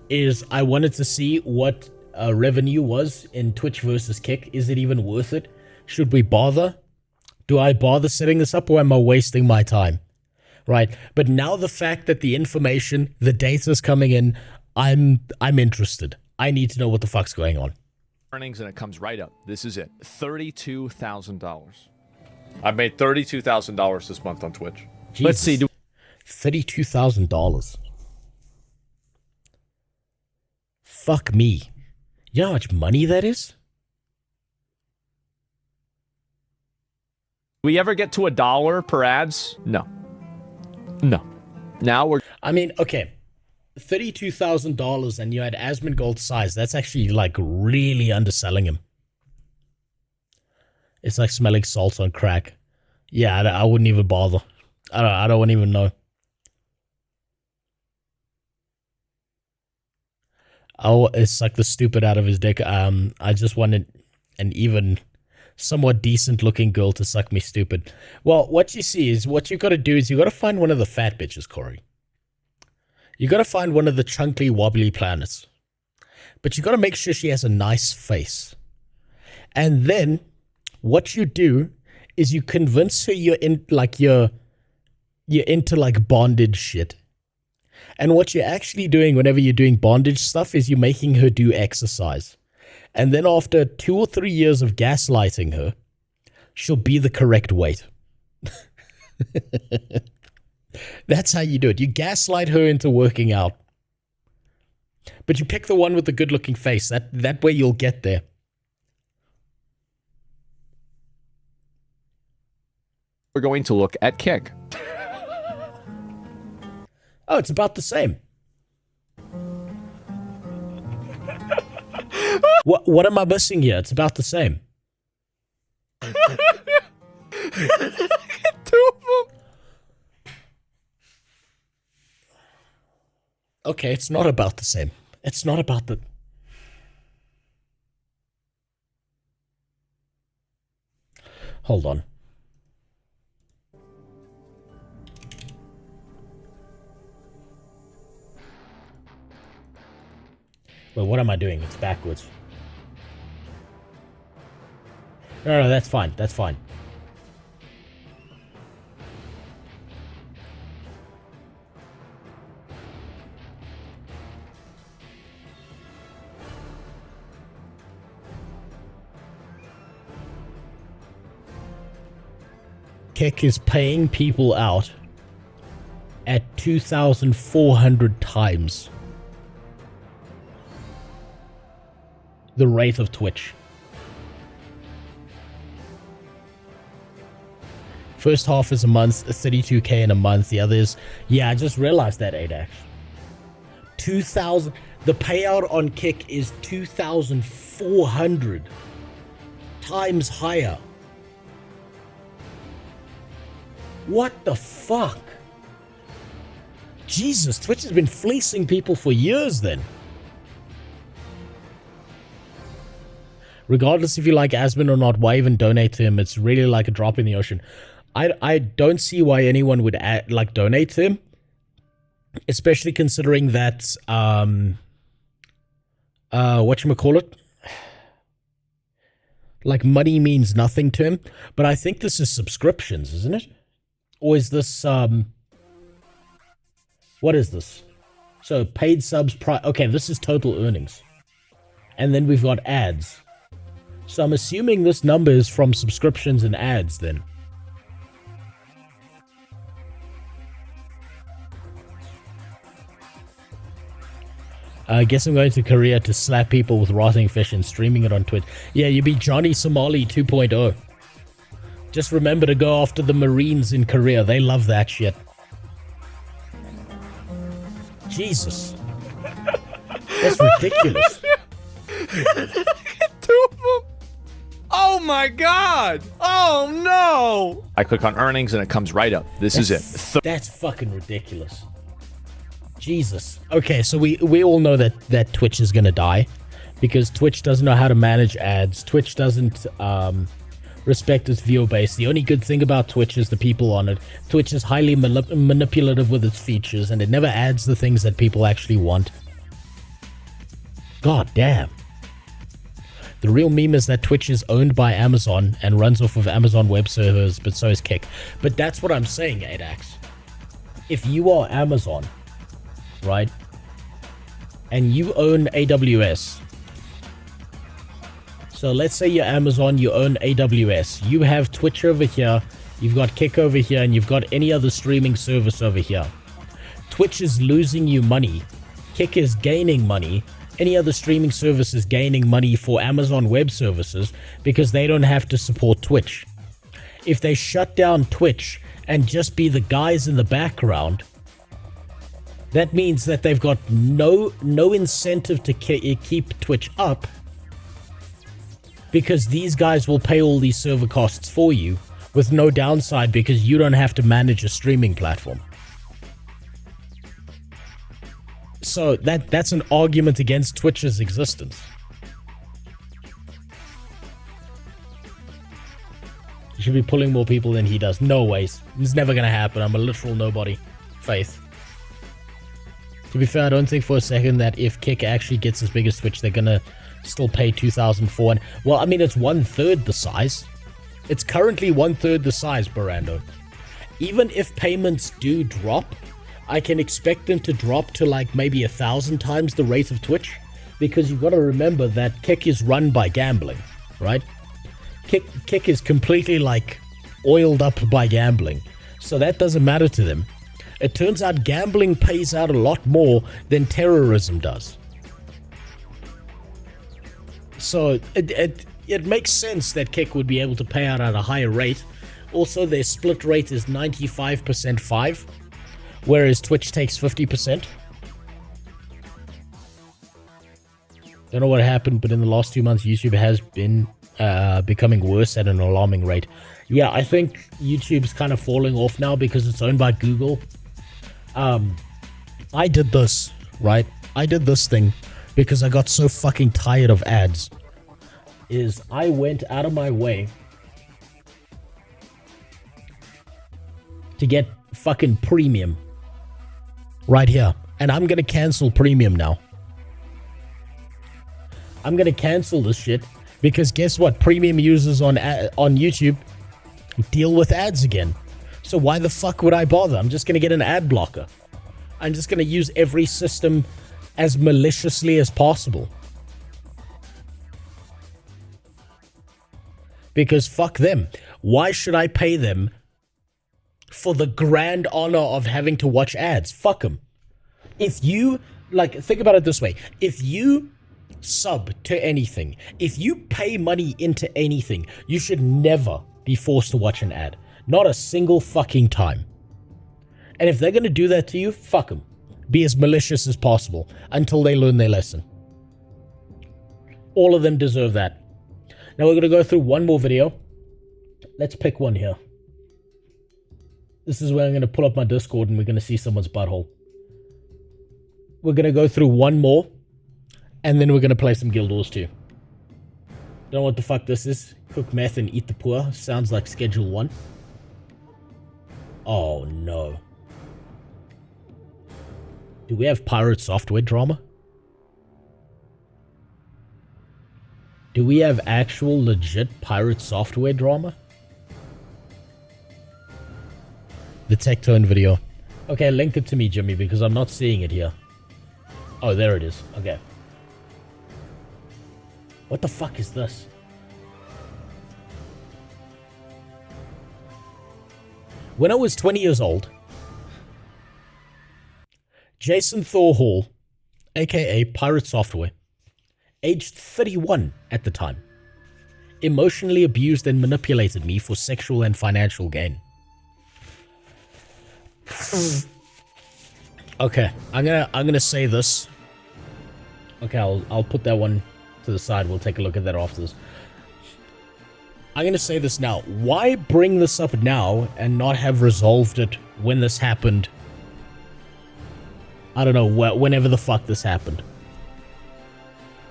is I wanted to see what revenue was in Twitch versus Kick. Is it even worth it? Should we bother? Do I bother setting this up, or am I wasting my time? Right. But now the fact that the information, the data's coming in, I'm interested. I need to know what the fuck's going on. Earnings, and it comes right up. This is it. $32,000. I've made $32,000 this month on Twitch. Jesus. Let's see. $32,000. Fuck me. You know how much money that is? We ever get to $1 per ads? No. No. Now we're... I mean, okay. $32,000 and you had Asmongold size. That's actually, like, really underselling him. It's like smelling salt on crack. Yeah, I wouldn't even bother. I don't even know. Oh, it's like the stupid out of his dick. I just wanted an even somewhat decent looking girl to suck me stupid. Well, what you see is what you got to do is you got to find one of the fat bitches, Corey. You got to find one of the chunky wobbly planets. But you got to make sure she has a nice face. And then what you do is you convince her you're into like bondage shit. And what you're actually doing whenever you're doing bondage stuff is you're making her do exercise. And then after 2 or 3 years of gaslighting her, she'll be the correct weight. That's how you do it. You gaslight her into working out. But you pick the one with the good looking face. That way you'll get there. We're going to look at Kick. Oh, it's about the same. What am I missing here? It's about the same. Two of them. Okay, it's not about the same. It's not about the... Hold on. Wait, what am I doing? It's backwards. No, that's fine. That's fine. Kick is paying people out at 2,400 times the rate of Twitch. First half is a month, 32k in a month. The other is, yeah, I just realized that, ADAX. 2,000. The payout on Kick is 2,400 times higher. What the fuck? Jesus, Twitch has been fleecing people for years then. Regardless if you like Asmon or not, why even donate to him? It's really like a drop in the ocean. I don't see why anyone would donate to him, especially considering that whatchamacallit, like money means nothing to him. But I think this is subscriptions, isn't it? Or is this what is this? So paid subs, okay, this is total earnings, and then we've got ads. So I'm assuming this number is from subscriptions and ads then. I guess I'm going to Korea to slap people with rotting fish and streaming it on Twitch. Yeah, you'd be Johnny Somali 2.0. Just remember to go after the Marines in Korea. They love that shit. Jesus. That's ridiculous. 2 of them. Oh my god. Oh no. I click on earnings and it comes right up. This is it. That's fucking ridiculous. Jesus. Okay, so we all know that Twitch is gonna die because Twitch doesn't know how to manage ads. Twitch doesn't respect its viewer base. The only good thing about Twitch is the people on it. Twitch is highly manipulative with its features, and it never adds the things that people actually want. God damn. The real meme is that Twitch is owned by Amazon and runs off of Amazon web servers, but so is Kick. But that's what I'm saying, Adax. If you are Amazon, right, and you own AWS, so let's say you're Amazon, you own AWS, you have Twitch over here, you've got Kick over here, and you've got any other streaming service over here. Twitch is losing you money, Kick is gaining money, any other streaming service is gaining money for Amazon Web Services because they don't have to support Twitch. If they shut down Twitch and just be the guys in the background, that means that they've got no incentive to keep Twitch up because these guys will pay all these server costs for you with no downside because you don't have to manage a streaming platform. So that's an argument against Twitch's existence. He should be pulling more people than he does. No ways. It's never going to happen. I'm a literal nobody. Faith. To be fair, I don't think for a second that if Kick actually gets as big as Twitch, they're going to still pay 2004. Well, I mean, it's 1/3 the size. It's currently 1/3 the size, Barando. Even if payments do drop, I can expect them to drop to like maybe 1,000 times the rate of Twitch, because you've got to remember that Kick is run by gambling, right? Kick is completely like oiled up by gambling, so that doesn't matter to them. It turns out gambling pays out a lot more than terrorism does. So it makes sense that Kick would be able to pay out at a higher rate. Also, their split rate is 95% 5. Whereas Twitch takes 50%. Don't know what happened, but in the last 2 months, YouTube has been becoming worse at an alarming rate. Yeah, I think YouTube's kind of falling off now because it's owned by Google. I did this, right? I did this thing because I got so fucking tired of ads. I went out of my way to get fucking premium. Right here. And I'm gonna cancel premium now. I'm gonna cancel this shit because guess what? Premium users on YouTube deal with ads again. So why the fuck would I bother? I'm just gonna get an ad blocker. I'm just gonna use every system as maliciously as possible. Because fuck them. Why should I pay them for the grand honor of having to watch ads? Fuck them. If you, like, think about it this way. If you sub to anything, if you pay money into anything, you should never be forced to watch an ad. Not a single fucking time. And if they're going to do that to you, fuck them. Be as malicious as possible until they learn their lesson. All of them deserve that. Now we're going to go through one more video. Let's pick one here. This is where I'm going to pull up my Discord and we're going to see someone's butthole. We're going to go through one more, and then we're going to play some Guild Wars 2. Don't know what the fuck this is. Cook meth and eat the poor. Sounds like Schedule 1. Oh no. Do we have pirate software drama? Do we have actual legit pirate software drama? The Tectone video. Okay, link it to me, Jimmy, because I'm not seeing it here. Oh, there it is. Okay. What the fuck is this? When I was 20 years old, Jason Thorhall, aka Pirate Software, aged 31 at the time, emotionally abused and manipulated me for sexual and financial gain. Okay, I'm gonna say this. Okay, I'll put that one to the side. We'll take a look at that after this. I'm gonna say this now. Why bring this up now and not have resolved it when this happened? I don't know, whenever the fuck this happened.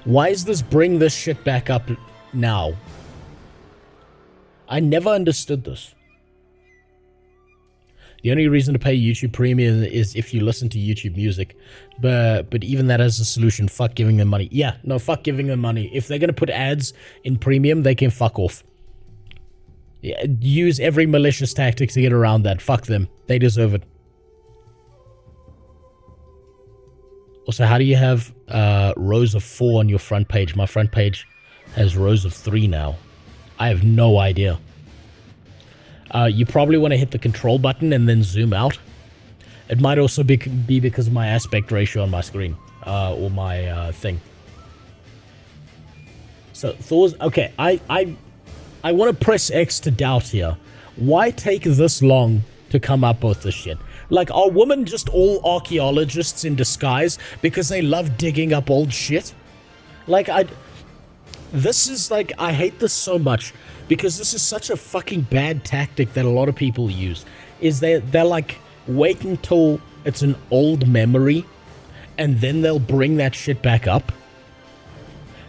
Why is this bring this shit back up now? I never understood this. The only reason to pay YouTube Premium is if you listen to YouTube Music. But even that as a solution, fuck giving them money. Yeah, no, fuck giving them money. If they're going to put ads in Premium, they can fuck off. Yeah, use every malicious tactic to get around that. Fuck them. They deserve it. Also, how do you have rows of 4 on your front page? My front page has rows of 3 now. I have no idea. You probably want to hit the control button and then zoom out. It might also be because of my aspect ratio on my screen, or my thing. So Thor's okay. I want to press X to doubt here. Why take this long to come up with this shit? Like, are women just all archaeologists in disguise because they love digging up old shit? Like, this is like, I hate this so much because this is such a fucking bad tactic that a lot of people use. Is they're like, wait until it's an old memory and then they'll bring that shit back up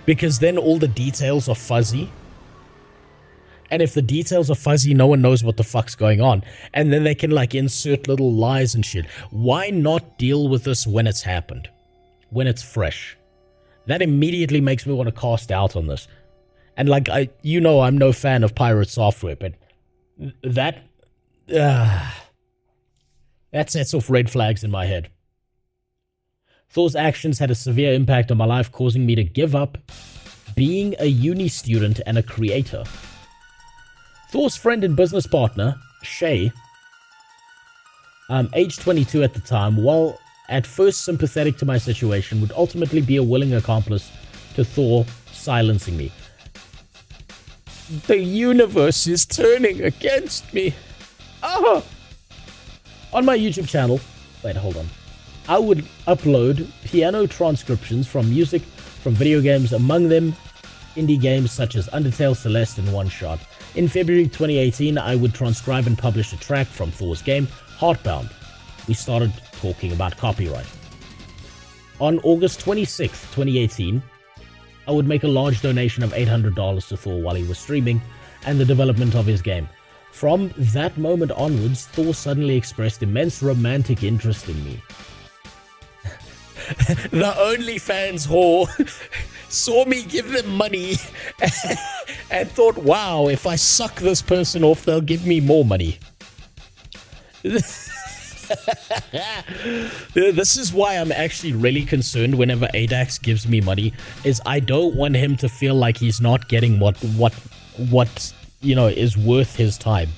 because then all the details are fuzzy. And if the details are fuzzy, no one knows what the fuck's going on. And then they can, like, insert little lies and shit. Why not deal with this when it's happened? When it's fresh? That immediately makes me want to cast out on this. And, like, I'm no fan of pirate software, but that sets off red flags in my head. Thor's actions had a severe impact on my life, causing me to give up being a uni student and a creator. Thor's friend and business partner, Shay, age 22 at the time, while at first sympathetic to my situation, would ultimately be a willing accomplice to Thor silencing me. The universe is turning against me. Ah! On my YouTube channel, wait, hold on. I would upload piano transcriptions from music from video games, among them indie games such as Undertale, Celeste, and One Shot. In February 2018, I would transcribe and publish a track from Thor's game, Heartbound. We started talking about copyright. On August 26, 2018, I would make a large donation of $800 to Thor while he was streaming and the development of his game. From that moment onwards, Thor suddenly expressed immense romantic interest in me. The OnlyFans whore saw me give them money and thought, wow, if I suck this person off, they'll give me more money. This is why I'm actually really concerned whenever ADAX gives me money, is I don't want him to feel like he's not getting what is worth his time.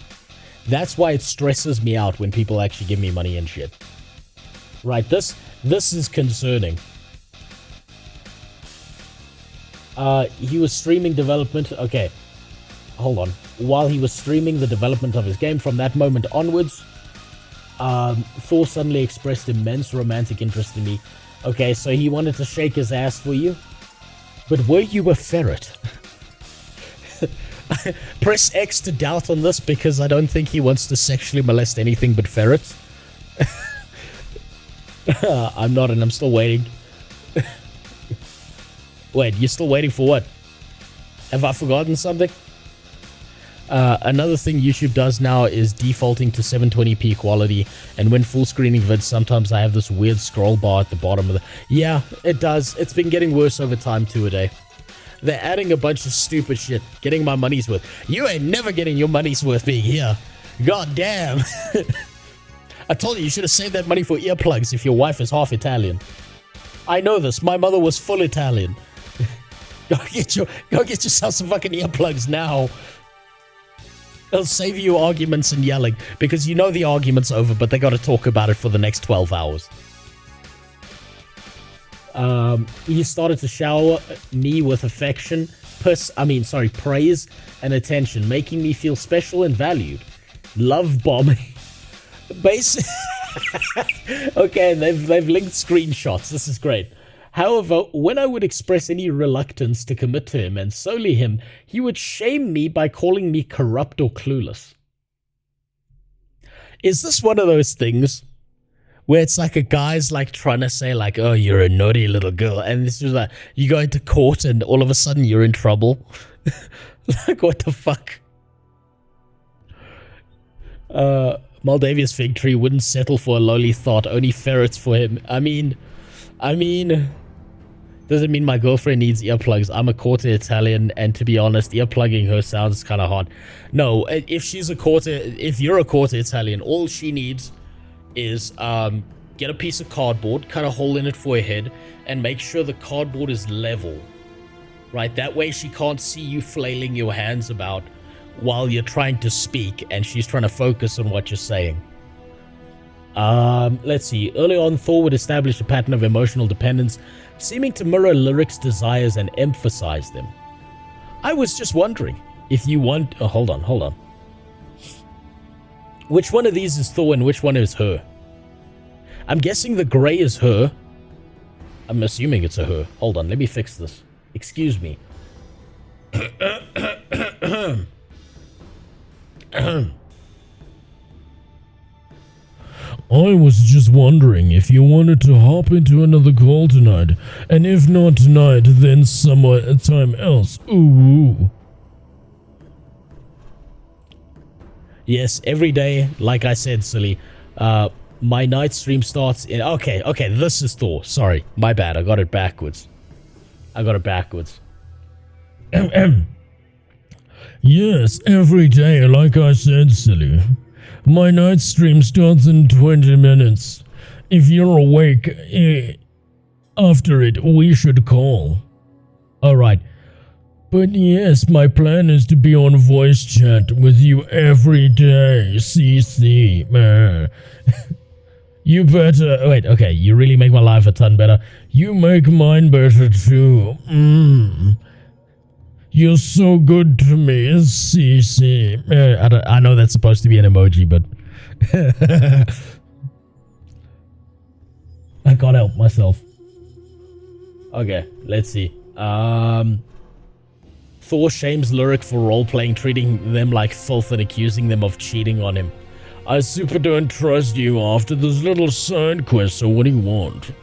That's why it stresses me out when people actually give me money and shit. Right, this is concerning. He was streaming development. Okay, hold on. While he was streaming the development of his game, from that moment onwards, Thor suddenly expressed immense romantic interest in me. Okay, so he wanted to shake his ass for you? But were you a ferret? Press X to doubt on this because I don't think he wants to sexually molest anything but ferrets. I'm not, and I'm still waiting. Wait, you're still waiting for what? Have I forgotten something? Another thing YouTube does now is defaulting to 720p quality, and when full screening vids, sometimes I have this weird scroll bar at the bottom of the... Yeah, it does. It's been getting worse over time, too, a day. They're adding a bunch of stupid shit, getting my money's worth. You ain't never getting your money's worth being here. God damn. I told you should have saved that money for earplugs if your wife is half Italian. I know this. My mother was full Italian. Go get yourself some fucking earplugs now. It'll save you arguments and yelling, because you know the argument's over, but they got to talk about it for the next 12 hours. He started to shower me with affection, praise and attention, making me feel special and valued. Love bombing. Okay, they've linked screenshots. This is great. However, when I would express any reluctance to commit to him and solely him, he would shame me by calling me corrupt or clueless. Is this one of those things where it's like a guy's like trying to say like, oh, you're a naughty little girl, and this is like, you go into court and all of a sudden you're in trouble? Like, what the fuck? Moldavia's fig tree wouldn't settle for a lowly thought, only ferrets for him. I mean, doesn't mean my girlfriend needs earplugs. I'm a quarter Italian, and to be honest, earplugging her sounds kind of hard. No, if you're a quarter Italian, all she needs is get a piece of cardboard, cut a hole in it for her head, and make sure the cardboard is level. Right? That way she can't see you flailing your hands about while you're trying to speak, and she's trying to focus on what you're saying. Let's see. Early on, Thor would establish a pattern of emotional dependence, seeming to mirror Lyric's desires and emphasize them. I was just wondering if you want... Oh, hold on. Which one of these is Thor and which one is her? I'm guessing the gray is her. I'm assuming it's a her. Hold on, let me fix this. Excuse me. I was just wondering if you wanted to hop into another call tonight, and if not tonight, then sometime else. Ooh. Yes, every day, like I said, silly. My night stream starts in... Okay, this is Thor. Sorry, my bad. I got it backwards. Yes, every day, like I said, silly. My night stream starts in 20 minutes. If you're awake after it, we should call. Alright. But yes, my plan is to be on voice chat with you every day, CC. You better... Wait, okay, you really make my life a ton better. You make mine better too. You're so good to me, CC. I know that's supposed to be an emoji, but... I can't help myself. Okay, let's see. Thor shames Lyric for role-playing, treating them like filth and accusing them of cheating on him. I super don't trust you after this little side quest, so what do you want?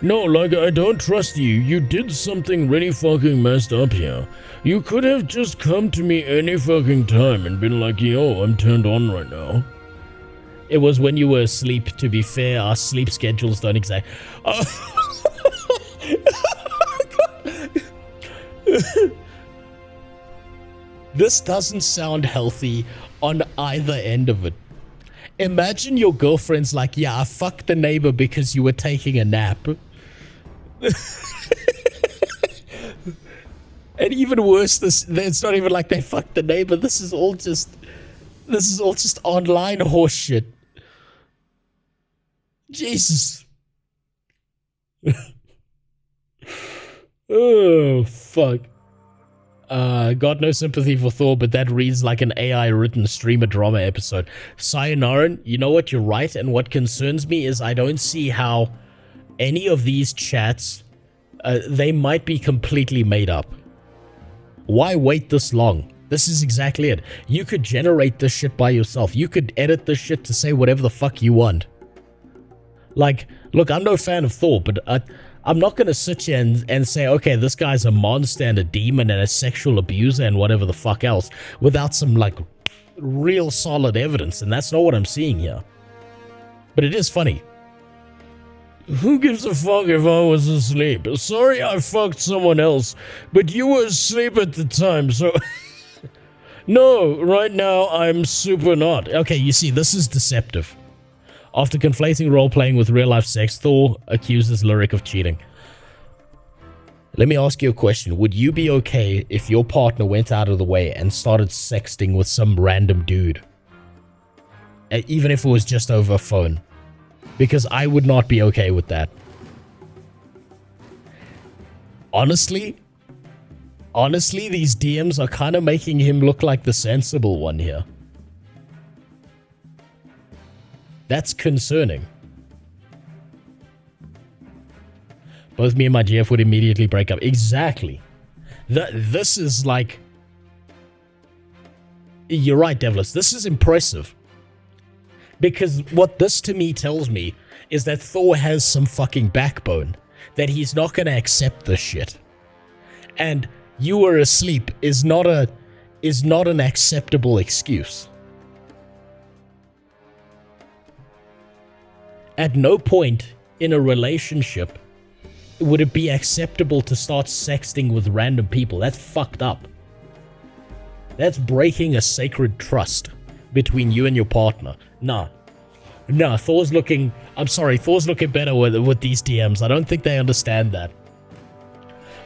No, like, I don't trust you. You did something really fucking messed up here. You could have just come to me any fucking time and been like, yo, I'm turned on right now. It was when you were asleep, to be fair. Our sleep schedules don't exact... This doesn't sound healthy on either end of it. Imagine your girlfriend's like, yeah, I fucked the neighbor because you were taking a nap. And even worse, it's not even like they fucked the neighbor. This is all just online horse shit. Jesus. Oh, fuck. Got no sympathy for Thor, but that reads like an AI-written streamer drama episode. Sayonara, you know what, you're right, and what concerns me is I don't see how any of these chats, they might be completely made up. Why wait this long? This is exactly it. You could generate this shit by yourself. You could edit this shit to say whatever the fuck you want. Like, look, I'm no fan of Thor, but I'm not going to sit here and say, okay, this guy's a monster and a demon and a sexual abuser and whatever the fuck else without some, like, real solid evidence, and that's not what I'm seeing here. But it is funny. Who gives a fuck if I was asleep? Sorry I fucked someone else, but you were asleep at the time, so... No, right now I'm super not. Okay, you see, this is deceptive. After conflating role-playing with real-life sex, Thor accuses Lyric of cheating. Let me ask you a question. Would you be okay if your partner went out of the way and started sexting with some random dude? Even if it was just over a phone. Because I would not be okay with that. Honestly, Honestly, these DMs are kind of making him look like the sensible one here. That's concerning. Both me and my GF would immediately break up. Exactly. This is like... You're right, Devless. This is impressive. Because what this to me tells me is that Thor has some fucking backbone. That he's not going to accept this shit. And you were asleep is not an acceptable excuse. At no point in a relationship would it be acceptable to start sexting with random people. That's fucked up. That's breaking a sacred trust between you and your partner. Nah, Thor's looking... I'm sorry, Thor's looking better with these DMs. I don't think they understand that.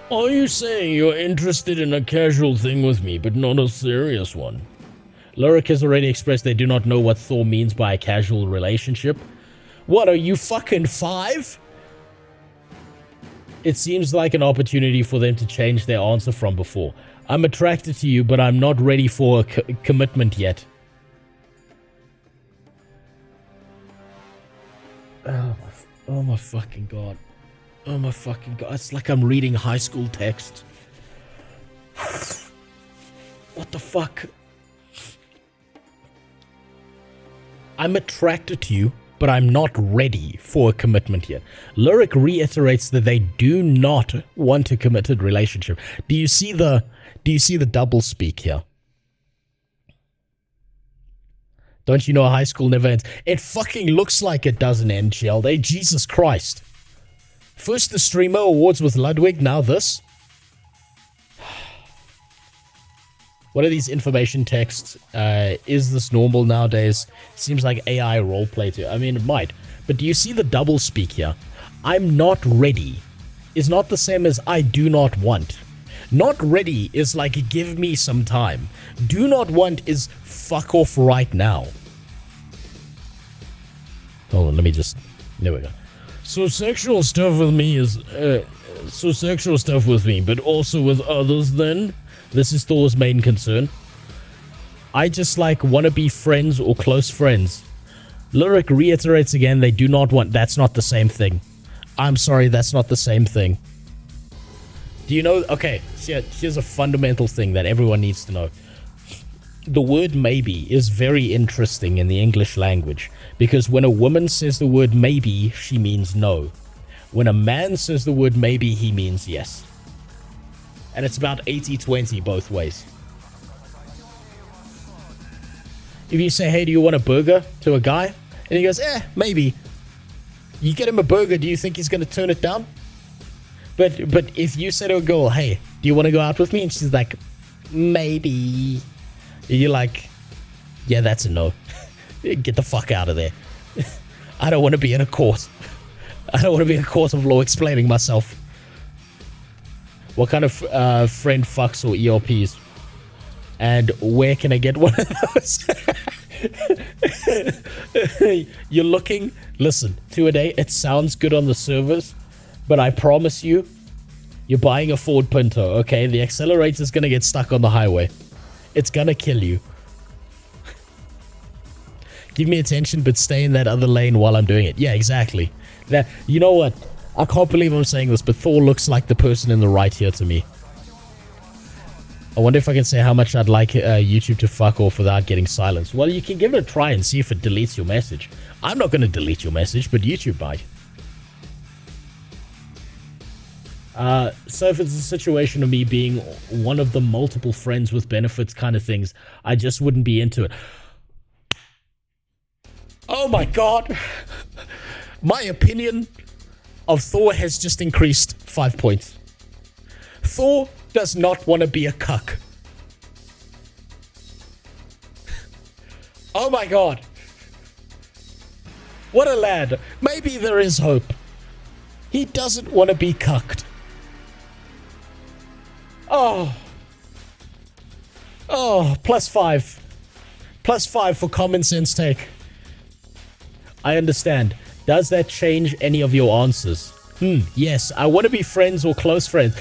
Are you saying you're interested in a casual thing with me, but not a serious one? Lyric has already expressed they do not know what Thor means by a casual relationship. What, are you fucking 5? It seems like an opportunity for them to change their answer from before. I'm attracted to you, but I'm not ready for a commitment yet. Oh my fucking god. Oh my fucking god. It's like I'm reading high school text. What the fuck? I'm attracted to you, but I'm not ready for a commitment yet. Lyric reiterates that they do not want a committed relationship. Do you see the double speak here? Don't you know a high school never ends? It fucking looks like it doesn't end, Shield. Jesus Christ. First the Streamer Awards with Ludwig, now this. What are these information texts? Is this normal nowadays? Seems like AI roleplay too. I mean, it might. But do you see the double speak here? I'm not ready is not the same as I do not want. Not ready is like give me some time. Do not want is fuck off right now. Hold on, let me just... There we go. So sexual stuff with me is... so sexual stuff with me, but also with others then? This is Thor's main concern. I just like want to be friends or close friends. Lyric reiterates again they do not want... That's not the same thing. I'm sorry, that's not the same thing. Do you know... Okay, here's a fundamental thing that everyone needs to know. The word maybe is very interesting in the English language because when a woman says the word maybe, she means no. When a man says the word maybe, he means yes. And it's about 80-20 both ways. If you say, hey, do you want a burger to a guy? And he goes, maybe. You get him a burger, do you think he's going to turn it down? But if you say to a girl, hey, do you want to go out with me? And she's like, maybe. You're like, yeah, that's a no. Get the fuck out of there. I don't want to be in a court. I don't want to be in a court of law explaining myself. What kind of friend fucks or ERPs? And where can I get one of those? You're looking... Listen, 2 a day, it sounds good on the servers, but I promise you, you're buying a Ford Pinto, okay? The accelerator's gonna get stuck on the highway. It's gonna kill you. Give me attention, but stay in that other lane while I'm doing it. Yeah, exactly. That, you know what? I can't believe I'm saying this, but Thor looks like the person in the right here to me. I wonder if I can say how much I'd like YouTube to fuck off without getting silenced. Well, you can give it a try and see if it deletes your message. I'm not going to delete your message, but YouTube might. So if it's a situation of me being one of the multiple friends with benefits kind of things, I just wouldn't be into it. Oh my god! My opinion of Thor has just increased 5 points. Thor does not want to be a cuck. Oh my god. What a lad. Maybe there is hope. He doesn't want to be cucked. Oh. Oh, +5. +5 for common sense take. I understand. Does that change any of your answers? Yes, I want to be friends or close friends.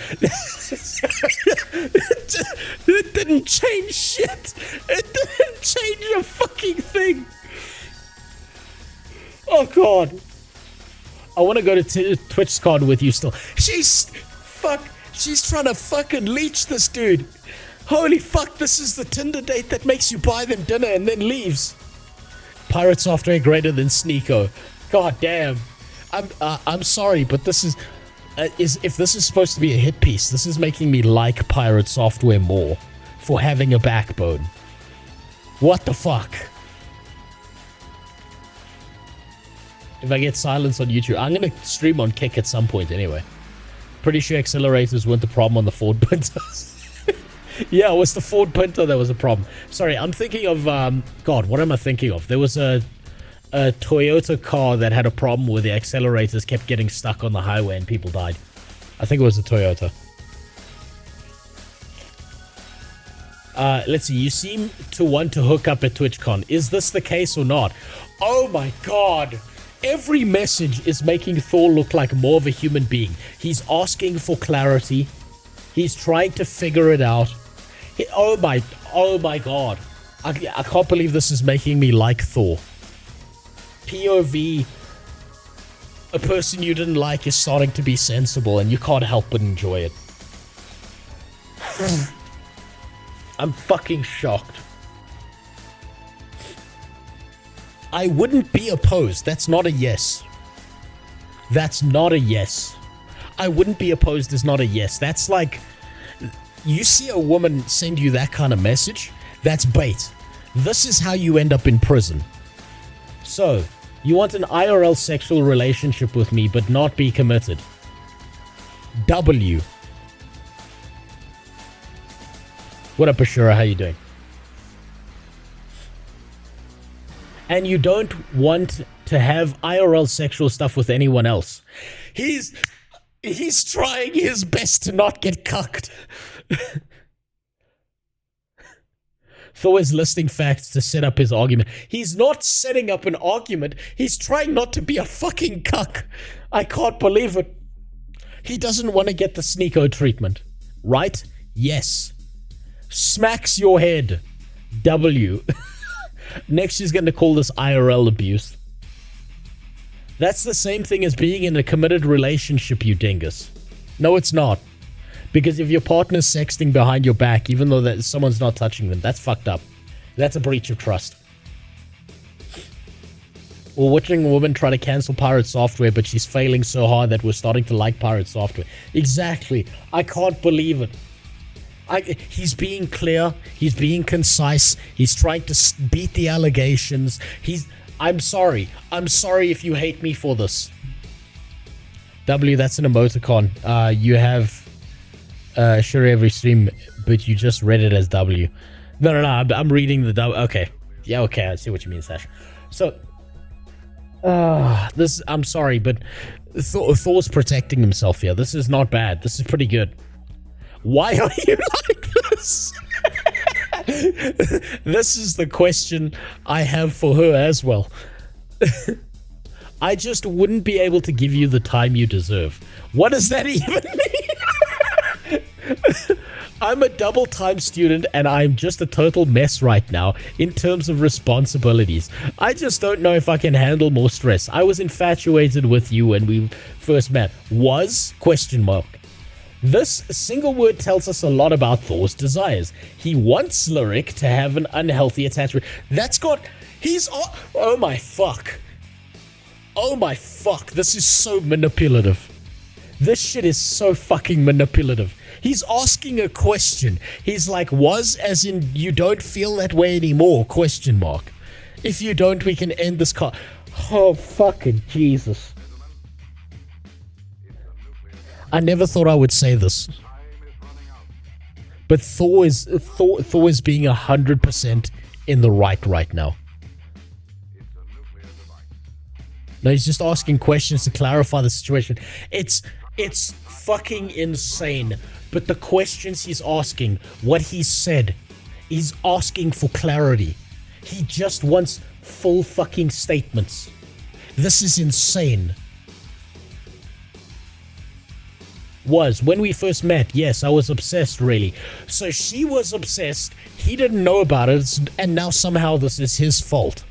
It didn't change shit. It didn't change a fucking thing. Oh, God. I want to go to TwitchCon with you still. She's trying to fucking leech this dude. Holy fuck, this is the Tinder date that makes you buy them dinner and then leaves. Pirate software greater than Sneeko. God damn. I'm sorry, but this is if this is supposed to be a hit piece, this is making me like Pirate Software more for having a backbone. What the fuck? If I get silence on YouTube, I'm gonna stream on Kick at some point anyway. Pretty sure accelerators weren't the problem on the Ford Pintos. Yeah, it was the Ford Pinto that was a problem. Sorry, I'm thinking of God, what am I thinking of? There was a Toyota car that had a problem where the accelerators kept getting stuck on the highway and people died. I think it was a Toyota. Let's see. You seem to want to hook up at TwitchCon. Is this the case or not? Oh my God. Every message is making Thor look like more of a human being. He's asking for clarity. He's trying to figure it out. Oh my God. I can't believe this is making me like Thor. POV, a person you didn't like is starting to be sensible and you can't help but enjoy it. I'm fucking shocked. I wouldn't be opposed. That's not a yes. That's not a yes. I wouldn't be opposed is not a yes. That's like, you see a woman send you that kind of message, that's bait. This is how you end up in prison. So, you want an IRL sexual relationship with me, but not be committed. W. What up, Ashura? How you doing? And you don't want to have IRL sexual stuff with anyone else. He's trying his best to not get cucked. Thor is listing facts to set up his argument. He's not setting up an argument. He's trying not to be a fucking cuck. I can't believe it. He doesn't want to get the Sneeko treatment. Right? Yes. Smacks your head. W. Next she's going to call this IRL abuse. That's the same thing as being in a committed relationship, you dingus. No, it's not. Because if your partner's sexting behind your back, even though that someone's not touching them, that's fucked up. That's a breach of trust. Or watching a woman try to cancel Pirate Software, but she's failing so hard that we're starting to like Pirate Software. Exactly. I can't believe it. He's being clear. He's being concise. He's trying to beat the allegations. I'm sorry. I'm sorry if you hate me for this. W, that's an emoticon. You have sure every stream, but you just read it as W. No, I'm reading the W. Okay. Yeah, okay. I see what you mean, Sash. So, I'm sorry, but Thor's protecting himself here. This is not bad. This is pretty good. Why are you like this? This is the question I have for her as well. I just wouldn't be able to give you the time you deserve. What does that even mean? I'm a double-time student and I'm just a total mess right now in terms of responsibilities. I just don't know if I can handle more stress. I was infatuated with you when we first met. Was? Question mark. This single word tells us a lot about Thor's desires. He wants Lyric to have an unhealthy attachment. Oh my fuck. Oh my fuck. This is so manipulative. This shit is so fucking manipulative. He's asking a question. He's like, was as in you don't feel that way anymore? Question mark. If you don't, we can end this car. Oh fucking Jesus. I never thought I would say this, but Thor is being 100% in the right now. No, he's just asking questions to clarify the situation. It's fucking insane. But the questions he's asking, what he said, he's asking for clarity. He just wants full fucking statements. This is insane. was. When we first met, yes, I was obsessed, really. So she was obsessed, he didn't know about it, and now somehow this is his fault.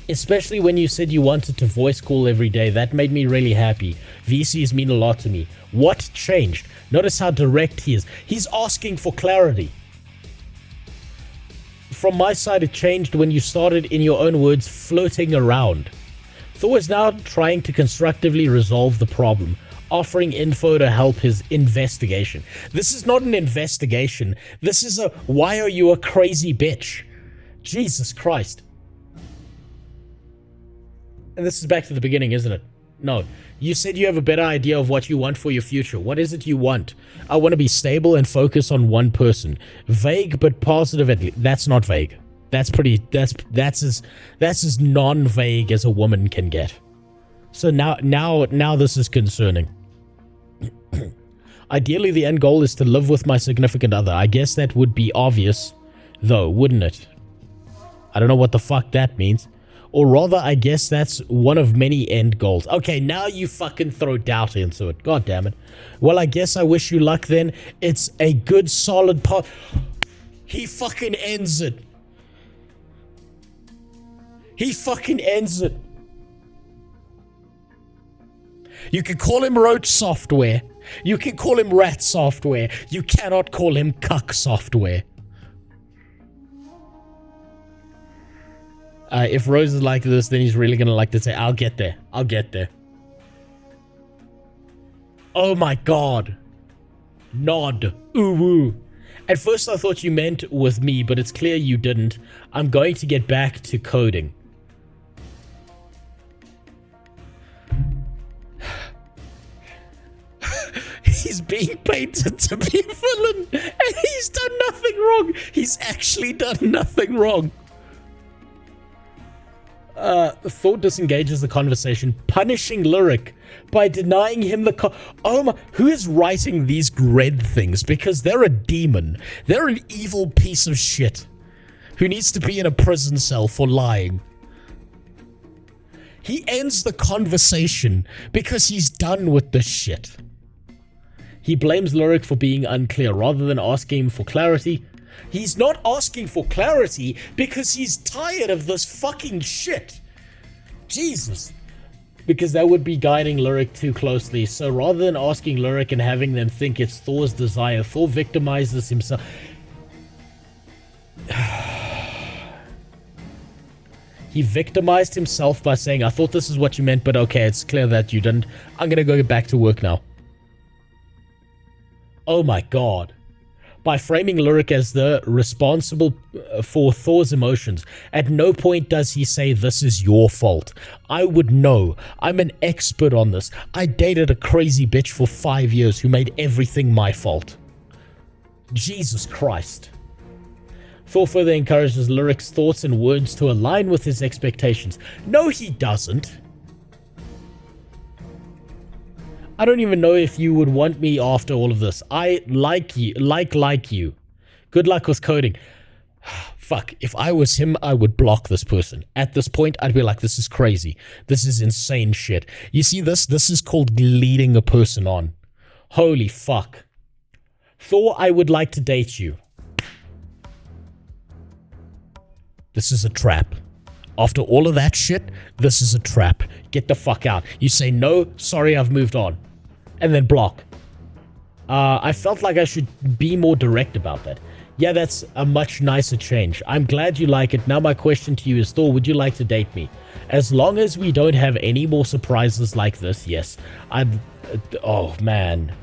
Especially when you said you wanted to voice call every day. That made me really happy. VCs mean a lot to me. What changed? Notice how direct he is. He's asking for clarity. From my side, it changed when you started, in your own words, floating around. Thor is now trying to constructively resolve the problem, offering info to help his investigation. This is not an investigation. This is a, why are you a crazy bitch? Jesus Christ. And this is back to the beginning, isn't it? No. You said you have a better idea of what you want for your future. What is it you want? I want to be stable and focus on one person. Vague but positive at least. That's not vague. That's as non-vague as a woman can get. So now this is concerning. Ideally, the end goal is to live with my significant other. I guess that would be obvious, though, wouldn't it? I don't know what the fuck that means. Or rather, I guess that's one of many end goals. Okay, now you fucking throw doubt into it. God damn it. Well, I guess I wish you luck then. It's a good, solid part. He fucking ends it. He fucking ends it. You can call him roach software. You can call him rat software. You cannot call him cuck software. If Rose is like this, then he's really gonna like to say, I'll get there. I'll get there. Oh my god. Nod. Ooh woo. At first I thought you meant with me, but it's clear you didn't. I'm going to get back to coding. He's being painted to be a villain, and he's done nothing wrong. He's actually done nothing wrong. Thor disengages the conversation, punishing Lyric by denying him the oh my, who is writing these red things? Because they're a demon. They're an evil piece of shit who needs to be in a prison cell for lying. He ends the conversation because he's done with this shit. He blames Lyric for being unclear rather than asking him for clarity. He's not asking for clarity because he's tired of this fucking shit. Jesus. Because that would be guiding Lyric too closely. So rather than asking Lyric and having them think it's Thor's desire, Thor victimizes himself. He victimized himself by saying, I thought this is what you meant, but okay, it's clear that you didn't. I'm gonna go back to work now. Oh my god. By framing Lyric as the responsible for Thor's emotions, at no point does he say this is your fault. I would know. I'm an expert on this. I dated a crazy bitch for 5 years who made everything my fault. Jesus Christ. Thor further encourages Lyric's thoughts and words to align with his expectations. No, he doesn't. I don't even know if you would want me after all of this. I like you. Like you. Good luck with coding. Fuck. If I was him, I would block this person. At this point, I'd be like, this is crazy. This is insane shit. You see this? This is called leading a person on. Holy fuck. Thor, I would like to date you. This is a trap. After all of that shit, this is a trap. Get the fuck out. You say no, sorry, I've moved on. And then block. I felt like I should be more direct about that. Yeah, that's a much nicer change. I'm glad you like it. Now my question to you is, Thor, would you like to date me? As long as we don't have any more surprises like this, yes. Oh, man.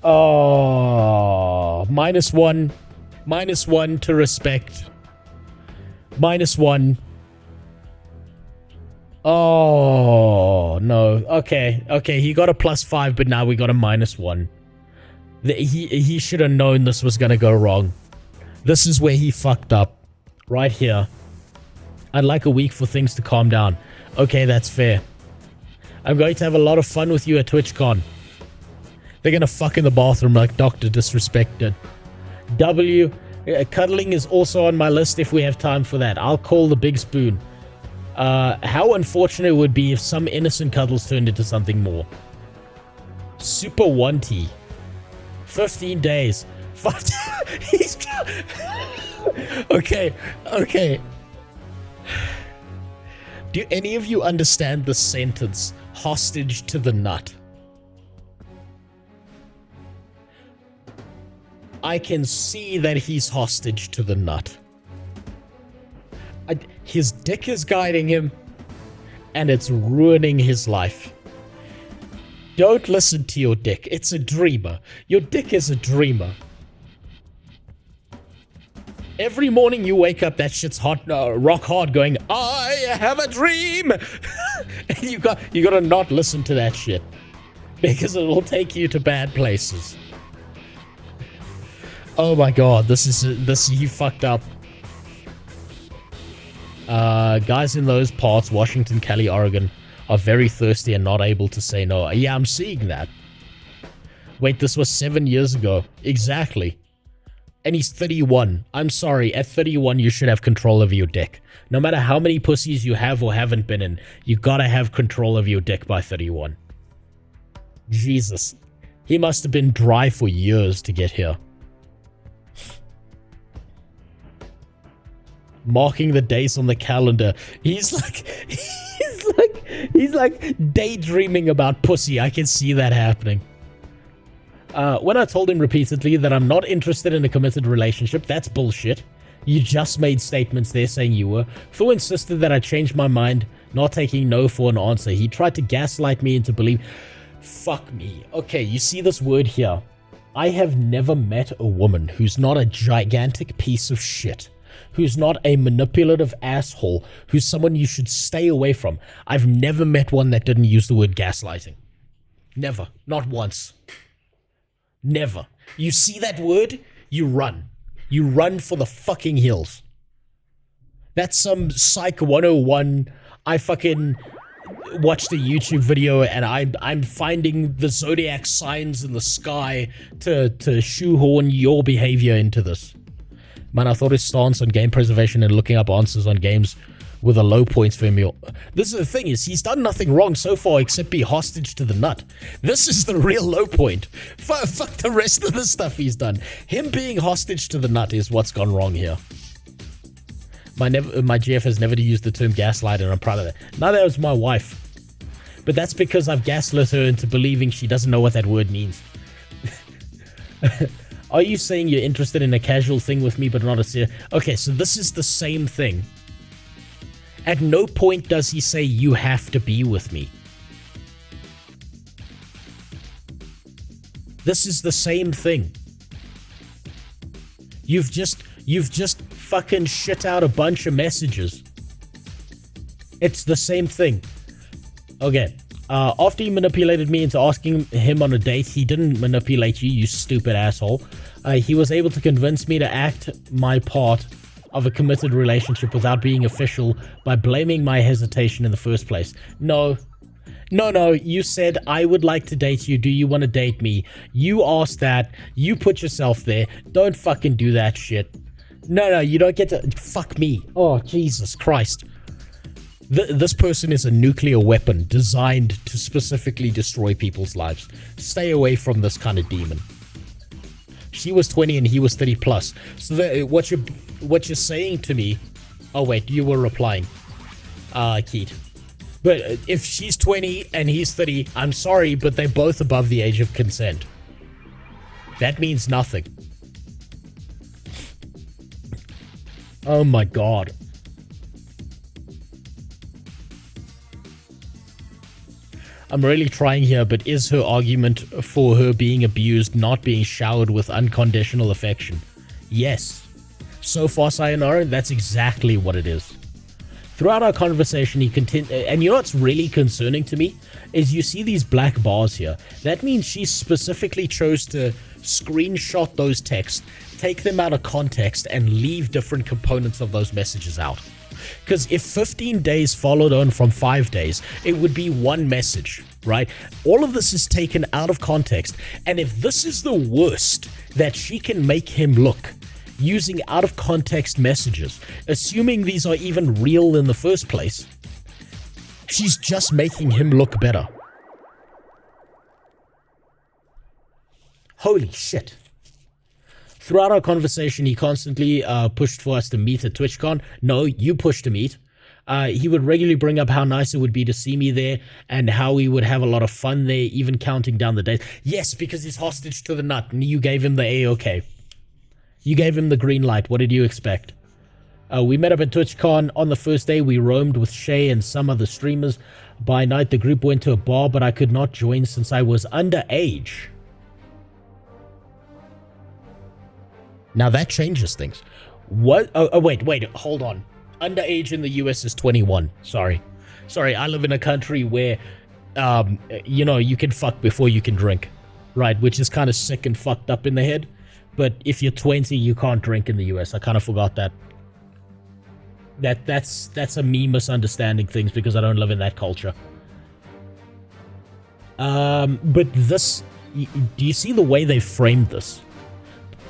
Oh, -1. -1 to respect. -1. Oh, no. Okay, he got a +5, but now we got a -1. He should have known this was gonna go wrong. This is where he fucked up. Right here. I'd like a week for things to calm down. Okay, that's fair. I'm going to have a lot of fun with you at TwitchCon. They're gonna fuck in the bathroom like Dr. Disrespected. Cuddling is also on my list if we have time for that. I'll call the big spoon. How unfortunate it would be if some innocent cuddles turned into something more. Super wanty. 15 days. He's... Okay. Do any of you understand the sentence, hostage to the nut? I can see that he's hostage to the nut. His dick is guiding him, and it's ruining his life. Don't listen to your dick. It's a dreamer. Your dick is a dreamer. Every morning you wake up, that shit's hot, rock hard, going, I have a dream. And you gotta not listen to that shit, because it'll take you to bad places. Oh my god, he fucked up. Guys in those parts, Washington, Cali, Oregon, are very thirsty and not able to say no. Yeah, I'm seeing that. Wait, this was 7 years ago. Exactly. And he's 31. I'm sorry, at 31 you should have control of your dick. No matter how many pussies you have or haven't been in, you gotta have control of your dick by 31. Jesus. He must have been dry for years to get here. Marking the days on the calendar. He's like daydreaming about pussy. I can see that happening. When I told him repeatedly that I'm not interested in a committed relationship, that's bullshit. You just made statements there saying you were. Phil insisted that I changed my mind, not taking no for an answer. He tried to gaslight me into believing... Fuck me. Okay, you see this word here? I have never met a woman who's not a gigantic piece of shit, who's not a manipulative asshole, who's someone you should stay away from. I've never met one that didn't use the word gaslighting. Never. Not once. Never. You see that word? You run. You run for the fucking hills. That's some Psych 101. I fucking watched a YouTube video and I'm finding the zodiac signs in the sky to shoehorn your behavior into this. Man, I thought his stance on game preservation and looking up answers on games with a low points for him. This is the thing, is he's done nothing wrong so far except be hostage to the nut. This is the real low point. Fuck the rest of the stuff he's done. Him being hostage to the nut is what's gone wrong here. My GF has never used the term gaslight, and I'm proud of that. Neither has my wife. But that's because I've gaslit her into believing she doesn't know what that word means. Are you saying you're interested in a casual thing with me but not a serious... Okay, so this is the same thing. At no point does he say you have to be with me. This is the same thing. You've just fucking shit out a bunch of messages. It's the same thing. Okay. After he manipulated me into asking him on a date, he didn't manipulate you, you stupid asshole. He was able to convince me to act my part of a committed relationship without being official by blaming my hesitation in the first place. No, you said, I would like to date you. Do you want to date me? You asked that. You put yourself there. Don't fucking do that shit. No, you don't get to... Fuck me. Oh, Jesus Christ. This person is a nuclear weapon designed to specifically destroy people's lives. Stay away from this kind of demon. She was 20 and he was 30 plus. So what you're saying to me... Oh wait, you were replying. Keith. But if she's 20 and he's 30, I'm sorry, but they're both above the age of consent. That means nothing. Oh my god. I'm really trying here, but is her argument for her being abused not being showered with unconditional affection? Yes. So far, sayonara, that's exactly what it is. Throughout our conversation, he continued, and you know what's really concerning to me? Is you see these black bars here. That means she specifically chose to screenshot those texts, take them out of context, and leave different components of those messages out. Because if 15 days followed on from 5 days, it would be one message, right? All of this is taken out of context. And if this is the worst that she can make him look, using out of context messages, assuming these are even real in the first place, she's just making him look better. Holy shit. Throughout our conversation, he constantly pushed for us to meet at TwitchCon. No, you pushed to meet. He would regularly bring up how nice it would be to see me there and how we would have a lot of fun there, even counting down the days. Yes, because he's hostage to the nut and you gave him the A-OK. You gave him the green light. What did you expect? We met up at TwitchCon. On the first day, we roamed with Shay and some other streamers. By night, the group went to a bar, but I could not join since I was underage. Now that changes things. What? Oh, wait, hold on. Underage in the US is 21. Sorry, I live in a country where, you know, you can fuck before you can drink, right? Which is kind of sick and fucked up in the head. But if you're 20, you can't drink in the US. I kind of forgot that. That's a me misunderstanding things because I don't live in that culture. But this, do you see the way they framed this?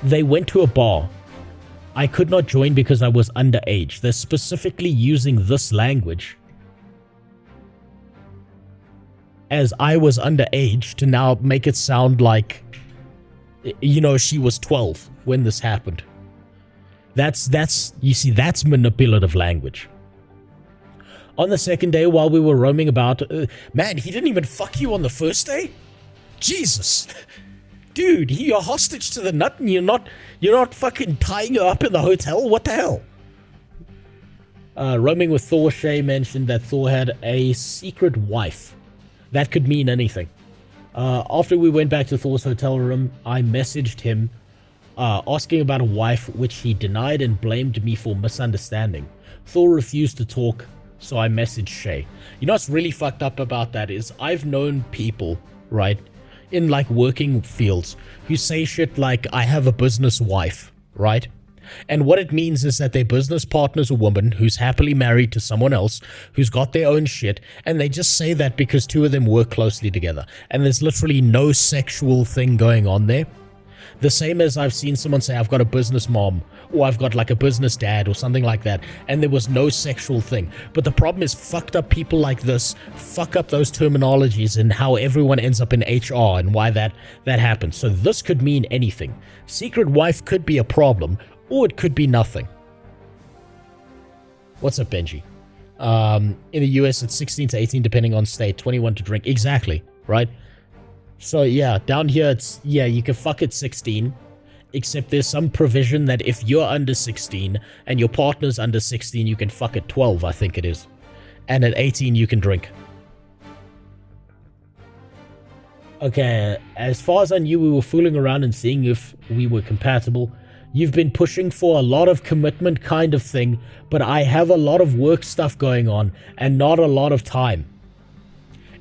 They went to a bar. I could not join because I was underage. They're specifically using this language as I was underage to now make it sound like, you know, she was 12 when this happened. You see, that's manipulative language. On the second day, while we were roaming about, man, he didn't even fuck you on the first day? Jesus. Dude, you're hostage to the nut and you're not fucking tying her up in the hotel? What the hell? Roaming with Thor, Shay mentioned that Thor had a secret wife. That could mean anything. After we went back to Thor's hotel room, I messaged him asking about a wife, which he denied and blamed me for misunderstanding. Thor refused to talk, so I messaged Shay. You know what's really fucked up about that is I've known people, right, in like working fields who say shit like, I have a business wife, right? And what it means is that their business partner's a woman who's happily married to someone else, who's got their own shit, and they just say that because two of them work closely together. And there's literally no sexual thing going on there. The same as I've seen someone say, I've got a business mom, or I've got like a business dad, or something like that, and there was no sexual thing. But the problem is fucked up people like this fuck up those terminologies and how everyone ends up in HR and why that happens. So this could mean anything. Secret wife could be a problem, or it could be nothing. What's up, Benji? In the US, it's 16 to 18, depending on state, 21 to drink. Exactly, right? So yeah, down here, it's, yeah, you can fuck at 16, except there's some provision that if you're under 16 and your partner's under 16, you can fuck at 12, I think it is. And at 18, you can drink. Okay, as far as I knew, we were fooling around and seeing if we were compatible. You've been pushing for a lot of commitment kind of thing, but I have a lot of work stuff going on and not a lot of time.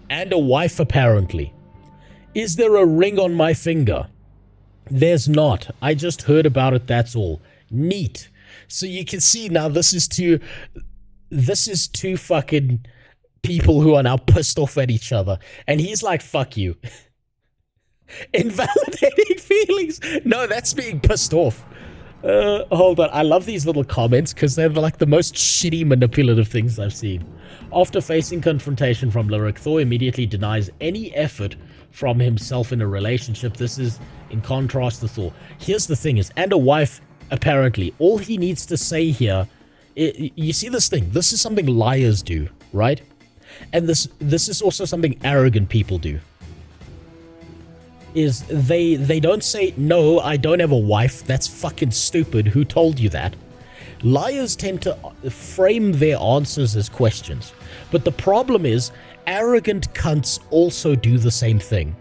And a wife, apparently. Is there a ring on my finger? There's not. I just heard about it, that's all. Neat. So you can see now this is two fucking people who are now pissed off at each other. And he's like, fuck you. Invalidating feelings. No, that's being pissed off. Hold on. I love these little comments because they're like the most shitty manipulative things I've seen. After facing confrontation from Lyric, Thor immediately denies any effort from himself in a relationship. This is in contrast to Thor. Here's the thing is, and a wife, apparently, all he needs to say here, you see this thing, this is something liars do, right? And this is also something arrogant people do. Is they don't say, no, I don't have a wife, that's fucking stupid, who told you that? Liars tend to frame their answers as questions. But the problem is, arrogant cunts also do the same thing.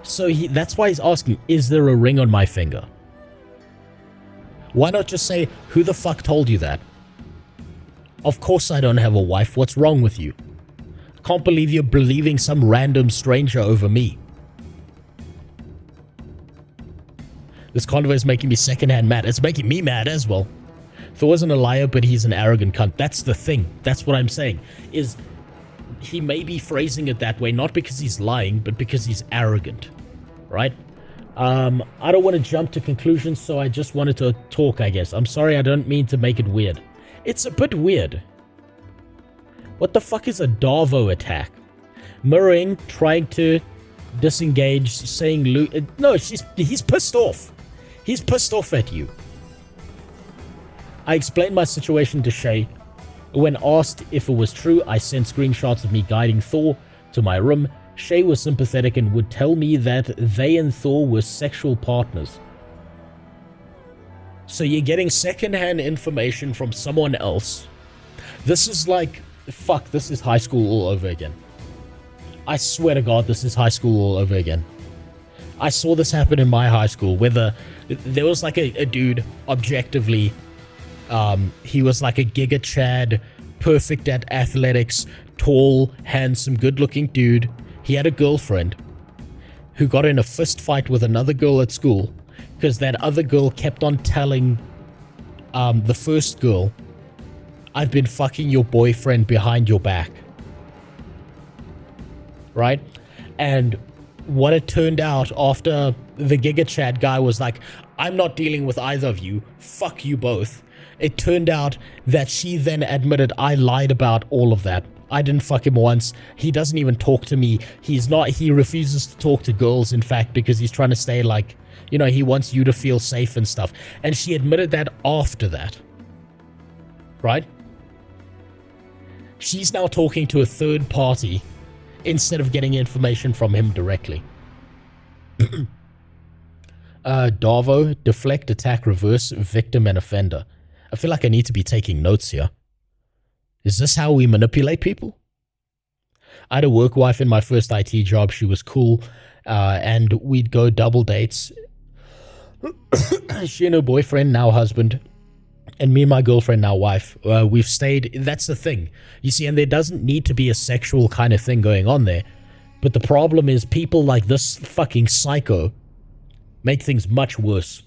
So that's why he's asking, is there a ring on my finger? Why not just say, who the fuck told you that? Of course I don't have a wife, what's wrong with you? Can't believe you're believing some random stranger over me. This convo is making me secondhand mad. It's making me mad as well. Thor isn't a liar, but he's an arrogant cunt. That's the thing. That's what I'm saying. Is he may be phrasing it that way, not because he's lying, but because he's arrogant. Right? I don't want to jump to conclusions, so I just wanted to talk, I guess. I'm sorry, I don't mean to make it weird. It's a bit weird. What the fuck is a Darvo attack? Mirroring, trying to disengaged, saying no, he's pissed off. He's pissed off at you. I explained my situation to Shay. When asked if it was true, I sent screenshots of me guiding Thor to my room. Shay was sympathetic and would tell me that they and Thor were sexual partners. So you're getting secondhand information from someone else. This is like, fuck, this is high school all over again. I swear to God, this is high school all over again. I saw this happen in my high school, where there was like a dude, objectively, he was like a Giga Chad, perfect at athletics, tall, handsome, good-looking dude. He had a girlfriend who got in a fist fight with another girl at school because that other girl kept on telling the first girl, I've been fucking your boyfriend behind your back. Right? And what it turned out after the Giga Chad guy was like, I'm not dealing with either of you. Fuck you both. It turned out that she then admitted I lied about all of that. I didn't fuck him once. He doesn't even talk to me. He refuses to talk to girls, in fact, because he's trying to stay like, you know, he wants you to feel safe and stuff. And she admitted that after that. Right? She's now talking to a third party instead of getting information from him directly. Darvo, deflect, attack, reverse, victim, and offender. I feel like I need to be taking notes here. Is this how we manipulate people? I had a work wife in my first IT job. She was cool, and we'd go double dates. She and her boyfriend, now husband, and me and my girlfriend, now wife, we've stayed. That's the thing. You see, and there doesn't need to be a sexual kind of thing going on there. But the problem is people like this fucking psycho make things much worse.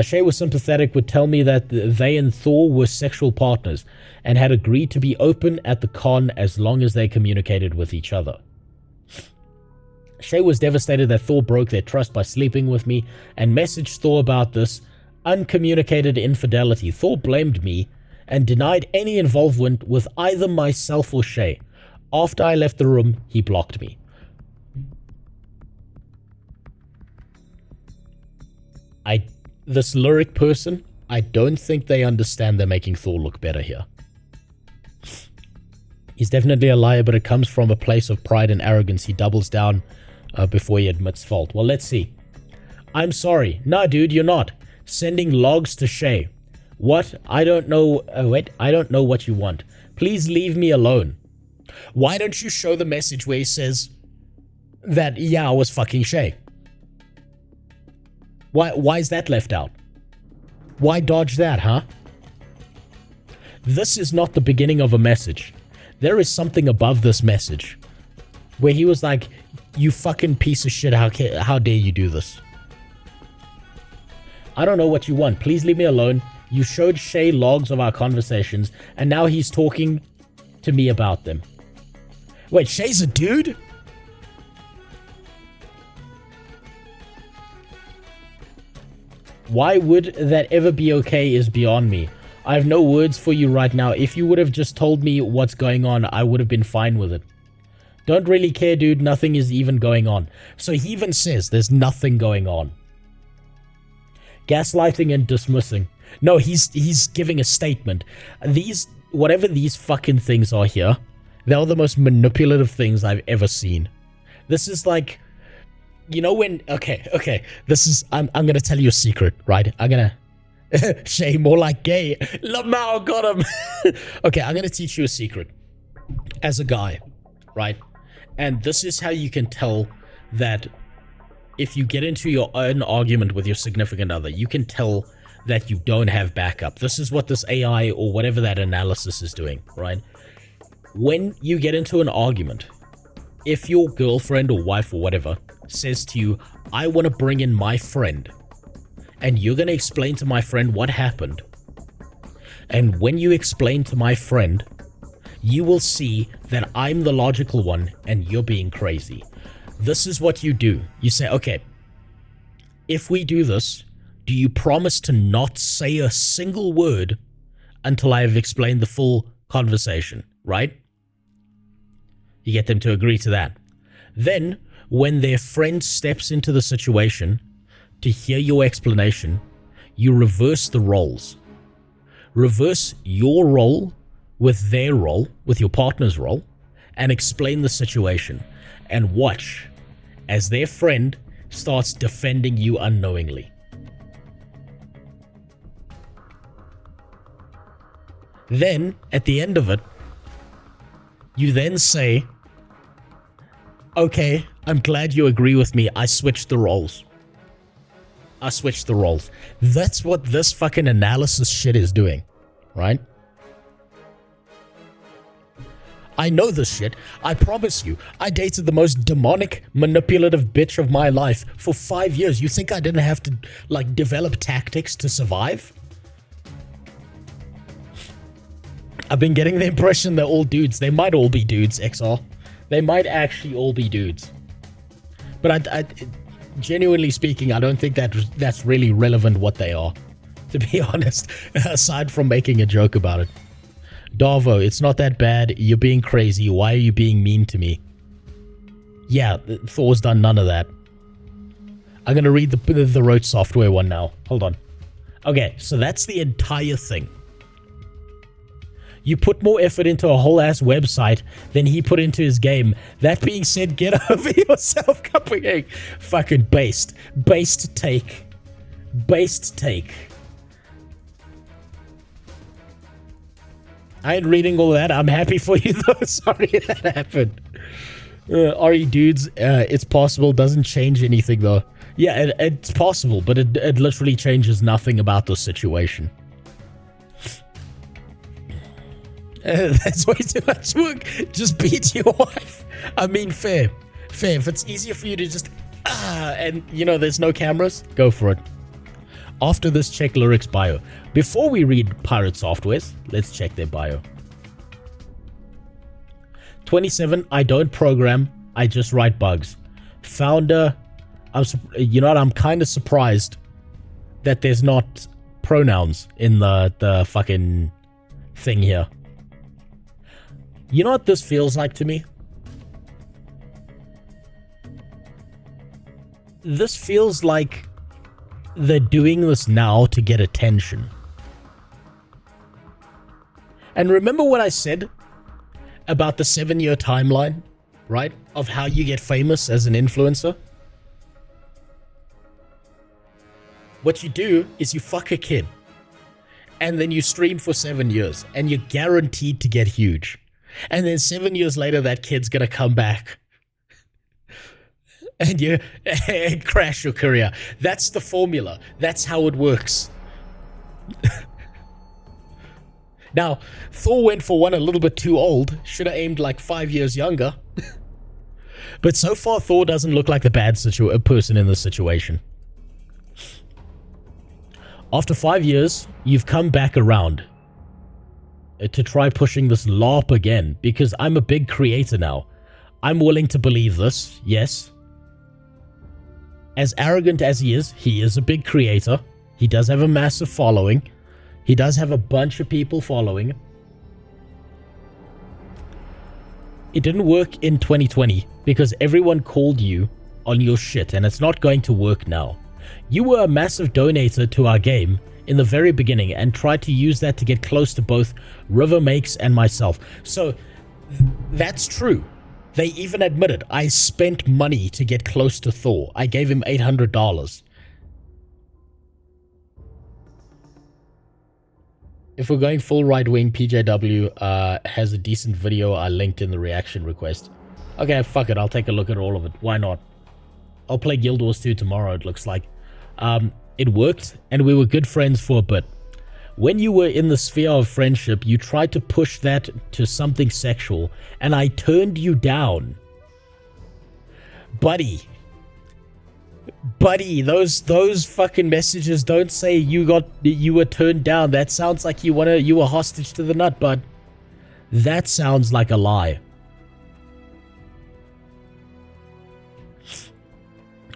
Shay was sympathetic, would tell me that they and Thor were sexual partners and had agreed to be open at the con as long as they communicated with each other. Shay was devastated that Thor broke their trust by sleeping with me and messaged Thor about this uncommunicated infidelity. Thor blamed me and denied any involvement with either myself or Shay. After I left the room, he blocked me. This lyric person, I don't think they understand they're making Thor look better here. He's definitely a liar, but it comes from a place of pride and arrogance. He doubles down before he admits fault. Well, let's see. I'm sorry. Nah, dude, you're not. Sending logs to Shay. What? I don't know. Wait, I don't know what you want. Please leave me alone. Why don't you show the message where he says that, yeah, I was fucking Shay? Why is that left out? Why dodge that, huh? This is not the beginning of a message. There is something above this message where he was like, you fucking piece of shit, how dare you do this? I don't know what you want. Please leave me alone. You showed Shay logs of our conversations, and now he's talking to me about them. Wait, Shay's a dude? Why would that ever be okay is beyond me. I have no words for you right now. If you would have just told me what's going on, I would have been fine with it. Don't really care, dude. Nothing is even going on. So he even says there's nothing going on. Gaslighting and dismissing. No, he's giving a statement. Whatever these fucking things are here, they're the most manipulative things I've ever seen. This is like, you know when, okay, this is, I'm gonna tell you a secret, right? I'm gonna, Shay, more like gay. Lamau got him. Okay, I'm gonna teach you a secret. As a guy, right? And this is how you can tell that if you get into your own argument with your significant other, you can tell that you don't have backup. This is what this AI or whatever that analysis is doing, right? When you get into an argument, if your girlfriend or wife or whatever says to you, I want to bring in my friend, and you're going to explain to my friend what happened, and when you explain to my friend, you will see that I'm the logical one and you're being crazy. This is what you do. You say, okay, if we do this, do you promise to not say a single word until I have explained the full conversation, right? You get them to agree to that. Then, when their friend steps into the situation to hear your explanation, you reverse the roles. Reverse your role with their role, with your partner's role, and explain the situation. And watch as their friend starts defending you unknowingly. Then, at the end of it, you then say, okay, I'm glad you agree with me. I switched the roles. I switched the roles. That's what this fucking analysis shit is doing, right? I know this shit. I promise you. I dated the most demonic, manipulative bitch of my life for 5 years. You think I didn't have to, like, develop tactics to survive? I've been getting the impression they're all dudes. They might all be dudes, XR. They might actually all be dudes. But I genuinely speaking, I don't think that's really relevant what they are, to be honest, aside from making a joke about it. Darvo, it's not that bad. You're being crazy. Why are you being mean to me? Yeah, Thor's done none of that. I'm going to read the Rote Software one now. Hold on. Okay, so that's the entire thing. You put more effort into a whole ass website than he put into his game. That being said, get over yourself, Cupcake. Fucking based. Based take. Based take. I ain't reading all that. I'm happy for you though. Sorry that happened. RE dudes, it's possible. Doesn't change anything though. Yeah, it's possible, but it literally changes nothing about the situation. That's way too much work. Just beat your wife. I mean, fair. Fair. If it's easier for you to just... and, you know, there's no cameras, go for it. After this, check Lyric's bio. Before we read Pirate Softwares, let's check their bio. 27, I don't program, I just write bugs. Founder, you know what, I'm kind of surprised that there's not pronouns in the fucking thing here. You know what this feels like to me? This feels like they're doing this now to get attention. And remember what I said about the 7-year timeline, right? Of how you get famous as an influencer? What you do is you fuck a kid. And then you stream for 7 years. And you're guaranteed to get huge. And then 7 years later, that kid's gonna come back. And you crash your career. That's the formula. That's how it works. Now, Thor went for one a little bit too old. Should have aimed like 5 years younger. But so far, Thor doesn't look like the bad person in this situation. After 5 years, you've come back around to try pushing this LARP again, because I'm a big creator now. I'm willing to believe this, yes. As arrogant as he is a big creator. He does have a massive following. He does have a bunch of people following. It didn't work in 2020 because everyone called you on your shit, and it's not going to work now. You were a massive donator to our game in the very beginning and tried to use that to get close to both River Makes and myself. So that's true. They even admitted I spent money to get close to Thor. I gave him $800. If we're going full right-wing, PJW has a decent video I linked in the reaction request. Okay, fuck it. I'll take a look at all of it. Why not? I'll play Guild Wars 2 tomorrow, it looks like. It worked, and we were good friends for a bit. When you were in the sphere of friendship, you tried to push that to something sexual, and I turned you down. Buddy, those fucking messages don't say you were turned down. That sounds like you were hostage to the nut, bud. That sounds like a lie.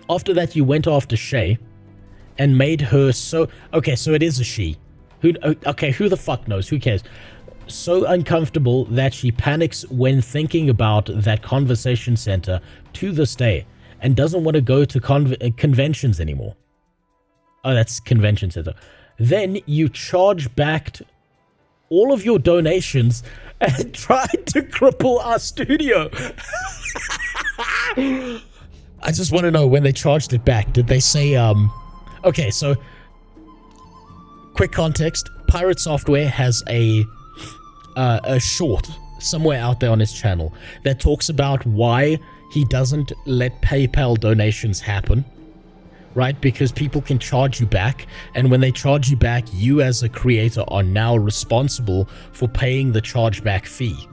After that, you went after Shay and made her so... Okay, so it is a she. Okay, who the fuck knows? Who cares? so uncomfortable that she panics when thinking about that conversation center to this day and doesn't want to go to conventions anymore. Oh, that's convention center. Then you charge back all of your donations and try to cripple our studio. I just want to know, when they charged it back, did they say, okay, so quick context, Pirate Software has a short somewhere out there on his channel that talks about why he doesn't let PayPal donations happen, right? Because people can charge you back, and when they charge you back, you as a creator are now responsible for paying the chargeback fee.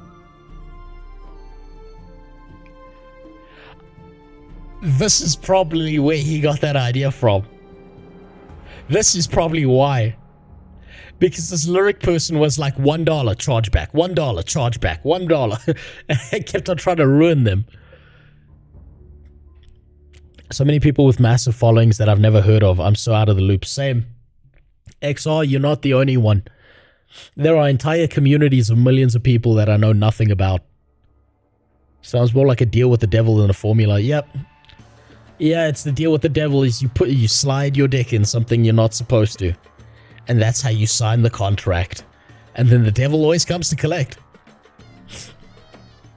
This is probably where he got that idea from. This is probably why. Because this lyric person was like, $1 chargeback, $1 chargeback, $1. I kept on trying to ruin them. So many people with massive followings that I've never heard of. I'm so out of the loop. Same. XR, you're not the only one. There are entire communities of millions of people that I know nothing about. Sounds more like a deal with the devil than a formula. Yep. Yeah, it's the deal with the devil is you slide your dick in something you're not supposed to. And that's how you sign the contract. And then the devil always comes to collect.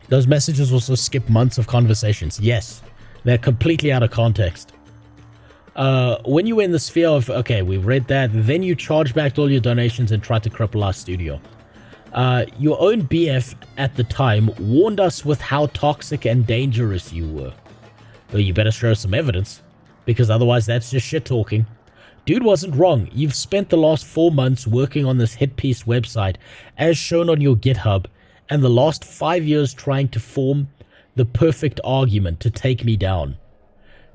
Those messages also skip months of conversations. Yes. They're completely out of context. When you were in the sphere of, okay, we've read that, then you charge back all your donations and try to cripple our studio. Your own BF at the time warned us with how toxic and dangerous you were. Well, you better show us some evidence, because otherwise that's just shit talking. Dude wasn't wrong. You've spent the last 4 months working on this hit piece website, as shown on your GitHub, and the last 5 years trying to form the perfect argument to take me down.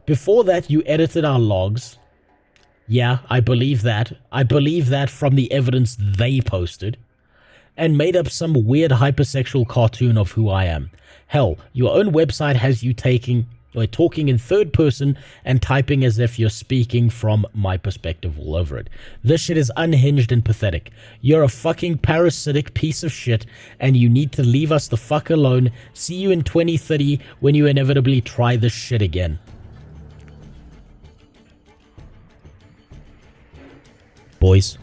Before that, you edited our logs. Yeah, I believe that. I believe that from the evidence they posted. And made up some weird hypersexual cartoon of who I am. Hell, your own website has you talking in third person and typing as if you're speaking from my perspective all over it. This shit is unhinged and pathetic. You're a fucking parasitic piece of shit, and you need to leave us the fuck alone. See you in 2030 when you inevitably try this shit again. Boys.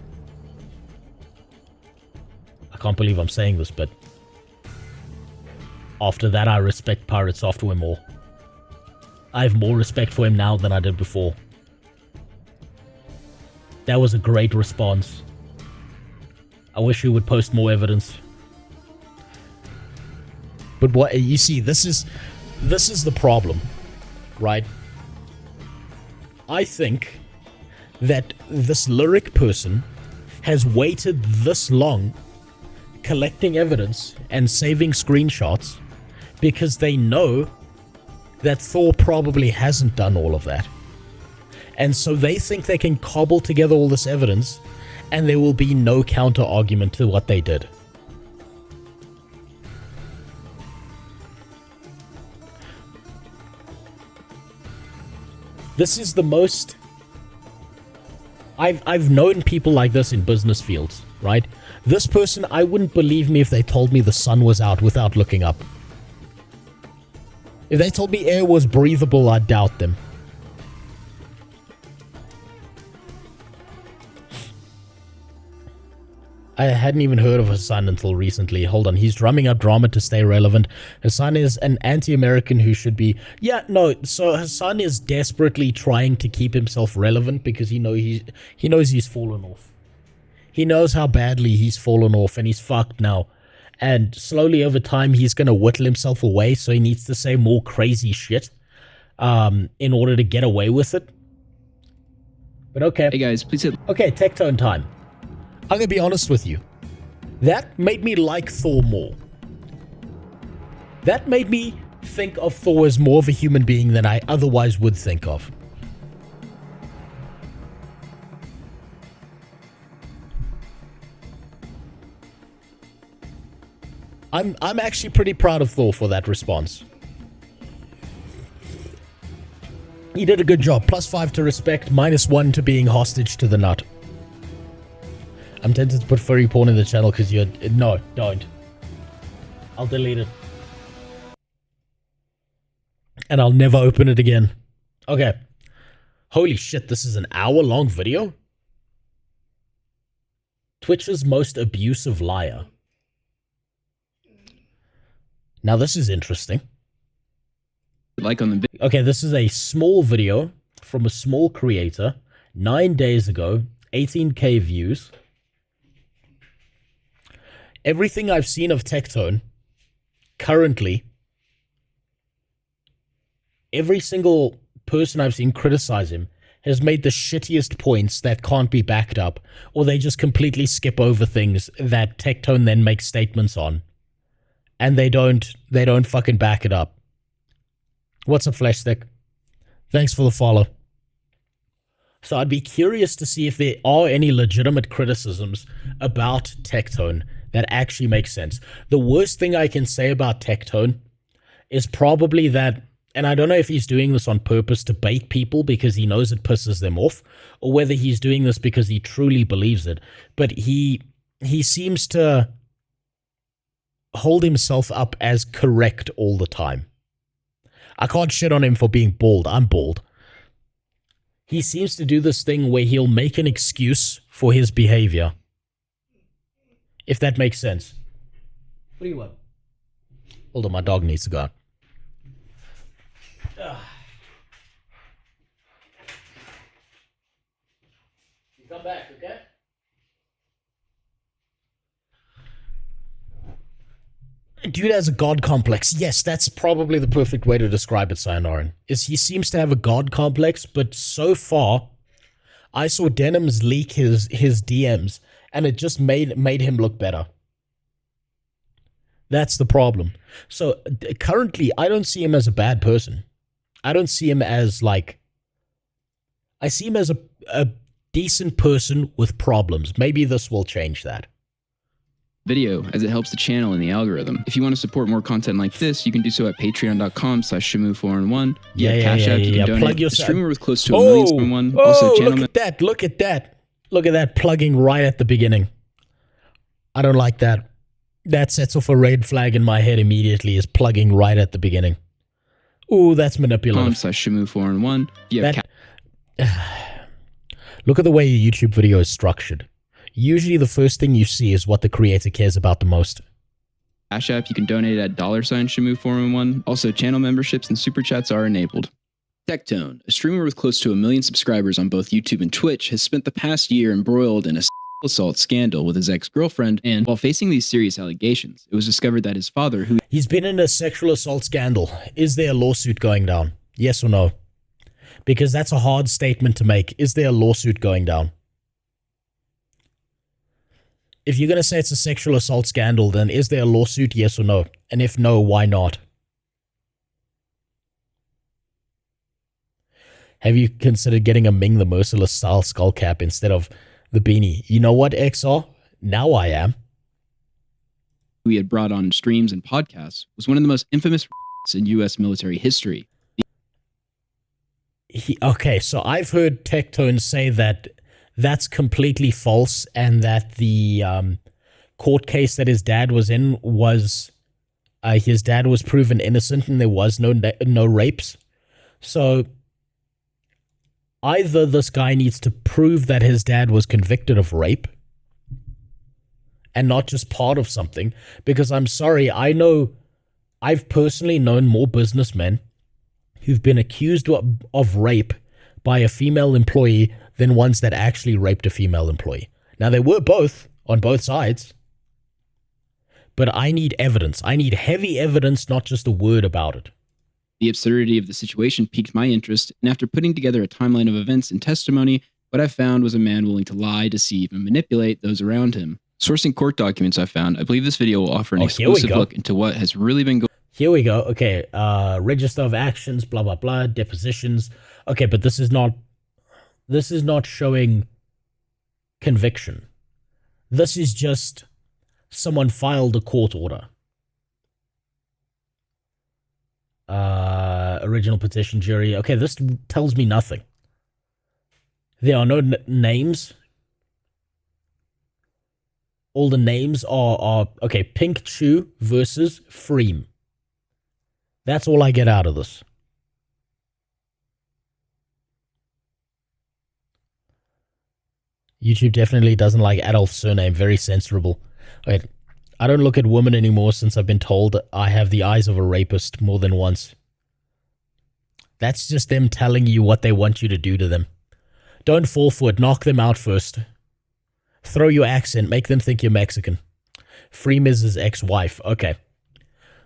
I can't believe I'm saying this, but after that I respect Pirate Software more. I have more respect for him now than I did before. That was a great response. I wish he would post more evidence. But what you see, this is the problem, right? I think that this lyric person has waited this long collecting evidence and saving screenshots because they know that Thor probably hasn't done all of that. And so they think they can cobble together all this evidence and there will be no counter argument to what they did. This is the most... I've known people like this in business fields, right? This person, I wouldn't believe me if they told me the sun was out without looking up. If they told me air was breathable, I'd doubt them. I hadn't even heard of Hassan until recently. Hold on, he's drumming up drama to stay relevant. Hassan is an anti-American who should be... Yeah, no, so Hassan is desperately trying to keep himself relevant because he knows he's fallen off. He knows how badly he's fallen off and he's fucked now. And slowly over time, he's going to whittle himself away, so he needs to say more crazy shit in order to get away with it. But okay. Hey guys, please hit... Okay, Tectone time. I'm going to be honest with you. That made me like Thor more. That made me think of Thor as more of a human being than I otherwise would think of. I'm actually pretty proud of Thor for that response. He did a good job. +5 to respect, -1 to being hostage to the nut. I'm tempted to put furry porn in the channel because you're... No, don't. I'll delete it. And I'll never open it again. Okay. Holy shit, this is an hour-long video? Twitch's most abusive liar. Now this is interesting. Like on the okay, this is a small video from a small creator, 9 days ago, 18k views. Everything I've seen of Tectone, currently, every single person I've seen criticize him has made the shittiest points that can't be backed up, or they just completely skip over things that Tectone then makes statements on. And they don't fucking back it up. What's up, Flesh Stick? Thanks for the follow. So I'd be curious to see if there are any legitimate criticisms about Tectone that actually make sense. The worst thing I can say about Tectone is probably that, and I don't know if he's doing this on purpose to bait people because he knows it pisses them off, or whether he's doing this because he truly believes it, but he seems to hold himself up as correct all the time. I can't shit on him for being bald. I'm bald. He seems to do this thing where he'll make an excuse for his behavior. If that makes sense. What do you want? Hold on, my dog needs to go out. You come back, okay? Dude has a god complex. Yes, that's probably the perfect way to describe it, Sayanaran. Is he seems to have a god complex, but so far, I saw Denim's leak his DMs, and it just made him look better. That's the problem. So currently, I don't see him as a bad person. I don't see him as like... I see him as a decent person with problems. Maybe this will change that. Video, as it helps the channel and the algorithm. If you want to support more content like this, you can do so at patreon.com/Shamu411. Cash App, you can donate. Plug your streamer with close to 1 million someone. Also, channel look at that. Look at that. Look at that plugging right at the beginning. I don't like that. That sets off a red flag in my head immediately, is plugging right at the beginning. Ooh, that's manipulative. /Shamu411. Look at the way your YouTube video is structured. Usually the first thing you see is what the creator cares about the most. Cash App, you can donate at $Shamu411. Also, channel memberships and super chats are enabled. Tectone, a streamer with close to 1 million subscribers on both YouTube and Twitch, has spent the past year embroiled in a assault scandal with his ex-girlfriend, and while facing these serious allegations, it was discovered that his father, who... He's been in a sexual assault scandal. Is there a lawsuit going down? Yes or no? Because that's a hard statement to make. Is there a lawsuit going down? If you're going to say it's a sexual assault scandal, then is there a lawsuit, yes or no? And if no, why not? Have you considered getting a Ming the Merciless style skull cap instead of the beanie? You know what, XR? Now I am. Who he had brought on streams and podcasts, was one of the most infamous in U.S. military history. Okay, so I've heard Tectone say that that's completely false, and that the court case that his dad was in was his dad was proven innocent and there was no rapes. So either this guy needs to prove that his dad was convicted of rape and not just part of something, because I'm sorry, I've personally known more businessmen who've been accused of rape by a female employee than ones that actually raped a female employee. Now, they were both on both sides, but I need evidence. I need heavy evidence, not just a word about it. The absurdity of the situation piqued my interest, and after putting together a timeline of events and testimony, what I found was a man willing to lie, deceive, and manipulate those around him. Sourcing court documents I found, I believe this video will offer an exclusive look into what has really been going on. Here we go. Okay, register of actions, blah, blah, blah, depositions. Okay, but this is not showing conviction. This is just someone filed a court order. Original petition jury. Okay, this tells me nothing. There are no names. all the names are okay, Pink Chew versus Freem. That's all I get out of this. YouTube definitely doesn't like Adolf's surname. Very censorable. Wait, I don't look at women anymore since I've been told I have the eyes of a rapist more than once. That's just them telling you what they want you to do to them. Don't fall for it. Knock them out first. Throw your accent. Make them think you're Mexican. Freem is his ex-wife. Okay.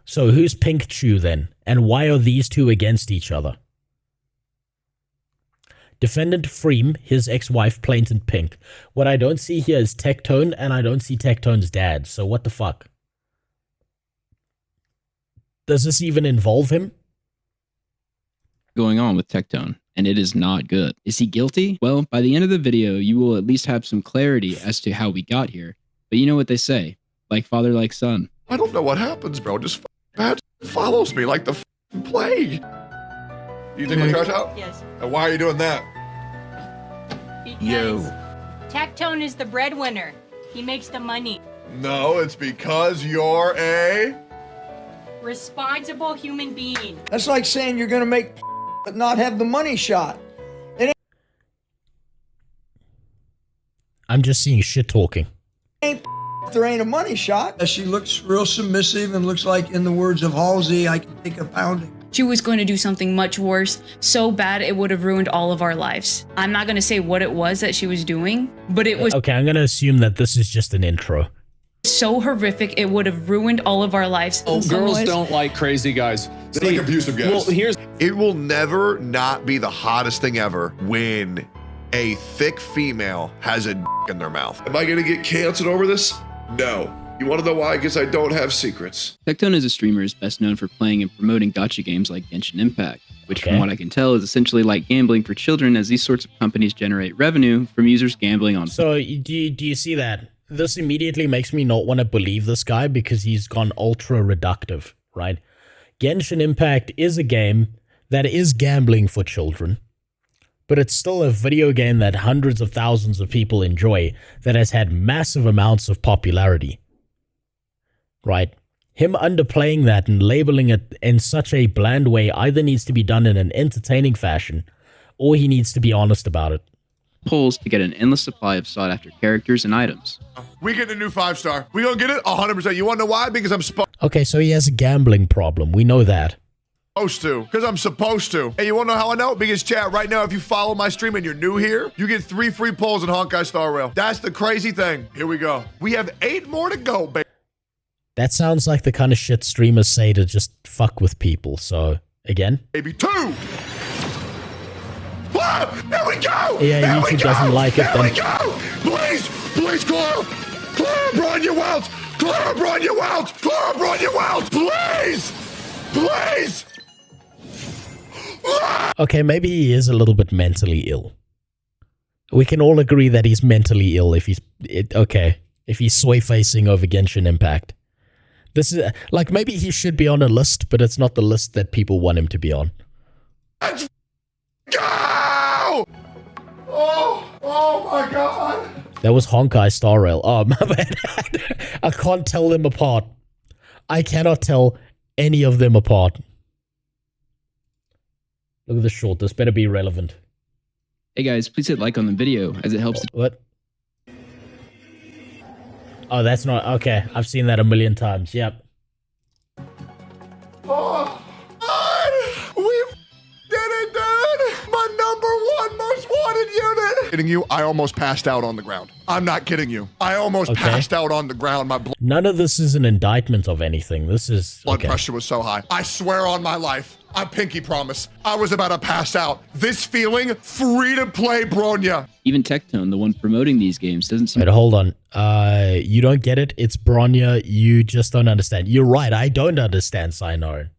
So who's Pink Chew then? And why are these two against each other? Defendant Freem, his ex-wife, Plainton Pink. What I don't see here is Tectone, and I don't see Tectone's dad. So what the fuck? Does this even involve him? Going on with Tectone, and it is not good. Is he guilty? Well, by the end of the video, you will at least have some clarity as to how we got here. But you know what they say, like father, like son. I don't know what happens, bro. Just bad follows me like the plague. You take my trash out? Yes. And why are you doing that? Because Tectone is the breadwinner. He makes the money. No, it's because you're a Responsible human being. That's like saying you're gonna make but not have the money shot. I'm just seeing shit talking. There ain't a money shot. She looks real submissive and looks like, in the words of Halsey, I can take a pounding. She was going to do something much worse, so bad it would have ruined all of our lives. I'm not going to say what it was that she was doing, but it was okay, I'm going to assume that this is just an intro. So horrific, it would have ruined all of our lives. Oh, girls don't like crazy guys. They like abusive guys. Well, here's... It will never not be the hottest thing ever when a thick female has a in their mouth. Am I going to get canceled over this? No. You want to know why? Because I don't have secrets. Tectone as a streamer is best known for playing and promoting gacha games like Genshin Impact, which from what I can tell is essentially like gambling for children, as these sorts of companies generate revenue from users gambling on. So do you see that? This immediately makes me not want to believe this guy because he's gone ultra reductive, right? Genshin Impact is a game that is gambling for children, but it's still a video game that hundreds of thousands of people enjoy that has had massive amounts of popularity. Right? Him underplaying that and labeling it in such a bland way either needs to be done in an entertaining fashion, or he needs to be honest about it. Polls to get an endless supply of sought-after characters and items. We get a new 5-star. We gonna get it 100%. You want to know why? Because I'm Okay, so he has a gambling problem. We know that. supposed to. Because I'm supposed to. And you want to know how I know? Because chat, right now, if you follow my stream and you're new here, you get 3 free polls in Honkai Star Rail. That's the crazy thing. Here we go. We have 8 more to go, baby. That sounds like the kind of shit streamers say to just fuck with people. So, again. Maybe 2. Ah, here we go. Yeah, YouTube doesn't like it. Here we go. Please, please, Clara. Clara, Bronya Welch. Clara, Bronya Welch. Clara, Bronya Welch. Please, please. Okay, maybe he is a little bit mentally ill. We can all agree that he's mentally ill if he's... if he's sway-facing over Genshin Impact. This is... Like, maybe he should be on a list, but it's not the list that people want him to be on. Let's go! Oh my God. That was Honkai Star Rail. Oh, my bad. I can't tell them apart. I cannot tell any of them apart. Look at the short. This better be relevant. Hey guys, please hit like on the video as it helps. What? Oh, that's not... Okay, I've seen that a million times. Yep. Oh, God. We did it, dude. My #1 most wanted unit. Kidding you? I almost passed out on the ground. I'm not kidding you. I almost passed out on the ground. My None of this is an indictment of anything. This is... blood pressure was so high. I swear on my life. I pinky promise. I was about to pass out. This feeling, free to play Bronya. Even Tectone, the one promoting these games, doesn't seem... Wait, hold on. You don't get it. It's Bronya. You just don't understand. You're right. I don't understand, Sayonara.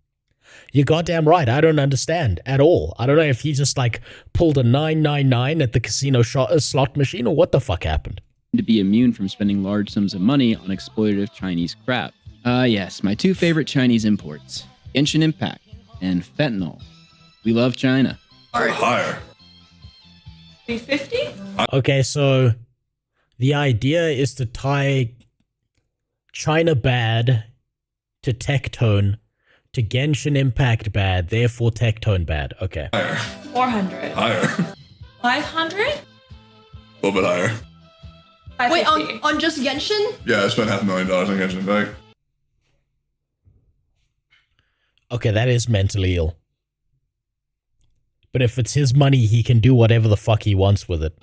You're goddamn right. I don't understand at all. I don't know if he just, like, pulled a 999 at the casino slot machine or what the fuck happened. To be immune from spending large sums of money on exploitative Chinese crap. Yes, my 2 favorite Chinese imports. Genshin Impact and fentanyl. We love China. Higher. 350? Okay, so the idea is to tie China bad to Tectone to Genshin Impact bad, therefore Tectone bad. Okay. 400. Higher. 500? A little bit higher. Wait, on just Genshin? Yeah, I spent $500,000 on Genshin Impact. Okay, that is mentally ill. But if it's his money, he can do whatever the fuck he wants with it.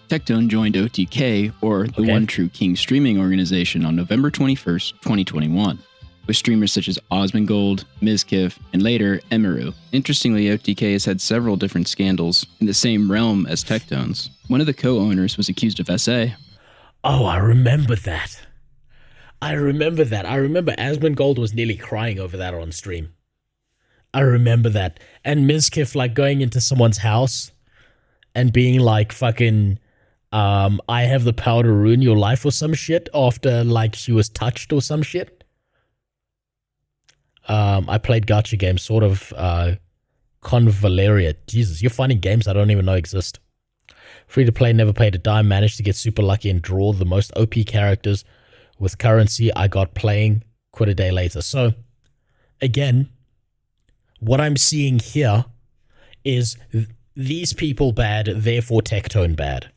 Tectone joined OTK, or the One True King streaming organization, on November 21st, 2021, with streamers such as Osmongold, Mizkif, and later Emiru. Interestingly, OTK has had several different scandals in the same realm as Tectone's. One of the co-owners was accused of SA. Oh, I remember that. I remember Asmongold was nearly crying over that on stream. I remember that. And Mizkif, like, going into someone's house and being like, fucking, I have the power to ruin your life or some shit after, like, she was touched or some shit. I played gacha games, sort of, Convaleria. Jesus, you're finding games I don't even know exist. Free to play, never paid a dime, managed to get super lucky and draw the most OP characters with currency I got playing, quit a day later. So, again, what I'm seeing here is these people bad, therefore Tectone bad.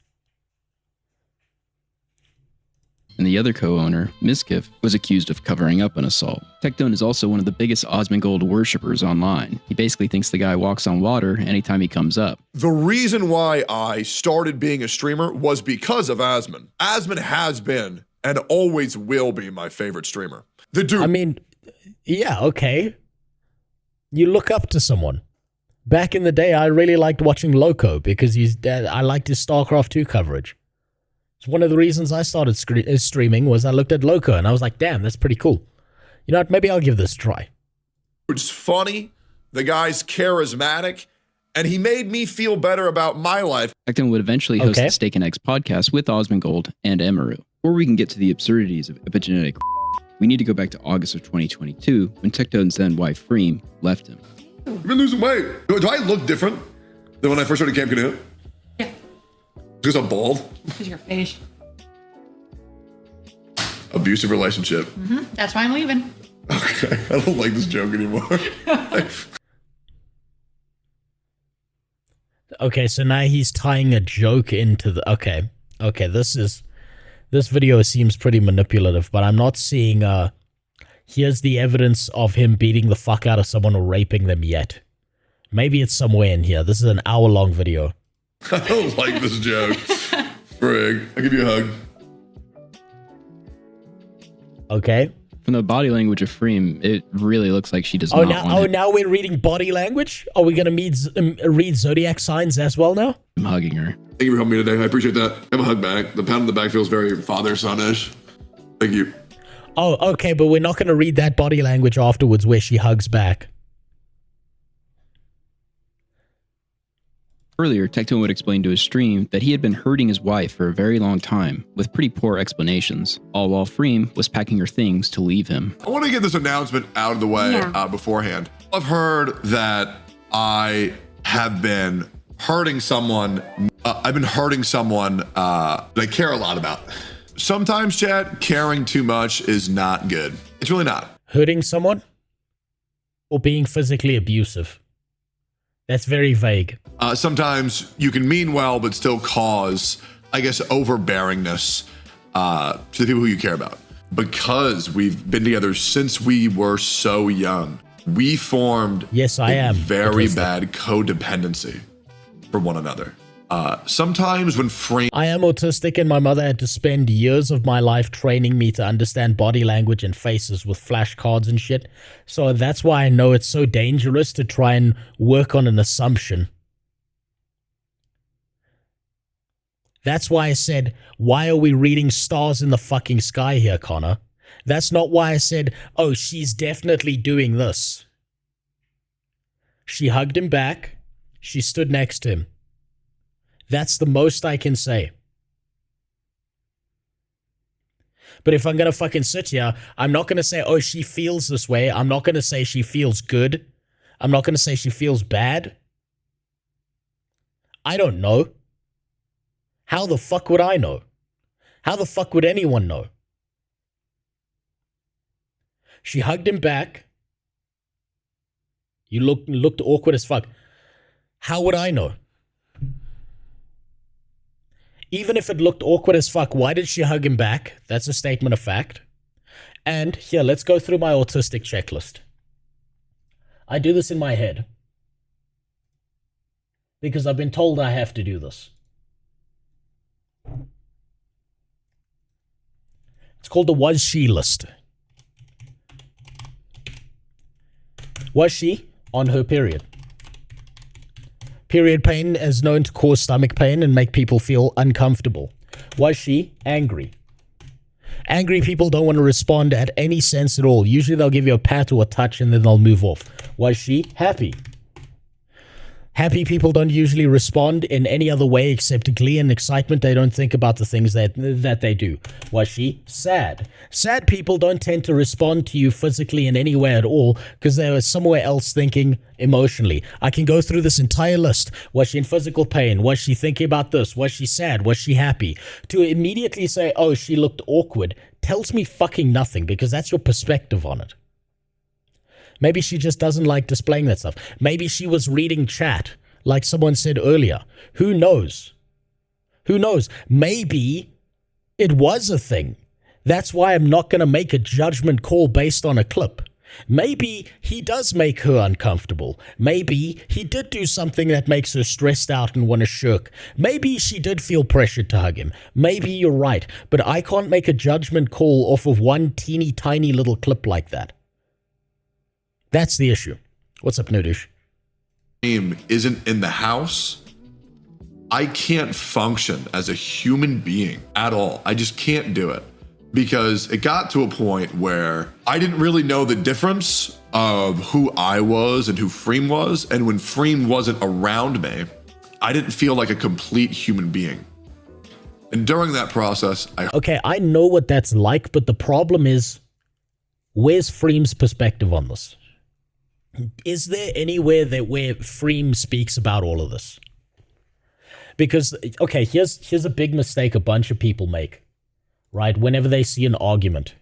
And the other co-owner, Mizkif, was accused of covering up an assault. Tectone is also one of the biggest Osmongold worshippers online. He basically thinks the guy walks on water anytime he comes up. The reason why I started being a streamer was because of Asmon. Asmon has been and always will be my favorite streamer. The dude. I mean, yeah, okay. You look up to someone. Back in the day, I really liked watching Loco because I liked his StarCraft 2 coverage. It's one of the reasons I started streaming was I looked at Loco and I was like, damn, that's pretty cool. You know what? Maybe I'll give this a try. It's funny. The guy's charismatic. And he made me feel better about my life. Tectone would eventually host the Steak and Eggs podcast with Osmongold and Emiru. Before we can get to the absurdities of epigenetic, we need to go back to August of 2022 when Tectone's then wife Freem left him. You've been losing weight. Do I look different than when I first started Camp Canoe? Yeah. Because I'm bald? Because your face. Abusive relationship. That's why I'm leaving. Okay, I don't like this joke anymore. Okay, so now he's tying a joke into the... Okay, this video seems pretty manipulative, but I'm not seeing... Here's the evidence of him beating the fuck out of someone or raping them yet. Maybe it's somewhere in here. This is an hour-long video. I don't like this joke. Frig, I'll give you a hug. Okay. From the body language of Freem, it really looks like she does not want it. Now we're reading body language? Are we going to read zodiac signs as well now? I'm hugging her. Thank you for helping me today. I appreciate that. Have a hug back. The pat on the back feels very father-son-ish. Thank you. Oh, okay, but we're not going to read that body language afterwards where she hugs back. Earlier, Tectone would explain to his stream that he had been hurting his wife for a very long time, with pretty poor explanations, all while Freem was packing her things to leave him. I want to get this announcement out of the way beforehand. I've heard that I have been hurting someone. I've been hurting someone that I care a lot about. Sometimes, chat, caring too much is not good. It's really not. Hurting someone? Or being physically abusive? That's very vague. Sometimes you can mean well, but still cause, I guess, overbearingness to the people who you care about. Because we've been together since we were so young, we formed very bad codependency for one another. Sometimes when I am autistic and my mother had to spend years of my life training me to understand body language and faces with flashcards and shit. So that's why I know it's so dangerous to try and work on an assumption. That's why I said, why are we reading stars in the fucking sky here, Connor? That's not why I said, oh, she's definitely doing this. She hugged him back. She stood next to him. That's the most I can say. But if I'm going to fucking sit here, I'm not going to say, oh, she feels this way. I'm not going to say she feels good. I'm not going to say she feels bad. I don't know. How the fuck would I know? How the fuck would anyone know? She hugged him back. You looked awkward as fuck. How would I know? Even if it looked awkward as fuck, why did she hug him back? That's a statement of fact. And here, let's go through my autistic checklist. I do this in my head because I've been told I have to do this. It's called the was she list. Was she on her period? Period pain is known to cause stomach pain and make people feel uncomfortable. Was she angry? Angry people don't want to respond at any sense at all. Usually they'll give you a pat or a touch and then they'll move off. Was she happy? Happy people don't usually respond in any other way except glee and excitement. They don't think about the things that they do. Was she sad? Sad people don't tend to respond to you physically in any way at all because they were somewhere else thinking emotionally. I can go through this entire list. Was she in physical pain? Was she thinking about this? Was she sad? Was she happy? To immediately say, oh, she looked awkward, tells me fucking nothing because that's your perspective on it. Maybe she just doesn't like displaying that stuff. Maybe she was reading chat, like someone said earlier. Who knows? Who knows? Maybe it was a thing. That's why I'm not going to make a judgment call based on a clip. Maybe he does make her uncomfortable. Maybe he did do something that makes her stressed out and want to shirk. Maybe she did feel pressured to hug him. Maybe you're right, but I can't make a judgment call off of one teeny tiny little clip like that. That's the issue. What's up, Nudish? Isn't in the house, I can't function as a human being at all. I just can't do it because it got to a point where I didn't really know the difference of who I was and who Freem was. And when Freem wasn't around me, I didn't feel like a complete human being. And during that process, Okay, I know what that's like, but the problem is, where's Freem's perspective on this? Is there anywhere where Freem speaks about all of this? Because, okay, here's a big mistake a bunch of people make, right? Whenever they see an argument,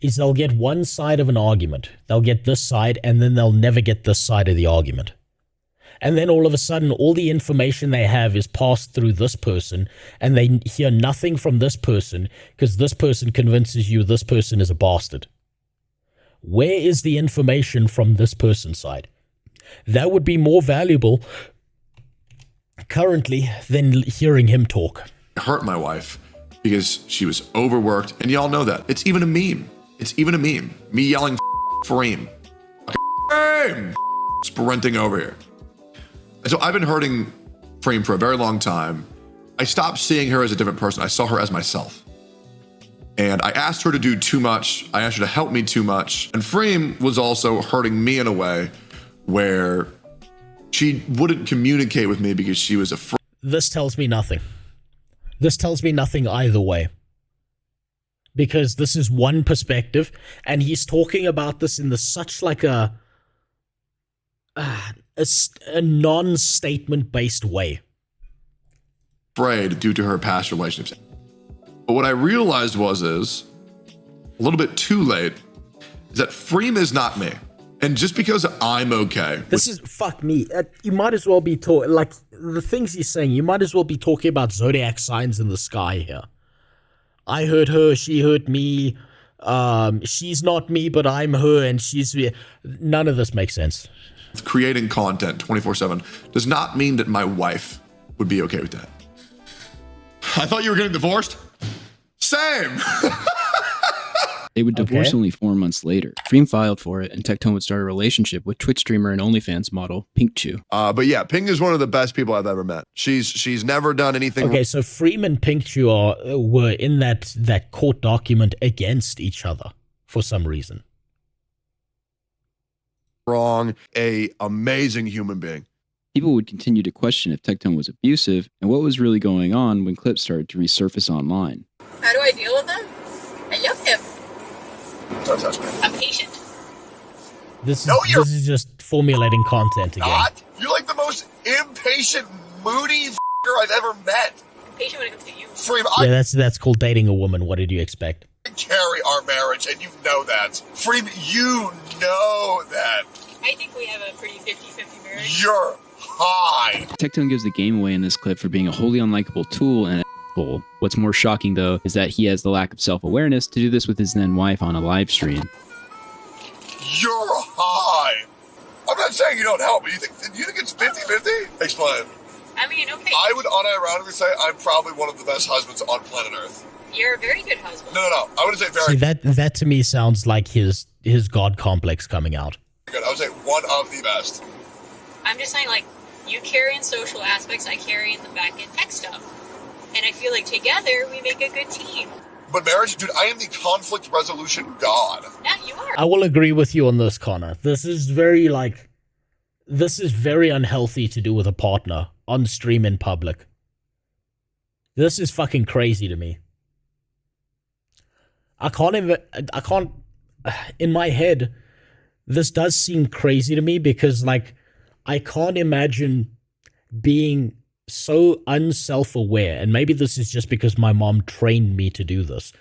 is they'll get one side of an argument. They'll get this side, and then they'll never get this side of the argument. And then all of a sudden, all the information they have is passed through this person, and they hear nothing from this person because this person convinces you this person is a bastard. Where is the information from this person's side? That would be more valuable currently than hearing him talk. I hurt my wife because she was overworked, and y'all know that. It's even a meme. It's even a meme. Me yelling Freem. Freem! Sprinting over here. And so I've been hurting Freem for a very long time. I stopped seeing her as a different person. I saw her as myself. And I asked her to do too much. I asked her to help me too much. And Freem was also hurting me in a way where she wouldn't communicate with me because she was afraid. This tells me nothing. This tells me nothing either way. Because this is one perspective, and he's talking about this in such like a non-statement based way. Afraid due to her past relationships. But what I realized is a little bit too late, is that Freem is not me. And just because I'm okay. This is, fuck me. You might as well be talking, like, the things he's saying, you might as well be talking about zodiac signs in the sky here. I hurt her, she hurt me, she's not me, but I'm her, and she's... None of this makes sense. Creating content 24/7 does not mean that my wife would be okay with that. I thought you were getting divorced? Same! They would divorce only 4 months later. Freem filed for it, and Tectone would start a relationship with Twitch streamer and OnlyFans model Pink Chew. But yeah, Pink is one of the best people I've ever met. She's never done anything. Okay, so Freem and Pink Chew were in that court document against each other for some reason. Wrong, a amazing human being. People would continue to question if Tectone was abusive and what was really going on when clips started to resurface online. How do I deal with him? I love him. Don't touch me. I'm patient. This is just formulating content again. You're like the most impatient, moody I've ever met. patient when it comes to you. Freem, Yeah, that's called dating a woman. What did you expect? I carry our marriage, and you know that. Freem, you know that. I think we have a pretty 50-50 marriage. You're high. Tectone gives the game away in this clip for being a wholly unlikable tool and asshole. What's more shocking, though, is that he has the lack of self-awareness to do this with his then wife on a live stream. You're high. I'm not saying you don't help, but you think it's 50-50? Explain. I mean, okay. I would unironically say I'm probably one of the best husbands on planet Earth. You're a very good husband. No. I wouldn't say very See, that to me sounds like his god complex coming out. good. I would say one of the best. I'm just saying, like, you carry in social aspects, I carry in the back-end tech stuff. And I feel like together, we make a good team. But marriage, dude, I am the conflict resolution god. Yeah, you are. I will agree with you on this, Connor. This is very unhealthy to do with a partner on stream in public. This is fucking crazy to me. I can't, in my head, this does seem crazy to me because, like, I can't imagine being so unself-aware, and maybe this is just because my mom trained me to do this,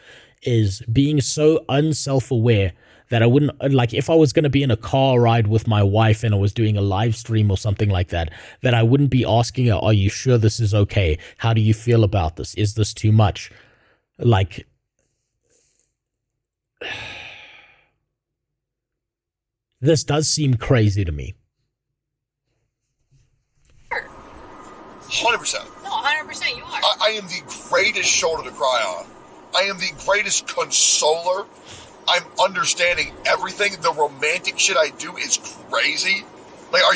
is being so unself-aware that I wouldn't, like, if I was going to be in a car ride with my wife and I was doing a live stream or something like that, that I wouldn't be asking her, are you sure this is okay? How do you feel about this? Is this too much? Like, this does seem crazy to me. 100%. No, 100% you are. I am the greatest shoulder to cry on. I am the greatest consoler. I'm understanding everything. The romantic shit I do is crazy. Like, why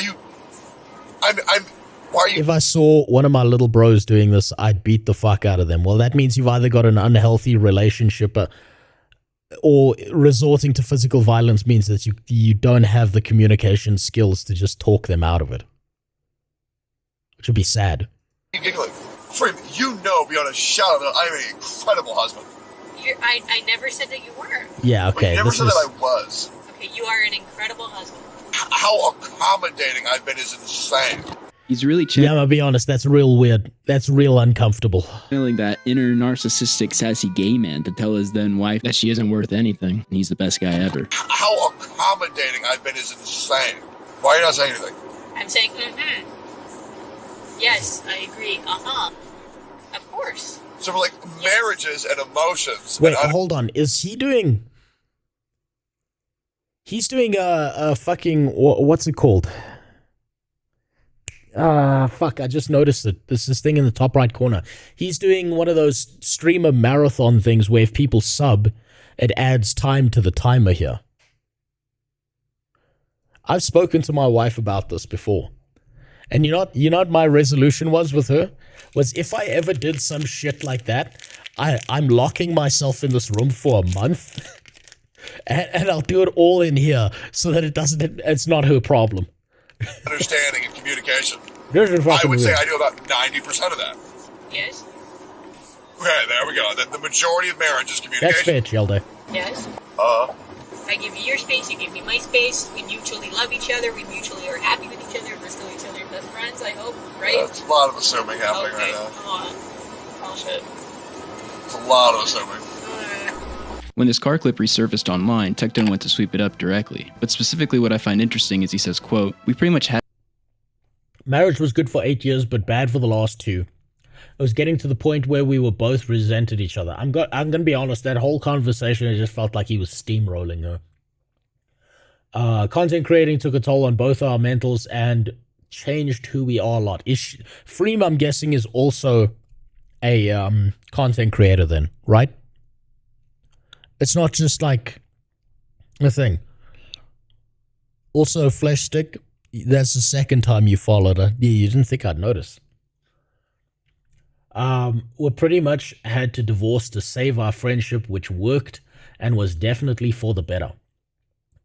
are you... If I saw one of my little bros doing this, I'd beat the fuck out of them. Well, that means you've either got an unhealthy relationship or resorting to physical violence means that you don't have the communication skills to just talk them out of it. Which would be sad. You're giggling. Freem, you know beyond a shadow that I'm an incredible husband. I never said that you weren't. Yeah, okay. You never said that I was. Okay, you are an incredible husband. How accommodating I've been is insane. He's really Yeah, I'll be honest, that's real weird. That's real uncomfortable. Channeling that inner narcissistic sassy gay man to tell his then wife that she isn't worth anything and he's the best guy ever. How accommodating I've been is insane. Why are you not saying anything? I'm saying, Yes, I agree. Of course. So for like marriages and emotions. Wait, hold on. Is he doing... He's doing a fucking... What's it called? Fuck, I just noticed it. There's this thing in the top right corner. He's doing one of those streamer marathon things where if people sub, it adds time to the timer here. I've spoken to my wife about this before. And you know what my resolution was with her? Was if I ever did some shit like that, I'm locking myself in this room for a month. and I'll do it all in here so that it's not her problem. Understanding and communication. I would say I do about 90% of that. Yes. Okay, there we go. The majority of marriage is communication. That's fair, Childe. Yes. I give you your space, you give me my space. We mutually love each other. We mutually are happy with each other. We're still each other's best friends, I hope, right? That's a lot of assuming happening right now. Come on. Oh, shit. It's a lot of assuming. When this car clip resurfaced online, Tectone went to sweep it up directly. But specifically what I find interesting is he says, quote, we pretty much had... Marriage was good for 8 years, but bad for the last 2. It was getting to the point where we were both resented each other. I'm gonna be honest, that whole conversation, it just felt like he was steamrolling her. Content creating took a toll on both our mentals and changed who we are a lot. Freem, I'm guessing, is also a content creator then, right? It's not just like a thing. Also, Flesh Stick, that's the second time you followed her. Yeah, you didn't think I'd notice. We pretty much had to divorce to save our friendship, which worked and was definitely for the better.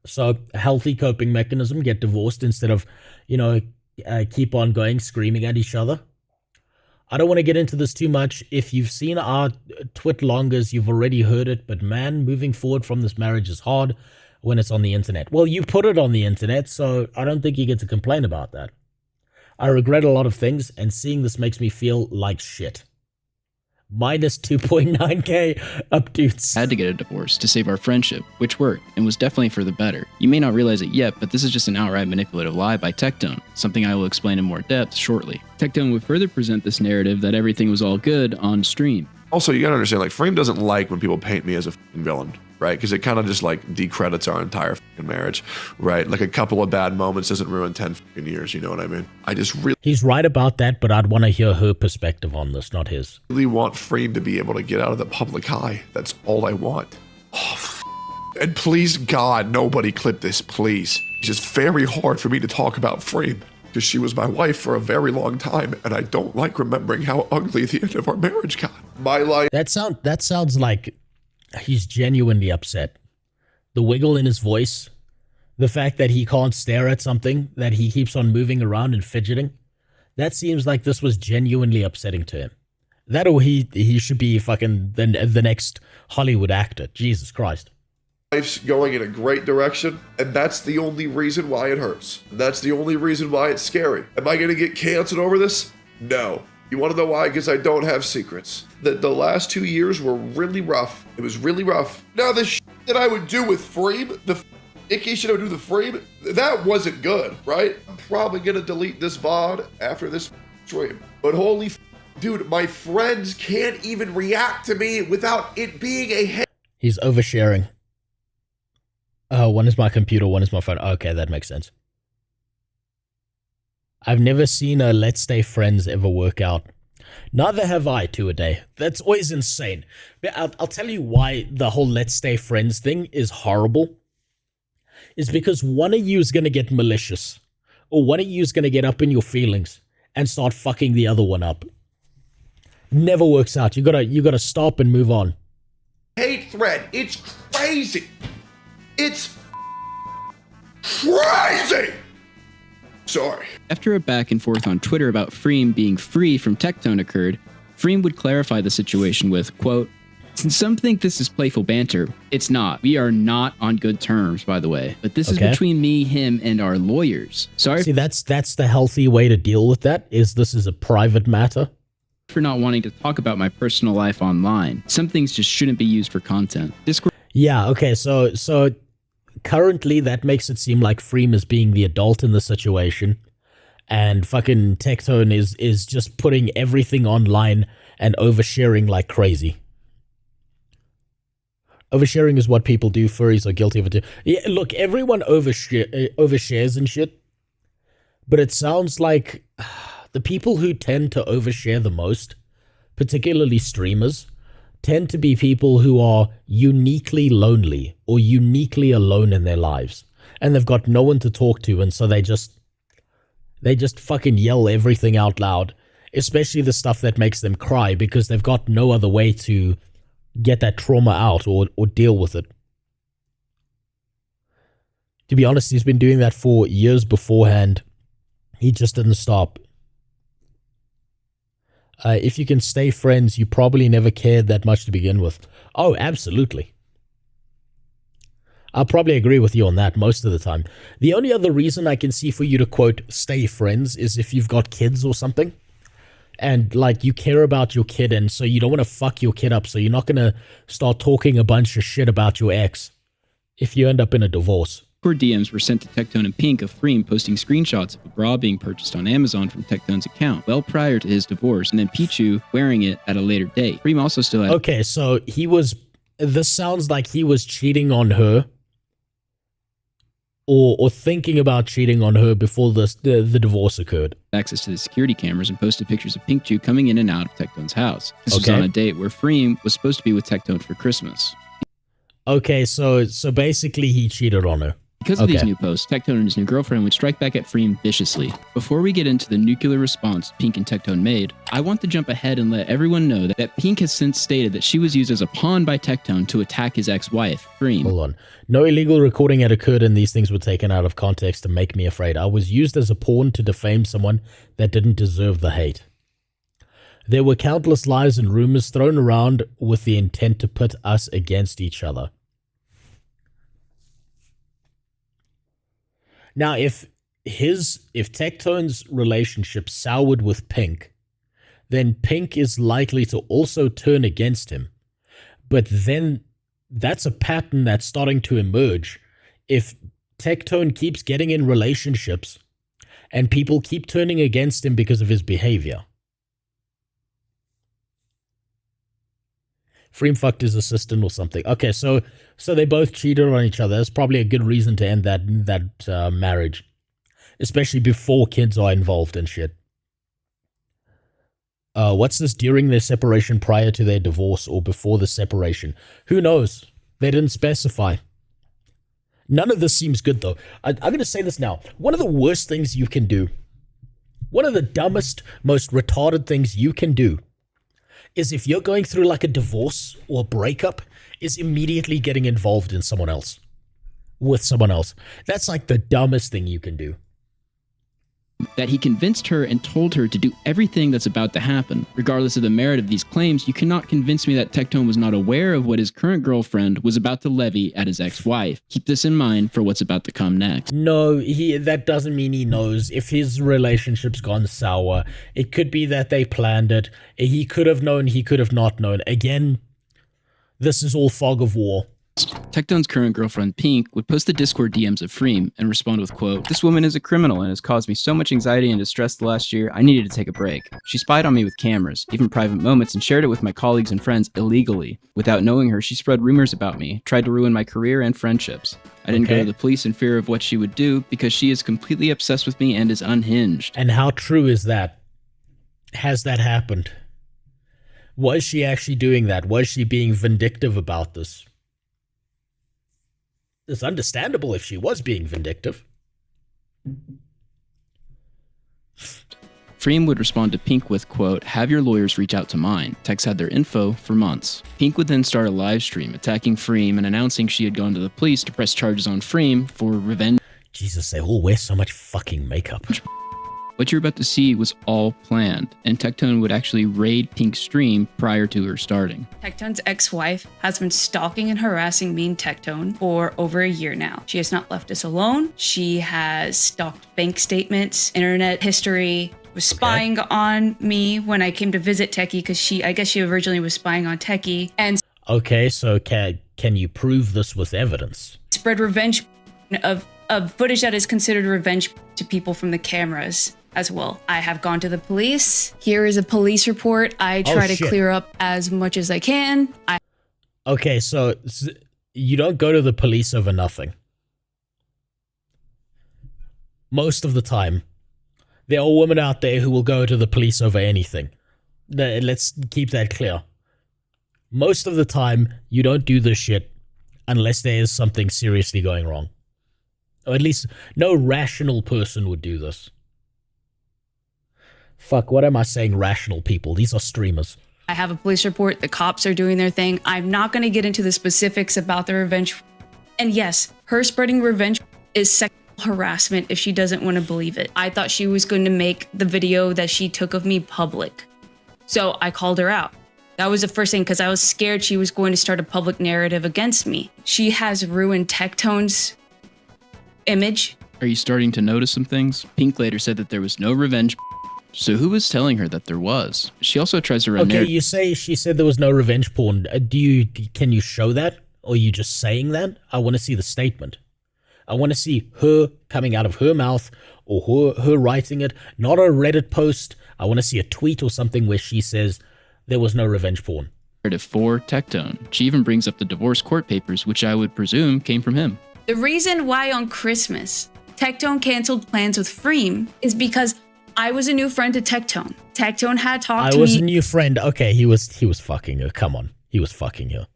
So, a healthy coping mechanism, get divorced instead of, keep on going, screaming at each other. I don't want to get into this too much. If you've seen our twit longers, you've already heard it, but man, moving forward from this marriage is hard when it's on the internet. Well, you put it on the internet, so I don't think you get to complain about that. I regret a lot of things, and seeing this makes me feel like shit. minus 2.9k updates. I had to get a divorce to save our friendship, which worked and was definitely for the better. You may not realize it yet, but this is just an outright manipulative lie by Tectone, something I will explain in more depth shortly. Tectone would further present this narrative that everything was all good on stream. Also, you gotta understand, like, Frame doesn't like when people paint me as a fucking villain, right? Because it kind of just, like, decredits our entire fucking marriage, right? Like, a couple of bad moments doesn't ruin 10 fucking years, you know what I mean? I just really... He's right about that, but I'd want to hear her perspective on this, not his. really want Frame to be able to get out of the public eye. That's all I want. Oh, and please, God, nobody clip this, please. It's just very hard for me to talk about Frame, because she was my wife for a very long time, and I don't like remembering how ugly the end of our marriage got. My life... That sounds like he's genuinely upset. The wiggle in his voice, the fact that he can't stare at something, that he keeps on moving around and fidgeting, that seems like this was genuinely upsetting to him. That or he should be fucking the next Hollywood actor. Jesus Christ. Life's going in a great direction, and that's the only reason why it hurts. And that's the only reason why it's scary. Am I gonna get canceled over this? No. You wanna know why? Because I don't have secrets. The last 2 years were really rough. It was really rough. Now the shit that I would do with Frame, the icky shit I would do with Frame, that wasn't good, right? I'm probably gonna delete this VOD after this stream. But holy dude, my friends can't even react to me without it being a head. He's oversharing. One is my computer, one is my phone. Okay, that makes sense. I've never seen a Let's Stay Friends ever work out. Neither have I, 2 a day. That's always insane. But I'll tell you why the whole Let's Stay Friends thing is horrible. Is because one of you is going to get malicious. Or one of you is going to get up in your feelings and start fucking the other one up. Never works out. You gotta stop and move on. Hate thread. It's crazy. It's crazy. Sorry. After a back and forth on Twitter about Freem being free from Tectone occurred, Freem would clarify the situation with, quote, "Since some think this is playful banter, it's not. We are not on good terms, by the way. But this is between me, him, and our lawyers. Sorry." See, that's the healthy way to deal with that, is this is a private matter. For not wanting to talk about my personal life online. Some things just shouldn't be used for content. Discord. Yeah, okay, so currently that makes it seem like Freem is being the adult in the situation, and fucking Tectone is just putting everything online and oversharing like crazy. Oversharing is what people do. Furries are guilty of it too. Yeah, look, everyone overshares and shit, but it sounds like the people who tend to overshare the most, particularly streamers, tend to be people who are uniquely lonely or uniquely alone in their lives, and they've got no one to talk to, and so they just fucking yell everything out loud, especially the stuff that makes them cry, because they've got no other way to get that trauma out or deal with it. To be honest, he's been doing that for years beforehand. He just didn't stop. If you can stay friends, you probably never cared that much to begin with. Oh, absolutely. I'll probably agree with you on that most of the time. The only other reason I can see for you to, quote, stay friends is if you've got kids or something. And, like, you care about your kid, and so you don't want to fuck your kid up, so you're not going to start talking a bunch of shit about your ex if you end up in a divorce. DMs were sent to Tectone and Pink of Freem posting screenshots of a bra being purchased on Amazon from Tectone's account well prior to his divorce, and then Pichu wearing it at a later date. Freem also still had... Okay, so this sounds like he was cheating on her, or thinking about cheating on her before the divorce occurred. Access to the security cameras and posted pictures of Pinkchu coming in and out of Tectone's house. This was on a date where Freem was supposed to be with Tectone for Christmas. Okay, so basically he cheated on her. Because of these new posts, Tectone and his new girlfriend would strike back at Freem viciously. Before we get into the nuclear response Pink and Tectone made, I want to jump ahead and let everyone know that Pink has since stated that she was used as a pawn by Tectone to attack his ex-wife, Freem. Hold on. No illegal recording had occurred, and these things were taken out of context to make me afraid. I was used as a pawn to defame someone that didn't deserve the hate. There were countless lies and rumors thrown around with the intent to pit us against each other. Now, if Tectone's relationship soured with Pink, then Pink is likely to also turn against him. But then that's a pattern that's starting to emerge. If Tectone keeps getting in relationships and people keep turning against him because of his behavior. Freem fucked his assistant or something. Okay, so they both cheated on each other. That's probably a good reason to end that marriage. Especially before kids are involved and shit. What's this during their separation, prior to their divorce, or before the separation? Who knows? They didn't specify. None of this seems good, though. I'm going to say this now. One of the worst things you can do, one of the dumbest, most retarded things you can do, is if you're going through like a divorce or a breakup, is immediately getting involved in someone else. With someone else. That's like the dumbest thing you can do. That he convinced her and told her to do everything that's about to happen. Regardless of the merit of these claims, you cannot convince me that Tectone was not aware of what his current girlfriend was about to levy at his ex-wife. Keep this in mind for what's about to come next. No, that doesn't mean he knows. If his relationship's gone sour, it could be that they planned it. He could have known, he could have not known. Again, this is all fog of war. Tectone's current girlfriend, Pink, would post the Discord DMs of Freem and respond with, quote, "This woman is a criminal and has caused me so much anxiety and distress the last year, I needed to take a break. She spied on me with cameras, even private moments, and shared it with my colleagues and friends illegally. Without knowing her, she spread rumors about me, tried to ruin my career and friendships. I didn't go to the police in fear of what she would do because she is completely obsessed with me and is unhinged." And how true is that? Has that happened? Was she actually doing that? Was she being vindictive about this? It's understandable if she was being vindictive. Freem would respond to Pink with, quote, "Have your lawyers reach out to mine." Tex had their info for months. Pink would then start a live stream attacking Freem and announcing she had gone to the police to press charges on Freem for revenge. Jesus, they all wear so much fucking makeup. What you're about to see was all planned, and Tectone would actually raid Pink's stream prior to her starting. Tectone's ex-wife has been stalking and harassing me and Tectone for over a year now. She has not left us alone. She has stalked bank statements, internet history, was spying on me when I came to visit Techie, because I guess she originally was spying on Techie, and okay, so can you prove this with evidence? Spread revenge of footage that is considered revenge to people from the cameras as well. I have gone to the police. Here is a police report. I try to clear up as much as I can. Okay, so you don't go to the police over nothing. Most of the time, there are women out there who will go to the police over anything. Let's keep that clear. Most of the time, you don't do this shit unless there is something seriously going wrong. Or at least no rational person would do this. Fuck, what am I saying, rational people? These are streamers. I have a police report. The cops are doing their thing. I'm not going to get into the specifics about the revenge. And yes, her spreading revenge is sexual harassment if she doesn't want to believe it. I thought she was going to make the video that she took of me public. So I called her out. That was the first thing, because I was scared she was going to start a public narrative against me. She has ruined Tectone's image. Are you starting to notice some things? Pink later said that there was no revenge. So who was telling her that there was? She also tries to run. Okay, you say she said there was no revenge porn. Can you show that? Or are you just saying that? I want to see the statement. I want to see her coming out of her mouth, or her writing it, not a Reddit post. I want to see a tweet or something where she says there was no revenge porn. For Tectone. She even brings up the divorce court papers, which I would presume came from him. The reason why on Christmas Tectone canceled plans with Freem is because I was a new friend to Tectone. Tectone had talked to me. I was a new friend. Okay, he was fucking her. Come on. He was fucking her.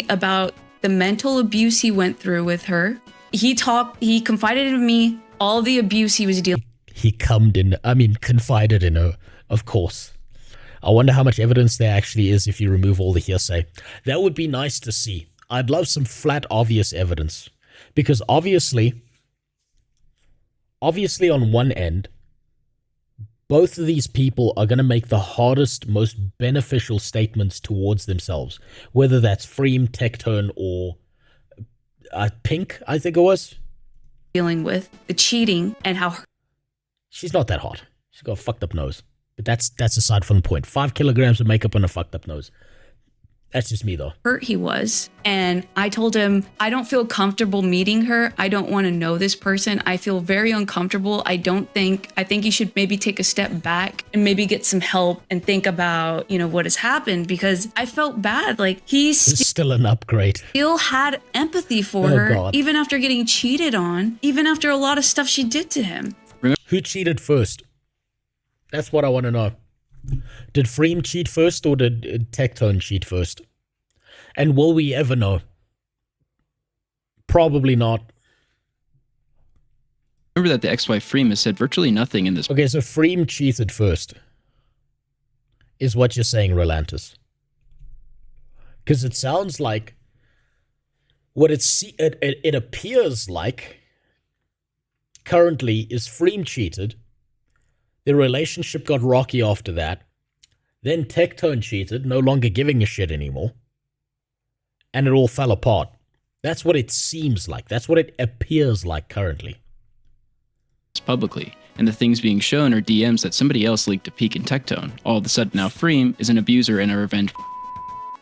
About the mental abuse he went through with her. He confided in me all the abuse he was dealing with. He confided in her, of course. I wonder how much evidence there actually is if you remove all the hearsay. That would be nice to see. I'd love some flat, obvious evidence. Because obviously on one end, both of these people are going to make the hardest, most beneficial statements towards themselves. Whether that's Freem, Tectone, or Pink, I think it was. Dealing with the cheating and how... She's not that hot. She's got a fucked up nose. But that's aside from the point. 5 kilograms of makeup on a fucked up nose. That's just me, though. Hurt he was. And I told him, I don't feel comfortable meeting her. I don't want to know this person. I feel very uncomfortable. I think you should maybe take a step back and maybe get some help and think about, what has happened, because I felt bad. Like he's still an upgrade. Still had empathy for her, God. Even after getting cheated on, even after a lot of stuff she did to him. Who cheated first? That's what I want to know. Did Freem cheat first or did Tectone cheat first? And will we ever know? Probably not. Remember that the ex-wife Freem has said virtually nothing in this. Okay, so Freem cheated first. Is what you're saying, Rolantis. Because it sounds like what it appears like currently is Freem cheated. The relationship got rocky after that. Then Tectone cheated, no longer giving a shit anymore. And it all fell apart. That's what it seems like. That's what it appears like currently. Publicly, and the things being shown are DMs that somebody else leaked to Peak and Tectone. All of a sudden now Freem is an abuser and a revenge.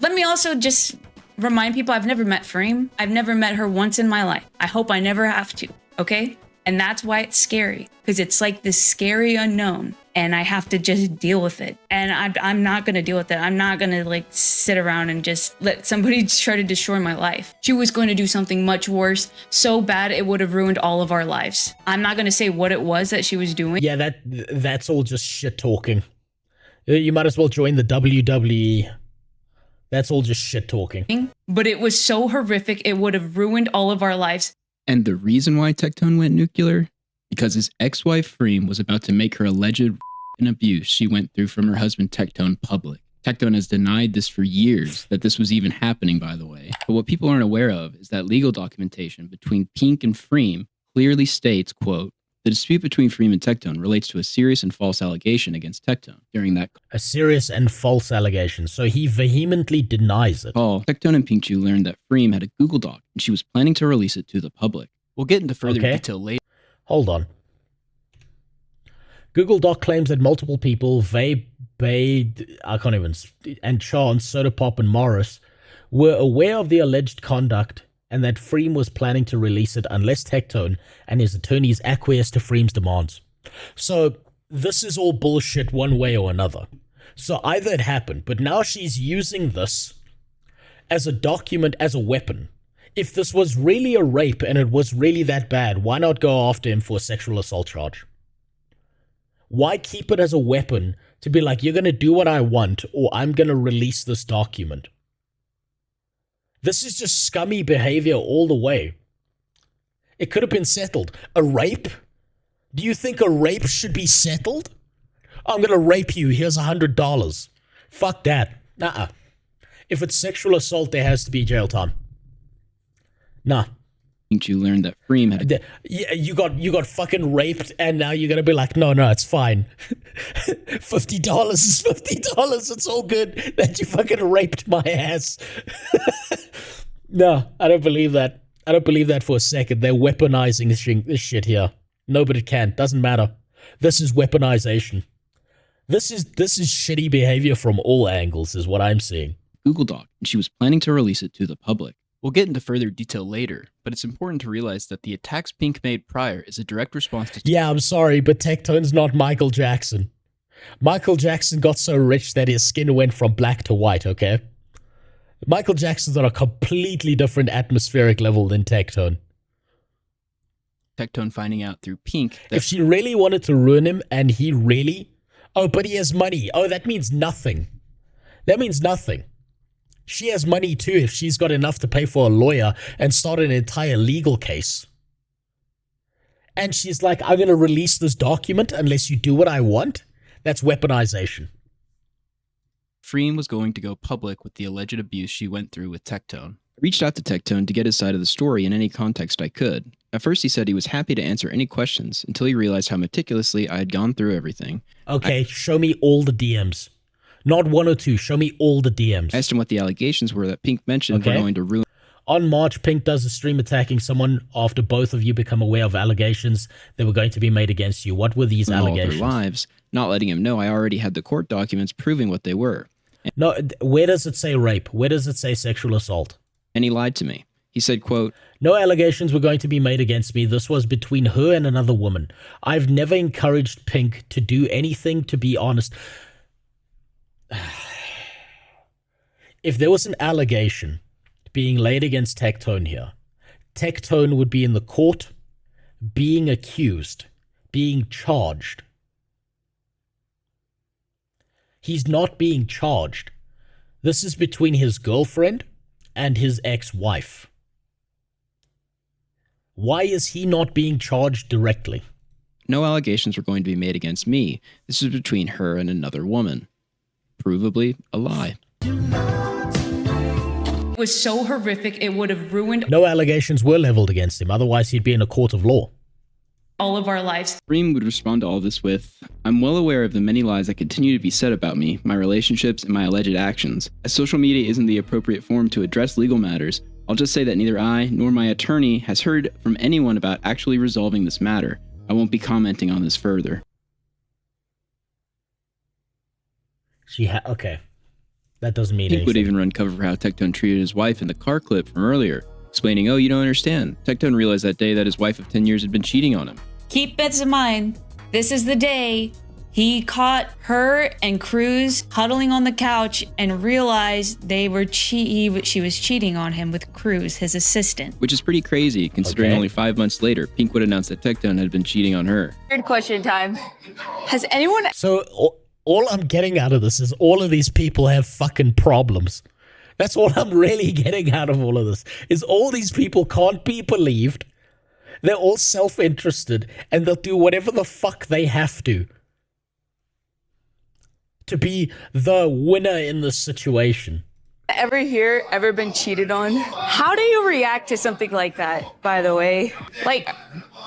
Let me also just remind people I've never met Freem. I've never met her once in my life. I hope I never have to, okay? And that's why it's scary, because it's like this scary unknown, and I have to just deal with it. And I'm not going to deal with it. I'm not going to sit around and just let somebody try to destroy my life. She was going to do something much worse, so bad it would have ruined all of our lives. I'm not going to say what it was that she was doing. Yeah, that's all just shit talking. You might as well join the WWE. That's all just shit talking. But it was so horrific, it would have ruined all of our lives. And the reason why Tectone went nuclear? Because his ex-wife Freem was about to make her alleged and abuse she went through from her husband Tectone public. Tectone has denied this for years, that this was even happening, by the way. But what people aren't aware of is that legal documentation between Pink and Freem clearly states, quote, the dispute between Freem and Tectone relates to a serious and false allegation against Tectone during that. A serious and false allegation, so he vehemently denies it. Call, Tectone and Pinkchu learned that Freem had a Google Doc and she was planning to release it to the public. We'll get into further detail later. Hold on. Google Doc claims that multiple people, and Chance, Sodapop, and Morris, were aware of the alleged conduct and that Freem was planning to release it unless Tectone and his attorneys acquiesced to Freem's demands. So, this is all bullshit one way or another. So either it happened, but now she's using this as a document, as a weapon. If this was really a rape and it was really that bad, why not go after him for a sexual assault charge? Why keep it as a weapon to be like, you're going to do what I want or I'm going to release this document? This is just scummy behavior all the way. It could have been settled. A rape? Do you think a rape should be settled? I'm going to rape you. Here's $100. Fuck that. Nuh-uh. If it's sexual assault, there has to be jail time. Nah. You learned that Freem had. Yeah, you got fucking raped, and now you're gonna be like, no, it's fine. $50 is $50. It's all good that you fucking raped my ass. No, I don't believe that. I don't believe that for a second. They're weaponizing this shit here. Nobody can. Doesn't matter. This is weaponization. This is shitty behavior from all angles, is what I'm seeing. Google Doc, and she was planning to release it to the public. We'll get into further detail later, but it's important to realize that the attacks Pink made prior is a direct response to... Yeah, I'm sorry, but Tectone's not Michael Jackson. Michael Jackson got so rich that his skin went from black to white, okay? Michael Jackson's on a completely different atmospheric level than Tectone. Tectone finding out through Pink... If she really wanted to ruin him, and he really... Oh, but he has money. Oh, that means nothing. That means nothing. She has money too if she's got enough to pay for a lawyer and start an entire legal case. And she's like, I'm going to release this document unless you do what I want? That's weaponization. Freem was going to go public with the alleged abuse she went through with Tectone. I reached out to Tectone to get his side of the story in any context I could. At first he said he was happy to answer any questions until he realized how meticulously I had gone through everything. Okay, show me all the DMs. Not one or two. Show me all the DMs. I asked him what the allegations were that Pink mentioned were going to ruin. On March, Pink does a stream attacking someone after both of you become aware of allegations that were going to be made against you. What were these allegations? All their lives, not letting him know I already had the court documents proving what they were. No, where does it say rape? Where does it say sexual assault? And he lied to me. He said, quote, "No allegations were going to be made against me. This was between her and another woman. I've never encouraged Pink to do anything, to be honest." If there was an allegation being laid against Tectone here, Tectone would be in the court, being accused, being charged. He's not being charged. This is between his girlfriend and his ex-wife. Why is he not being charged directly? No allegations were going to be made against me. This was between her and another woman. Provably a lie. It was so horrific, it would have ruined No allegations were leveled against him, otherwise he'd be in a court of law. all of our lives. Reem would respond to all this with, "I'm well aware of the many lies that continue to be said about me, my relationships, and my alleged actions. As social media isn't the appropriate forum to address legal matters, I'll just say that neither I nor my attorney has heard from anyone about actually resolving this matter. I won't be commenting on this further." Okay. That doesn't mean Pink anything. would even run cover for how Tectone treated his wife in the car clip from earlier, explaining, "Oh, you don't understand. Tectone realized that day that his wife of 10 years had been cheating on him." Keep this in mind. This is the day he caught her and Cruz huddling on the couch and realized they were she was cheating on him with Cruz, his assistant. Which is pretty crazy, considering only 5 months later, Pink would announce that Tectone had been cheating on her. Third question time. Has anyone... So all I'm getting out of this is all of these people have fucking problems. That's all I'm really getting out of all of this, is all these people can't be believed. They're all self-interested, and they'll do whatever the fuck they have to be the winner in this situation. Ever here, ever been cheated on? How do you react to something like that, by the way? Like,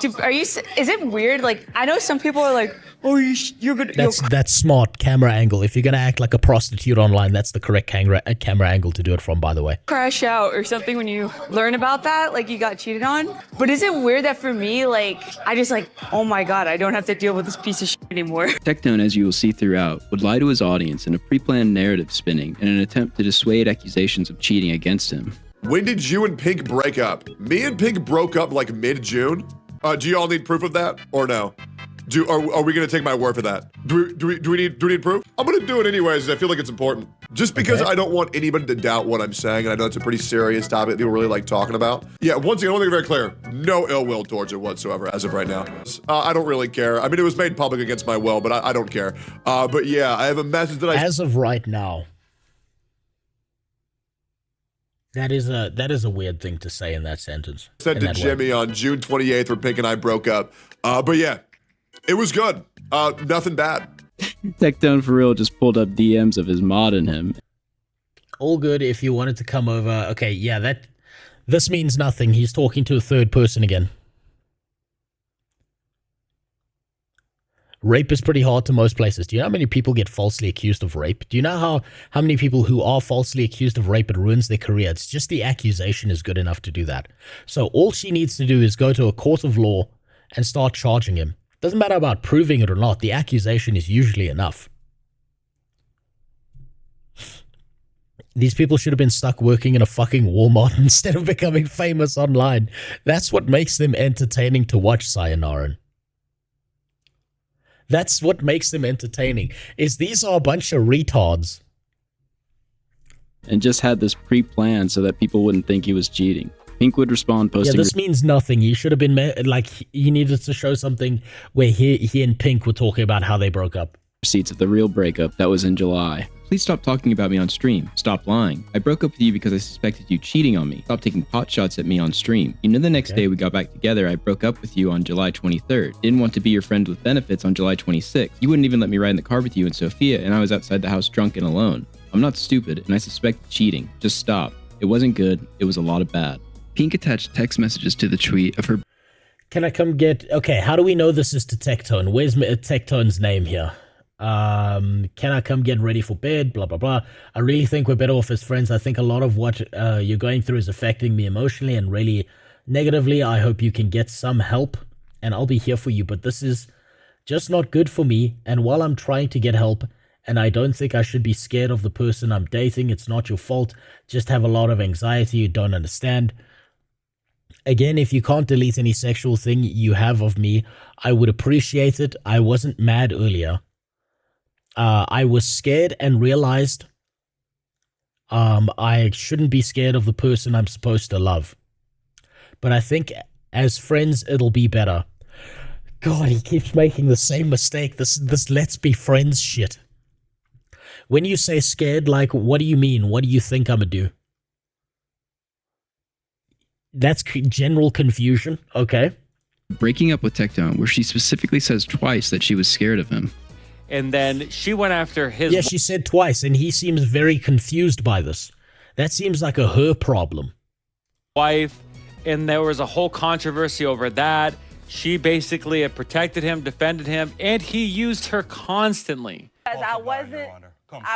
is it weird? Like, I know some people are like, "Oh, you're gonna..." That's smart camera angle. If you're gonna act like a prostitute online, that's the correct camera angle to do it from, by the way. Crash out or something when you learn about that, like you got cheated on. But is it weird that for me, like, I just like, oh my god, I don't have to deal with this piece of shit anymore? Tectone, as you will see throughout, would lie to his audience in a pre-planned narrative spinning in an attempt to dissuade accusations of cheating against him. When did you and Pink break up? Me and Pink broke up like mid-June. Do you all need proof of that or no? Are we gonna take my word for that? Do we need proof? I'm gonna do it anyways. I feel like it's important. Just because I don't want anybody to doubt what I'm saying, and I know it's a pretty serious topic that people really like talking about. Yeah, once again, I want to make it very clear. No ill will towards it whatsoever as of right now. I don't really care. I mean, it was made public against my will, but I don't care. But yeah, I have a message that As of right now. That is a weird thing to say in that sentence. Sent to Jimmy on June 28th where Pink and I broke up. But yeah, it was good. Nothing bad. Tectone for real just pulled up DMs of his modding him. All good if you wanted to come over. Okay, yeah, this means nothing. He's talking to a third person again. Rape is pretty hard to most places. Do you know how many people get falsely accused of rape? Do you know how many people who are falsely accused of rape, it ruins their career? It's just the accusation is good enough to do that. So all she needs to do is go to a court of law and start charging him. Doesn't matter about proving it or not. The accusation is usually enough. These people should have been stuck working in a fucking Walmart instead of becoming famous online. That's what makes them entertaining to watch, Sayonara. That's what makes them entertaining, is these are a bunch of retards. And just had this pre-planned so that people wouldn't think he was cheating. Pink would respond posting... Yeah, this means nothing. He should have been, like, he needed to show something where he and Pink were talking about how they broke up. Receipts of the real breakup that was in July. Please stop talking about me on stream. Stop lying. I broke up with you because I suspected you cheating on me. Stop taking pot shots at me on stream. You know the next day we got back together, I broke up with you on July 23rd. Didn't want to be your friend with benefits on July 26th. You wouldn't even let me ride in the car with you and Sophia, and I was outside the house drunk and alone. I'm not stupid, and I suspect cheating. Just stop. It wasn't good. It was a lot of bad. Pink attached text messages to the tweet of her... Can I come get... Okay, how do we know this is to Tectone? Where's Tectone's name here? Can I come get ready for bed? Blah, blah, blah. I really think we're better off as friends. I think a lot of what you're going through is affecting me emotionally and really negatively. I hope you can get some help, and I'll be here for you. But this is just not good for me. And while I'm trying to get help, and I don't think I should be scared of the person I'm dating, it's not your fault. Just have a lot of anxiety you don't understand. Again, if you can't delete any sexual thing you have of me, I would appreciate it. I wasn't mad earlier. I was scared and realized I shouldn't be scared of the person I'm supposed to love. But I think as friends, it'll be better. God, he keeps making the same mistake. This let's be friends shit. When you say scared, like, what do you mean? What do you think I'm gonna do? That's general confusion. Okay. Breaking up with Tectone, where she specifically says twice that she was scared of him. And then she went after his... Yeah, she said twice, and he seems very confused by this. That seems like a her problem. Wife, and there was a whole controversy over that. She basically had protected him, defended him, and he used her constantly. Because I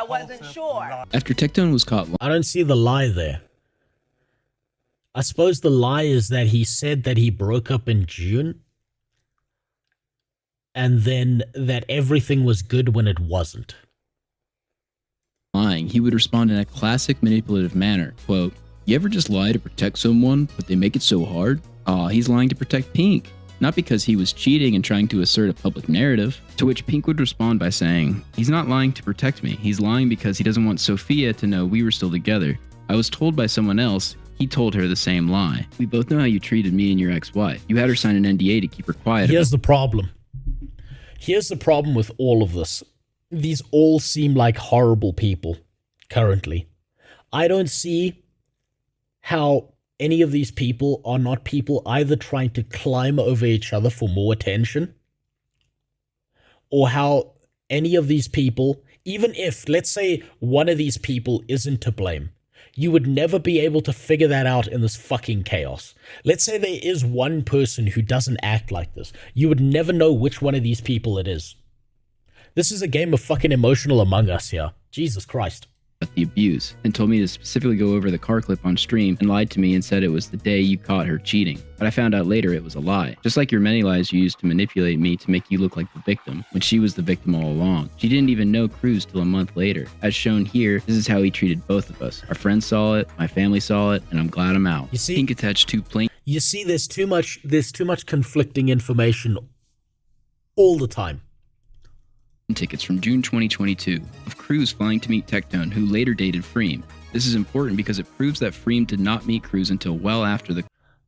wasn't sure. After Tectone was caught... I don't see the lie there. I suppose the lie is that he said that he broke up in June, and then that everything was good when it wasn't. Lying, he would respond in a classic manipulative manner. Quote, "You ever just lie to protect someone, but they make it so hard? Aw, he's lying to protect Pink. Not because he was cheating and trying to assert a public narrative." To which Pink would respond by saying, "He's not lying to protect me. He's lying because he doesn't want Sophia to know we were still together. I was told by someone else. He told her the same lie. We both know how you treated me and your ex-wife. You had her sign an NDA to keep her quiet." Here's the problem. Here's the problem with all of this. These all seem like horrible people currently. I don't see how any of these people are not people either trying to climb over each other for more attention, or how any of these people, even if, let's say, one of these people isn't to blame, you would never be able to figure that out in this fucking chaos. Let's say there is one person who doesn't act like this. You would never know which one of these people it is. This is a game of fucking emotional Among Us here. Jesus Christ. The abuse, and told me to specifically go over the car clip on stream, and lied to me and said it was the day you caught her cheating. But I found out later it was a lie. Just like your many lies you used to manipulate me to make you look like the victim, when she was the victim all along. She didn't even know Cruz till a month later. As shown here, this is how he treated both of us. Our friends saw it, my family saw it, and I'm glad I'm out. You see, Pink attached two plain... You see, there's too much conflicting information all the time. Tickets from June 2022 of Cruz flying to meet Tectone, who later dated Freem. This is important because it proves that Freem did not meet Cruz until well after the...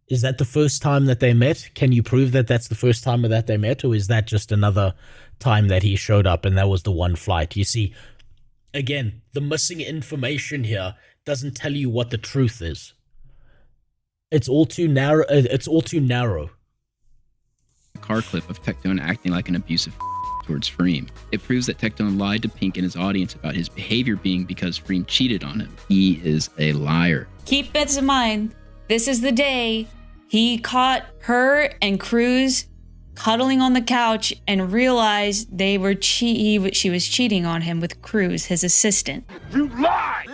Is that the first time that they met? Can you prove that that's the first time that they met, or is that just another time that he showed up and that was the one flight? You see, again, the missing information here doesn't tell you what the truth is. It's all too narrow. Car clip of Tectone acting like an abusive towards Freem. It proves that Tectone lied to Pink and his audience about his behavior being because Freem cheated on him. He is a liar. Keep this in mind. This is the day he caught her and Cruz cuddling on the couch and realized she was cheating on him with Cruz, his assistant. You lie!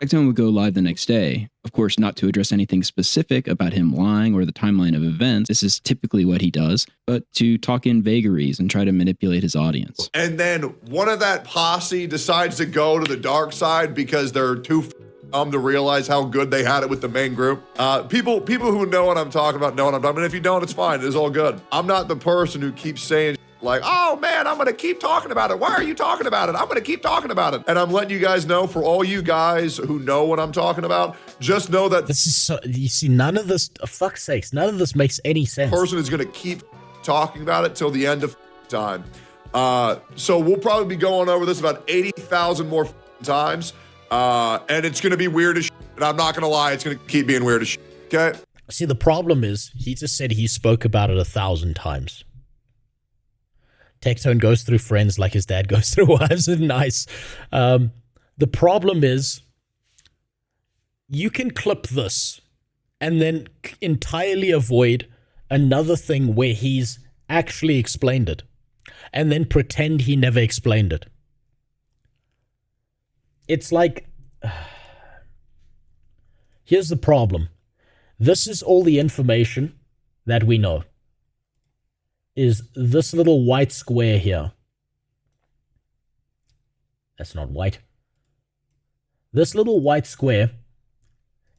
Tectone would go live the next day. Of course, not to address anything specific about him lying or the timeline of events. This is typically what he does, but to talk in vagaries and try to manipulate his audience. And then one of that posse decides to go to the dark side because they're too dumb to realize how good they had it with the main group. People who know what I'm talking about know what I'm talking about. And if you don't, it's fine. It's all good. I'm not the person who keeps saying like, oh man, I'm going to keep talking about it. Why are you talking about it? I'm going to keep talking about it. And I'm letting you guys know, for all you guys who know what I'm talking about, just know that this is so, you see, none of this, for fuck's sakes, none of this makes any sense. Person is going to keep talking about it till the end of time. So we'll probably be going over this about 80,000 more times. And it's going to be weird as shit. And I'm not going to lie, it's going to keep being weird as shit. Okay? See, the problem is, he just said he spoke about it 1,000 times. Tectone goes through friends like his dad goes through wives. Nice. The problem is, you can clip this and then entirely avoid another thing where he's actually explained it. and then pretend he never explained it. It's like, here's the problem. This is all the information that we know. Is this little white square here. That's not white. This little white square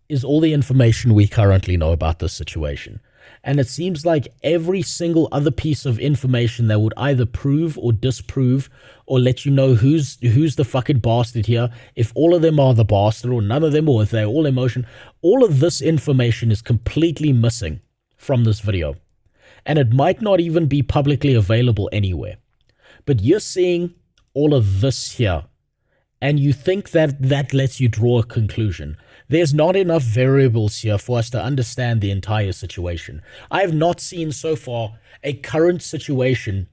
is all the information we currently know about this situation. And it seems like every single other piece of information that would either prove or disprove or let you know who's the fucking bastard here, if all of them are the bastard or none of them, or if they're all emotion, all of this information is completely missing from this video. And it might not even be publicly available anywhere. But you're seeing all of this here, and you think that that lets you draw a conclusion. There's not enough variables here for us to understand the entire situation. I have not seen so far a current situation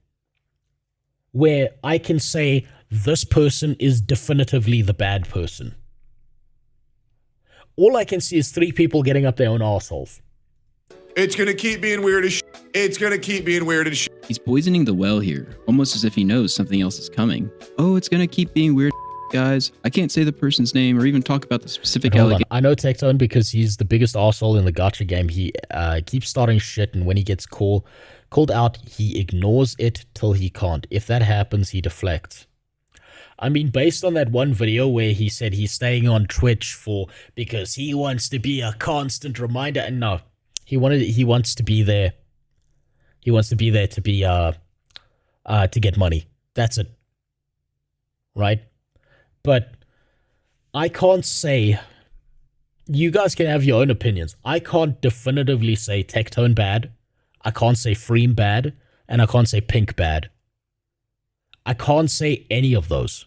where I can say this person is definitively the bad person. All I can see is 3 people getting up their own assholes. It's gonna keep being weird as shit. It's gonna keep being weird as shit. He's poisoning the well here, almost as if he knows something else is coming. Oh, it's gonna keep being weird, guys. I can't say the person's name or even talk about the specific allegation. I know Tectone because he's the biggest arsehole in the gacha game. He keeps starting shit, and when he gets called out, he ignores it till he can't. If that happens, he deflects. I mean, based on that one video where he said he's staying on Twitch because he wants to be a constant reminder, and no, he wants to be there. He wants to be there to be to get money. That's it. Right? But I can't say, you guys can have your own opinions. I can't definitively say Tectone bad. I can't say Freem bad. And I can't say Pink bad. I can't say any of those.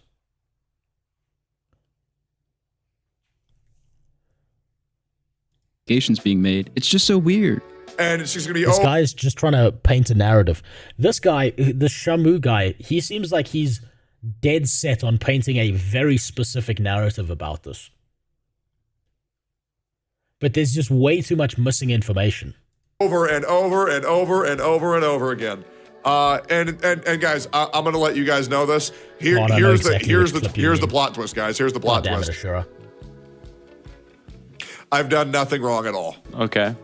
Being made. It's just so weird. And it's just gonna be this guy is just trying to paint a narrative. This guy, the Shamu guy, he seems like he's dead set on painting a very specific narrative about this. But there's just way too much missing information. Over and over and over and over and over again. And guys, I'm gonna let you guys know this. Here's the plot twist, guys. Here's the plot twist. I've done nothing wrong at all. Okay.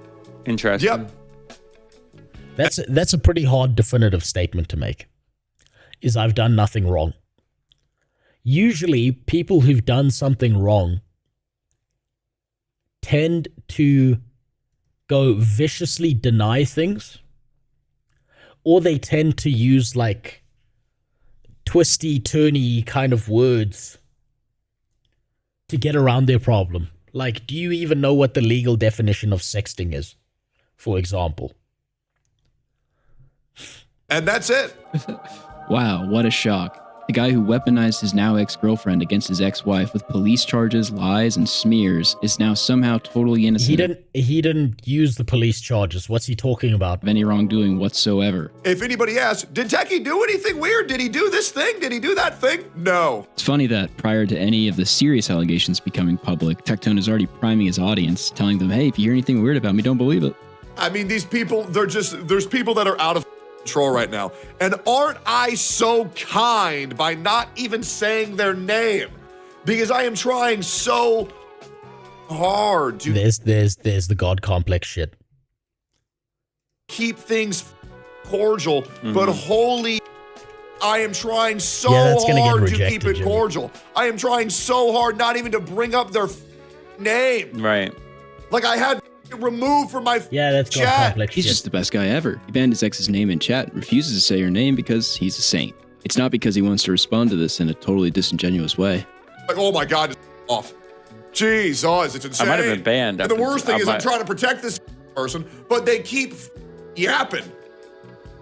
Interesting. Yep. That's a pretty hard definitive statement to make. Is I've done nothing wrong. Usually people who've done something wrong tend to go viciously deny things, or they tend to use like twisty, turny kind of words to get around their problem. Like, do you even know what the legal definition of sexting is, for example? And that's it. Wow, what a shock. The guy who weaponized his now ex-girlfriend against his ex-wife with police charges, lies, and smears is now somehow totally innocent. He didn't use the police charges. What's he talking about? Of any wrongdoing whatsoever. If anybody asks, did Techie do anything weird? Did he do this thing? Did he do that thing? No. It's funny that prior to any of the serious allegations becoming public, Tectone is already priming his audience, telling them, hey, if you hear anything weird about me, don't believe it. I mean, these people, there's people that are out of control right now. And aren't I so kind by not even saying their name? Because I am trying so hard to there's the God complex shit. Keep things cordial, but holy, I am trying so hard to keep it cordial. I am trying so hard not even to bring up their name. Right. Like I had removed from my that's chat. He's just the best guy ever. He banned his ex's name in chat and refuses to say her name because he's a saint. It's not because he wants to respond to this in a totally disingenuous way. Like, oh my God, it's off. Jesus, it's insane. I might have been banned. And the worst thing is I'm trying to protect this person, but they keep yapping.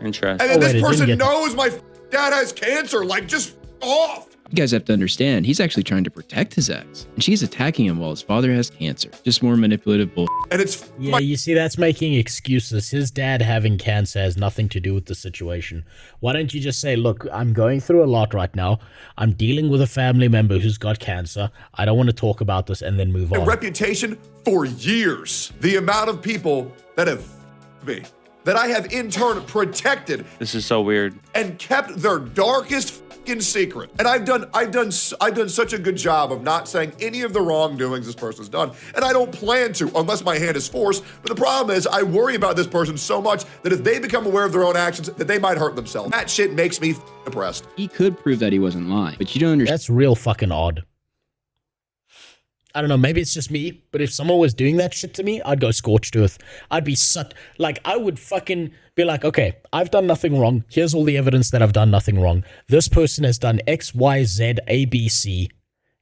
Interesting. And then this person knows my dad has cancer. Like, just off. You guys have to understand, he's actually trying to protect his ex, and she's attacking him while his father has cancer. Just more manipulative bullshit. And it's you see, that's making excuses. His dad having cancer has nothing to do with the situation. Why don't you just say, look, I'm going through a lot right now. I'm dealing with a family member who's got cancer. I don't want to talk about this, and then move on. A reputation for years. The amount of people that have me that I have in turn protected. This is so weird. And kept their darkest fucking secret. And I've done such a good job of not saying any of the wrongdoings this person's done. And I don't plan to unless my hand is forced. But the problem is I worry about this person so much that if they become aware of their own actions, that they might hurt themselves. That shit makes me depressed. He could prove that he wasn't lying, but you don't understand. That's real fucking odd. I don't know, maybe it's just me, but if someone was doing that shit to me, I'd go scorched earth. I'd be like, I would fucking be like, okay, I've done nothing wrong. Here's all the evidence that I've done nothing wrong. This person has done X, Y, Z, A, B, C,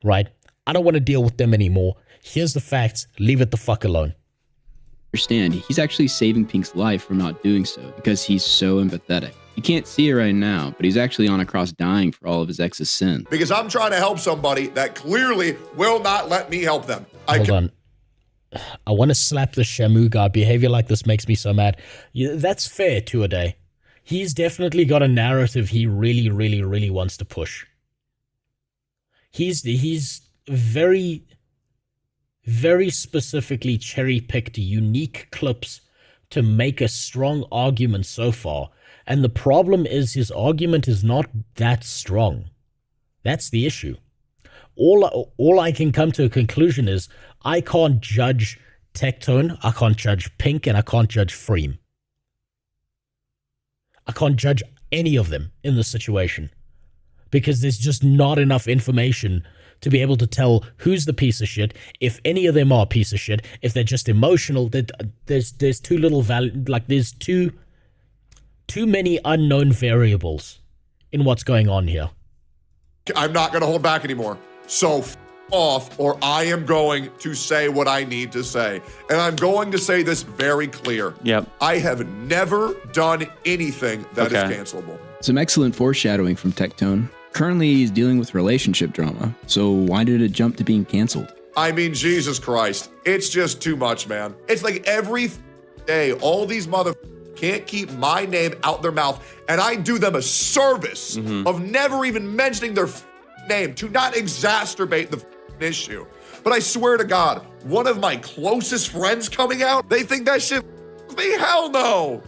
right? I don't want to deal with them anymore. Here's the facts. Leave it the fuck alone. Understand, he's actually saving Pink's life from not doing so because he's so empathetic. You can't see it right now, but he's actually on a cross dying for all of his ex's sin. Because I'm trying to help somebody that clearly will not let me help them. Hold on. I want to slap the Shamu guy. Behavior like this makes me so mad. Yeah, that's fair to a day. He's definitely got a narrative he really, really, really wants to push. He's very, very specifically cherry-picked unique clips to make a strong argument so far. And the problem is his argument is not that strong. That's the issue. All I can come to a conclusion is I can't judge Tectone, I can't judge Pink, and I can't judge Freem. I can't judge any of them in this situation because there's just not enough information to be able to tell who's the piece of shit, if any of them are a piece of shit, if they're just emotional. There's too little value, like there's too many unknown variables in what's going on here. I'm not going to hold back anymore. So f off, or I am going to say what I need to say. And I'm going to say this very clear. Yep. I have never done anything that is cancelable. Some excellent foreshadowing from Tectone. Currently, he's dealing with relationship drama. So why did it jump to being canceled? I mean, Jesus Christ. It's just too much, man. It's like every day, all these can't keep my name out their mouth, and I do them a service of never even mentioning their name to not exacerbate the issue. But I swear to God, one of my closest friends coming out, they think that shit me? Hell no.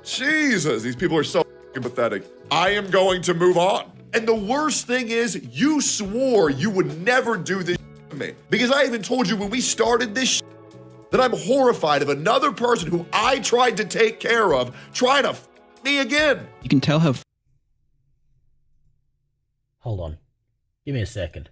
Jesus, these people are so pathetic. I am going to move on. And the worst thing is, you swore you would never do this to me. Because I even told you when we started this that I'm horrified of another person who I tried to take care of trying to me again. You can tell how. Hold on. Give me a second.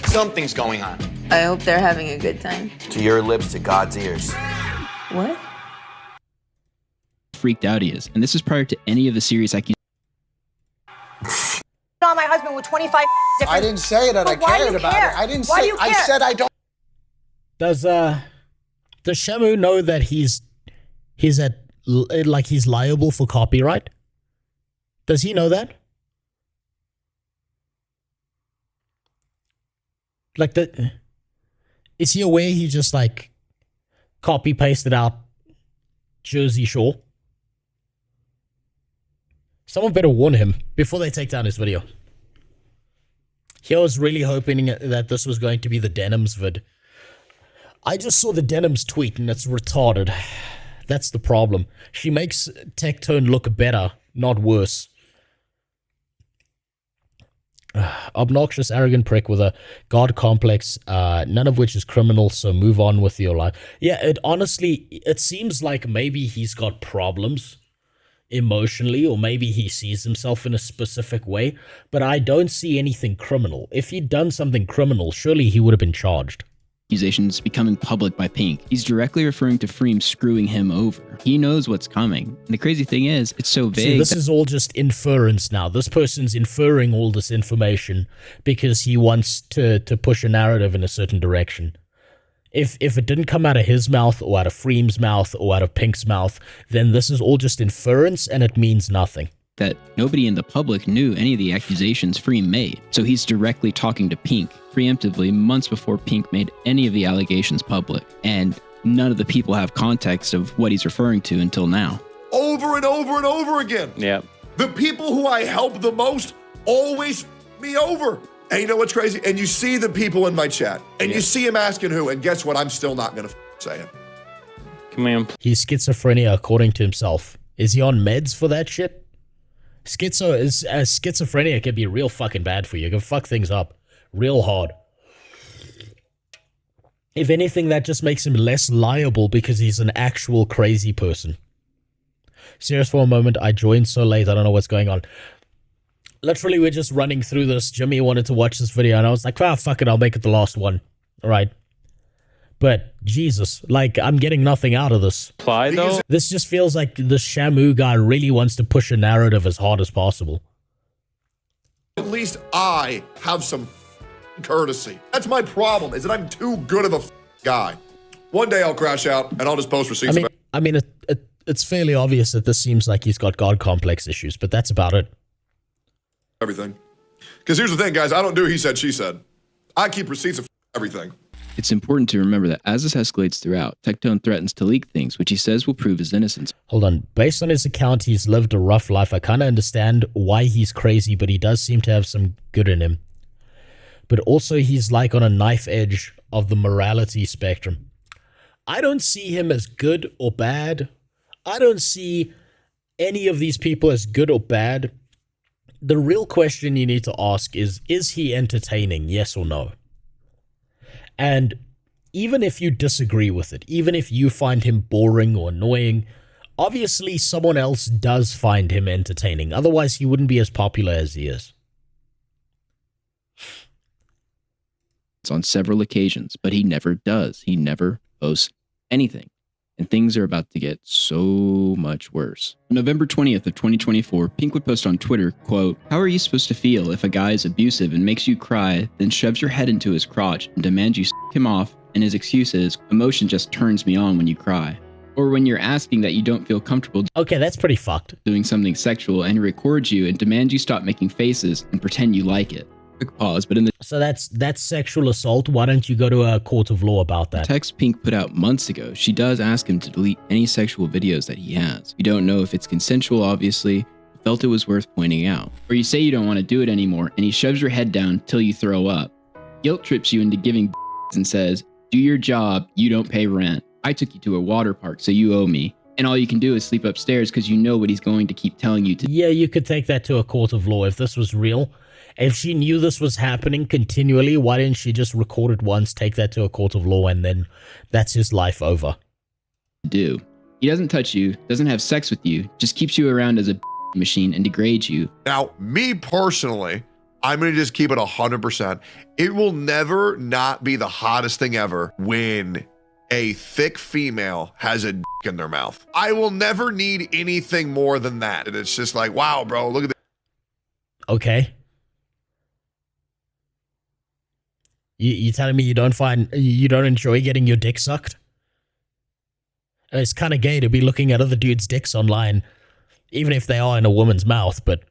Something's going on. I hope they're having a good time. To your lips, to God's ears. What? Freaked out he is, and this is prior to any of the serious accusations. On my husband with 25 different... I didn't say that I cared about it. I didn't say. I said I don't. Does Shamu know that he's liable for copyright? Does he know that? Like is he aware he just like copy pasted out Jersey Shore? Someone better warn him before they take down his video. He was really hoping that this was going to be the Denims vid. I just saw the Denims tweet and it's retarded. That's the problem. She makes Tectone look better, not worse. Obnoxious, arrogant prick with a god complex, none of which is criminal, so move on with your life. Yeah, it seems like maybe he's got problems emotionally, or maybe he sees himself in a specific way, but I don't see anything criminal. If he'd done something criminal, surely he would have been charged. Accusations becoming public by Pink. He's directly referring to Freem screwing him over. He knows what's coming. And the crazy thing is, it's so vague. See, this is all just inference now. This person's inferring all this information because he wants to push a narrative in a certain direction. If it didn't come out of his mouth or out of Freem's mouth or out of Pink's mouth, then this is all just inference and it means nothing. that nobody in the public knew any of the accusations Free made. So he's directly talking to Pink preemptively months before Pink made any of the allegations public. And none of the people have context of what he's referring to until now. Over and over and over again. Yeah. The people who I help the most always me over. And you know what's crazy? And you see the people in my chat, and you see him asking who, and guess what? I'm still not gonna say it. Come on. He's schizophrenia according to himself. Is he on meds for that shit? Schizophrenia can be real fucking bad for you. It can fuck things up real hard. If anything, that just makes him less liable because he's an actual crazy person. Serious for a moment, I joined so late, I don't know what's going on. Literally, we're just running through this. Jimmy wanted to watch this video, and I was like, ah, fuck it, I'll make it the last one. All right. But, Jesus, like, I'm getting nothing out of this. Why, though? This just feels like the Shamu guy really wants to push a narrative as hard as possible. At least I have some courtesy. That's my problem, is that I'm too good of a guy. One day I'll crash out, and I'll just post receipts. I mean, it's fairly obvious that this seems like he's got God complex issues, but that's about it. Everything. Because here's the thing, guys. I don't do he said, she said. I keep receipts of everything. It's important to remember that as this escalates throughout, Tectone threatens to leak things, which he says will prove his innocence. Hold on. Based on his account, he's lived a rough life. I kind of understand why he's crazy, but he does seem to have some good in him. But also, he's like on a knife edge of the morality spectrum. I don't see him as good or bad. I don't see any of these people as good or bad. The real question you need to ask is he entertaining, yes or no? And even if you disagree with it, even if you find him boring or annoying, obviously someone else does find him entertaining. Otherwise, he wouldn't be as popular as he is. It's on several occasions, but he never does. He never posts anything. And things are about to get so much worse. On November 20th of 2024, Pink would post on Twitter, quote, "How are you supposed to feel if a guy is abusive and makes you cry, then shoves your head into his crotch and demands you s*** him off, and his excuse is, emotion just turns me on when you cry." Or when you're asking that you don't feel comfortable okay, that's pretty fucked. Doing something sexual and he records you and demands you stop making faces and pretend you like it. Quick pause, but in the So that's sexual assault. Why don't you go to a court of law about that? text Pink put out months ago, she does ask him to delete any sexual videos that he has. You don't know if it's consensual, obviously, but felt it was worth pointing out. Or you say you don't want to do it anymore, and he shoves your head down till you throw up. Guilt trips you into giving and says, "Do your job, you don't pay rent. I took you to a water park, so you owe me. And all you can do is sleep upstairs because you know what he's going to keep telling you to." Yeah, you could take that to a court of law if this was real. If she knew this was happening continually, why didn't she just record it once, take that to a court of law, and then that's his life over? Do. He doesn't touch you, doesn't have sex with you, just keeps you around as a machine and degrades you. Now, me personally, I'm going to just keep it 100%. It will never not be the hottest thing ever when a thick female has a in their mouth. I will never need anything more than that. And it's just like, wow, bro, look at this. Okay. You telling me you don't enjoy getting your dick sucked? It's kind of gay to be looking at other dudes' dicks online, even if they are in a woman's mouth, but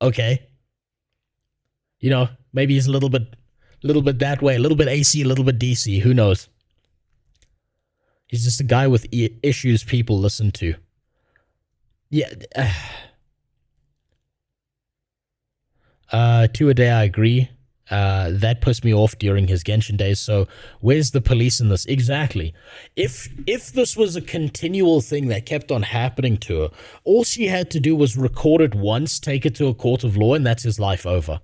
okay. You know, maybe he's a little bit that way, a little bit AC, a little bit DC, who knows? He's just a guy with issues people listen to. Yeah. 2 a day, I agree. That pissed me off during his Genshin days, so where's the police in this? Exactly. If this was a continual thing that kept on happening to her, all she had to do was record it once, take it to a court of law, and that's his life over.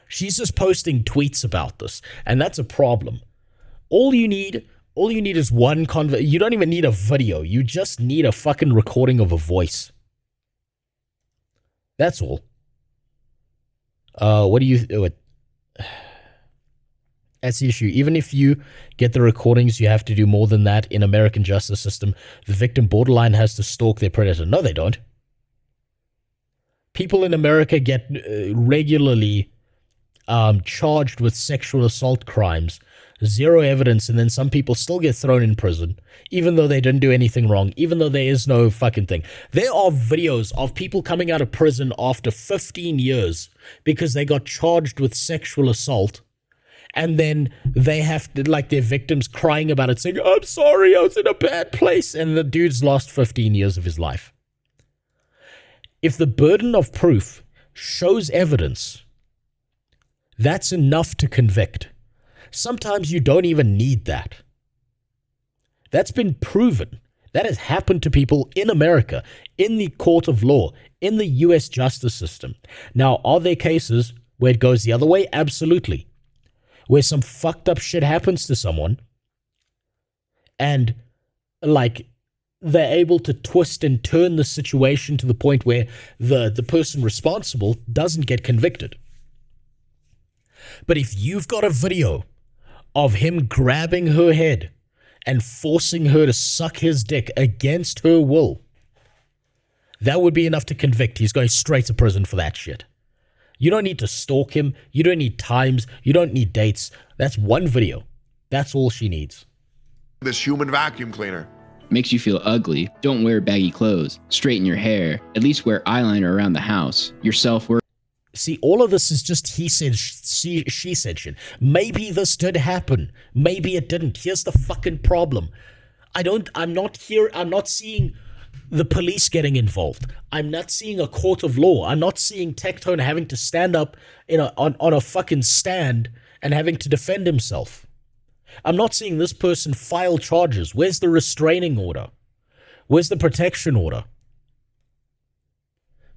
She's just posting tweets about this, and that's a problem. All you need is one you don't even need a video, you just need a fucking recording of a voice. That's all. What do you... That's the issue. Even if you get the recordings, you have to do more than that. In American justice system, the victim borderline has to stalk their predator. No, they don't. People in America get regularly charged with sexual assault crimes Zero evidence, and then some people still get thrown in prison, even though they didn't do anything wrong, even though there is no fucking thing. There are videos of people coming out of prison after 15 years because they got charged with sexual assault, and then they have to, like, their victims crying about it, saying, I'm sorry, I was in a bad place, and the dude's lost 15 years of his life. If the burden of proof shows evidence, that's enough to convict. Sometimes you don't even need that. That's been proven. That has happened to people in America, in the court of law, in the US justice system. Now, are there cases where it goes the other way? Absolutely. Where some fucked up shit happens to someone and, like, they're able to twist and turn the situation to the point where the person responsible doesn't get convicted. But if you've got a video of him grabbing her head and forcing her to suck his dick against her will, that would be enough to convict. He's going straight to prison for that shit. You don't need to stalk him. You don't need times. You don't need dates. That's one video. That's all she needs. This human vacuum cleaner. Makes you feel ugly. Don't wear baggy clothes. Straighten your hair. At least wear eyeliner around the house. Your self-worth. See, all of this is just he said, she said shit. Maybe this did happen. Maybe it didn't. Here's the fucking problem. I'm not seeing the police getting involved. I'm not seeing a court of law. I'm not seeing Tectone having to stand up on a fucking stand and having to defend himself. I'm not seeing this person file charges. Where's the restraining order? Where's the protection order?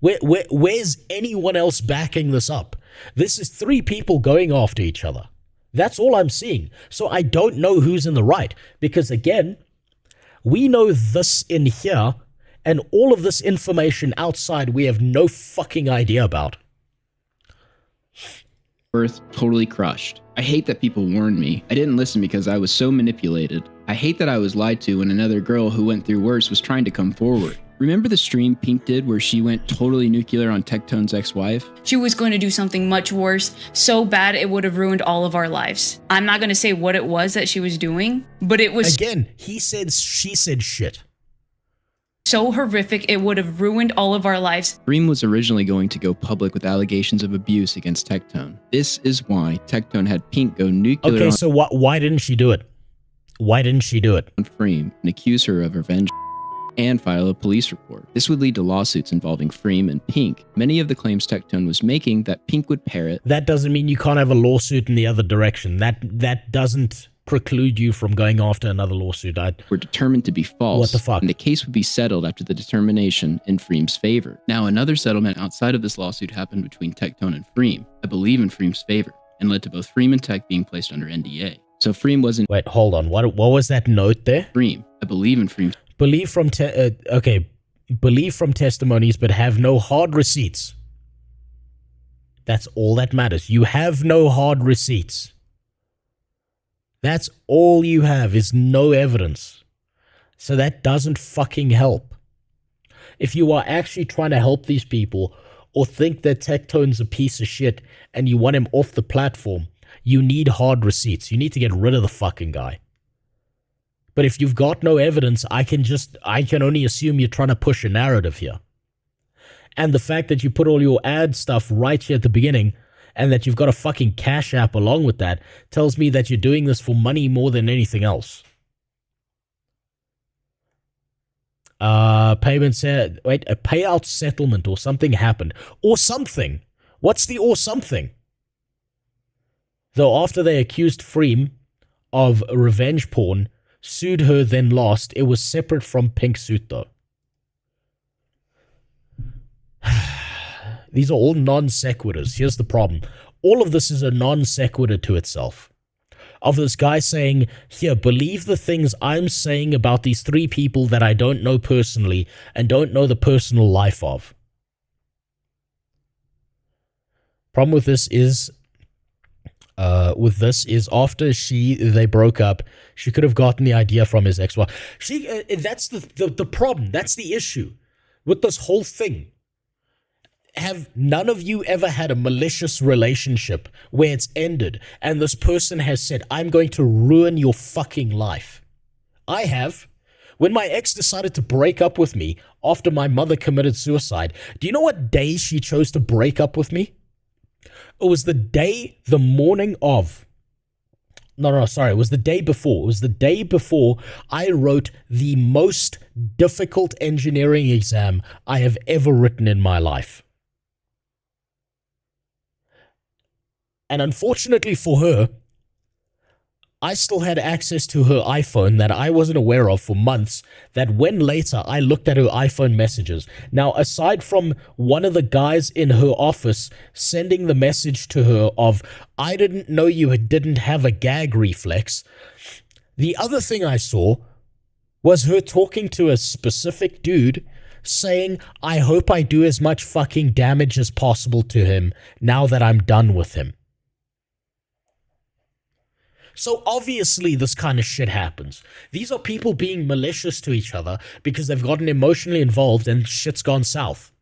Where's anyone else backing this up? This is three people going after each other. That's all I'm seeing. So I don't know who's in the right. Because again, we know this in here, and all of this information outside we have no fucking idea about. Worth totally crushed. I hate that people warned me. I didn't listen because I was so manipulated. I hate that I was lied to when another girl who went through worse was trying to come forward. Remember the stream Pink did where she went totally nuclear on Tectone's ex-wife? She was going to do something much worse, so bad it would have ruined all of our lives. I'm not going to say what it was that she was doing, but it was... Again, she said shit. So horrific, it would have ruined all of our lives. Stream was originally going to go public with allegations of abuse against Tectone. This is why Tectone had Pink go nuclear Okay, so why didn't she do it? Why didn't she do it? On Freem and accuse her of revenge and file a police report. This would lead to lawsuits involving Freem and Pink. Many of the claims Tectone was making that Pink would parrot. That doesn't mean you can't have a lawsuit in the other direction. That doesn't preclude you from going after another lawsuit. Were determined to be false. What the fuck? And the case would be settled after the determination in Freem's favor. Now, another settlement outside of this lawsuit happened between Tectone and Freem, I believe in Freem's favor, and led to both Freem and Tech being placed under NDA. So Freem wasn't... Wait, hold on. What was that note there? Freem. I believe in Freem's... Believe from testimonies, but have no hard receipts. That's all that matters. You have no hard receipts. That's all you have is no evidence. So that doesn't fucking help. If you are actually trying to help these people or think that Tectone's a piece of shit and you want him off the platform, you need hard receipts. You need to get rid of the fucking guy. But if you've got no evidence, I can only assume you're trying to push a narrative here. And the fact that you put all your ad stuff right here at the beginning and that you've got a fucking Cash App along with that tells me that you're doing this for money more than anything else. A payout settlement or something happened. Or something. What's the or something? Though after they accused Freem of revenge porn, sued her, then lost. It was separate from Pink Suit, though. These are all non sequiturs. Here's the problem. All of this is a non sequitur to itself. Of this guy saying, here, believe the things I'm saying about these three people that I don't know personally and don't know the personal life of. Problem with this is after they broke up, she could have gotten the idea from his ex-wife. That's the problem. That's the issue with this whole thing. Have none of you ever had a malicious relationship where it's ended and this person has said, I'm going to ruin your fucking life? I have. When my ex decided to break up with me after my mother committed suicide, do you know what day she chose to break up with me? It was the morning of. No, sorry. It was the day before. It was the day before I wrote the most difficult engineering exam I have ever written in my life. And unfortunately for her, I still had access to her iPhone that I wasn't aware of for months, that when later I looked at her iPhone messages. Now, aside from one of the guys in her office sending the message to her of, I didn't know you didn't have a gag reflex, the other thing I saw was her talking to a specific dude saying, I hope I do as much fucking damage as possible to him now that I'm done with him. So obviously this kind of shit happens. These are people being malicious to each other because they've gotten emotionally involved and shit's gone south.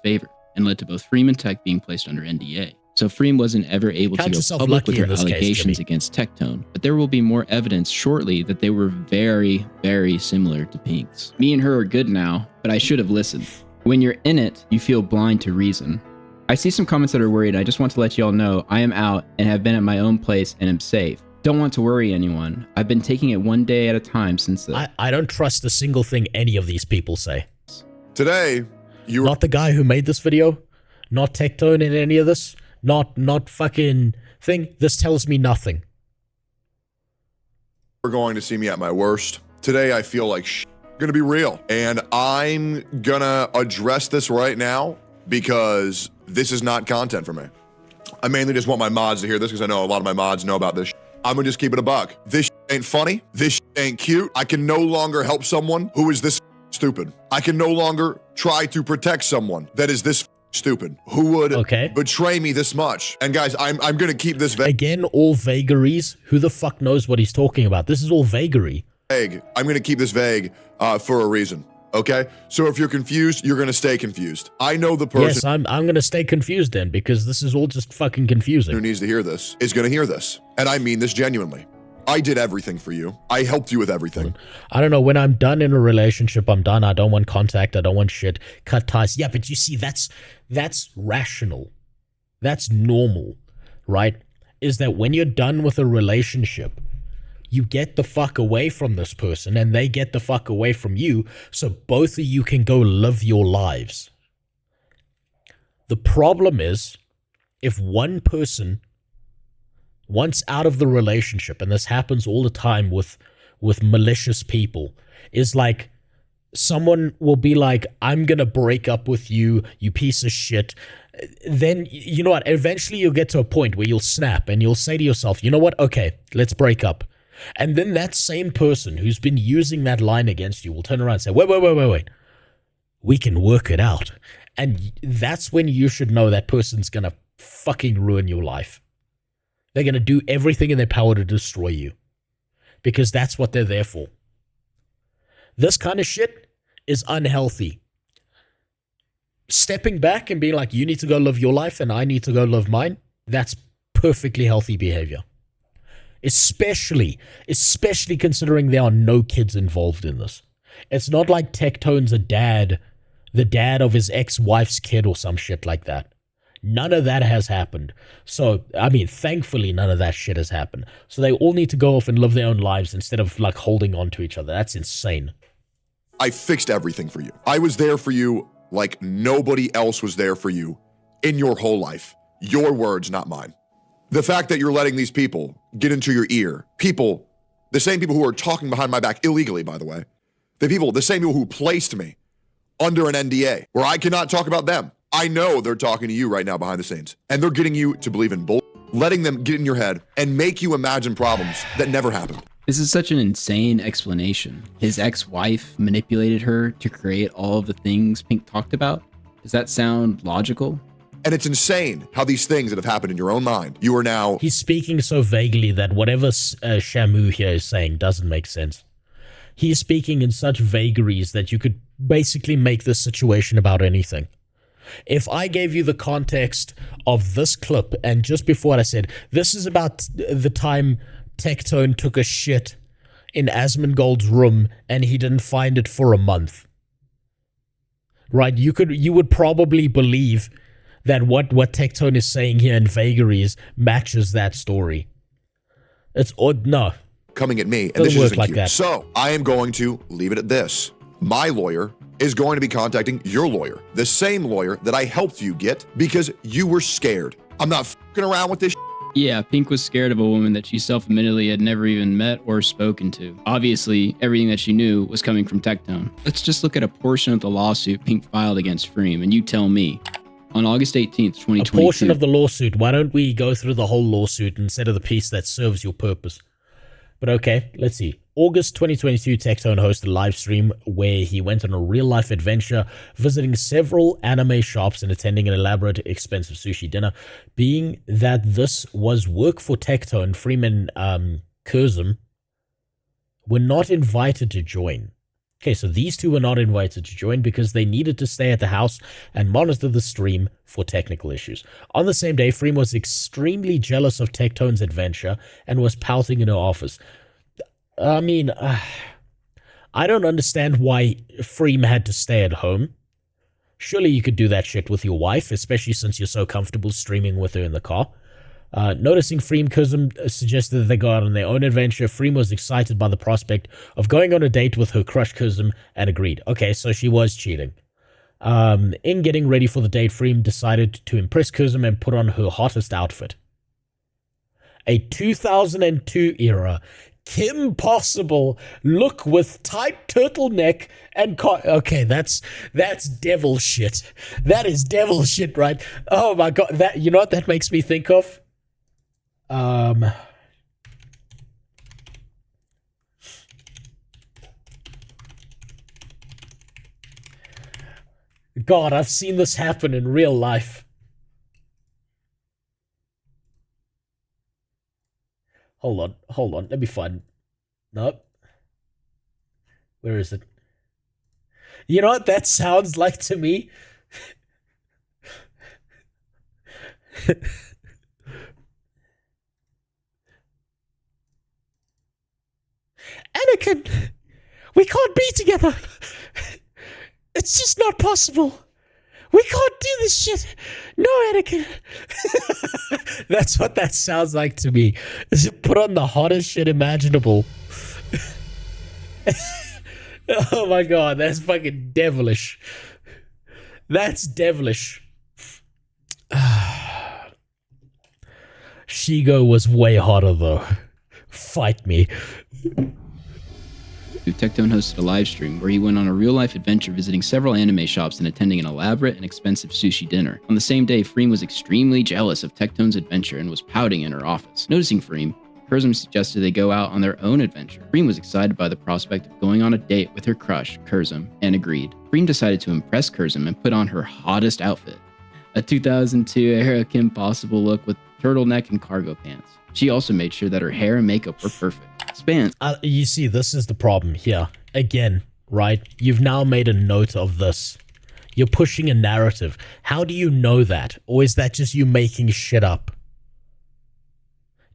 Favor and led to both Freem and Tech being placed under NDA. So Freem wasn't ever able to go public with her allegations against Tectone, but there will be more evidence shortly that they were very, very similar to Pink's. Me and her are good now, but I should have listened. When you're in it, you feel blind to reason. I see some comments that are worried. I just want to let you all know I am out and have been at my own place and am safe. Don't want to worry anyone. I've been taking it one day at a time since then. I don't trust a single thing any of these people say. Today, you not the guy who made this video, not Tectone in any of this, not fucking thing. This tells me nothing. You're going to see me at my worst. Today, I feel like gonna be real, and I'm gonna address this right now because this is not content for me. I mainly just want my mods to hear this because I know a lot of my mods know about this. I'm gonna just keep it a buck. This ain't funny. This ain't cute. I can no longer help someone who is this stupid. I can no longer try to protect someone that is this stupid, who would betray me this much. And guys, I'm gonna keep this vague. Again, all vagaries. Who the fuck knows what he's talking about? This is all vagary. I'm gonna keep this vague for a reason. Okay, so if you're confused, you're gonna stay confused. I know the person. Yes, I'm gonna stay confused then because this is all just fucking confusing. Who needs to hear this is gonna hear this, and I mean this genuinely. I did everything for you. I helped you with everything. I don't know. When I'm done in a relationship, I'm done. I don't want contact. I don't want shit. Cut ties. Yeah, but you see, that's rational. That's normal, right? Is that when you're done with a relationship, you get the fuck away from this person and they get the fuck away from you so both of you can go live your lives. The problem is if one person wants out of the relationship, and this happens all the time with malicious people, is like someone will be like, I'm going to break up with you, you piece of shit. Then, you know what, eventually you'll get to a point where you'll snap and you'll say to yourself, you know what, okay, let's break up. And then that same person who's been using that line against you will turn around and say, wait. We can work it out. And that's when you should know that person's going to fucking ruin your life. They're going to do everything in their power to destroy you. Because that's what they're there for. This kind of shit is unhealthy. Stepping back and being like, you need to go live your life and I need to go live mine, that's perfectly healthy behavior. Especially considering there are no kids involved in this. It's not like Tectone's the dad of his ex-wife's kid or some shit like that. None of that has happened. So, I mean, thankfully none of that shit has happened. So they all need to go off and live their own lives instead of like holding on to each other. That's insane. I fixed everything for you. I was there for you like nobody else was there for you in your whole life. Your words, not mine. The fact that you're letting these people get into your ear, people, the same people who are talking behind my back illegally, by the way, the same people who placed me under an NDA where I cannot talk about them. I know they're talking to you right now behind the scenes and they're getting you to believe in bull, letting them get in your head and make you imagine problems that never happened. This is such an insane explanation. His ex-wife manipulated her to create all of the things Pink talked about. Does that sound logical? And it's insane how these things that have happened in your own mind, you are now... He's speaking so vaguely that whatever Shamu here is saying doesn't make sense. He's speaking in such vagaries that you could basically make this situation about anything. If I gave you the context of this clip, and just before I said, this is about the time Tectone took a shit in Asmongold's room and he didn't find it for a month. Right? You would probably believe that what Tectone is saying here in Vagaries matches that story. It's odd. No. Coming at me, and Doesn't this work isn't like cute. that. So I am going to leave it at this. My lawyer is going to be contacting your lawyer, the same lawyer that I helped you get because you were scared. I'm not fucking around with this. Yeah, Pink was scared of a woman that she self-admittedly had never even met or spoken to. Obviously, everything that she knew was coming from Tectone. Let's just look at a portion of the lawsuit Pink filed against Freem, and you tell me. On August 18th, 2022... A portion of the lawsuit. Why don't we go through the whole lawsuit instead of the piece that serves your purpose? But okay, let's see. August 2022, Tectone hosted a live stream where he went on a real-life adventure, visiting several anime shops and attending an elaborate, expensive sushi dinner. Being that this was work for Tectone, Freeman Kurzum were not invited to join. Okay, so these two were not invited to join because they needed to stay at the house and monitor the stream for technical issues. On the same day, Freem was extremely jealous of Tectone's adventure and was pouting in her office. I mean, I don't understand why Freem had to stay at home. Surely you could do that shit with your wife, especially since you're so comfortable streaming with her in the car. Noticing Freem, Kurzum suggested that they go out on their own adventure. Freem was excited by the prospect of going on a date with her crush Kurzum and agreed. Okay, so she was cheating. In getting ready for the date, Freem decided to impress Kurzum and put on her hottest outfit. A 2002 era Kim Possible look with tight turtleneck and okay, that's devil shit. That is devil shit, right? Oh my god, that, you know what that makes me think of? God, I've seen this happen in real life. Hold on, let me find. Nope. Where is it? You know what that sounds like to me? Anakin, we can't be together. It's just not possible. We can't do this shit. No, Anakin. That's what that sounds like to me. Is it put on the hottest shit imaginable? Oh my god, that's fucking devilish. That's devilish. Shigo was way hotter though. Fight me. Tectone hosted a live stream where he went on a real-life adventure visiting several anime shops and attending an elaborate and expensive sushi dinner. On the same day, Freem was extremely jealous of Tectone's adventure and was pouting in her office. Noticing Freem, Kurzum suggested they go out on their own adventure. Freem was excited by the prospect of going on a date with her crush, Kurzum, and agreed. Freem decided to impress Kurzum and put on her hottest outfit, a 2002-era Kim Possible look with turtleneck and cargo pants. She also made sure that her hair and makeup were perfect. You see, this is the problem here. Again, right? You've now made a note of this. You're pushing a narrative. How do you know that? Or is that just you making shit up?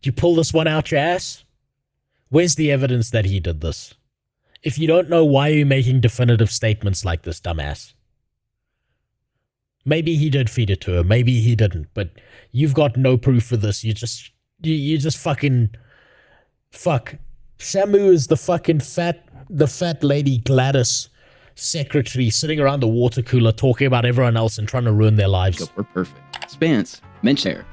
Did you pull this one out your ass? Where's the evidence that he did this? If you don't know, why are you making definitive statements like this, dumbass? Maybe he did feed it to her. Maybe he didn't. But you've got no proof for this. You just fucking... Fuck. Shamu is the fucking fat lady Gladys secretary sitting around the water cooler talking about everyone else and trying to ruin their lives. We're perfect. Spance mentioned there.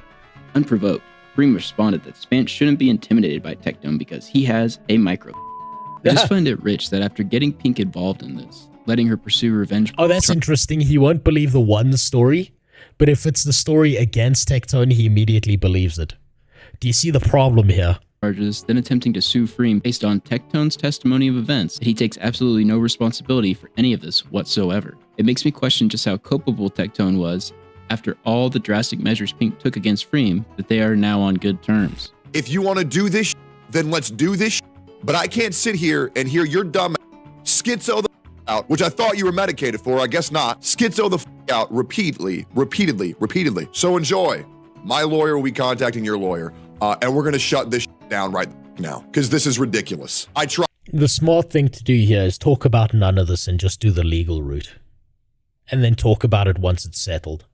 Unprovoked, Freem responded that Spance shouldn't be intimidated by Tectone because he has a micro. I just find it rich that after getting Pink involved in this, letting her pursue revenge... Oh, that's interesting. He won't believe the one story, but if it's the story against Tectone, he immediately believes it. Do you see the problem here? Charges, then attempting to sue Freem based on Tectone's testimony of events. He takes absolutely no responsibility for any of this whatsoever. It makes me question just how culpable Tectone was after all the drastic measures Pink took against Freem, that they are now on good terms. If you want to do this, then let's do this. But I can't sit here and hear your dumb schizo out, which I thought you were medicated for. I guess not. Schizo the f out repeatedly. So enjoy. My lawyer will be contacting your lawyer, and we're gonna shut this down right now because this is ridiculous. I try. The smart thing to do here is talk about none of this and just do the legal route. And then talk about it once it's settled.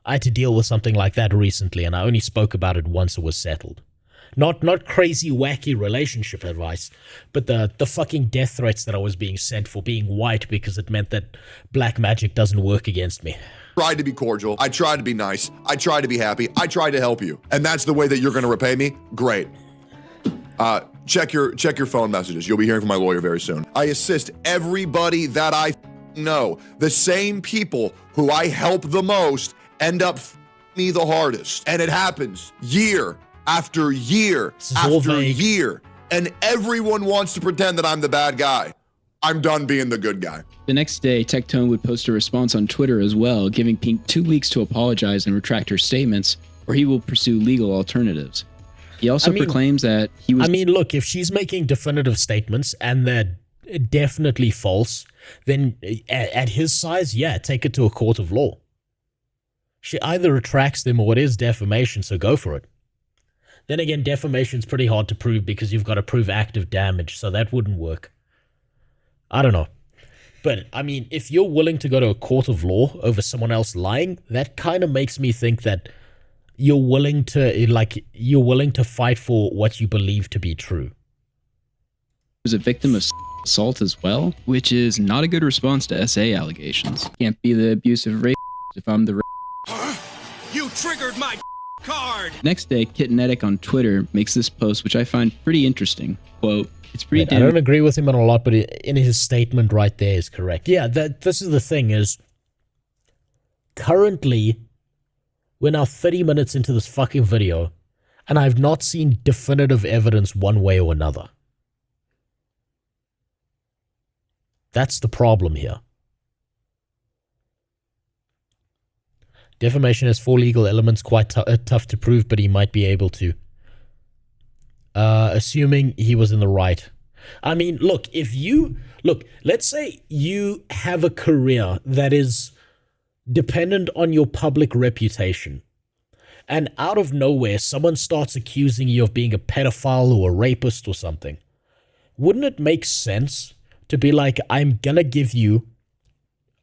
I had to deal with something like that recently, and I only spoke about it once it was settled. Not crazy, wacky relationship advice, but the fucking death threats that I was being sent for being white because it meant that black magic doesn't work against me. Tried to be cordial. I tried to be nice. I tried to be happy. I tried to help you. And that's the way that you're going to repay me? Great. Check your phone messages. You'll be hearing from my lawyer very soon. I assist everybody that I know. The same people who I help the most end up me the hardest. And it happens year after year after year. And everyone wants to pretend that I'm the bad guy. I'm done being the good guy. The next day, Tectone would post a response on Twitter as well, giving Pink 2 weeks to apologize and retract her statements, or he will pursue legal alternatives. He also proclaims that he was... look, if she's making definitive statements and they're definitely false, then at his size, yeah, take it to a court of law. She either retracts them or it is defamation, so go for it. Then again, defamation's pretty hard to prove because you've got to prove active damage, so that wouldn't work. I don't know. But, if you're willing to go to a court of law over someone else lying, that kind of makes me think that you're willing to fight for what you believe to be true. Was a victim of assault as well, which is not a good response to SA allegations. Can't be the abusive rape if I'm the You triggered my card! Next day, Kitnetic on Twitter makes this post, which I find pretty interesting. Quote, it's pretty I don't agree with him on a lot, but in his statement right there is correct. Yeah, this is the thing is, currently, we're now 30 minutes into this fucking video, and I've not seen definitive evidence one way or another. That's the problem here. Defamation has 4 legal elements, quite tough to prove, but he might be able to. Assuming he was in the right. Look, let's say you have a career that is dependent on your public reputation, and out of nowhere, someone starts accusing you of being a pedophile or a rapist or something. Wouldn't it make sense to be like, I'm gonna give you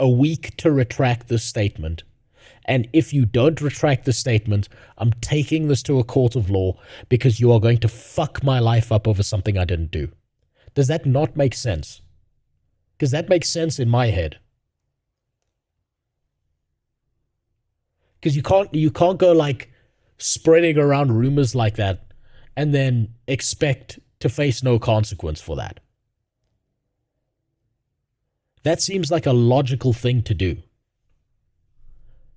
a week to retract this statement, and if you don't retract the statement, I'm taking this to a court of law because you are going to fuck my life up over something I didn't do. Does that not make sense? Because that makes sense in my head. Because you can't go like spreading around rumors like that and then expect to face no consequence for that. That seems like a logical thing to do.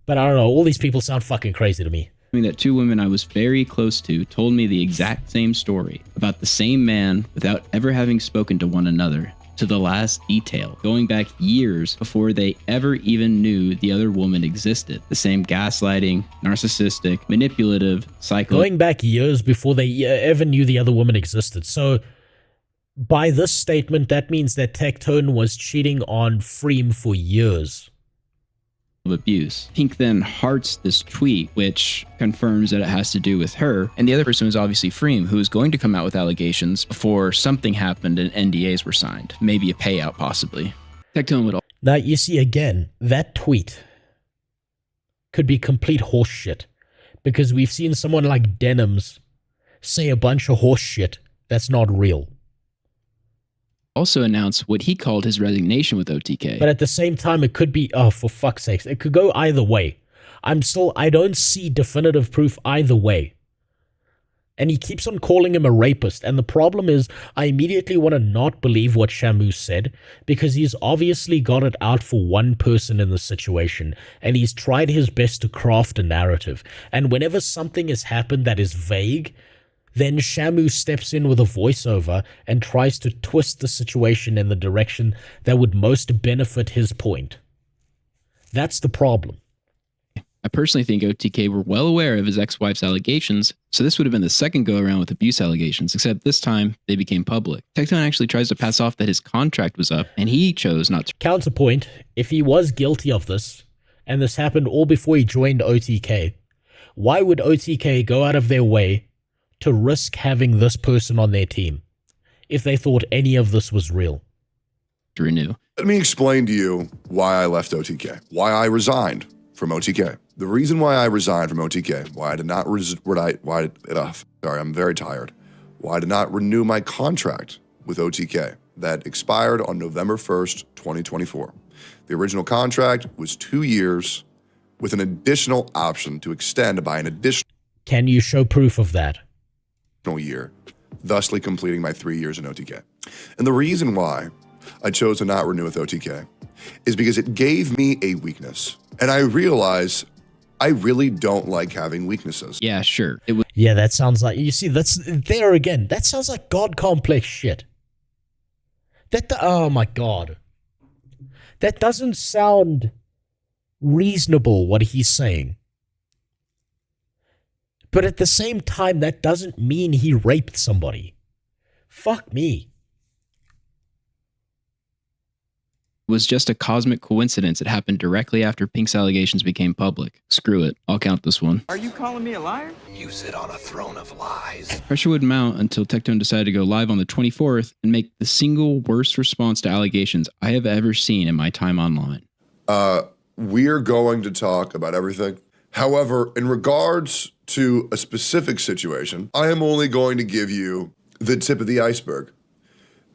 But I don't know, all these people sound fucking crazy to me. That 2 women I was very close to told me the exact same story about the same man without ever having spoken to one another, to the last detail, going back years before they ever even knew the other woman existed. The same gaslighting, narcissistic, manipulative, psycho... Going back years before they ever knew the other woman existed. So, by this statement, that means that Tectone was cheating on Freem for years. Of abuse. Pink then hearts this tweet, which confirms that it has to do with her, and the other person was obviously Freem, who was going to come out with allegations before something happened and NDAs were signed. Maybe a payout, possibly. Tectone would... Now, you see, again, that tweet could be complete horse shit, because we've seen someone like Denims say a bunch of horse shit that's not real. Also announced what he called his resignation with OTK. But at the same time, it could be, oh, for fuck's sakes, it could go either way. I don't see definitive proof either way. And he keeps on calling him a rapist. And the problem is, I immediately want to not believe what Shamu said, because he's obviously got it out for one person in the situation, and he's tried his best to craft a narrative. And whenever something has happened that is vague, then Shamu steps in with a voiceover and tries to twist the situation in the direction that would most benefit his point. That's the problem. I personally think OTK were well aware of his ex-wife's allegations, so this would have been the second go-around with abuse allegations, except this time they became public. Tectone actually tries to pass off that his contract was up, and he chose not to. Counterpoint, if he was guilty of this, and this happened all before he joined OTK, why would OTK go out of their way to risk having this person on their team if they thought any of this was real? To renew. Let me explain to you why I left OTK, why I resigned from OTK. The reason why I resigned from OTK, why I did not sorry, I'm very tired. Why I did not renew my contract with OTK that expired on November 1st, 2024. The original contract was 2 years with an additional option to extend by an additional Can you show proof of that? year, thusly completing my 3 years in OTK. And the reason why I chose to not renew with OTK is because it gave me a weakness. And I realized I really don't like having weaknesses. Yeah, sure. Yeah, that sounds like, you see, that's there again. That sounds like God complex shit. Oh my God. That doesn't sound reasonable, what he's saying. But at the same time, that doesn't mean he raped somebody. Fuck me. Was just a cosmic coincidence. It happened directly after Pink's allegations became public. Screw it. I'll count this one. Are you calling me a liar? You sit on a throne of lies. Pressure would mount until Tectone decided to go live on the 24th and make the single worst response to allegations I have ever seen in my time online. We're going to talk about everything. However, in regards to a specific situation, I am only going to give you the tip of the iceberg,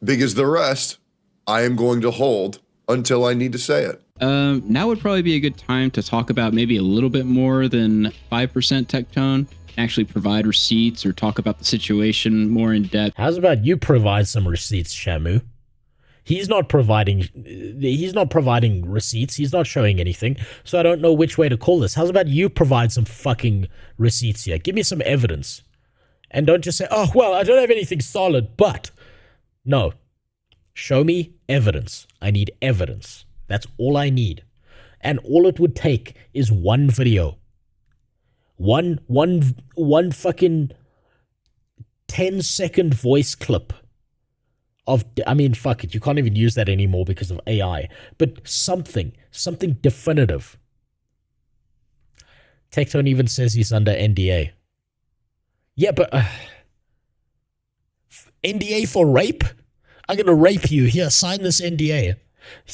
because the rest I am going to hold until I need to say it. Now would probably be a good time to talk about maybe a little bit more than 5% Tectone, actually provide receipts or talk about the situation more in depth. How's about you provide some receipts, Shamu? He's not providing receipts. He's not showing anything. So I don't know which way to call this. How's about you provide some fucking receipts here? Give me some evidence. And don't just say, oh, well, I don't have anything solid, but. No. Show me evidence. I need evidence. That's all I need. And all it would take is one video. One fucking 10-second voice clip of, I mean, fuck it, you can't even use that anymore because of AI, but something definitive. Tectone even says he's under NDA. Yeah, but NDA for rape? I'm going to rape you. Here, sign this NDA.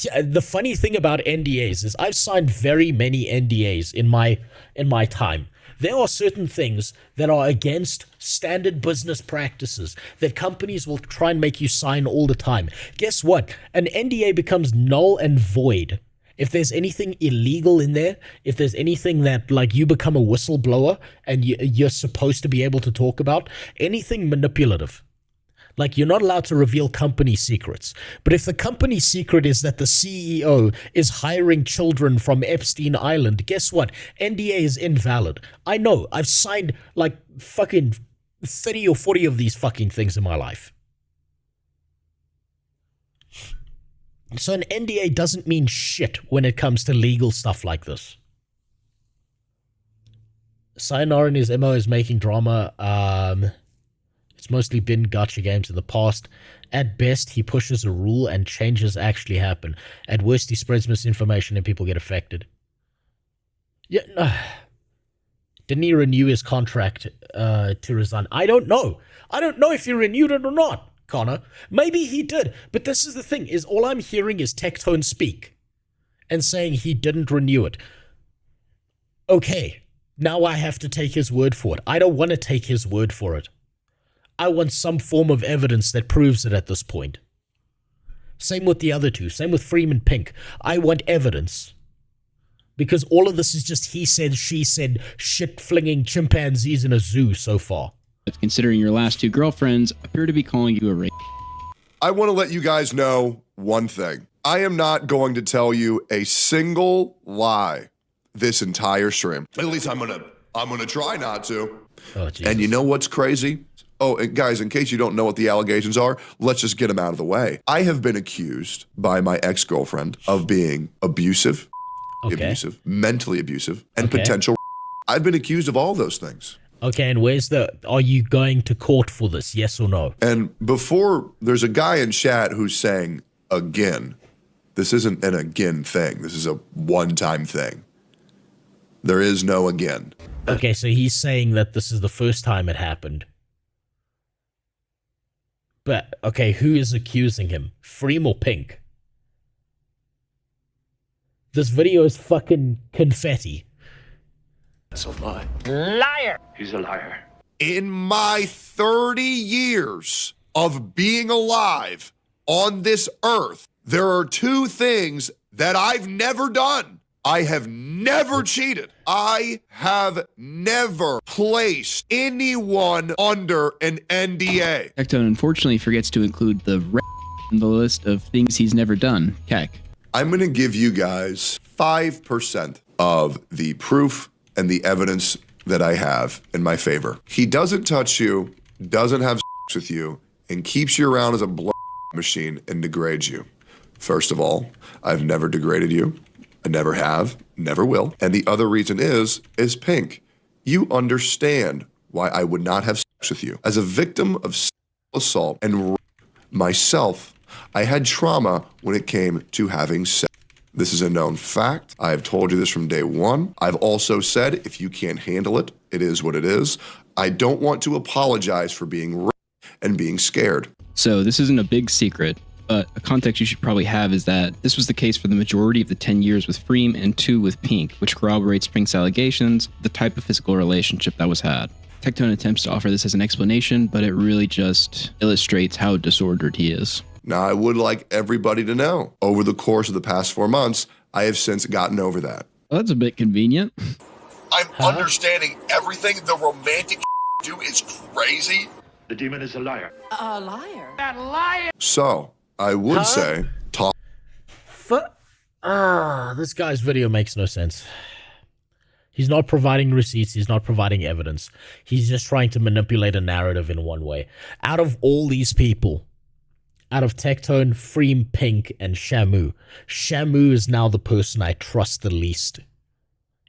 Yeah, the funny thing about NDAs is I've signed very many NDAs in my time. There are certain things that are against standard business practices that companies will try and make you sign all the time. Guess what? An NDA becomes null and void if there's anything illegal in there, if there's anything that, like, you become a whistleblower and you're supposed to be able to talk about, anything manipulative. Like, you're not allowed to reveal company secrets. But if the company secret is that the CEO is hiring children from Epstein Island, guess what? NDA is invalid. I know. I've signed, like, fucking 30 or 40 of these fucking things in my life. So an NDA doesn't mean shit when it comes to legal stuff like this. Sayonara in his MO is making drama. It's mostly been gacha games in the past. At best, he pushes a rule and changes actually happen. At worst, he spreads misinformation and people get affected. Yeah, no. Didn't he renew his contract to resign? I don't know. I don't know if he renewed it or not, Connor. Maybe he did. But this is the thing, is all I'm hearing is Tectone speak and saying he didn't renew it. Okay, now I have to take his word for it. I don't want to take his word for it. I want some form of evidence that proves it at this point. Same with the other two. Same with Freeman Pink. I want evidence. Because all of this is just he said, she said, shit-flinging chimpanzees in a zoo so far. Considering your last two girlfriends appear to be calling you a rape. I want to let you guys know one thing. I am not going to tell you a single lie this entire stream. At least I'm gonna try not to. Oh, Jesus. And you know what's crazy? Oh, and guys, in case you don't know what the allegations are, let's just get them out of the way. I have been accused by my ex-girlfriend of being abusive. abusive, mentally abusive, and potential. I've been accused of all those things. Okay, and are you going to court for this, yes or no? And before, there's a guy in chat who's saying, again, this isn't an again thing. This is a one-time thing. There is no again. Okay, so he's saying that this is the first time it happened. But, okay, who is accusing him? Freem or Pink? This video is fucking confetti. That's a lie. Liar! He's a liar. In my 30 years of being alive on this earth, there are two things that I've never done. I have never cheated. I have never placed anyone under an NDA. Tectone unfortunately forgets to include the in the list of things he's never done. Keck. I'm going to give you guys 5% of the proof and the evidence that I have in my favor. He doesn't touch you, doesn't have sex with you, and keeps you around as a blood machine and degrades you. First of all, I've never degraded you. I never have, never will. And the other reason is Pink. You understand why I would not have sex with you. As a victim of sexual assault and myself, I had trauma when it came to having sex. This is a known fact. I have told you this from day one. I've also said, if you can't handle it, it is what it is. I don't want to apologize for being and being scared. So this isn't a big secret, but a context you should probably have is that this was the case for the majority of the 10 years with Freem and 2 with Pink, which corroborates Pink's allegations, the type of physical relationship that was had. Tectone attempts to offer this as an explanation, but it really just illustrates how disordered he is. Now, I would like everybody to know, over the course of the past 4 months, I have since gotten over that. Well, that's a bit convenient. I'm understanding everything the romantic do is crazy. The demon is a liar. A liar? That liar! So, I would say, talk. This guy's video makes no sense. He's not providing receipts. He's not providing evidence. He's just trying to manipulate a narrative in one way. Out of all these people, out of Tectone, Freem, Pink, and Shamu, Shamu is now the person I trust the least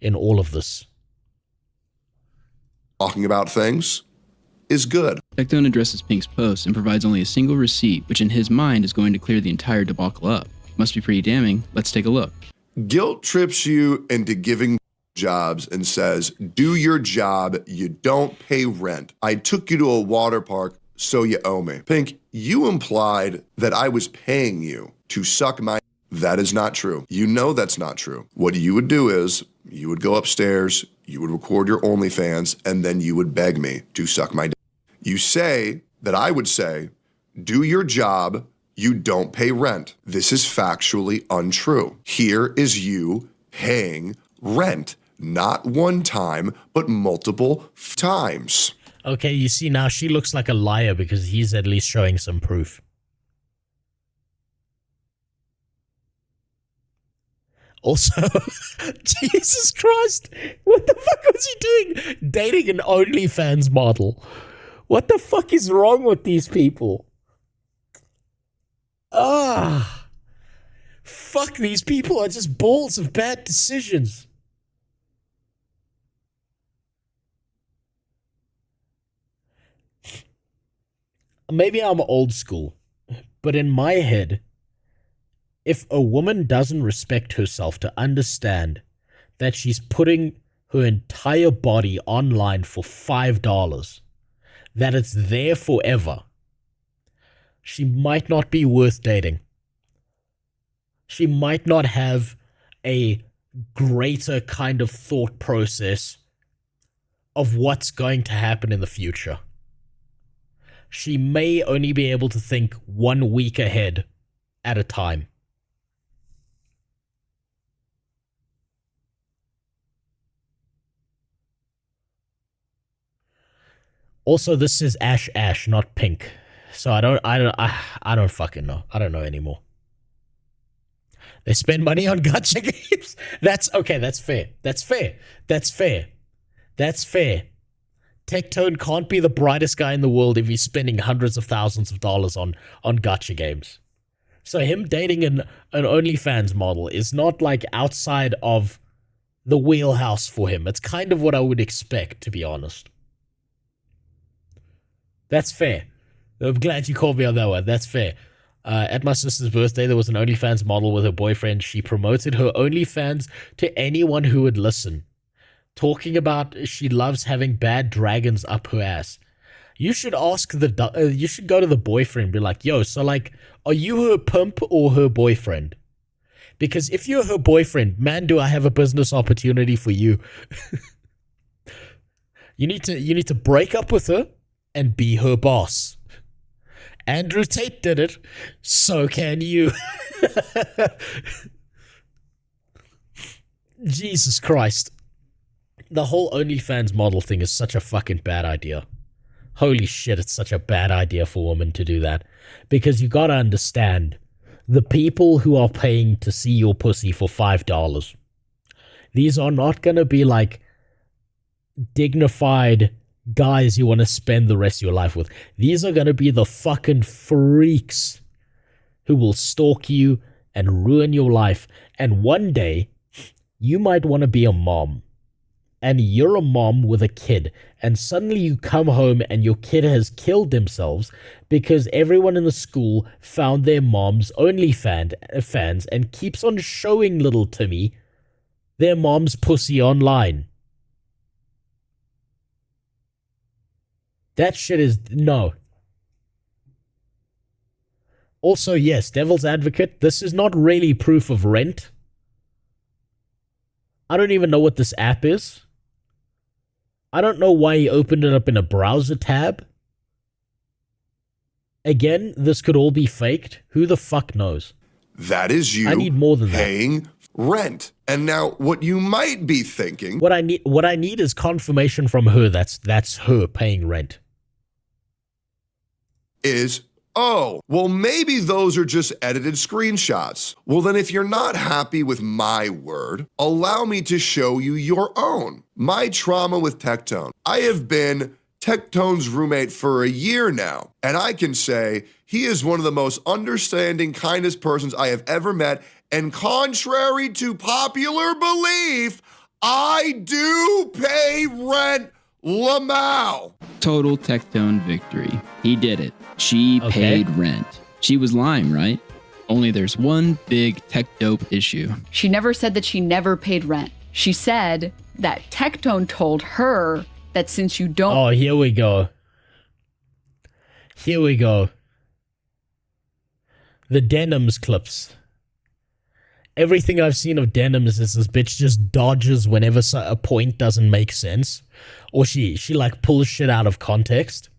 in all of this. Talking about things is good. Tectone addresses Pink's post and provides only a single receipt, which in his mind is going to clear the entire debacle up. Must be pretty damning. Let's take a look. Guilt trips you into giving jobs and says, do your job, you don't pay rent. I took you to a water park, so you owe me. Pink, you implied that I was paying you to suck my. That is not true. You know that's not true. What you would do is, you would go upstairs, you would record your OnlyFans, and then you would beg me to suck my dick. You say that I would say, do your job, you don't pay rent. This is factually untrue. Here is you paying rent, not one time, but multiple times. Okay, you see now she looks like a liar because he's at least showing some proof. Also, Jesus Christ, what the fuck was he doing? Dating an OnlyFans model. What the fuck is wrong with these people? Fuck, these people are just balls of bad decisions. Maybe I'm old school, but in my head, if a woman doesn't respect herself to understand that she's putting her entire body online for $5, that it's there forever, she might not be worth dating. She might not have a greater kind of thought process of what's going to happen in the future. She may only be able to think 1 week ahead at a time. Also, this is Ash, not Pink. So I don't fucking know. I don't know anymore. They spend money on gacha games. That's okay. That's fair. That's fair. That's fair. That's fair. Tectone can't be the brightest guy in the world if he's spending hundreds of thousands of dollars on gacha games. So him dating an OnlyFans model is not like outside of the wheelhouse for him. It's kind of what I would expect, to be honest. That's fair. I'm glad you called me on that one. That's fair. At my sister's birthday, there was an OnlyFans model with her boyfriend. She promoted her OnlyFans to anyone who would listen, talking about she loves having bad dragons up her ass. You should ask you should go to the boyfriend and be like, yo, so like, are you her pimp or her boyfriend? Because if you're her boyfriend, man, do I have a business opportunity for you. You need to break up with her and be her boss. Andrew Tate did it, so can you. Jesus Christ. The whole OnlyFans model thing is such a fucking bad idea. Holy shit, it's such a bad idea for women to do that. Because you gotta understand, the people who are paying to see your pussy for $5, these are not gonna be like dignified guys you want to spend the rest of your life with. These are gonna be the fucking freaks who will stalk you and ruin your life. And one day, you might want to be a mom. And you're a mom with a kid, and suddenly you come home and your kid has killed themselves because everyone in the school found their mom's OnlyFans and keeps on showing little Timmy their mom's pussy online. That shit is... no. Also, yes, devil's advocate, this is not really proof of rent. I don't even know what this app is. I don't know why he opened it up in a browser tab. Again, this could all be faked. Who the fuck knows? That is you. I need more than paying rent. And now, what you might be thinking, what I need is confirmation from her that's her paying rent. Is, oh, well, maybe those are just edited screenshots. Well, then if you're not happy with my word, allow me to show you your own. My trauma with Tectone. I have been Tectone's roommate for a year now, and I can say he is one of the most understanding, kindest persons I have ever met, and contrary to popular belief, I do pay rent, Lamau. Total Tectone victory. He did it. She paid rent. She was lying, right? Only there's one big tech dope issue. She never said that she never paid rent. She said that Tectone told her that since you don't... Oh, here we go. Here we go. The Denims clips. Everything I've seen of Denims is this bitch just dodges whenever a point doesn't make sense. Or she like pulls shit out of context.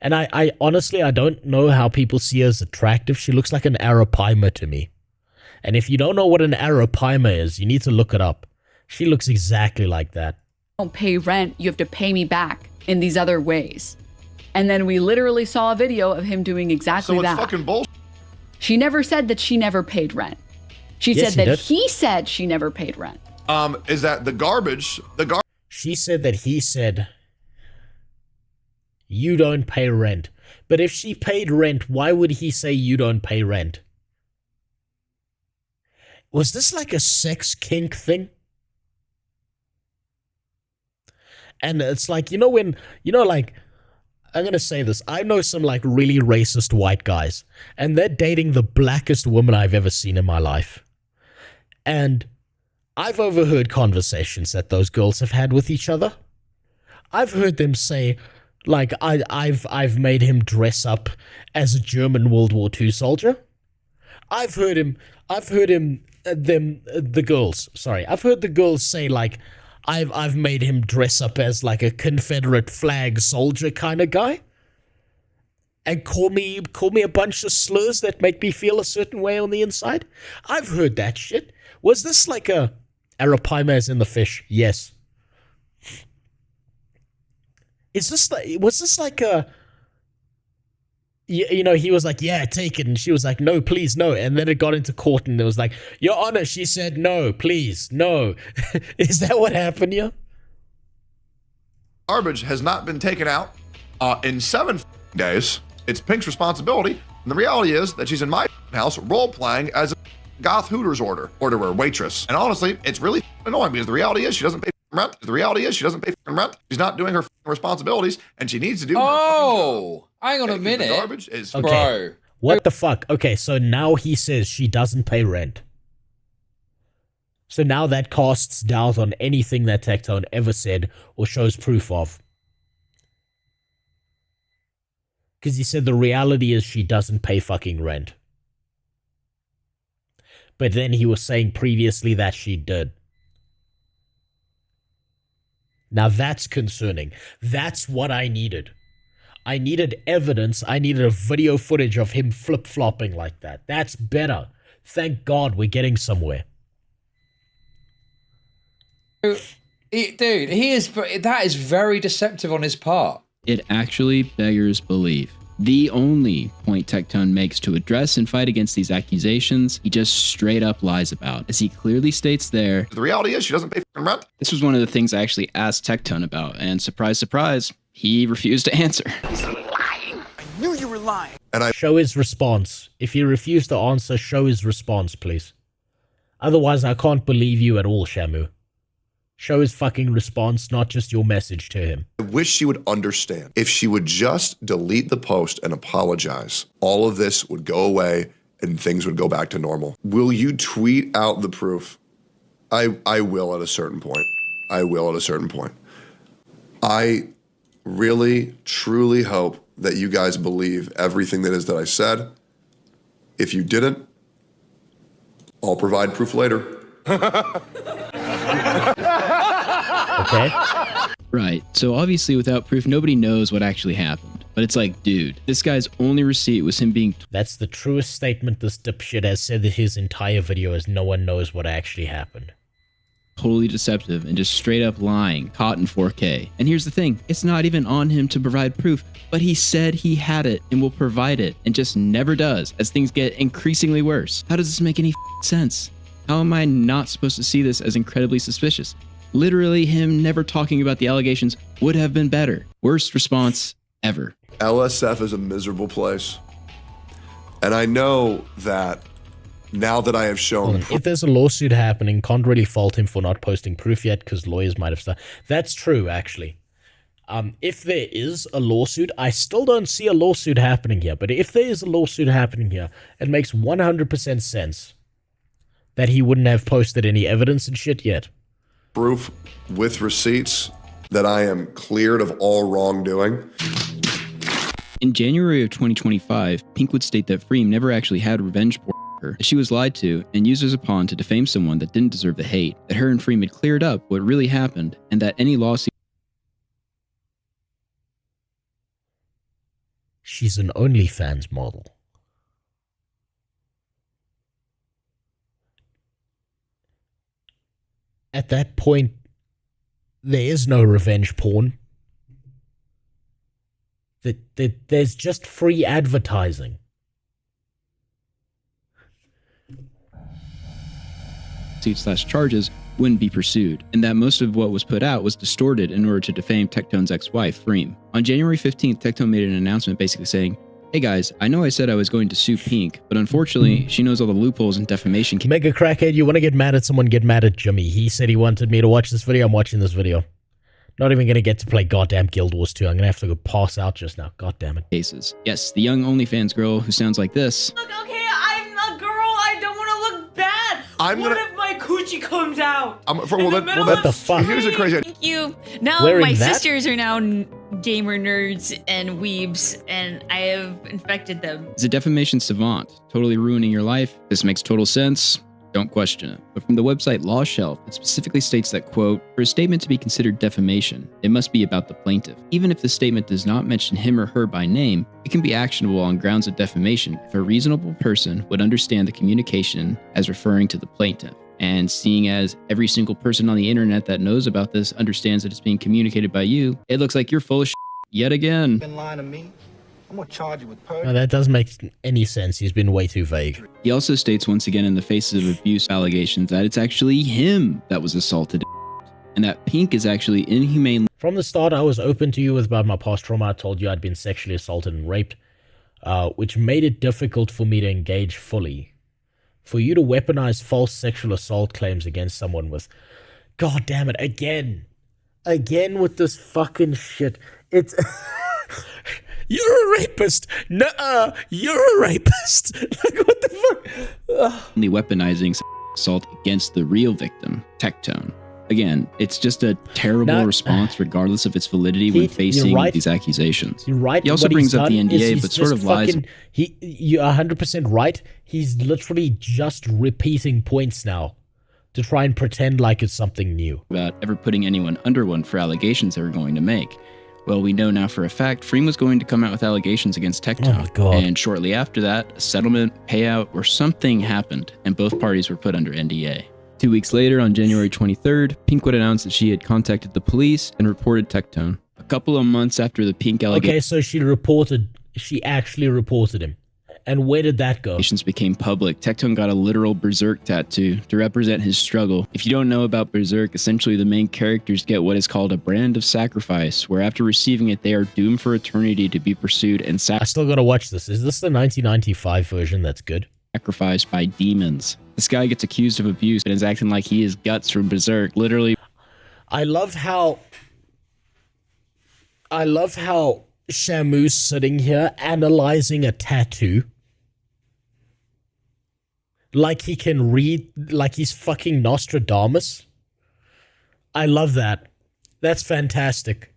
And I honestly, I don't know how people see her as attractive. She looks like an arapaima to me. And if you don't know what an arapaima is, you need to look it up. She looks exactly like that. Don't pay rent, you have to pay me back in these other ways. And then we literally saw a video of him doing exactly that. So it's fucking bullshit. She never said that she never paid rent. She said that he said she never paid rent. Is that the garbage? She said that he said, you don't pay rent. But if she paid rent, why would he say you don't pay rent? Was this like a sex kink thing? And it's like, you know when, you know like, I'm going to say this. I know some like really racist white guys, and they're dating the blackest woman I've ever seen in my life. And I've overheard conversations that those girls have had with each other. I've heard them say, like, I've made him dress up as a German World War II soldier. I've heard the girls say, like, I've made him dress up as like a Confederate flag soldier kind of guy, and call me a bunch of slurs that make me feel a certain way on the inside. I've heard that shit. Was this like a arapaima as in the fish? Yes. Was this like a, you know, he was like, yeah, take it. And she was like, no, please, no. And then it got into court and it was like, Your Honor, she said, no, please, no. Is that what happened here? Garbage has not been taken out in 7 days. It's Pink's responsibility And the reality is that she's in my house role-playing as a goth Hooters orderer, waitress. And honestly, it's really annoying because the reality is she doesn't pay rent. The reality is she doesn't pay rent. She's not doing her responsibilities, and she needs to do her Oh, hang on a minute. Garbage is Okay. What the fuck? Okay, so now he says she doesn't pay rent. So now that casts doubt on anything that Tectone ever said or shows proof of. Because he said the reality is she doesn't pay fucking rent. But then he was saying previously that she did. Now that's concerning. That's what I needed. I needed evidence. I needed a video footage of him flip-flopping like that. That's better. Thank God we're getting somewhere. Dude, that is very deceptive on his part. It actually beggars belief. The only point Tectone makes to address and fight against these accusations, he just straight up lies about. As he clearly states there, the reality is she doesn't pay rent. This was one of the things I actually asked Tectone about, and surprise, surprise, he refused to answer. He's lying. I knew you were lying. And show his response. If you refuse to answer, show his response, please. Otherwise, I can't believe you at all, Shamu. Show his fucking response, not just your message to him. I wish she would understand. If she would just delete the post and apologize, all of this would go away and things would go back to normal. Will you tweet out the proof? I will at a certain point. I will at a certain point. I really, truly hope that you guys believe everything that is that I said. If you didn't, I'll provide proof later. Okay. Right, so obviously without proof, nobody knows what actually happened. But it's like, dude, this guy's only receipt was him being... That's the truest statement this dipshit has said that his entire video is no one knows what actually happened. Totally deceptive and just straight up lying, caught in 4K. And here's the thing, it's not even on him to provide proof, but he said he had it and will provide it and just never does as things get increasingly worse. How does this make any sense? How am I not supposed to see this as incredibly suspicious? Literally, him never talking about the allegations would have been better. Worst response ever. LSF is a miserable place. And I know that now that I have shown... If there's a lawsuit happening, can't really fault him for not posting proof yet because lawyers might have started. That's true, actually. If there is a lawsuit, I still don't see a lawsuit happening here. But if there is a lawsuit happening here, it makes 100% sense that he wouldn't have posted any evidence and shit yet. Proof with receipts that I am cleared of all wrongdoing. In January of 2025, Pink would state that Freem never actually had revenge for her. She was lied to and used as a pawn to defame someone that didn't deserve the hate. That her and Freem had cleared up what really happened, and that any lawsuit... She's an OnlyFans model. At that point, there is no revenge porn. There's just free advertising. ...charges wouldn't be pursued, and that most of what was put out was distorted in order to defame Tectone's ex-wife, Freem. On January 15th, Tectone made an announcement basically saying, "Hey guys, I know I said I was going to sue Pink, but unfortunately, she knows all the loopholes in defamation." Mega Crackhead, you want to get mad at someone, get mad at Jimmy. He said he wanted me to watch this video, I'm watching this video. Not even going to get to play goddamn Guild Wars 2. I'm going to have to go pass out just now. God damn it. Cases. Yes, the young OnlyFans girl who sounds like this. Look, okay, I'm a girl. I don't want to look bad. What if my coochie comes out? What the fuck? Here's a crazy... Thank you. Now Wearing my that? sisters are now gamer nerds and weebs, and I have infected them. Is a defamation savant, totally ruining your life. This makes total sense. Don't question it. But from the website Law Shelf, it specifically states that, quote, for a statement to be considered defamation, it must be about the plaintiff. Even if the statement does not mention him or her by name, it can be actionable on grounds of defamation if a reasonable person would understand the communication as referring to the plaintiff. And seeing as every single person on the internet that knows about this understands that it's being communicated by you, it looks like you're full of shit yet again. Been lying to me. I'm gonna charge you with perjury. No, that doesn't make any sense. He's been way too vague. He also states once again in the face of abuse allegations that it's actually him that was assaulted, and that Pink is actually inhumane. From the start, I was open to you about my past trauma. I told you I'd been sexually assaulted and raped. which made it difficult for me to engage fully. For you to weaponize false sexual assault claims against someone with... God damn it, again with this fucking shit. It's... You're a rapist! Nuh-uh! You're a rapist! Like, what the fuck? Ugh. Only weaponizing assault against the real victim, Tectone. Again, it's just a terrible response regardless of its validity when facing these accusations. You're right. He also brings up the NDA, but sort of lies. You're 100% right. He's literally just repeating points now to try and pretend like it's something new. About ever putting anyone under one for allegations they were going to make. Well, we know now for a fact Freem was going to come out with allegations against Tectone. Oh my God. And shortly after that, a settlement, payout, or something happened, and both parties were put under NDA. 2 weeks later, on January 23rd, Pinkwood announced that she had contacted the police and reported Tectone. A couple of months after the Pink Okay, so she actually reported him. And where did that go? Allegations became public. Tectone got a literal berserk tattoo to represent his struggle. If you don't know about berserk, essentially the main characters get what is called a brand of sacrifice, where after receiving it, they are doomed for eternity to be pursued and I still gotta watch this. Is this the 1995 version that's good? Sacrificed by demons. This guy gets accused of abuse and is acting like he is Guts from Berserk. Literally. I love how Shamu's sitting here analyzing a tattoo. Like he can read, like he's fucking Nostradamus. I love that. That's fantastic.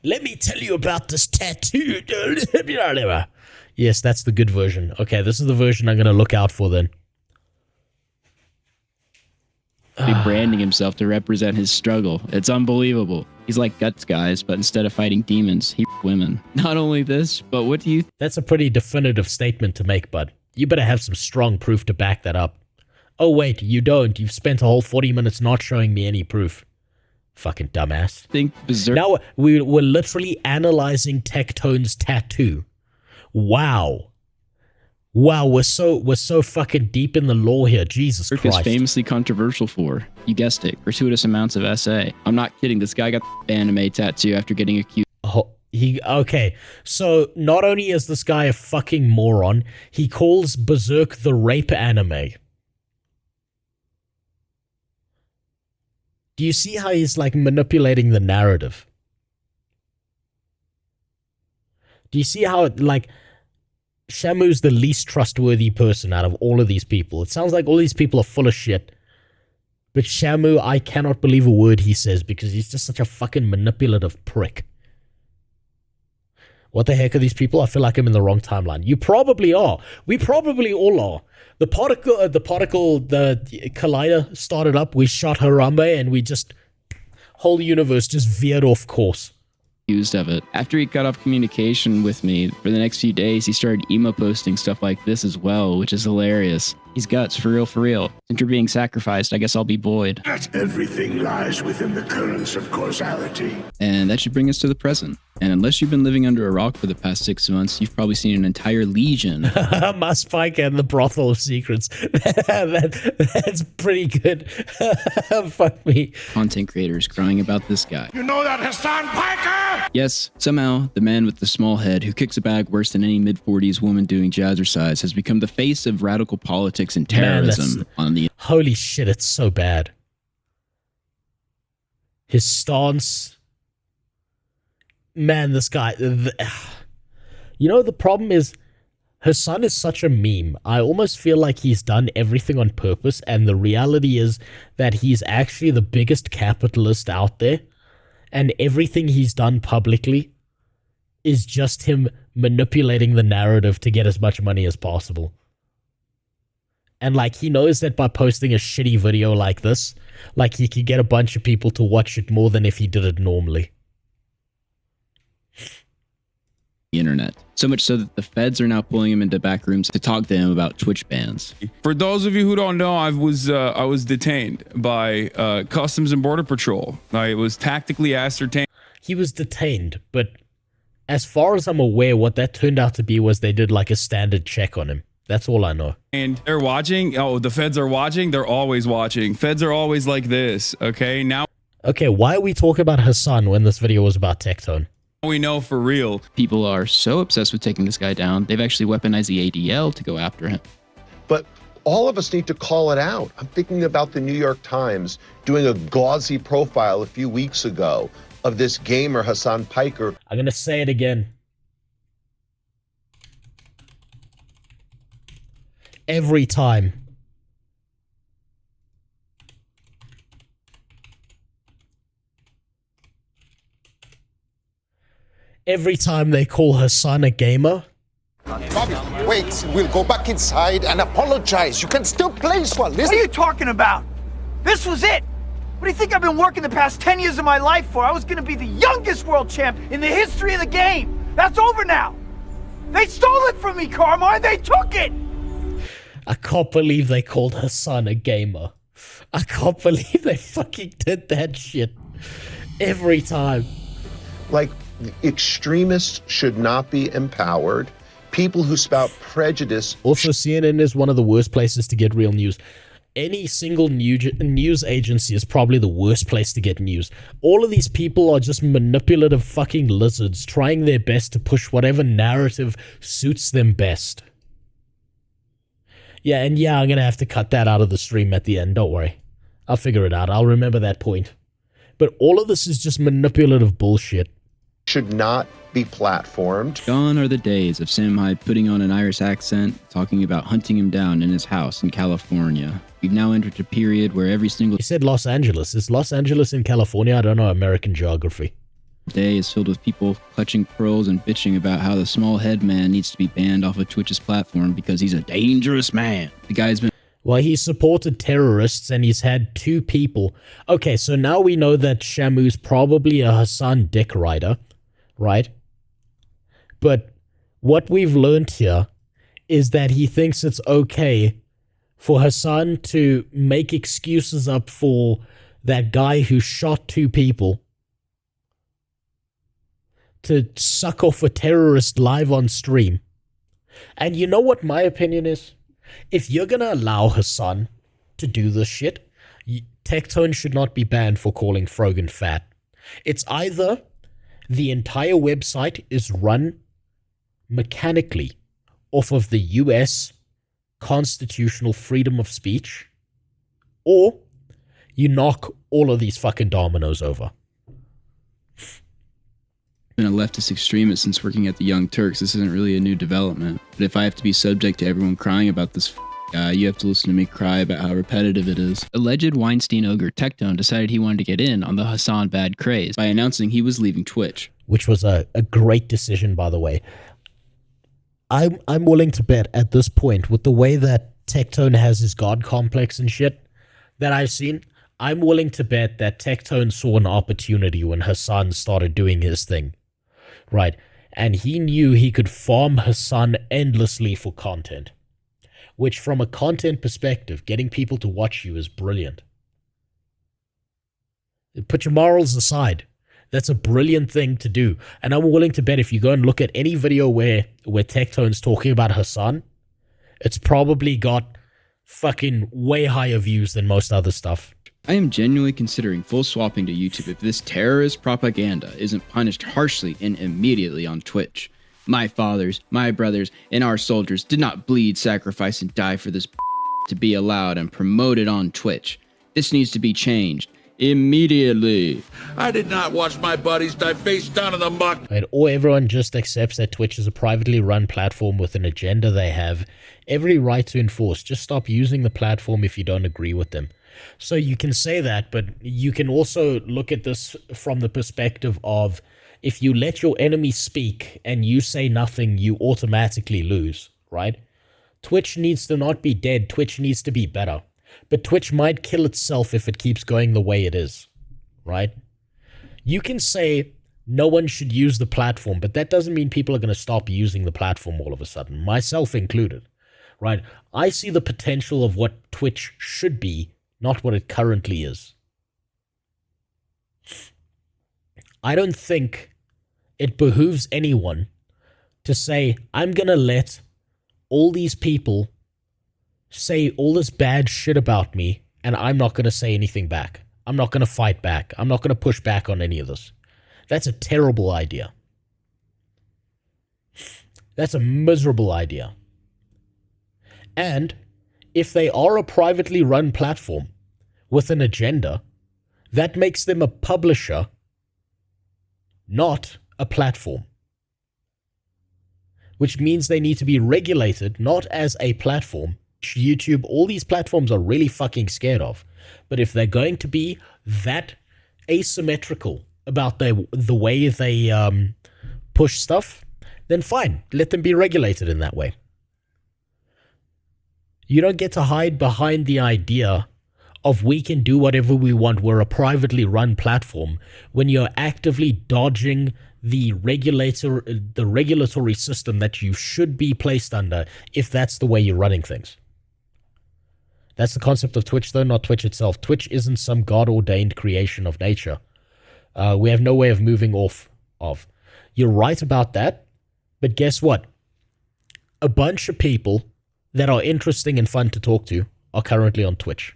Let me tell you about this tattoo. Yes, that's the good version. Okay, this is the version I'm going to look out for then. Branding himself to represent his struggle. It's unbelievable. He's like Guts, guys, but instead of fighting demons, he women. Not only this, but what do you... That's a pretty definitive statement to make, bud. You better have some strong proof to back that up. Oh, wait, you don't. You've spent a whole 40 minutes not showing me any proof. Fucking dumbass. Think Berserk... Now, we're literally analyzing Tectone's tattoo. Wow. Wow, we're so fucking deep in the lore here. Jesus Christ. Is famously controversial for, you guessed it, gratuitous amounts of SA. I'm not kidding. This guy got the anime tattoo after getting accused. Okay, so not only is this guy a fucking moron, he calls Berserk the rape anime. Do you see how he's like manipulating the narrative? Do you see how like Shamu's the least trustworthy person out of all of these people? It sounds like all these people are full of shit. But Shamu, I cannot believe a word he says because he's just such a fucking manipulative prick. What the heck are these people? I feel like I'm in the wrong timeline. You probably are. We probably all are. The collider started up. We shot Harambe and we just... whole universe just veered off course. Used of it. After he cut off communication with me for the next few days, he started emo posting stuff like this as well, which is hilarious. He's Guts, for real, for real. Since you're being sacrificed, I guess I'll be Boyd. That everything lies within the currents of causality. And that should bring us to the present. And unless you've been living under a rock for the past 6 months, you've probably seen an entire legion. My Spike and the Brothel of Secrets. That's pretty good. Fuck me. Content creators crying about this guy. You know that Hassan Piker? Yes, somehow, the man with the small head who kicks a bag worse than any mid-40s woman doing jazzercise has become the face of radical politics and terrorism on the... Holy shit, it's so bad. His stance... Man, this guy... You know, the problem is, her son is such a meme. I almost feel like he's done everything on purpose, and the reality is that he's actually the biggest capitalist out there, and everything he's done publicly is just him manipulating the narrative to get as much money as possible. And, like, he knows that by posting a shitty video like this, like, he could get a bunch of people to watch it more than if he did it normally. Internet. So much so that the feds are now pulling him into back rooms to talk to him about Twitch bans. For those of you who don't know, I was detained by Customs and Border Patrol. I was tactically ascertained. He was detained, but as far as I'm aware, what that turned out to be was they did like a standard check on him. That's all I know. And they're watching. Oh, the feds are watching. They're always watching. Feds are always like this. Okay, now. Okay, why are we talking about Hassan when this video was about Tectone? we know for real. People are so obsessed with taking this guy down, they've actually weaponized the ADL to go after him. But all of us need to call it out. I'm thinking about the New York Times doing a gauzy profile a few weeks ago of this gamer, Hassan Piker. I'm going to say it again. Every time. Every time they call Hassan a gamer. Bobby, wait. We'll go back inside and apologize. You can still play Swell. What are you talking about? This was it. What do you think I've been working the past 10 years of my life for? I was going to be the youngest world champ in the history of the game. That's over now. They stole it from me, Carmine. They took it. I can't believe they called Hassan a gamer. I can't believe they fucking did that shit. Every time. Like, extremists should not be empowered. People who spout prejudice. Also, CNN is one of the worst places to get real news. Any single news agency is probably the worst place to get news. All of these people are just manipulative fucking lizards trying their best to push whatever narrative suits them best. Yeah, and yeah, I'm going to have to cut that out of the stream at the end. Don't worry. I'll figure it out. I'll remember that point. But all of this is just manipulative bullshit. Should not be platformed. Gone are the days of Sam Hyde putting on an Irish accent, talking about hunting him down in his house in California. We've now entered a period where every single... He said Los Angeles. Is Los Angeles in California? I don't know American geography. Day is filled with people clutching pearls and bitching about how the small head man needs to be banned off of Twitch's platform because he's a dangerous man. The guy's been... Well, he supported terrorists and he's had 2 people. Okay, so now we know that Shamu's probably a Hassan dick rider, right? But what we've learned here is that he thinks it's okay for Hassan to make excuses up for that guy who shot 2 people, to suck off a terrorist live on stream. And you know what my opinion is? If you're gonna allow Hassan to do this shit, Tectone should not be banned for calling Frogan fat. It's either the entire website is run mechanically off of the US constitutional freedom of speech, or you knock all of these fucking dominoes over. Been a leftist extremist since working at the Young Turks. This isn't really a new development. But if I have to be subject to everyone crying about this guy, you have to listen to me cry about how repetitive it is. Alleged Weinstein ogre Tectone decided he wanted to get in on the Hassan bad craze by announcing he was leaving Twitch. Which was a great decision, by the way. I'm willing to bet at this point, with the way that Tectone has his god complex and shit that I've seen, I'm willing to bet that Tectone saw an opportunity when Hassan started doing his thing. Right, and he knew he could farm Hassan endlessly for content, which from a content perspective, getting people to watch you is brilliant. Put your morals aside. That's a brilliant thing to do. And I'm willing to bet if you go and look at any video where Tectone's talking about Hassan, it's probably got fucking way higher views than most other stuff. I am genuinely considering full swapping to YouTube if this terrorist propaganda isn't punished harshly and immediately on Twitch. My fathers, my brothers, and our soldiers did not bleed, sacrifice, and die for this to be allowed and promoted on Twitch. This needs to be changed immediately. I did not watch my buddies die face down in the muck. Right, or everyone just accepts that Twitch is a privately run platform with an agenda they have every right to enforce. Just stop using the platform if you don't agree with them. So you can say that, but you can also look at this from the perspective of if you let your enemy speak and you say nothing, you automatically lose, right? Twitch needs to not be dead. Twitch needs to be better. But Twitch might kill itself if it keeps going the way it is, right? You can say no one should use the platform, but that doesn't mean people are going to stop using the platform all of a sudden, myself included, right? I see the potential of what Twitch should be, not what it currently is. I don't think it behooves anyone to say, I'm going to let all these people say all this bad shit about me, and I'm not going to say anything back. I'm not going to fight back. I'm not going to push back on any of this. That's a terrible idea. That's a miserable idea. And if they are a privately run platform with an agenda, that makes them a publisher, not a platform. Which means they need to be regulated not as a platform. YouTube, all these platforms are really fucking scared of. But if they're going to be that asymmetrical about the way they push stuff, then fine, let them be regulated in that way. You don't get to hide behind the idea of we can do whatever we want, we're a privately run platform, when you're actively dodging the regulatory system that you should be placed under if that's the way you're running things. That's the concept of Twitch, though, not Twitch itself. Twitch isn't some God-ordained creation of nature. We have no way of moving off of. You're right about that, but guess what? A bunch of people that are interesting and fun to talk to are currently on Twitch.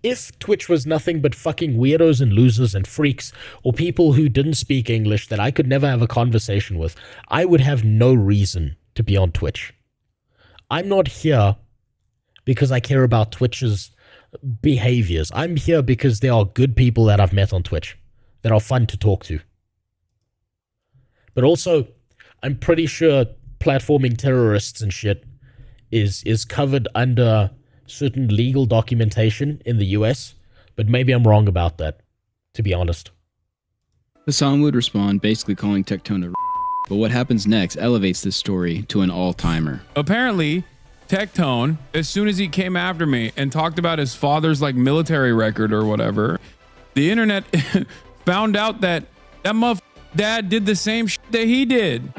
If Twitch was nothing but fucking weirdos and losers and freaks, or people who didn't speak English that I could never have a conversation with, I would have no reason to be on Twitch. I'm not here because I care about Twitch's behaviors. I'm here because there are good people that I've met on Twitch that are fun to talk to. But also, I'm pretty sure platforming terrorists and shit is covered under certain legal documentation in the US, but maybe I'm wrong about that, to be honest. Hassan would respond, basically calling Tectone a but what happens next elevates this story to an all-timer. Apparently, Tectone, as soon as he came after me and talked about his father's like military record or whatever, the internet found out that motherfucker's dad did the same shit that he did.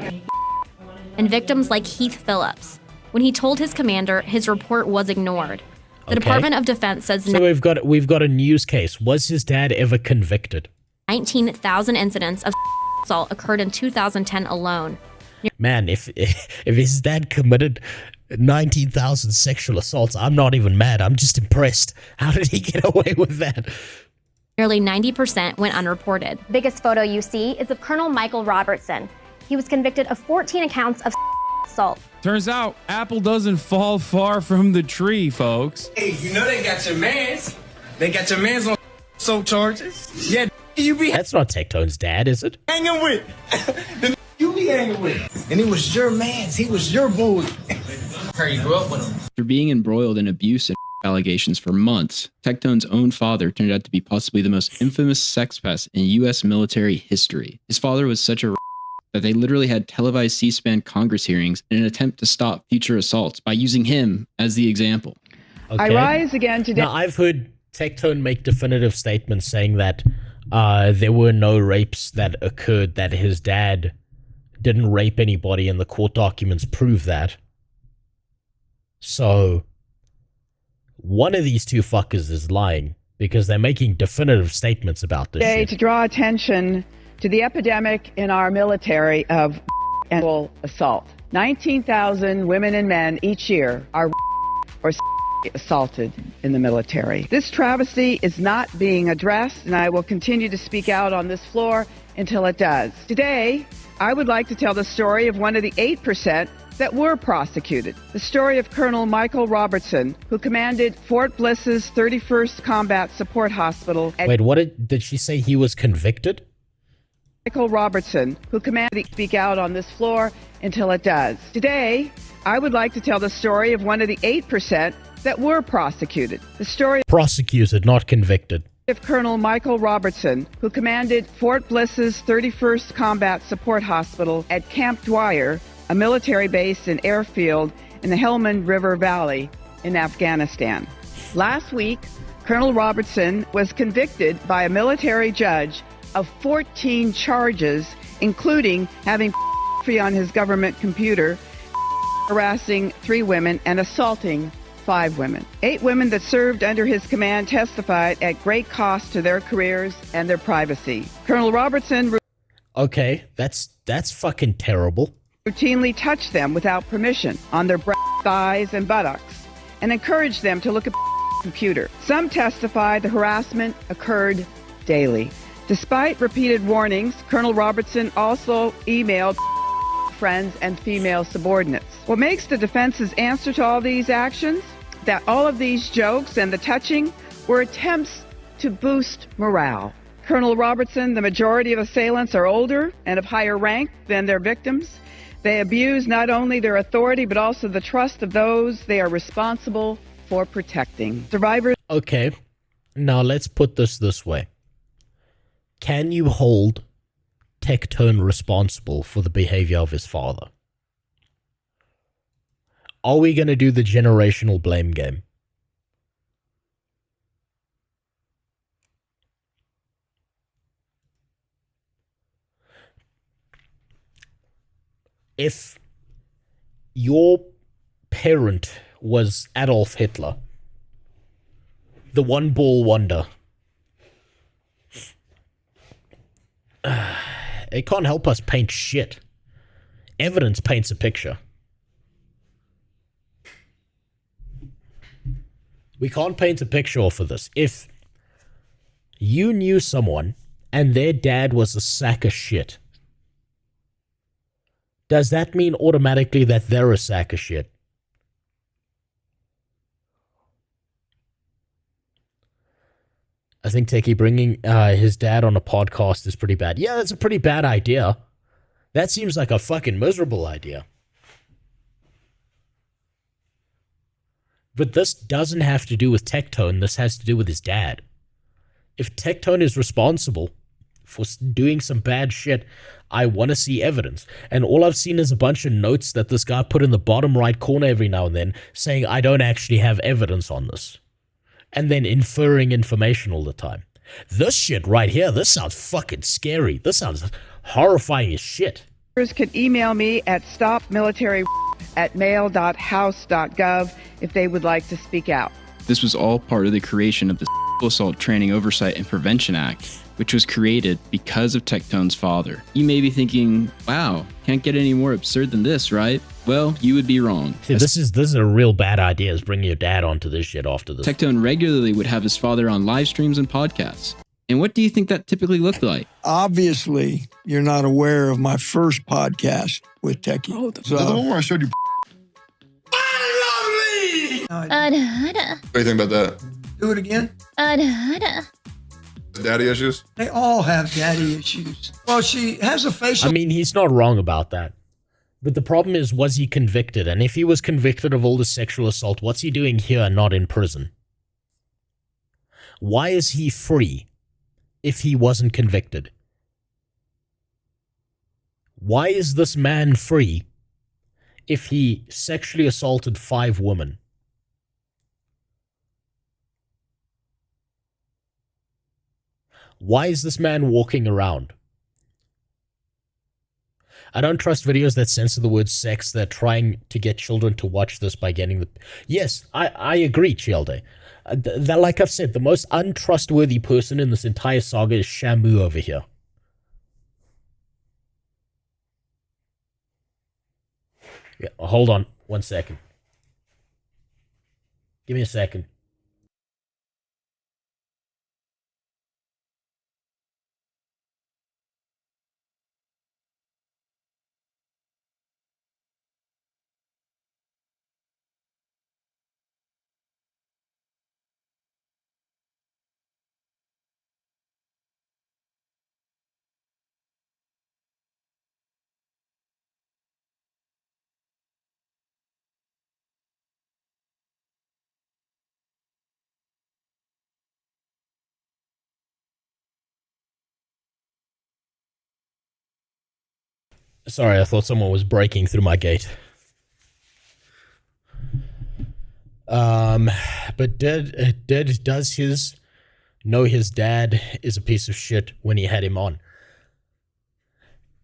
And victims like Heath Phillips. When he told his commander, his report was ignored. The Department of Defense says so we've got a news case. Was his dad ever convicted? 19,000 incidents of assault occurred in 2010 alone. Man, if his dad committed 19,000 sexual assaults, I'm not even mad. I'm just impressed. How did he get away with that? Nearly 90% went unreported. Biggest photo you see is of Colonel Michael Robertson. He was convicted of 14 accounts of assault. Turns out apple doesn't fall far from the tree, folks. Hey, you know they got your mans. They got your mans on assault charges. Yeah, you be That's not Tectone's dad, is it? hanging with. The you be hanging with. And it was your mans. He was your boy. How you grew up with him. After being embroiled in abuse and allegations for months, Tectone's own father turned out to be possibly the most infamous sex pest in U.S. military history. His father was such a that they literally had televised C-SPAN Congress hearings in an attempt to stop future assaults by using him as the example. Okay. I rise again today. Now, I've heard Tectone make definitive statements saying that there were no rapes that occurred, that his dad didn't rape anybody, and the court documents prove that. So, one of these two fuckers is lying, because they're making definitive statements about this shit. To draw attention to the epidemic in our military of assault. 19,000 women and men each year are or assaulted in the military. This travesty is not being addressed, and I will continue to speak out on this floor until it does. Today, I would like to tell the story of one of the 8% that were prosecuted. The story of Colonel Michael Robertson, who commanded Fort Bliss's 31st Combat Support Hospital. Wait, what did she say he was convicted? Michael Robertson, who commanded speak out on this floor until it does. Today, I would like to tell the story of one of the 8% that were prosecuted. The story Prosecuted, not convicted. of Colonel Michael Robertson, who commanded Fort Bliss's 31st Combat Support Hospital at Camp Dwyer, a military base and airfield in the Helmand River Valley in Afghanistan. Last week, Colonel Robertson was convicted by a military judge of 14 charges, including having on his government computer, harassing 3 women, and assaulting 5 women. 8 women that served under his command testified at great cost to their careers and their privacy. Colonel Robertson Okay, that's fucking terrible. routinely touched them without permission on their breasts, thighs, and buttocks, and encouraged them to look at the computer. Some testified the harassment occurred daily. Despite repeated warnings, Colonel Robertson also emailed friends, and female subordinates. What makes the defense's answer to all these actions? That all of these jokes and the touching were attempts to boost morale. Colonel Robertson, the majority of assailants are older and of higher rank than their victims. They abuse not only their authority, but also the trust of those they are responsible for protecting. Survivors... Okay, now let's put this way. Can you hold Tectone responsible for the behavior of his father? Are we going to do the generational blame game? If your parent was Adolf Hitler, the one-ball wonder, it can't help us paint shit. Evidence paints a picture. We can't paint a picture for this. If you knew someone and their dad was a sack of shit, does that mean automatically that they're a sack of shit? I think Techie bringing his dad on a podcast is pretty bad. Yeah, that's a pretty bad idea. That seems like a fucking miserable idea. But this doesn't have to do with Tectone. This has to do with his dad. If Tectone is responsible for doing some bad shit, I want to see evidence. And all I've seen is a bunch of notes that this guy put in the bottom right corner every now and then saying, I don't actually have evidence on this. And then inferring information all the time. This shit right here, this sounds fucking scary. This sounds horrifying as shit. Can email me at stopmilitary@mail.house.gov if they would like to speak out. This was all part of the creation of the Assault Training Oversight and Prevention Act, which was created because of Tectone's father. You may be thinking, wow, can't get any more absurd than this, right? Well, you would be wrong. See, this is a real bad idea, is bringing your dad onto this shit after this. Tectone regularly would have his father on live streams and podcasts. And what do you think that typically looked like? Obviously, you're not aware of my first podcast with Techie. Oh, the one where I showed you. What do you think about that? Do it again. Daddy issues? They all have daddy issues. Well, she has a facial... I mean, he's not wrong about that. But the problem is, was he convicted? And if he was convicted of all the sexual assault, what's he doing here, not in prison? Why is he free if he wasn't convicted? Why is this man free if he sexually assaulted 5 women? Why is this man walking around? I don't trust videos that censor the word sex. They're trying to get children to watch this by getting the... Yes, I agree, Chielde. Like I've said, the most untrustworthy person in this entire saga is Shamu over here. Yeah, hold on 1 second. Give me a second. Sorry, I thought someone was breaking through my gate. But does his know his dad is a piece of shit when he had him on?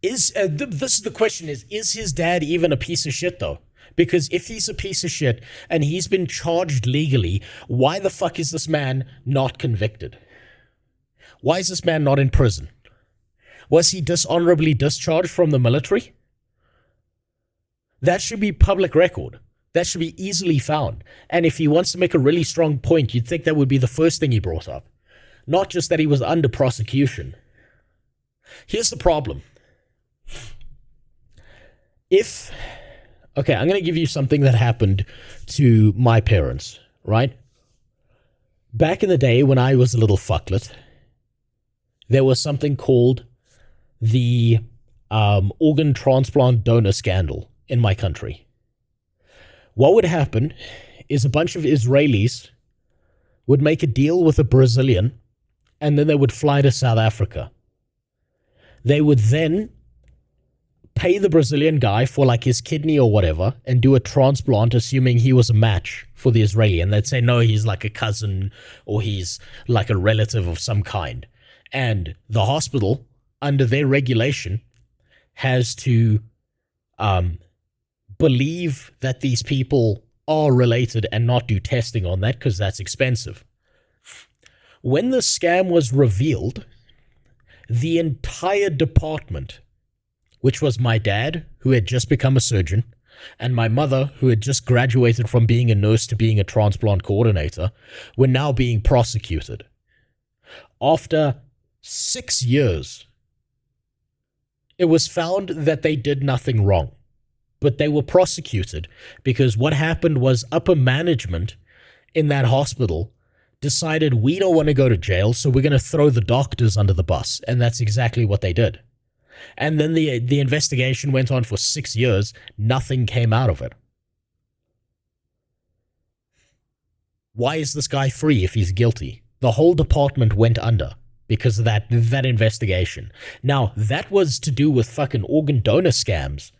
This is the question: is his dad even a piece of shit though? Because if he's a piece of shit and he's been charged legally, why the fuck is this man not convicted? Why is this man not in prison? Was he dishonorably discharged from the military? That should be public record. That should be easily found. And if he wants to make a really strong point, you'd think that would be the first thing he brought up. Not just that he was under prosecution. Here's the problem. Okay, I'm going to give you something that happened to my parents, right? Back in the day when I was a little fucklet, there was something called the organ transplant donor scandal in my country. What would happen is a bunch of Israelis would make a deal with a Brazilian, and then they would fly to South Africa. They would then pay the Brazilian guy for like his kidney or whatever and do a transplant, assuming he was a match for the Israeli. And they'd say, no, he's like a cousin or he's like a relative of some kind. And the hospital, under their regulation, has to believe that these people are related and not do testing on that because that's expensive. When the scam was revealed, the entire department, which was my dad, who had just become a surgeon, and my mother, who had just graduated from being a nurse to being a transplant coordinator, were now being prosecuted. After 6 years, it was found that they did nothing wrong, but they were prosecuted because what happened was upper management in that hospital decided we don't want to go to jail, so we're going to throw the doctors under the bus, and that's exactly what they did. And then the investigation went on for 6 years. Nothing came out of it. Why is this guy free if he's guilty? The whole department went under because of that investigation. Now, that was to do with fucking organ donor scams.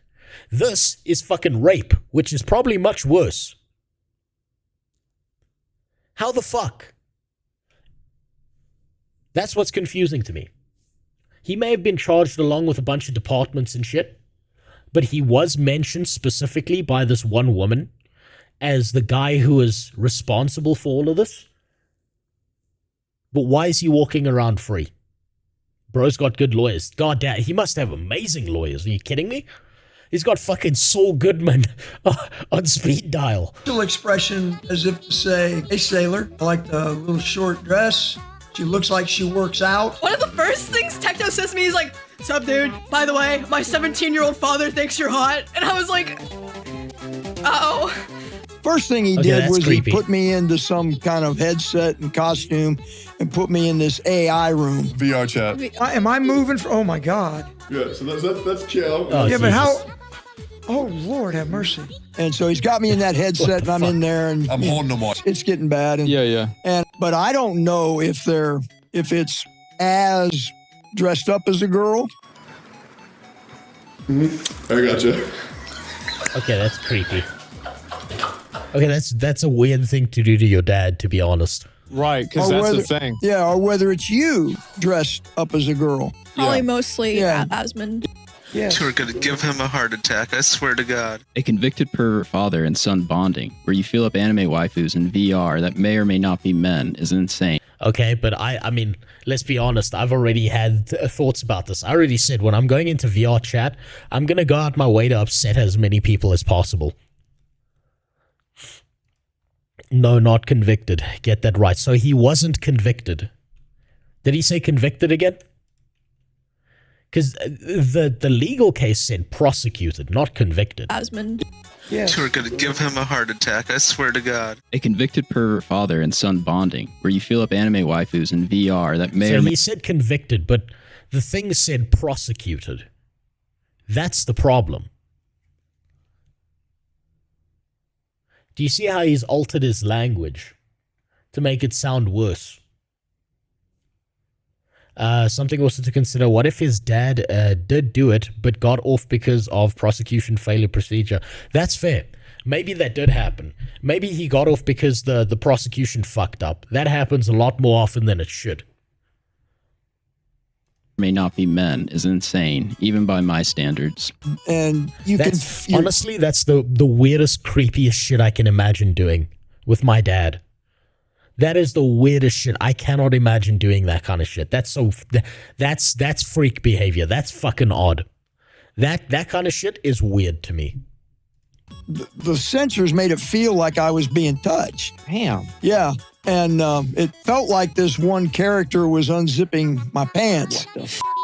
This is fucking rape, which is probably much worse. How the fuck? That's what's confusing to me. He may have been charged along with a bunch of departments and shit, but he was mentioned specifically by this one woman as the guy who is responsible for all of this. But why is he walking around free? Bro's got good lawyers. God damn, he must have amazing lawyers. Are you kidding me? He's got fucking Saul Goodman on speed dial. Expression as if to say, hey, sailor, I like the little short dress. She looks like she works out. One of the first things Techno says to me is like, sup, dude? By the way, my 17-year-old father thinks you're hot. And I was like, uh-oh. First thing he did was creepy. He put me into some kind of headset and costume and put me in this AI room. VR chat. Am I moving? Oh, my God. Yeah, so that's chill. Oh, yeah, but how... Oh, Lord, have mercy. And so he's got me in that headset, and I'm in there, and I'm holding them on. It's getting bad. And, but I don't know if it's as dressed up as a girl. I gotcha. Okay, that's creepy. Okay, that's a weird thing to do to your dad, to be honest. Right, because that's the thing. Yeah, or whether it's you dressed up as a girl. Probably mostly Asmund. Yes. You're gonna give him a heart attack, I swear to God. A convicted pervert father and son bonding, where you feel up anime waifus in VR that may or may not be men, is insane. Okay, but I mean, let's be honest, I've already had thoughts about this. I already said when I'm going into VR chat, I'm gonna go out my way to upset as many people as possible. No, not convicted. Get that right. So he wasn't convicted. Did he say convicted again? Because the legal case said prosecuted, not convicted. Asmund. Yes. You're gonna give him a heart attack, I swear to God. A convicted pervert father and son bonding, where you feel up anime waifus in VR that may or may... So he said convicted, but the thing said prosecuted. That's the problem. Do you see how he's altered his language to make it sound worse? Something also to consider, what if his dad did do it, but got off because of prosecution failure procedure? That's fair. Maybe that did happen. Maybe he got off because the prosecution fucked up. That happens a lot more often than it should. May not be men is insane, even by my standards. And honestly, that's the weirdest, creepiest shit I can imagine doing with my dad. That is the weirdest shit. I cannot imagine doing that kind of shit. That's freak behavior. That's fucking odd. That kind of shit is weird to me. The sensors made it feel like I was being touched. Damn. Yeah. And it felt like this one character was unzipping my pants.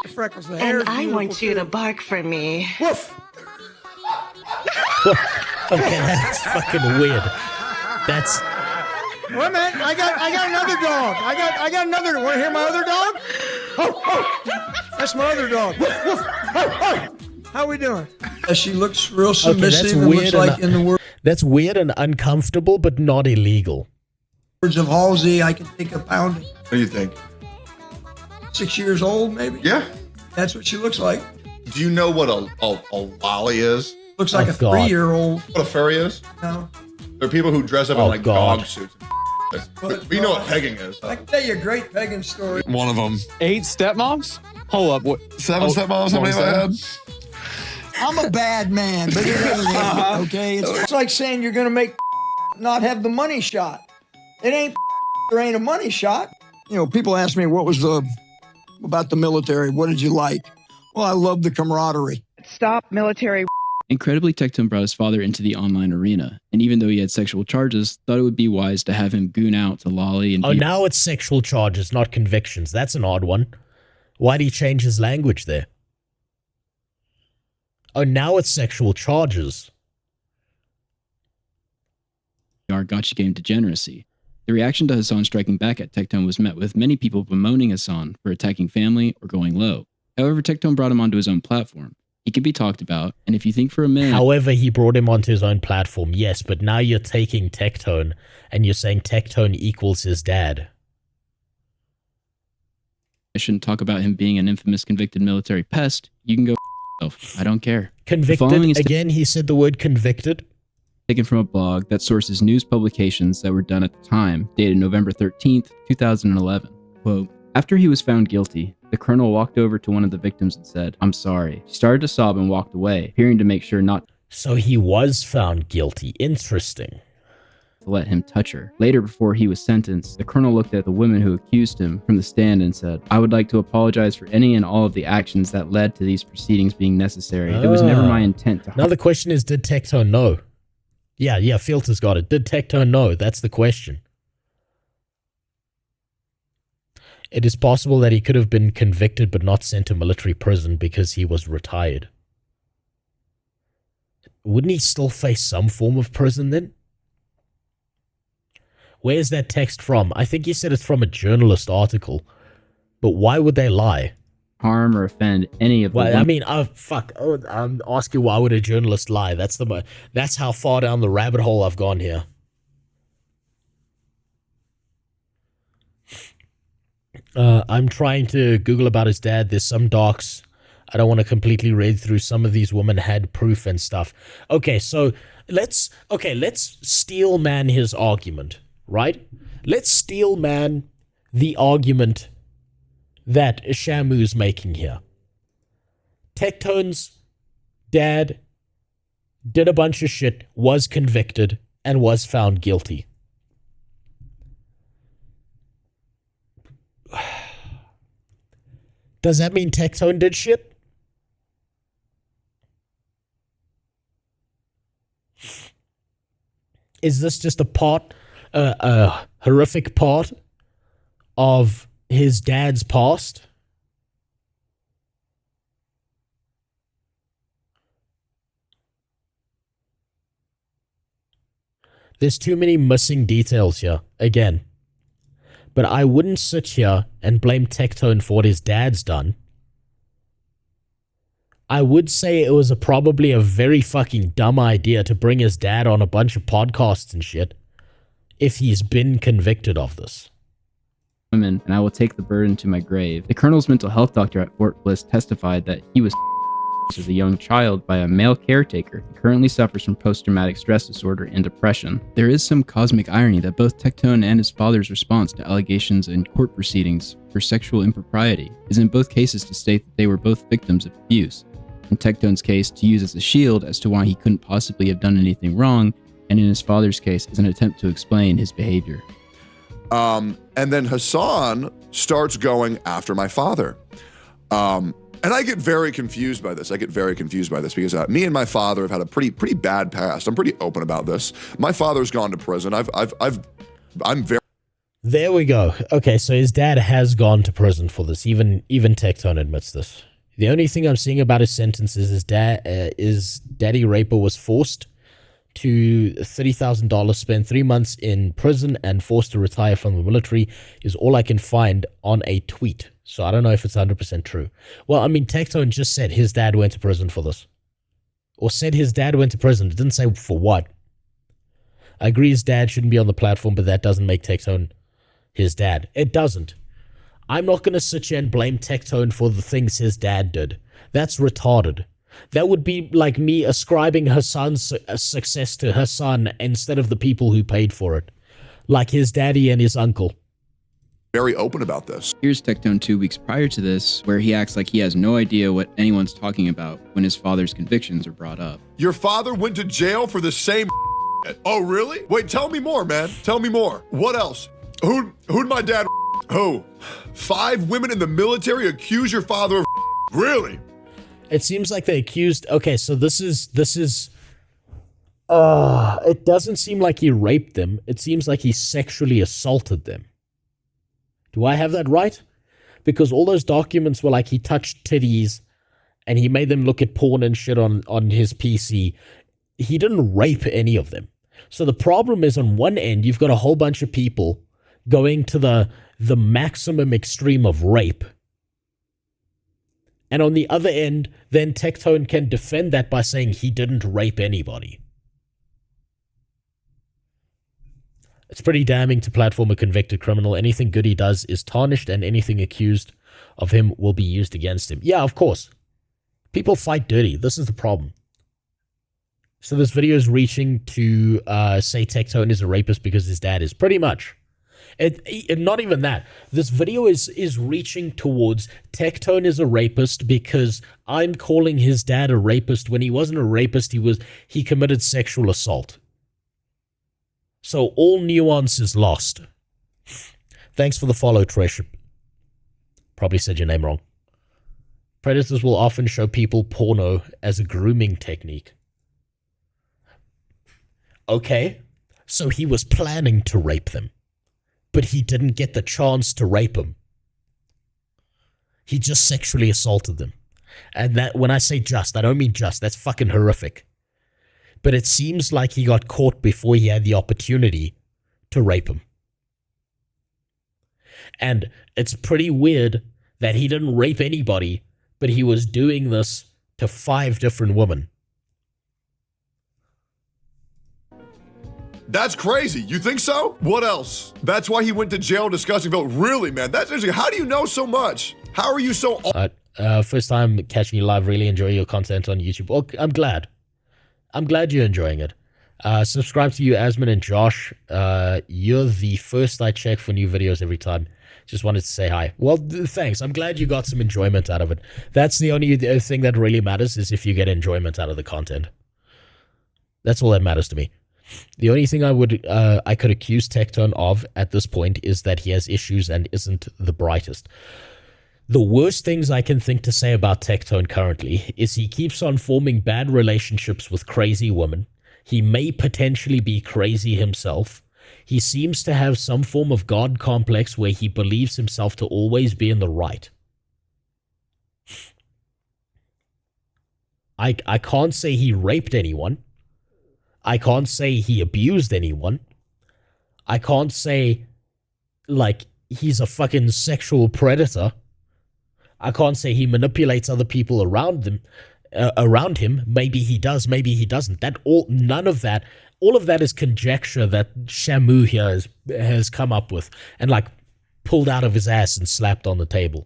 Freckles, the hair and I want you to bark for me. Woof. Okay, that's fucking weird. That's... Wait a minute, I got another dog. I got another. Want to hear my other dog? That's my other dog. How we doing? She looks real submissive and looks like in the words That's weird and uncomfortable, but not illegal. of Halsey, I can take a pounding. What do you think? 6 years old, maybe? Yeah. That's what she looks like. Do you know what a lolly is? Looks like a 3-year-old. What a furry is? No. There are people who dress up in like God. dog suits. But you know what pegging is. I can tell you a great pegging story. One of them. 8 stepmoms? Hold up. What? 7 stepmoms? How many have I had? I'm a bad man, but it ain't, okay? It's like saying you're going to not have the money shot. It ain't, there ain't a money shot. You know, people ask me, what was about the military? What did you like? Well, I love the camaraderie. Stop military. Incredibly, Tectone brought his father into the online arena, and even though he had sexual charges, thought it would be wise to have him goon out to Lolly and now it's sexual charges, not convictions. That's an odd one. Why'd he change his language there? Oh, now it's sexual charges. our gotcha game degeneracy. The reaction to Hassan striking back at Tectone was met with many people bemoaning Hassan for attacking family or going low. However, Tectone brought him onto his own platform. He can be talked about, and if you think for a minute... However, he brought him onto his own platform, yes, but now you're taking Tectone, and you're saying Tectone equals his dad. I shouldn't talk about him being an infamous convicted military pest. You can go yourself. I don't care. Convicted? Again, he said the word convicted. Taken from a blog that sources news publications that were done at the time, dated November 13th, 2011. Quote, after he was found guilty, the colonel walked over to one of the victims and said, I'm sorry. She started to sob and walked away, appearing to make sure not So he was found guilty. Interesting. To let him touch her. Later, before he was sentenced, the colonel looked at the women who accused him from the stand and said, I would like to apologize for any and all of the actions that led to these proceedings being necessary. It was never my intent to harm. Now the question is, did Tectone know? Yeah, Filter's got it. Did Tectone know? That's the question. It is possible that he could have been convicted but not sent to military prison because he was retired. Wouldn't he still face some form of prison then? Where is that text from? I think he said it's from a journalist article. But why would they lie? Harm or offend any of Well, I mean, I'm asking why would a journalist lie? That's how far down the rabbit hole I've gone here. I'm trying to Google about his dad. There's some docs. I don't want to completely read through. Some of these women had proof and stuff. Okay, so let's steel man his argument, right? Let's steel man the argument that Shamu's making here. Tectone's dad did a bunch of shit, was convicted, and was found guilty. Does that mean Tectone did shit? Is this just a horrific part of his dad's past? There's too many missing details here, again. But I wouldn't sit here and blame Tectone for what his dad's done. I would say it was probably a very fucking dumb idea to bring his dad on a bunch of podcasts and shit if he's been convicted of this. Women, and I will take the burden to my grave. The colonel's mental health doctor at Fort Bliss testified that he was as a young child by a male caretaker. He currently suffers from post-traumatic stress disorder and depression. There is some cosmic irony that both Tectone and his father's response to allegations in court proceedings for sexual impropriety is in both cases to state that they were both victims of abuse. In Tectone's case, to use as a shield as to why he couldn't possibly have done anything wrong, and in his father's case, as an attempt to explain his behavior. And then Hassan starts going after my father. And I get very confused by this. Because me and my father have had a pretty bad past. I'm pretty open about this. My father's gone to prison. I'm very. There we go. Okay, so his dad has gone to prison for this. Even Tectone admits this. The only thing I'm seeing about his sentence is his daddy raper was forced to $30,000, spent 3 months in prison, and forced to retire from the military is all I can find on a tweet. So I don't know if it's 100% true. Well, I mean, Tectone just said his dad went to prison for this. Or said his dad went to prison. It didn't say for what. I agree his dad shouldn't be on the platform, but that doesn't make Tectone his dad. It doesn't. I'm not going to sit here and blame Tectone for the things his dad did. That's retarded. That would be like me ascribing Hassan's success to Hassan instead of the people who paid for it. Like his daddy and his uncle. Very open about this. Here's Tectone 2 weeks prior to this, where he acts like he has no idea what anyone's talking about when his father's convictions are brought up. Your father went to jail for the same. Oh, really? Wait, tell me more, man. Tell me more. What else? Who'd my dad? Who? 5 women in the military accuse your father of. Really? It seems like they accused. Okay, so this is. It doesn't seem like he raped them. It seems like he sexually assaulted them. Do I have that right? Because all those documents were like he touched titties and he made them look at porn and shit on his PC. He didn't rape any of them. So the problem is, on one end, you've got a whole bunch of people going to the maximum extreme of rape. And on the other end, then Tectone can defend that by saying he didn't rape anybody. It's pretty damning to platform a convicted criminal. Anything good he does is tarnished, and anything accused of him will be used against him. Yeah, of course. People fight dirty. This is the problem. So this video is reaching to say Tectone is a rapist because his dad is. Pretty much. Not even that. This video is reaching towards Tectone is a rapist because I'm calling his dad a rapist when he wasn't a rapist. He committed sexual assault. So all nuance is lost. Thanks for the follow, Trish. Probably said your name wrong. Predators will often show people porno as a grooming technique. Okay, so he was planning to rape them, but he didn't get the chance to rape them. He just sexually assaulted them. And that, when I say just, I don't mean just. That's fucking horrific. But it seems like he got caught before he had the opportunity to rape him. And it's pretty weird that he didn't rape anybody, but he was doing this to 5 different women. That's crazy. You think so? What else? That's why he went to jail discussing vote. Really, man? That's interesting. How do you know so much? How are you so... First time catching you live. Really enjoy your content on YouTube. Well, I'm glad. I'm glad you're enjoying it. Subscribe to you, Asman and Josh. You're the first I check for new videos every time. Just wanted to say hi. Well, thanks. I'm glad you got some enjoyment out of it. That's the only thing that really matters, is if you get enjoyment out of the content. That's all that matters to me. The only thing I could accuse Tectone of at this point is that he has issues and isn't the brightest. The worst things I can think to say about Tectone currently is he keeps on forming bad relationships with crazy women. He may potentially be crazy himself. He seems to have some form of God complex where he believes himself to always be in the right. I can't say he raped anyone. I can't say he abused anyone. I can't say, like, he's a fucking sexual predator. I can't say he manipulates other people around him. Maybe he does, maybe he doesn't. All of that is conjecture that Shamu here has come up with and, like, pulled out of his ass and slapped on the table.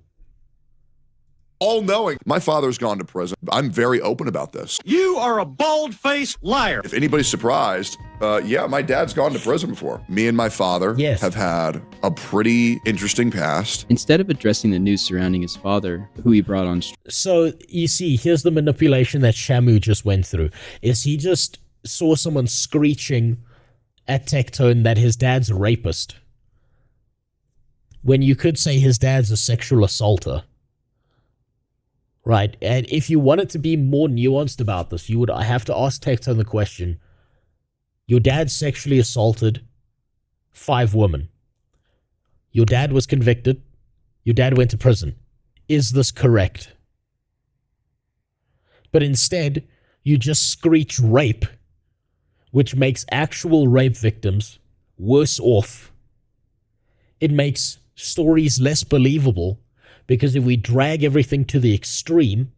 All knowing. My father's gone to prison. I'm very open about this. You are a bald-faced liar. If anybody's surprised, yeah, my dad's gone to prison before. Me and my father have had a pretty interesting past. Instead of addressing the news surrounding his father, who he brought on... So, you see, here's the manipulation that Shamu just went through. Is he just saw someone screeching at Tectone that his dad's a rapist, when you could say his dad's a sexual assaulter. Right, and if you wanted to be more nuanced about this, you would have to ask Tectone the question, your dad sexually assaulted 5 women. Your dad was convicted. Your dad went to prison. Is this correct? But instead, you just screech rape which makes actual rape victims worse off. It makes stories less believable, because if we drag everything to the extreme,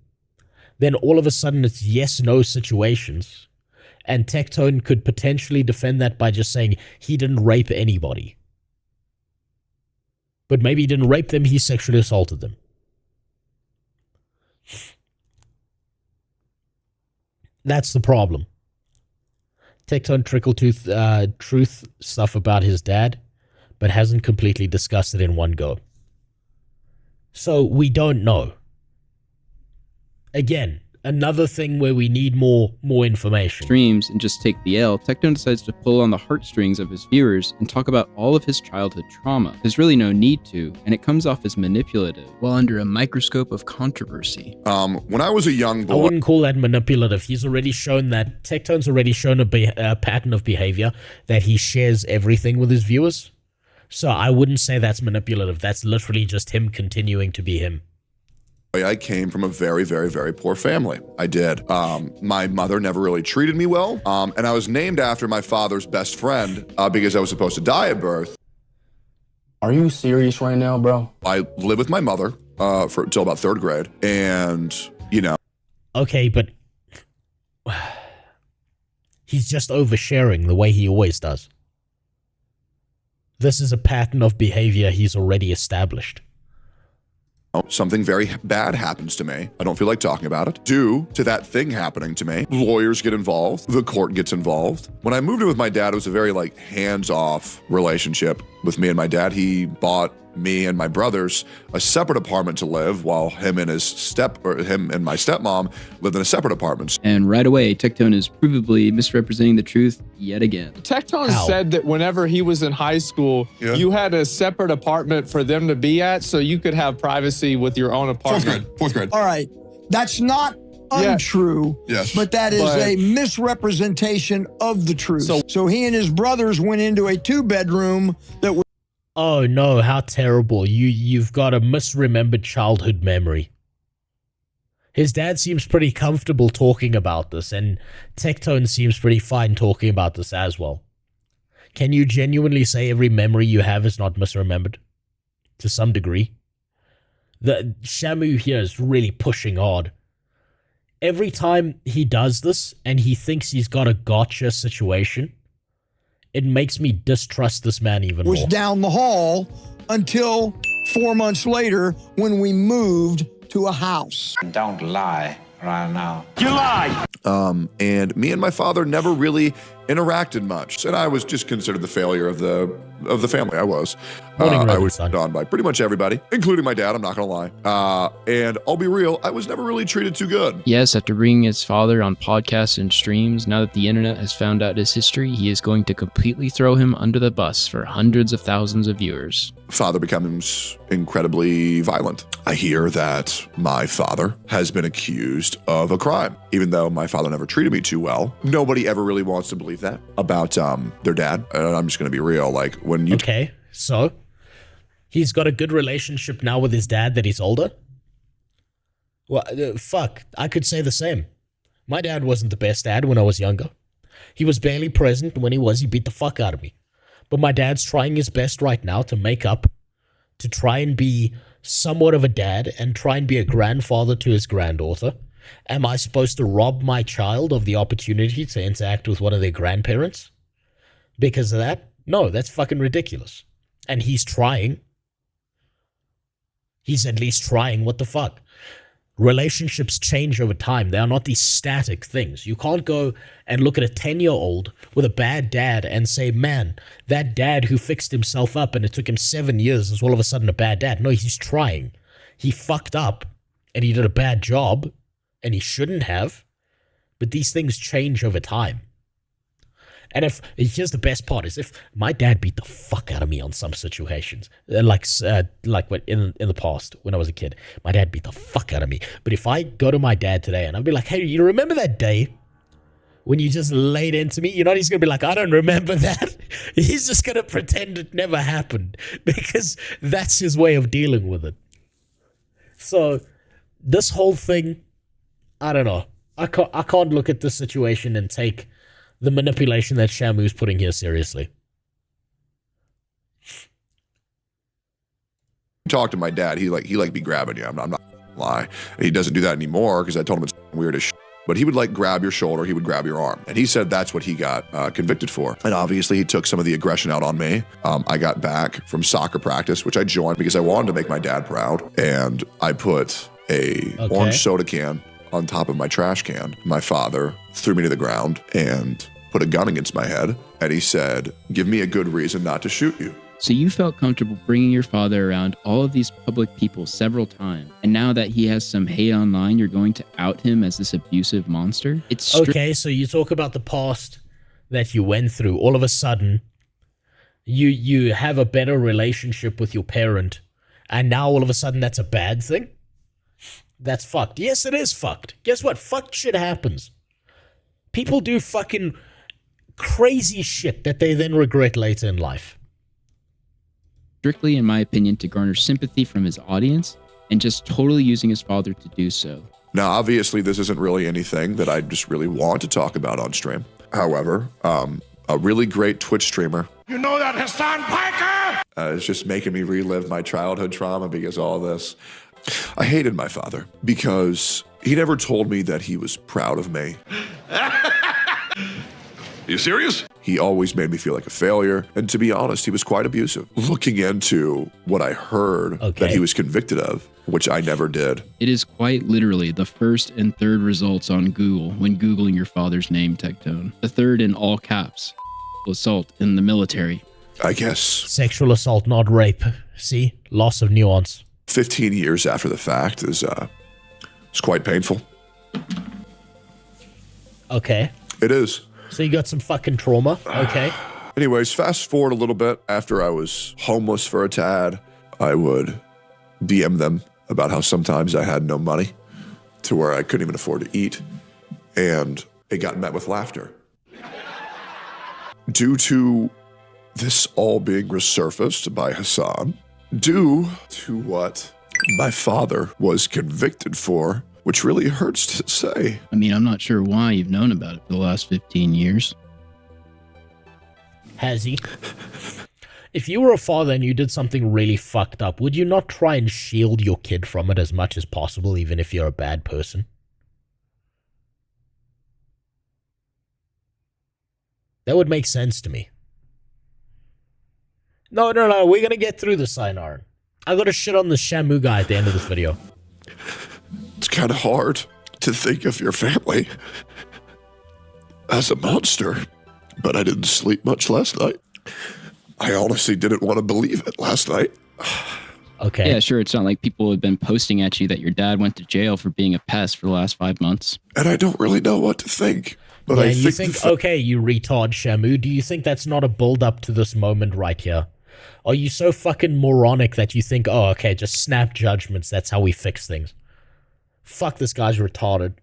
then all of a sudden it's yes-no situations, and Tectone could potentially defend that by just saying he didn't rape anybody. But maybe he didn't rape them, he sexually assaulted them. That's the problem. Tectone trickled truth stuff about his dad, but hasn't completely discussed it in one go. So we don't know. Again, another thing where we need more information. Streams and just take the L, Tectone decides to pull on the heartstrings of his viewers and talk about all of his childhood trauma. There's really no need to, and it comes off as manipulative, while under a microscope of controversy. When I was a young boy, I wouldn't call that manipulative. He's already shown that, Tectone's already shown a pattern of behavior that he shares everything with his viewers. So I wouldn't say that's manipulative. That's literally just him continuing to be him. I came from a very, very, very poor family. I did. My mother never really treated me well. And I was named after my father's best friend because I was supposed to die at birth. Are you serious right now, bro? I lived with my mother until about 3rd grade. And, you know. Okay, but he's just oversharing the way he always does. This is a pattern of behavior he's already established. Something very bad happens to me. I don't feel like talking about it. Due to that thing happening to me, lawyers get involved, the court gets involved. When I moved in with my dad, it was a very like hands-off relationship with me and my dad. He bought me and my brothers a separate apartment to live, while him and my stepmom lived in a separate apartment. And right away, Tectone is provably misrepresenting the truth yet again. Tectone said that whenever he was in high school, you had a separate apartment for them to be at, so you could have privacy with your own apartment. Fourth grade. All right. That's not untrue, but that is a misrepresentation of the truth. So he and his brothers went into a 2-bedroom that was... Oh no, how terrible. You've got a misremembered childhood memory. His dad seems pretty comfortable talking about this, and Tectone seems pretty fine talking about this as well. Can you genuinely say every memory you have is not misremembered? To some degree. The Shamu here is really pushing hard. Every time he does this, and he thinks he's got a gotcha situation, it makes me distrust this man even more. Was down the hall until 4 months later when we moved to a house. Don't lie right now. You lie! And me and my father never really interacted much, and I was just considered the failure of the family. I was. I was on by pretty much everybody, including my dad, I'm not gonna lie. And I'll be real, I was never really treated too good. Yes, after bringing his father on podcasts and streams, now that the internet has found out his history, he is going to completely throw him under the bus for hundreds of thousands of viewers. Father becomes incredibly violent. I hear that my father has been accused of a crime, even though my father never treated me too well. Nobody ever really wants to believe that about their dad. And I'm just gonna be real, like when you... Okay, so he's got a good relationship now with his dad that he's older? Well, fuck, I could say the same. My dad wasn't the best dad when I was younger. He was barely present. When he beat the fuck out of me. But my dad's trying his best right now to make up, to try and be somewhat of a dad and try and be a grandfather to his granddaughter. Am I supposed to rob my child of the opportunity to interact with one of their grandparents because of that? No, that's fucking ridiculous. And he's trying. He's at least trying. What the fuck? Relationships change over time. They are not these static things. You can't go and look at a 10-year-old with a bad dad and say, man, that dad who fixed himself up and it took him 7 years is all of a sudden a bad dad. No, he's trying. He fucked up and he did a bad job and he shouldn't have. But these things change over time. And here's the best part is if my dad beat the fuck out of me on some situations, like when in the past when I was a kid, my dad beat the fuck out of me. But if I go to my dad today and I'll be like, hey, you remember that day when you just laid into me? You know, he's going to be like, I don't remember that. He's just going to pretend it never happened because that's his way of dealing with it. So this whole thing, I don't know. I can't look at this situation and take the manipulation that Shamu's putting here seriously. Talk to my dad. He be grabbing you. I'm not gonna lie. And he doesn't do that anymore because I told him it's weird as shit. But he would like grab your shoulder. He would grab your arm. And he said that's what he got convicted for. And obviously he took some of the aggression out on me. I got back from soccer practice, which I joined because I wanted to make my dad proud. And I put a orange soda can on top of my trash can. My father threw me to the ground and put a gun against my head. And he said, give me a good reason not to shoot you. So you felt comfortable bringing your father around all of these public people several times. And now that he has some hate online, you're going to out him as this abusive monster? It's okay, so you talk about the past that you went through. All of a sudden, you have a better relationship with your parent. And now all of a sudden that's a bad thing? That's fucked. Yes, it is fucked. Guess what? Fucked shit happens. People do fucking crazy shit that they then regret later in life. Strictly, in my opinion, to garner sympathy from his audience and just totally using his father to do so. Now, obviously, this isn't really anything that I just really want to talk about on stream. However, a really great Twitch streamer. You know that Hassan Piker? Is just making me relive my childhood trauma because of all this. I hated my father because he never told me that he was proud of me. You serious? He always made me feel like a failure. And to be honest, he was quite abusive. Looking into what I heard that he was convicted of, which I never did. It is quite literally the first and third results on Google when Googling your father's name, Tectone. The third in all caps. Assault in the military. I guess. Sexual assault, not rape. See? Loss of nuance. 15 years after the fact is quite painful. Okay. It is. So you got some fucking trauma. Okay. Anyways, fast forward a little bit. After I was homeless for a tad, I would DM them about how sometimes I had no money to where I couldn't even afford to eat. And it got met with laughter. Due to this all being resurfaced by Hassan, due to what my father was convicted for, which really hurts to say. I mean, I'm not sure why you've known about it for the last 15 years. Has he? If you were a father and you did something really fucked up, would you not try and shield your kid from it as much as possible, even if you're a bad person? That would make sense to me. No, we're gonna get through the Sinar. I got to shit on the Shamu guy at the end of this video. It's kind of hard to think of your family as a monster, but I didn't sleep much last night. I honestly didn't want to believe it last night. Okay. Yeah, sure. It's not like people have been posting at you that your dad went to jail for being a pest for the last 5 months. And I don't really know what to think. But yeah, I you think okay, you retard Shamu, do you think that's not a build-up to this moment right here? Are you so fucking moronic that you think, oh, okay, just snap judgments, that's how we fix things? Fuck, this guy's retarded.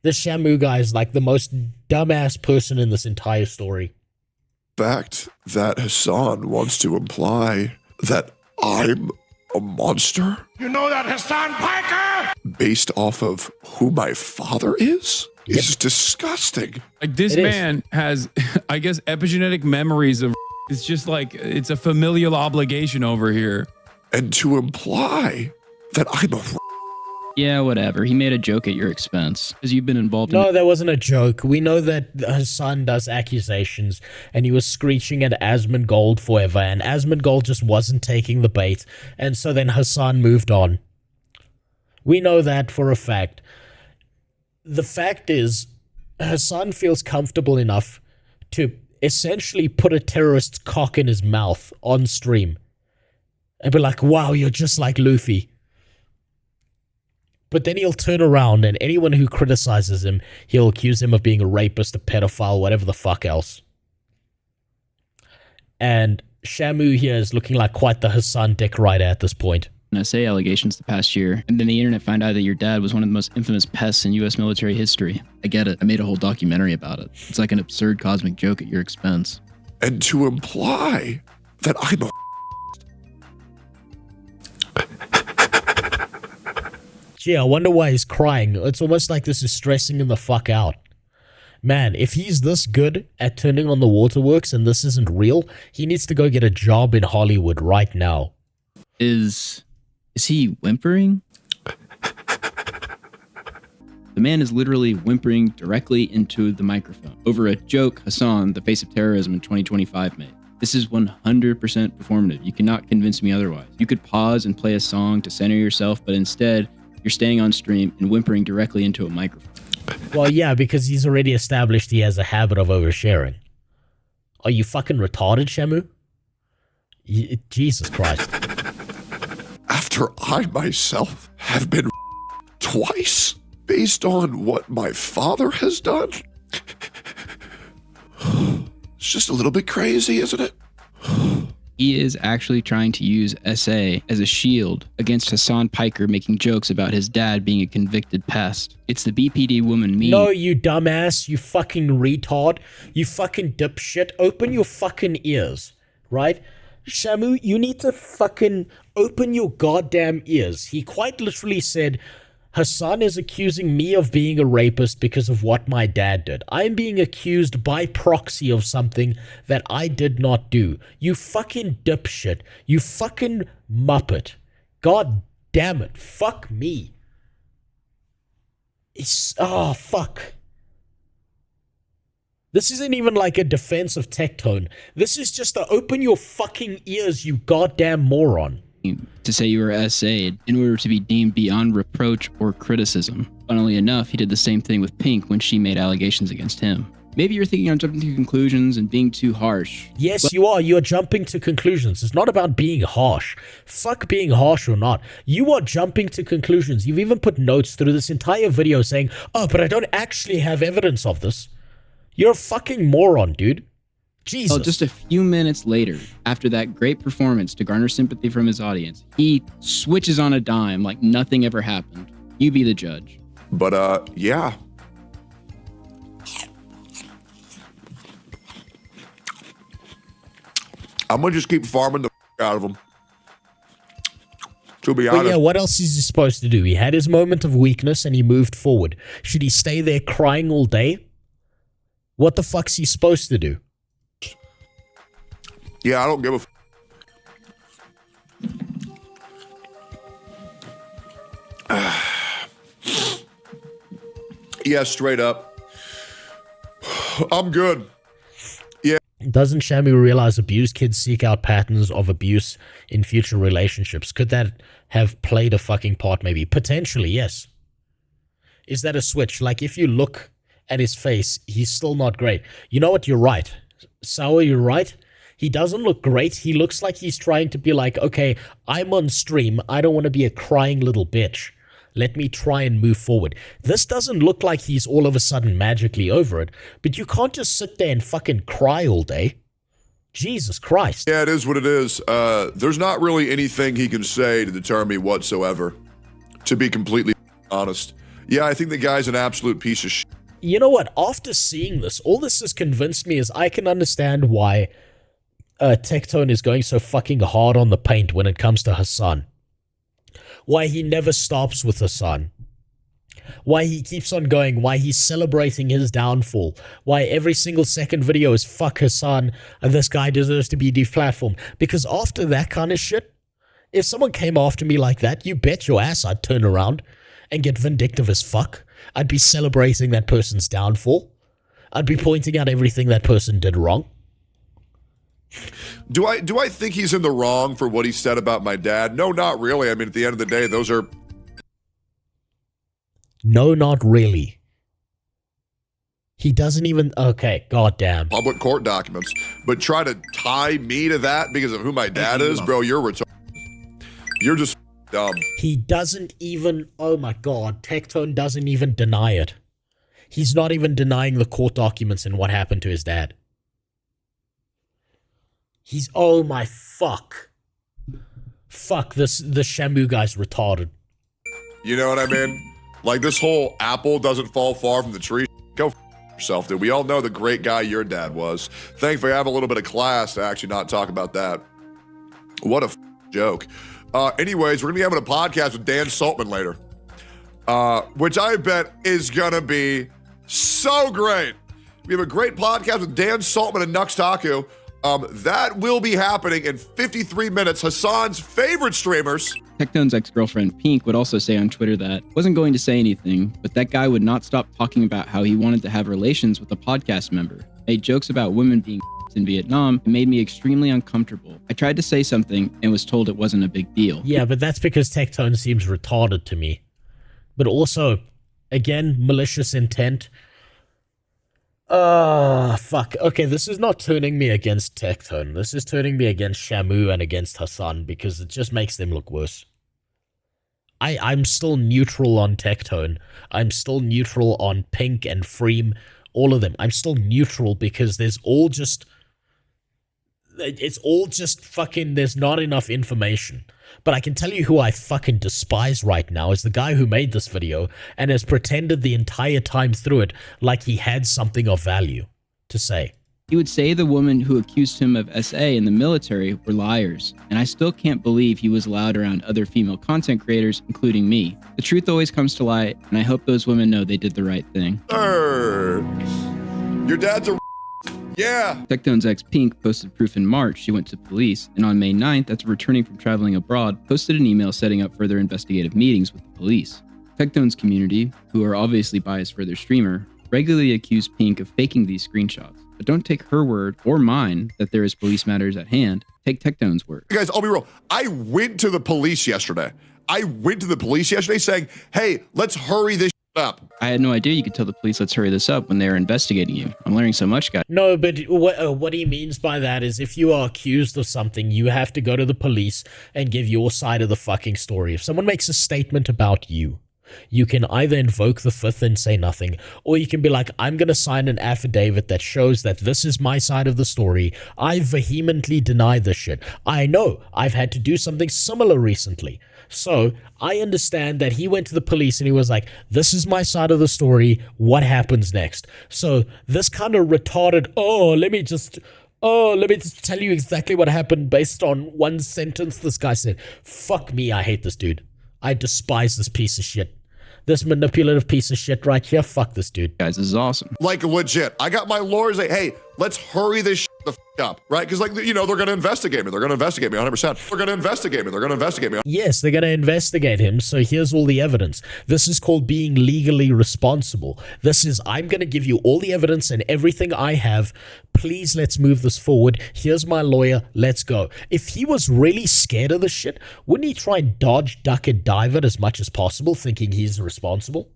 This Shamu guy is like the most dumbass person in this entire story. Fact that Hassan wants to imply that I'm a monster? You know that Hassan Piker? Based off of who my father is? Is disgusting. Like this man has, I guess, epigenetic memories of. It's just like it's a familial obligation over here. And to imply that I'm a. Yeah, whatever. He made a joke at your expense because you've been involved in. No, that wasn't a joke. We know that Hassan does accusations, and he was screeching at Asmongold forever, and Asmongold just wasn't taking the bait, and so then Hassan moved on. We know that for a fact. The fact is, Hassan feels comfortable enough to essentially put a terrorist's cock in his mouth on stream and be like, wow, you're just like Luffy. But then he'll turn around and anyone who criticizes him, he'll accuse him of being a rapist, a pedophile, whatever the fuck else. And Shamu here is looking like quite the Hassan dick rider at this point. NSA allegations the past year, and then the internet found out that your dad was one of the most infamous pests in U.S. military history. I get it. I made a whole documentary about it. It's like an absurd cosmic joke at your expense. And to imply that I'm a... Gee, I wonder why he's crying. It's almost like this is stressing him the fuck out. Man, if he's this good at turning on the waterworks and this isn't real, he needs to go get a job in Hollywood right now. Is he whimpering? The man is literally whimpering directly into the microphone over a joke Hassan, the face of terrorism in 2025, made. This is 100% performative. You cannot convince me otherwise. You could pause and play a song to center yourself, but instead, you're staying on stream and whimpering directly into a microphone. Well, yeah, because he's already established he has a habit of oversharing. Are you fucking retarded, Shamu? Jesus Christ. After I myself have been twice based on what my father has done? It's just a little bit crazy, isn't it? He is actually trying to use SA as a shield against Hassan Piker making jokes about his dad being a convicted pest. It's the BPD woman meme. No, you dumbass, you fucking retard, you fucking dipshit. Open your fucking ears, right? Shamu, you need to fucking open your goddamn ears. He quite literally said, Hassan is accusing me of being a rapist because of what my dad did. I'm being accused by proxy of something that I did not do. You fucking dipshit. You fucking muppet. God damn it. Fuck me. Fuck. This isn't even like a defense of Tectone. This is just to open your fucking ears, you goddamn moron. To say you were SA'd in order to be deemed beyond reproach or criticism. Funnily enough, he did the same thing with Pink when she made allegations against him. Maybe you're thinking I'm jumping to conclusions and being too harsh. Yes, you are. You're jumping to conclusions. It's not about being harsh. Fuck being harsh or not. You are jumping to conclusions. You've even put notes through this entire video saying, oh, but I don't actually have evidence of this. You're a fucking moron, dude. Jesus. Well, just a few minutes later, after that great performance to garner sympathy from his audience, he switches on a dime like nothing ever happened. You be the judge. But, yeah. I'm gonna just keep farming the out of him. To be honest. But yeah, what else is he supposed to do? He had his moment of weakness and he moved forward. Should he stay there crying all day? What the fuck's he supposed to do? Yeah, I don't give a yeah, straight up. I'm good. Yeah. Doesn't Shamu realize abused kids seek out patterns of abuse in future relationships? Could that have played a fucking part maybe? Potentially, yes. Is that a switch? Like, if you look at his face, he's still not great. You know what? You're right. Sour, you're right. He doesn't look great. He looks like he's trying to be like, okay, I'm on stream. I don't want to be a crying little bitch. Let me try and move forward. This doesn't look like he's all of a sudden magically over it, but you can't just sit there and fucking cry all day. Jesus Christ. Yeah, it is what it is. There's not really anything he can say to deter me whatsoever, to be completely honest. Yeah, I think the guy's an absolute piece of shit. You know what? After seeing this, all this has convinced me is I can understand why Tectone is going so fucking hard on the paint when it comes to Hassan. Why he never stops with Hassan. Why he keeps on going. Why he's celebrating his downfall. Why every single second video is fuck Hassan and this guy deserves to be deplatformed. Because after that kind of shit, if someone came after me like that, you bet your ass I'd turn around and get vindictive as fuck. I'd be celebrating that person's downfall. I'd be pointing out everything that person did wrong. Do I think he's in the wrong for what he said about my dad? No, not really. I mean, at the end of the day, those are... No, not really. He doesn't even... Okay, goddamn. Public court documents. But try to tie me to that because of who my dad is? Bro, you're retarded. You're just dumb. He doesn't even... Oh my god, Tectone doesn't even deny it. He's not even denying the court documents and what happened to his dad. He's, oh my fuck. Fuck, the Shamu guy's retarded. You know what I mean? Like, this whole apple doesn't fall far from the tree. Go f yourself, dude. We all know the great guy your dad was. Thankfully, I have a little bit of class to actually not talk about that. What a joke. Anyways, we're going to be having a podcast with Dan Saltman later, which I bet is going to be so great. We have a great podcast with Dan Saltman and Nux Taku. That will be happening in 53 minutes. Hassan's favorite streamers. Tectone's ex-girlfriend Pink would also say on Twitter that wasn't going to say anything, but that guy would not stop talking about how he wanted to have relations with a podcast member, made jokes about women being in Vietnam, and made me extremely uncomfortable. I tried to say something and was told it wasn't a big deal. Yeah, but that's because Tectone seems retarded to me. But also, again, malicious intent. Fuck. Okay, this is not turning me against Tectone. This is turning me against Shamu and against Hassan because it just makes them look worse. I'm still neutral on Tectone. I'm still neutral on Pink and Freem, all of them. I'm still neutral because it's all just fucking, there's not enough information. But I can tell you who I fucking despise right now is the guy who made this video and has pretended the entire time through it like he had something of value to say. He would say the women who accused him of SA in the military were liars, and I still can't believe he was allowed around other female content creators, including me. The truth always comes to light, and I hope those women know they did the right thing. Your dad's a yeah. Tectone's ex Pink posted proof in March she went to police, and on May 9th, after returning from traveling abroad, posted an email setting up further investigative meetings with the police. Tectone's community, who are obviously biased for their streamer, regularly accuse Pink of faking these screenshots. But don't take her word or mine that there is police matters at hand. Take Tectone's word. Guys, I'll be real. I went to the police yesterday. Saying, hey, let's hurry this up. I had no idea you could tell the police, let's hurry this up when they're investigating you. I'm learning so much, guys. No, but what he means by that is if you are accused of something, you have to go to the police and give your side of the fucking story. If someone makes a statement about you, you can either invoke the Fifth and say nothing, or you can be like, I'm going to sign an affidavit that shows that this is my side of the story. I vehemently deny this shit. I know I've had to do something similar recently. So I understand that he went to the police and he was like, this is my side of the story. What happens next? So this kind of retarded, let me just tell you exactly what happened based on one sentence this guy said. Fuck me, I hate this dude. I despise this piece of shit. This manipulative piece of shit right here. Fuck this dude. Guys, this is awesome. Like, legit. I got my lawyers like, hey, let's hurry this shit the f up, right? Because, like, you know, they're going to investigate me. They're going to investigate me 100%. They're going to investigate me. They're going to investigate me. Yes, they're going to investigate him. So here's all the evidence. This is called being legally responsible. This is, I'm going to give you all the evidence and everything I have. Please, let's move this forward. Here's my lawyer. Let's go. If he was really scared of this shit, wouldn't he try and dodge, duck, and dive it as much as possible, thinking he's responsible?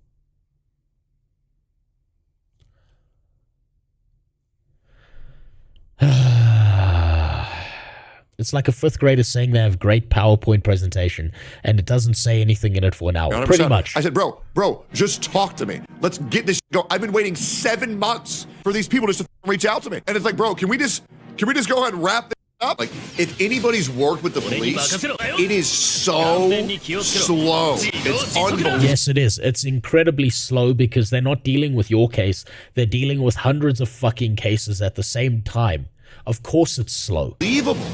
It's like a fifth grader saying they have great PowerPoint presentation and it doesn't say anything in it for an hour. 100%. Pretty much. I said, bro, just talk to me. Let's get this go. I've been waiting 7 months for these people just to reach out to me. And it's like, bro, can we just go ahead and wrap this up? Like, if anybody's worked with the police, it is so slow. It's unbelievable. Yes, it is. It's incredibly slow because they're not dealing with your case. They're dealing with hundreds of fucking cases at the same time. Of course it's slow. Unbelievable.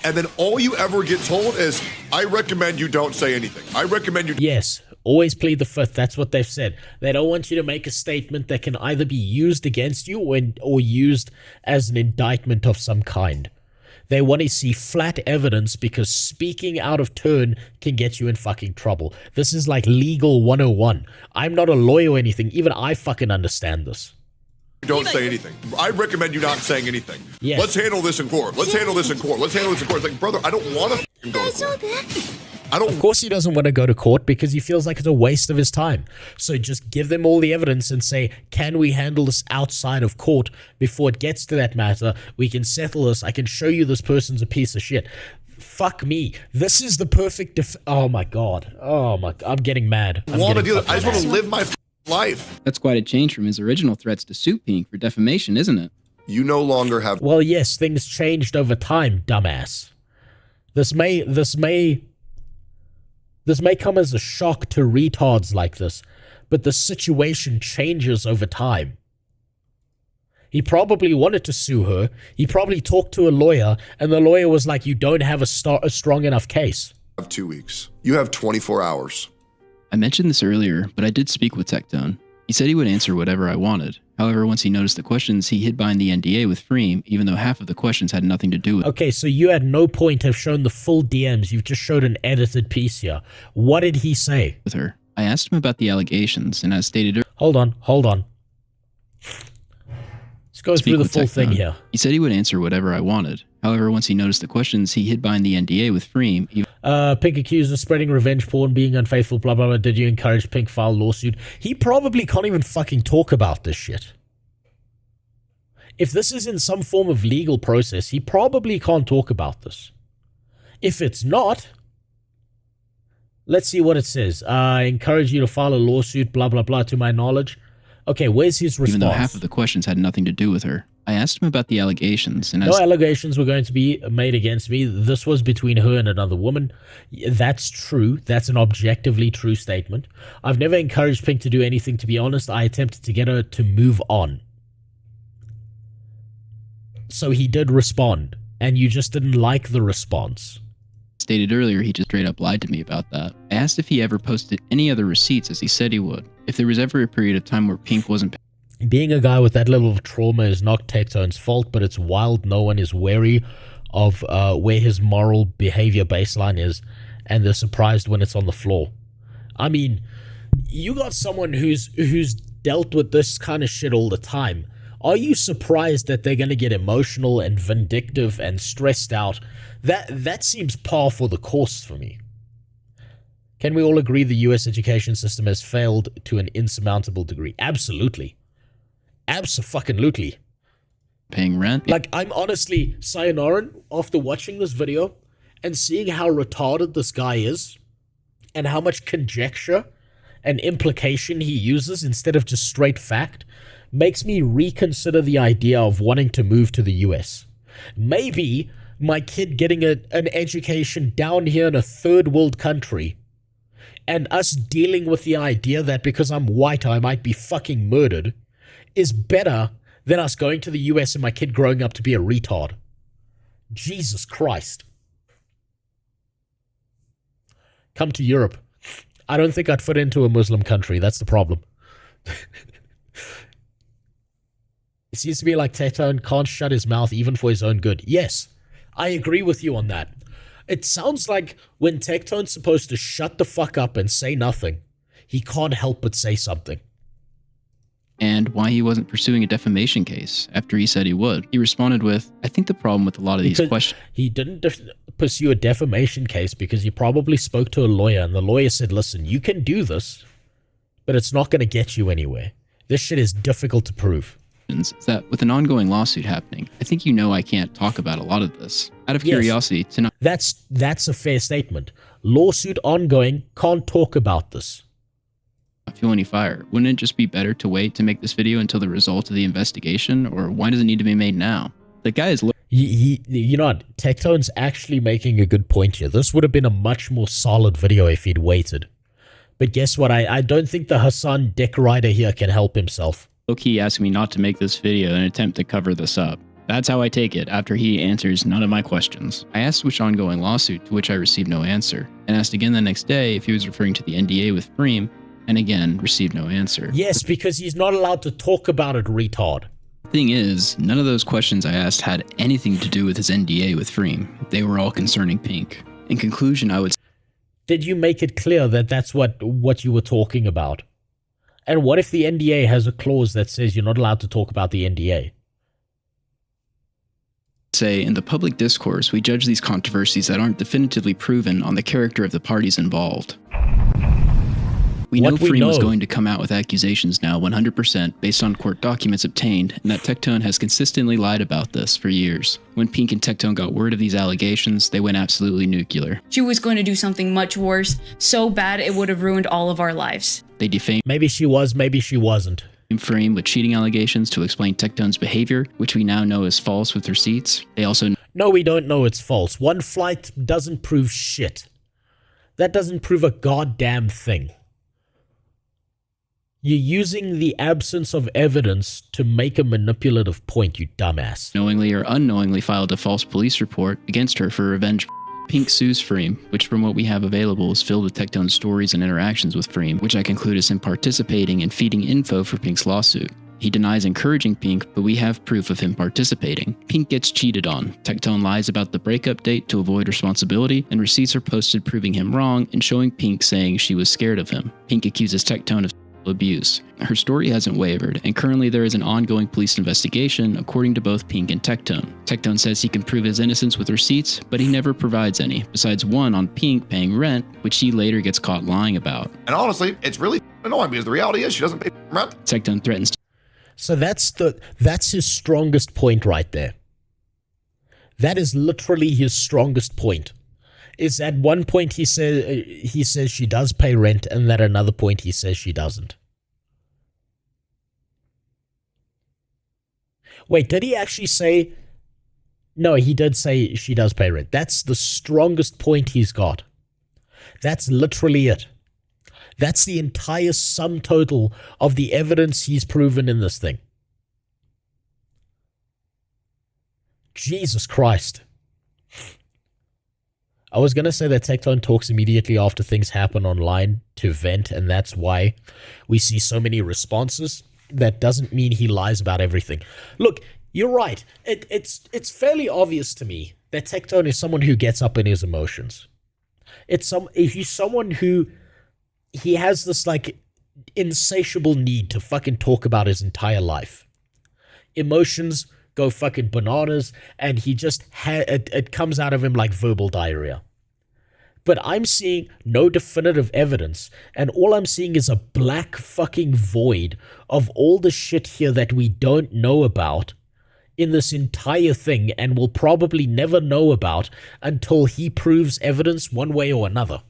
And then all you ever get told is, I recommend you don't say anything. I recommend you. Yes, always plead the fifth. That's what they've said. They don't want you to make a statement that can either be used against you or used as an indictment of some kind. They want to see flat evidence because speaking out of turn can get you in fucking trouble. This is like legal 101. I'm not a lawyer or anything. Even I fucking understand this. Don't say anything. I recommend you not saying anything. Yes. Let's handle this in court. Let's handle this in court. Let's handle this in court. It's like, brother, I don't want to go to court. Of course he doesn't want to go to court because he feels like it's a waste of his time. So just give them all the evidence and say, can we handle this outside of court before it gets to that matter? We can settle this. I can show you this person's a piece of shit. Fuck me. This is the perfect oh my God. Oh my, I'm getting mad. I just want to live my life. That's quite a change from his original threats to sue Pink for defamation, isn't it? You no longer have. Well, yes, things changed over time, dumbass. This may come as a shock to retards like this, but the situation changes over time. He probably wanted to sue her. He probably talked to a lawyer, and the lawyer was like, you don't have a strong enough case. You have 2 weeks. You have 24 hours. I mentioned this earlier, but I did speak with Tectone. He said he would answer whatever I wanted. However, once he noticed the questions, he hid behind the NDA with Freem, even though half of the questions had nothing to do with Okay, so you at no point have shown the full DMs. You've just showed an edited piece here. What did he say? with her. I asked him about the allegations, and as stated Hold on. Let's go through the full thing here. He said he would answer whatever I wanted. However, once he noticed the questions, he hid behind the NDA with Freem. Pink accused of spreading revenge porn, being unfaithful, blah, blah, blah. Did you encourage Pink file lawsuit? He probably can't even fucking talk about this shit. If this is in some form of legal process, he probably can't talk about this. If it's not, let's see what it says. I encourage you to file a lawsuit, blah, blah, blah, to my knowledge. Okay, where's his response? Even though half of the questions had nothing to do with her. I asked him about the allegations, and no allegations were going to be made against me. This was between her and another woman. That's true. That's an objectively true statement. I've never encouraged Pink to do anything, to be honest. I attempted to get her to move on. So he did respond, and you just didn't like the response. Stated earlier, he just straight up lied to me about that. I asked if he ever posted any other receipts, as he said he would. If there was ever a period of time where Pink wasn't... Being a guy with that level of trauma is not Tectone's fault, but it's wild no one is wary of where his moral behavior baseline is, and they're surprised when it's on the floor. I mean, you got someone who's dealt with this kind of shit all the time. Are you surprised that they're going to get emotional and vindictive and stressed out? That seems par for the course for me. Can we all agree the US education system has failed to an insurmountable degree? Absolutely. Abso-fucking-lutely. Paying rent? Like, I'm honestly sayonara after watching this video and seeing how retarded this guy is and how much conjecture and implication he uses instead of just straight fact makes me reconsider the idea of wanting to move to the US. Maybe my kid getting an education down here in a third world country and us dealing with the idea that because I'm white I might be fucking murdered is better than us going to the US and my kid growing up to be a retard. Jesus Christ. Come to Europe. I don't think I'd fit into a Muslim country. That's the problem. It seems to be like Tectone can't shut his mouth even for his own good. Yes, I agree with you on that. It sounds like when Tectone's supposed to shut the fuck up and say nothing, he can't help but say something. And why he wasn't pursuing a defamation case after he said he would. He responded with, I think the problem with a lot of these questions... He didn't pursue a defamation case because he probably spoke to a lawyer and the lawyer said, listen, you can do this, but it's not going to get you anywhere. This shit is difficult to prove. Is that with an ongoing lawsuit happening, I think you know I can't talk about a lot of this. Out of curiosity, tonight... That's a fair statement. Lawsuit ongoing, can't talk about this. Not feel any fire. Wouldn't it just be better to wait to make this video until the result of the investigation, or why does it need to be made now? The guy is... You know what? Tectone's actually making a good point here. This would have been a much more solid video if he'd waited. But guess what? I don't think the Hassan Dick Rider here can help himself. Low-key asked me not to make this video in an attempt to cover this up. That's how I take it after he answers none of my questions. I asked which ongoing lawsuit, to which I received no answer, and asked again the next day if he was referring to the NDA with Freem, and again received no answer. Yes, because he's not allowed to talk about it, retard. Thing is, none of those questions I asked had anything to do with his NDA with Freem. They were all concerning Pink. In conclusion, I would... Did you make it clear that that's what you were talking about? And what if the NDA has a clause that says you're not allowed to talk about the NDA? Say, in the public discourse, we judge these controversies that aren't definitively proven on the character of the parties involved. We know Freem was going to come out with accusations now 100% based on court documents obtained, and that Tectone has consistently lied about this for years. When Pink and Tectone got word of these allegations, they went absolutely nuclear. She was going to do something much worse, so bad it would have ruined all of our lives. They defamed... Maybe she was, maybe she wasn't. Freem with cheating allegations to explain Tectone's behavior, which we now know is false with receipts. They also... No, we don't know it's false. One flight doesn't prove shit. That doesn't prove a goddamn thing. You're using the absence of evidence to make a manipulative point, you dumbass. Knowingly or unknowingly filed a false police report against her for revenge. Pink sues Freem, which from what we have available is filled with Tectone's stories and interactions with Freem, which I conclude is him participating and feeding info for Pink's lawsuit. He denies encouraging Pink, but we have proof of him participating. Pink gets cheated on. Tectone lies about the breakup date to avoid responsibility, and receipts are posted proving him wrong and showing Pink saying she was scared of him. Pink accuses Tectone of abuse. Her story hasn't wavered, and currently there is an ongoing police investigation according to both Pink and Tectone. Tectone says he can prove his innocence with receipts, but he never provides any, besides one on Pink paying rent, which he later gets caught lying about. And honestly, it's really annoying because the reality is she doesn't pay rent. Tectone threatens to. So that's his strongest point right there. That is literally his strongest point. Is at one point he says she does pay rent, and at another point he says she doesn't. Wait, did he actually say? No, he did say she does pay rent. That's the strongest point he's got. That's literally it. That's the entire sum total of the evidence he's proven in this thing. Jesus Christ. I was going to say that Tectone talks immediately after things happen online to vent, and that's why we see so many responses. That doesn't mean he lies about everything. Look, you're right. It's fairly obvious to me that Tectone is someone who gets up in his emotions. He's someone who he has this like insatiable need to fucking talk about his entire life. Emotions go fucking bananas, and he just it comes out of him like verbal diarrhea. But I'm seeing no definitive evidence, and all I'm seeing is a black fucking void of all the shit here that we don't know about in this entire thing, and will probably never know about until he proves evidence one way or another.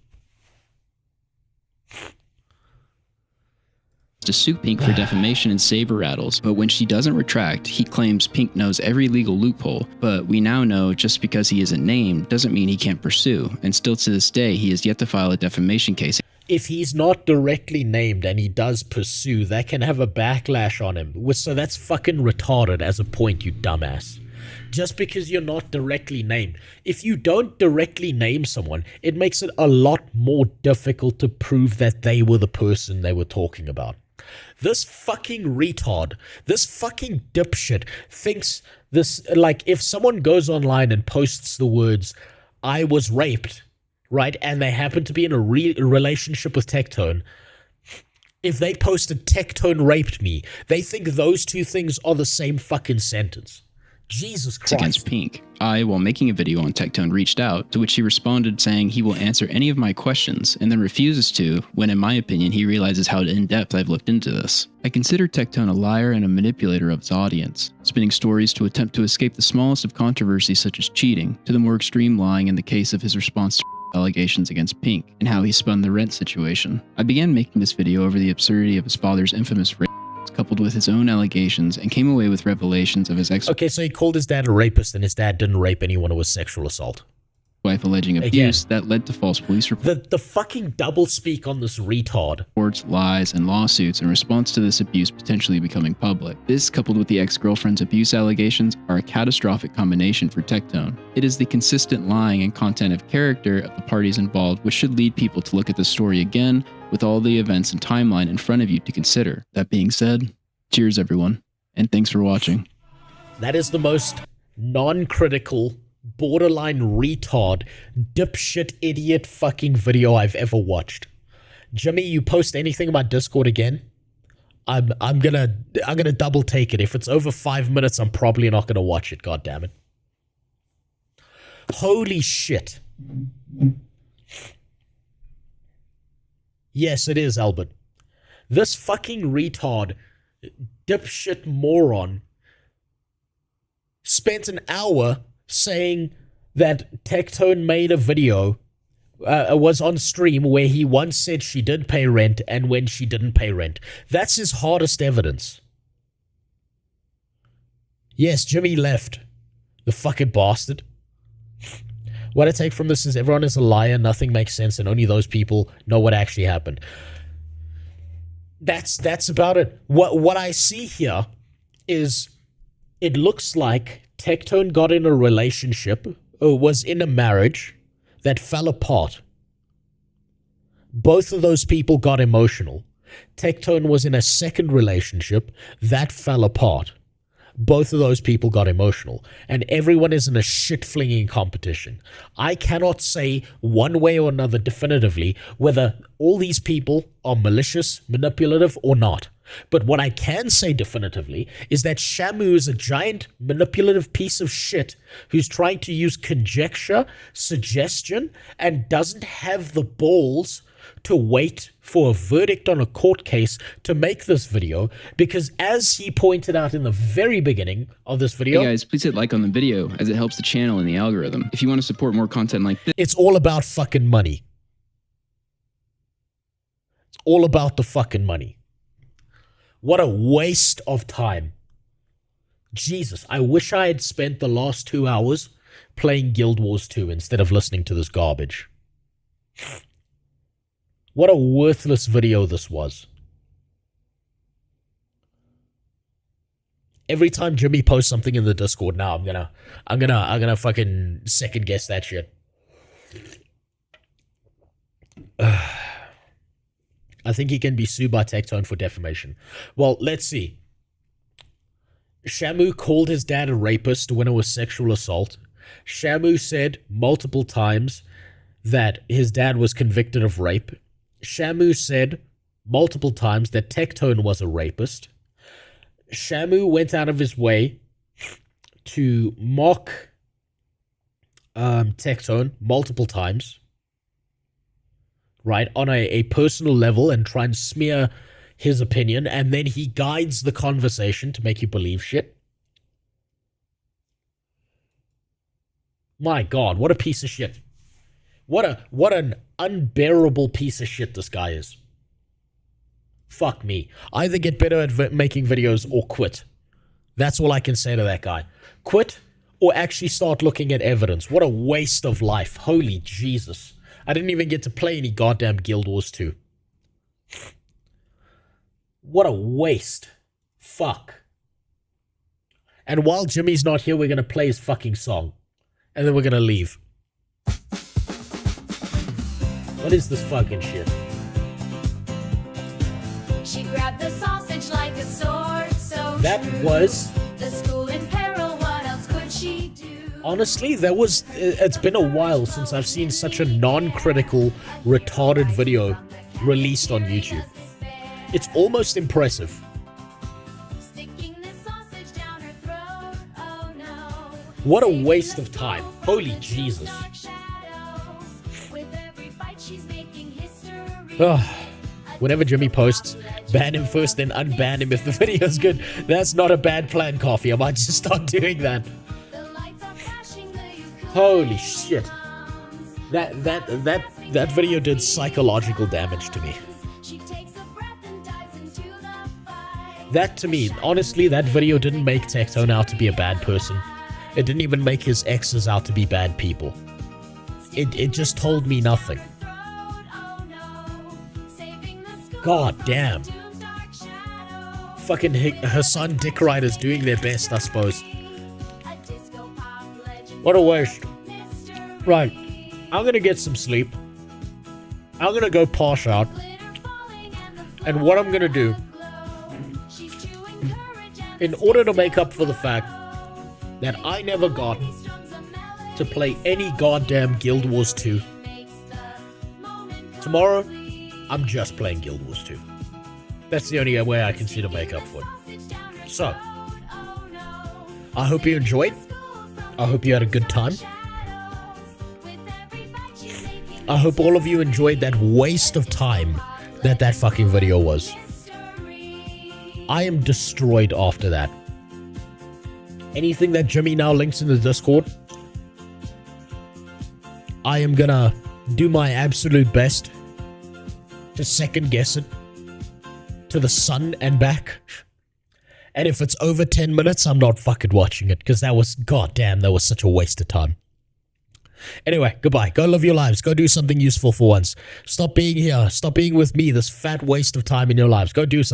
To sue Pink for defamation and saber rattles, but when she doesn't retract, he claims Pink knows every legal loophole, but we now know just because he isn't named doesn't mean he can't pursue, and still to this day he has yet to file a defamation case. If he's not directly named and he does pursue, that can have a backlash on him, so that's fucking retarded as a point, you dumbass. Just because you're not directly named. If you don't directly name someone, it makes it a lot more difficult to prove that they were the person they were talking about. This fucking retard, this fucking dipshit thinks this, like, if someone goes online and posts the words, I was raped, right, and they happen to be in a relationship with Tectone, if they posted Tectone raped me, they think those two things are the same fucking sentence. Jesus Christ. Against Pink. I, while making a video on Tectone, reached out, to which he responded saying he will answer any of my questions, and then refuses to, when in my opinion he realizes how in-depth I've looked into this. I consider Tectone a liar and a manipulator of his audience, spinning stories to attempt to escape the smallest of controversies such as cheating, to the more extreme lying in the case of his response to allegations against Pink, and how he spun the rent situation. I began making this video over the absurdity of his father's infamous rape, coupled with his own allegations, and came away with revelations of his Okay, so he called his dad a rapist, and his dad didn't rape anyone. It was sexual assault. Wife alleging abuse that led to false police reports. The fucking doublespeak on this retard. Reports, lies, and lawsuits in response to this abuse potentially becoming public. This, coupled with the ex-girlfriend's abuse allegations, are a catastrophic combination for Tectone. It is the consistent lying and content of character of the parties involved which should lead people to look at the story again with all the events and timeline in front of you to consider. That being said, cheers everyone, and thanks for watching. That is the most non-critical, borderline retard, dipshit, idiot fucking video I've ever watched. Jimmy, you post anything about Discord again, I'm gonna double take it. If it's over 5 minutes, I'm probably not gonna watch it, god damn it. Holy shit. Yes, it is, Albert. This fucking retard, dipshit moron, spent an hour saying that Tectone made a video, was on stream where he once said she did pay rent and when she didn't pay rent. That's his hardest evidence. Yes, Jimmy left. The fucking bastard. What I take from this is everyone is a liar, nothing makes sense, and only those people know what actually happened. That's about it. What I see here is it looks like Tectone got in a relationship, or was in a marriage, that fell apart. Both of those people got emotional. Tectone was in a second relationship that fell apart. Both of those people got emotional, and everyone is in a shit-flinging competition. I cannot say one way or another definitively whether all these people are malicious, manipulative, or not. But what I can say definitively is that Shamu is a giant manipulative piece of shit who's trying to use conjecture, suggestion, and doesn't have the balls to wait for a verdict on a court case to make this video, because as he pointed out in the very beginning of this video... Hey guys, please hit like on the video as it helps the channel and the algorithm. If you want to support more content like this... It's all about fucking money. It's all about the fucking money. What a waste of time. Jesus, I wish I had spent the last 2 hours playing Guild Wars 2 instead of listening to this garbage. What a worthless video this was. Every time Jimmy posts something in the Discord now, I'm gonna fucking second guess that shit. I think he can be sued by Tectone for defamation. Well, let's see. Shamu called his dad a rapist when it was sexual assault. Shamu said multiple times that his dad was convicted of rape. Shamu said multiple times that Tectone was a rapist. Shamu went out of his way to mock Tectone multiple times, right, on a personal level, and try and smear his opinion, and then he guides the conversation to make you believe shit. My God, what a piece of shit. What an unbearable piece of shit this guy is. Fuck me. Either get better at making videos or quit. That's all I can say to that guy. Quit or actually start looking at evidence. What a waste of life. Holy Jesus. I didn't even get to play any goddamn Guild Wars 2. What a waste. Fuck. And while Jimmy's not here, we're going to play his fucking song. And then we're going to leave. What is this fucking shit? She grabbed the sausage like a sword, so that was... The school in peril, what else could she do? Honestly, it's been a while since I've seen such a non-critical, retarded video released on YouTube. It's almost impressive. What a waste of time. Holy Jesus. Whenever Jimmy posts, ban him first, then unban him if the video's good. That's not a bad plan, Coffee. I might just start doing that. Holy shit. That video did psychological damage to me. That to me, honestly, that video didn't make Tectone out to be a bad person. It didn't even make his exes out to be bad people. It just told me nothing. God damn. Fucking Hassan Dick Riders doing their best, I suppose. What a waste. Right. I'm gonna get some sleep. I'm gonna go pass out. And what I'm gonna do, in order to make up for the fact that I never got to play any goddamn Guild Wars 2, tomorrow, I'm just playing Guild Wars 2. That's the only way I can see to make up for it. So, I hope you enjoyed. I hope you had a good time. I hope all of you enjoyed that waste of time that fucking video was. I am destroyed after that. Anything that Jimmy now links in the Discord, I am gonna do my absolute best to second guess it to the sun and back. And if it's over 10 minutes, I'm not fucking watching it, because that was, goddamn, that was such a waste of time. Anyway, goodbye. Go live your lives. Go do something useful for once. Stop being here. Stop being with me, this fat waste of time in your lives. Go do something.